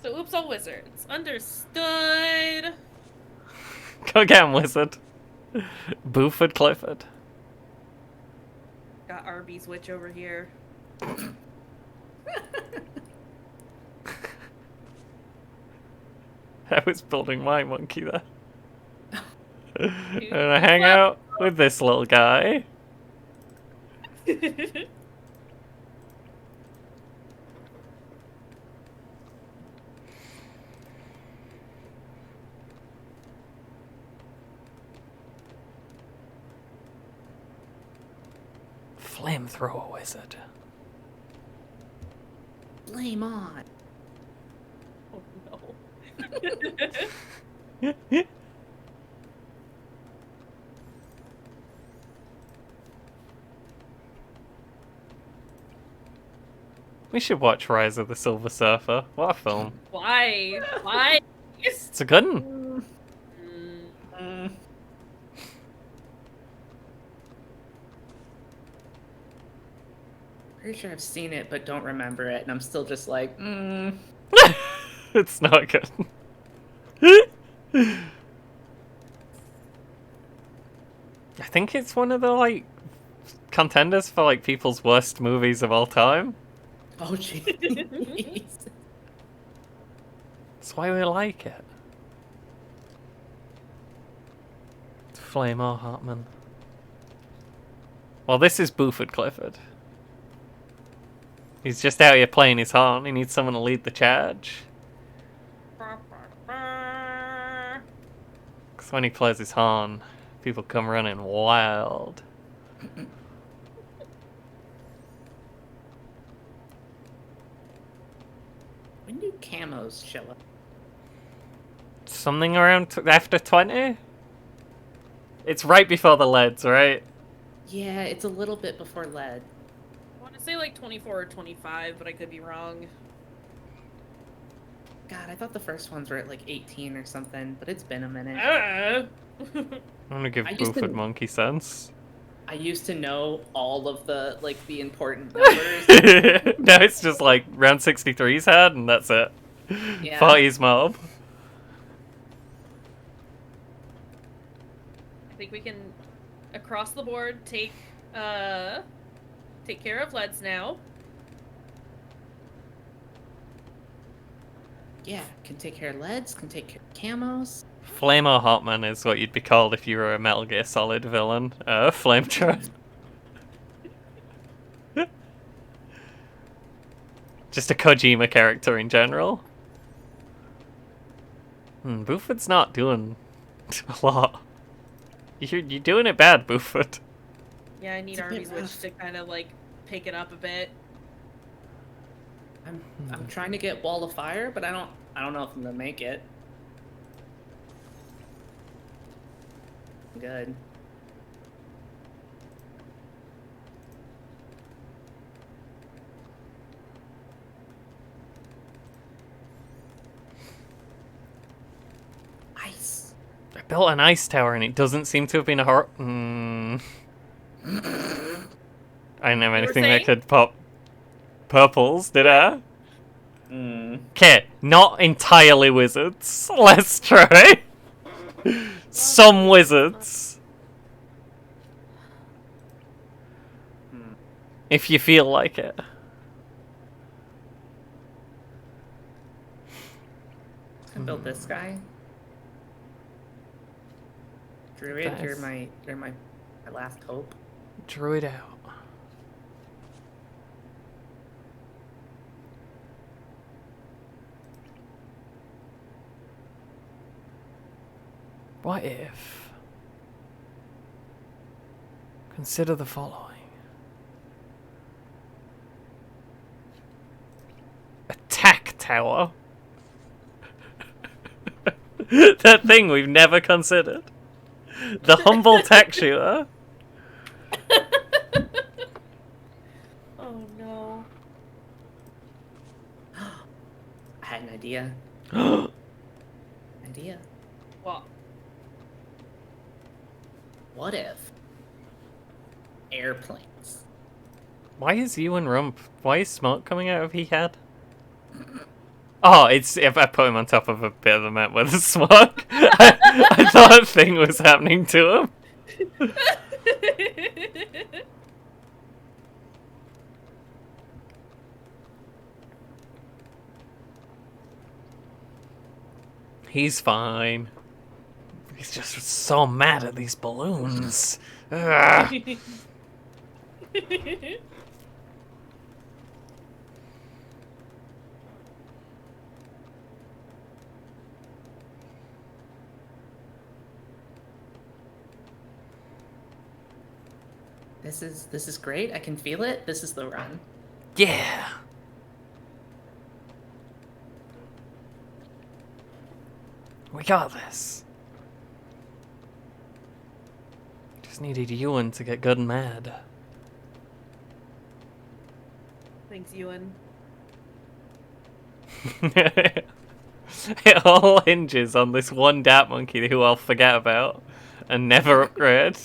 [SPEAKER 1] So oops, all wizards. Understood.
[SPEAKER 2] Go get him, wizard. Buford Clifford.
[SPEAKER 1] Got Arby's witch over here.
[SPEAKER 2] I was building my monkey there. And I hang out with this little guy. Flamethrower wizard.
[SPEAKER 13] Flame on.
[SPEAKER 1] Oh no.
[SPEAKER 2] We should watch Rise of the Silver Surfer. What a film.
[SPEAKER 1] Why? Why?
[SPEAKER 2] It's a good one.
[SPEAKER 13] Pretty sure I've seen it, but don't remember it, and I'm still just like,
[SPEAKER 2] It's not good. I think it's one of the, like, contenders for, like, people's worst movies of all time.
[SPEAKER 13] Oh, jeez.
[SPEAKER 2] That's why we like it. Flame or Hartman. Well, this is Buford Clifford. He's just out here playing his horn. He needs someone to lead the charge. Because when he plays his horn, people come running wild.
[SPEAKER 13] When do camos show up?
[SPEAKER 2] Something around after 20? It's right before the leads, right?
[SPEAKER 13] Yeah, it's a little bit before lead.
[SPEAKER 1] I want to say like 24 or 25, but I could be wrong.
[SPEAKER 13] God, I thought the first ones were at like 18 or something, but it's been a minute.
[SPEAKER 2] I'm gonna give Buford monkey sense.
[SPEAKER 13] I used to know all of the, like, the important numbers.
[SPEAKER 2] No, it's just like round 63's had, and that's it.
[SPEAKER 13] Yeah.
[SPEAKER 2] 40's mob.
[SPEAKER 1] I think we can, across the board, take care of leads now.
[SPEAKER 13] Yeah, can take care of leads, can take care of camos.
[SPEAKER 2] Flame or Hotman is what you'd be called if you were a Metal Gear Solid villain. Flamethrower. Just a Kojima character in general. Buford's not doing a lot. You're doing it bad, Buford.
[SPEAKER 1] Yeah, I need Arby's witch to kind of like pick it up a bit.
[SPEAKER 13] I'm trying to get Wall of Fire, but I don't know if I'm gonna make it. Good. Ice.
[SPEAKER 2] I built an ice tower and it doesn't seem to have been a horror. I didn't have anything that could pop purples, did I? Okay, not entirely wizards. Let's try. Some wizards. If you feel like it.
[SPEAKER 13] Can build this guy. Druid, you're my last hope.
[SPEAKER 2] Druid out. What if? Consider the following. Attack tower. That thing we've never considered. The humble tech shooter.
[SPEAKER 1] Oh no.
[SPEAKER 13] I had an idea. Idea.
[SPEAKER 1] What?
[SPEAKER 13] What if airplanes?
[SPEAKER 2] Why is Ewan Rump? Why is smoke coming out of his head? Oh, it's if I put him on top of a bit of the map with the smoke. I thought a thing was happening to him. He's fine. He's just so mad at these balloons. Ugh.
[SPEAKER 13] This is great. I can feel it. This is the run.
[SPEAKER 2] Yeah. We got this. Just needed Ewan to get good and mad.
[SPEAKER 1] Thanks, Ewan.
[SPEAKER 2] It all hinges on this one Dat Monkey who I'll forget about and never upgrade.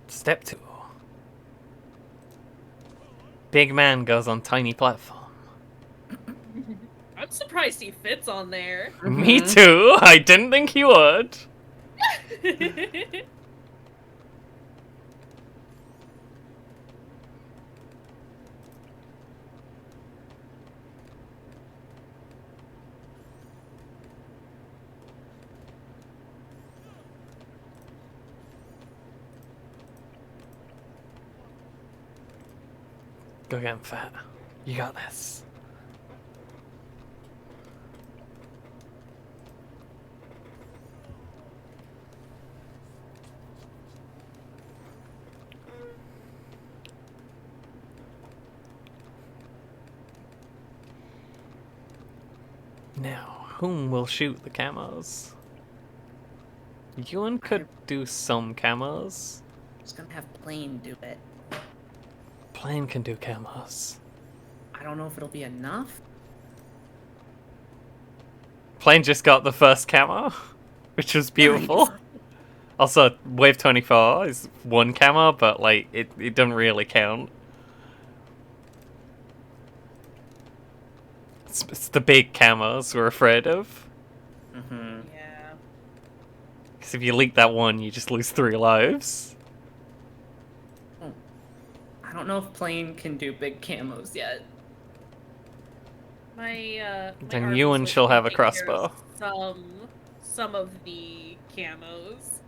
[SPEAKER 2] Step 2. Big man goes on tiny platform.
[SPEAKER 1] I'm surprised he fits on there.
[SPEAKER 2] Me too. I didn't think he would. Go get him, Fat. You got this. Now, whom will shoot the camos? Ewan could do some camos.
[SPEAKER 13] Just gonna have Plane do it.
[SPEAKER 2] Plane can do camos.
[SPEAKER 13] I don't know if it'll be enough.
[SPEAKER 2] Plane just got the first camo, which was beautiful.
[SPEAKER 13] Nice.
[SPEAKER 2] Also, Wave 24 is one camo, but like it doesn't really count. It's the big camos we're afraid of.
[SPEAKER 1] Yeah.
[SPEAKER 2] Because if you leak that one, you just lose 3 lives.
[SPEAKER 13] I don't know if Plane can do big camos yet.
[SPEAKER 1] My
[SPEAKER 2] Then
[SPEAKER 1] armies
[SPEAKER 2] Ewan
[SPEAKER 1] would
[SPEAKER 2] shall have a
[SPEAKER 1] take care of
[SPEAKER 2] crossbow.
[SPEAKER 1] Some of the camos.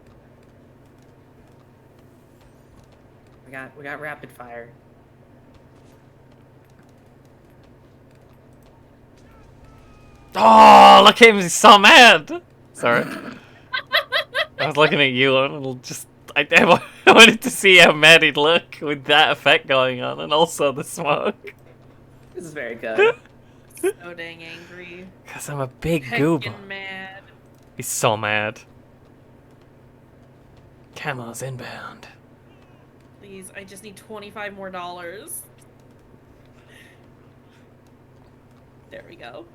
[SPEAKER 13] We got rapid fire.
[SPEAKER 2] Oh, look at him, he's so mad! Sorry. I was looking at Ewan and just... I wanted to see how mad he'd look with that effect going on, and also the smoke.
[SPEAKER 13] This is very good.
[SPEAKER 1] So dang angry.
[SPEAKER 2] Because I'm a big goober.
[SPEAKER 1] Heckin' mad.
[SPEAKER 2] He's so mad. Camo's inbound.
[SPEAKER 1] Please, I just need $25 more. There we go.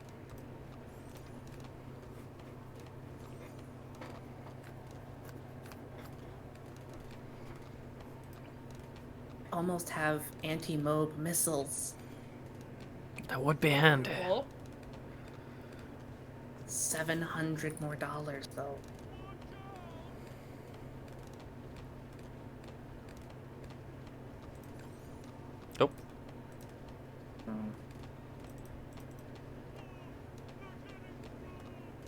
[SPEAKER 13] Almost have anti-mob missiles.
[SPEAKER 2] That would be handy.
[SPEAKER 1] Cool.
[SPEAKER 13] $700 more though.
[SPEAKER 2] Nope.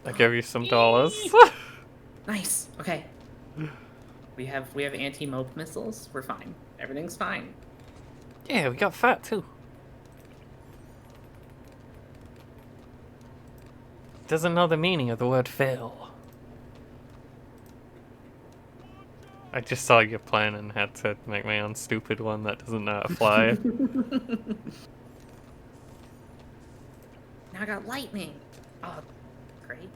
[SPEAKER 2] I give you some dollars.
[SPEAKER 13] Nice. Okay. We have anti-mob missiles. We're fine. Everything's fine.
[SPEAKER 2] Yeah, we got fat too. Doesn't know the meaning of the word fail. I just saw your plan and had to make my own stupid one that doesn't know how to fly.
[SPEAKER 13] Now I got lightning. Oh, great.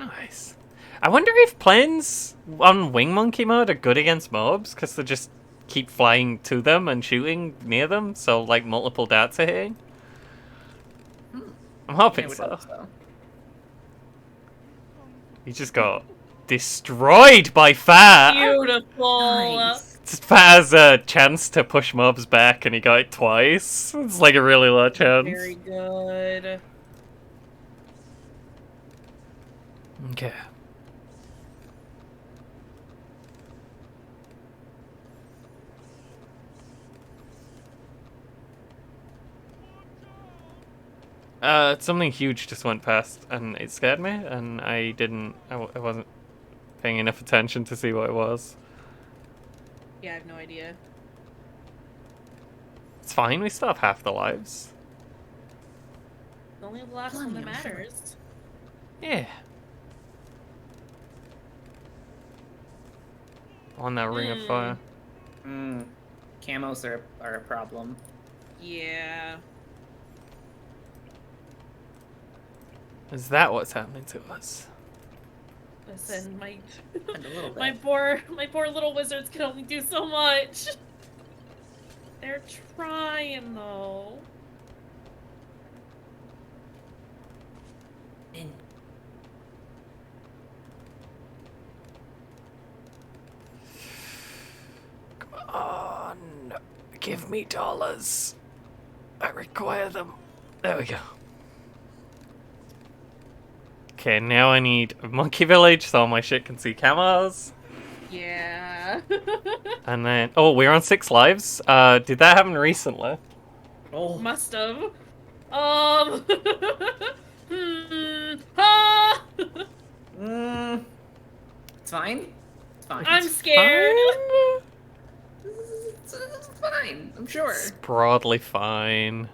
[SPEAKER 2] Nice. I wonder if planes on Wing Monkey mode are good against mobs, because they just keep flying to them and shooting near them, so like multiple darts are hitting. I'm hoping so.
[SPEAKER 13] Hope so.
[SPEAKER 2] He just got destroyed by Fat!
[SPEAKER 1] Beautiful.
[SPEAKER 13] Nice.
[SPEAKER 2] Fat has a chance to push mobs back and he got it twice. It's like a really low chance.
[SPEAKER 1] Very good.
[SPEAKER 2] Okay. Something huge just went past and it scared me, and I wasn't paying enough attention to see what it was.
[SPEAKER 1] Yeah, I have no idea.
[SPEAKER 2] It's fine, we still have half the lives.
[SPEAKER 1] The only last one that matters.
[SPEAKER 2] Yeah. On that ring of fire.
[SPEAKER 13] Camos are a problem.
[SPEAKER 1] Yeah.
[SPEAKER 2] Is that what's happening to us?
[SPEAKER 1] Listen, my
[SPEAKER 13] And a little bit.
[SPEAKER 1] my poor little wizards can only do so much. They're trying though.
[SPEAKER 13] In.
[SPEAKER 2] Come on. Give me dollars. I require them. There we go. Okay, now I need a monkey village so all my shit can see camos.
[SPEAKER 1] Yeah.
[SPEAKER 2] And then, oh, we're on 6 lives. Did that happen recently?
[SPEAKER 13] Oh.
[SPEAKER 1] Must have.
[SPEAKER 13] Ah! It's fine. It's fine.
[SPEAKER 1] I'm scared.
[SPEAKER 13] It's fine. I'm sure.
[SPEAKER 2] It's broadly fine.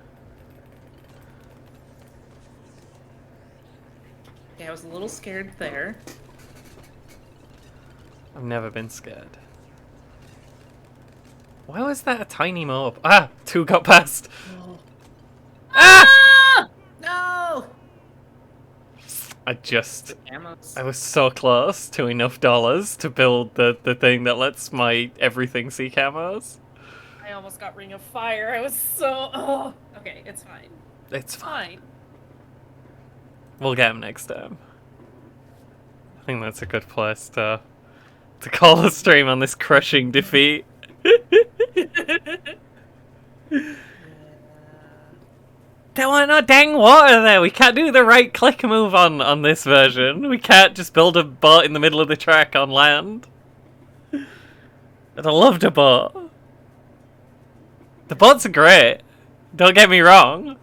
[SPEAKER 13] Yeah, I was a little scared there.
[SPEAKER 2] I've never been scared. Why was that a tiny mob? Ah! 2 got past.
[SPEAKER 13] Oh.
[SPEAKER 2] Ah!
[SPEAKER 13] No!
[SPEAKER 2] I was so close to enough dollars to build the thing that lets my everything see camos.
[SPEAKER 1] I almost got Ring of Fire. I was so... Oh. Okay, it's fine.
[SPEAKER 2] It's
[SPEAKER 1] fine.
[SPEAKER 2] We'll get him next time. I think that's a good place to call the stream on this crushing defeat. There were no dang water there. We can't do the right click move on this version. We can't just build a boat in the middle of the track on land. And I loved a boat. The boats are great. Don't get me wrong.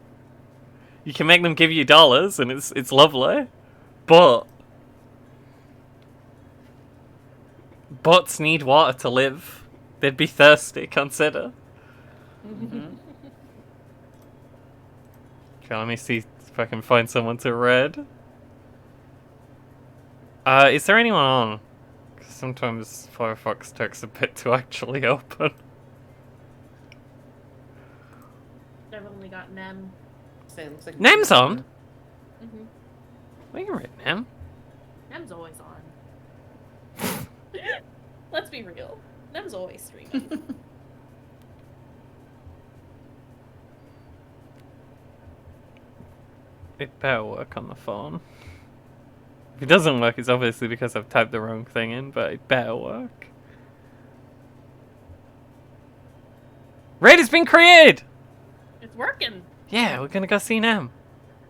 [SPEAKER 2] You can make them give you dollars and it's lovely. But boats need water to live. They'd be thirsty, consider. Okay, let me see if I can find someone to raid. Is there anyone on? 'Cause sometimes Firefox takes a bit to actually open.
[SPEAKER 1] I've only got Nem.
[SPEAKER 13] So it looks like
[SPEAKER 2] Nem's on?
[SPEAKER 1] Mm-hmm.
[SPEAKER 2] We can raid Nem.
[SPEAKER 1] Nem's always on. Let's be real. Nem's always streaming.
[SPEAKER 2] It better work on the phone. If it doesn't work, it's obviously because I've typed the wrong thing in, but it better work. Raid has been created!
[SPEAKER 1] It's working.
[SPEAKER 2] Yeah, we're gonna go see Nem.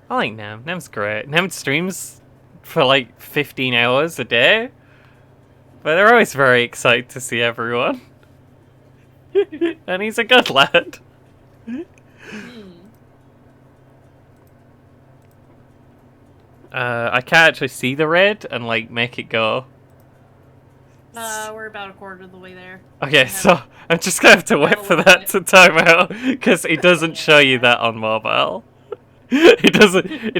[SPEAKER 2] I like Nem. Nem's great. Nem streams for like 15 hours a day. But they're always very excited to see everyone. And he's a good lad. I can't actually see the raid and like make it go.
[SPEAKER 1] We're about a quarter of the way there.
[SPEAKER 2] Okay, so I'm just gonna have to wait for that to time out because it doesn't show you that on mobile. It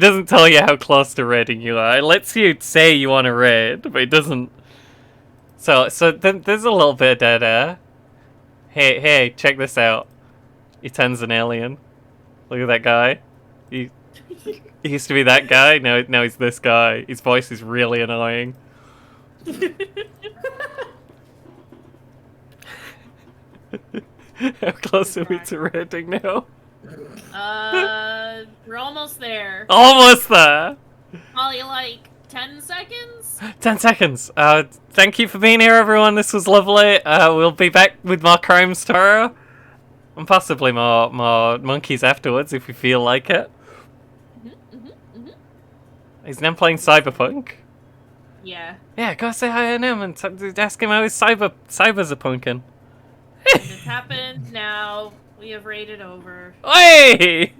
[SPEAKER 2] doesn't tell you how close to raiding you are. It lets you say you want to raid, but it doesn't. So then there's a little bit of dead air. Hey, check this out. He turns an alien. Look at that guy. He used to be that guy. Now he's this guy. His voice is really annoying. How close are we to raiding now?
[SPEAKER 1] We're almost there.
[SPEAKER 2] Almost there.
[SPEAKER 1] Probably like 10 seconds?
[SPEAKER 2] 10 seconds. Thank you for being here, everyone. This was lovely. We'll be back with more crimes tomorrow. And possibly more monkeys afterwards if we feel like it. Is Nem playing Cyberpunk?
[SPEAKER 1] Yeah.
[SPEAKER 2] Yeah, go say hi to Nem and ask him how his cybers are punking.
[SPEAKER 1] It's happened now. We have raided over.
[SPEAKER 2] Hey!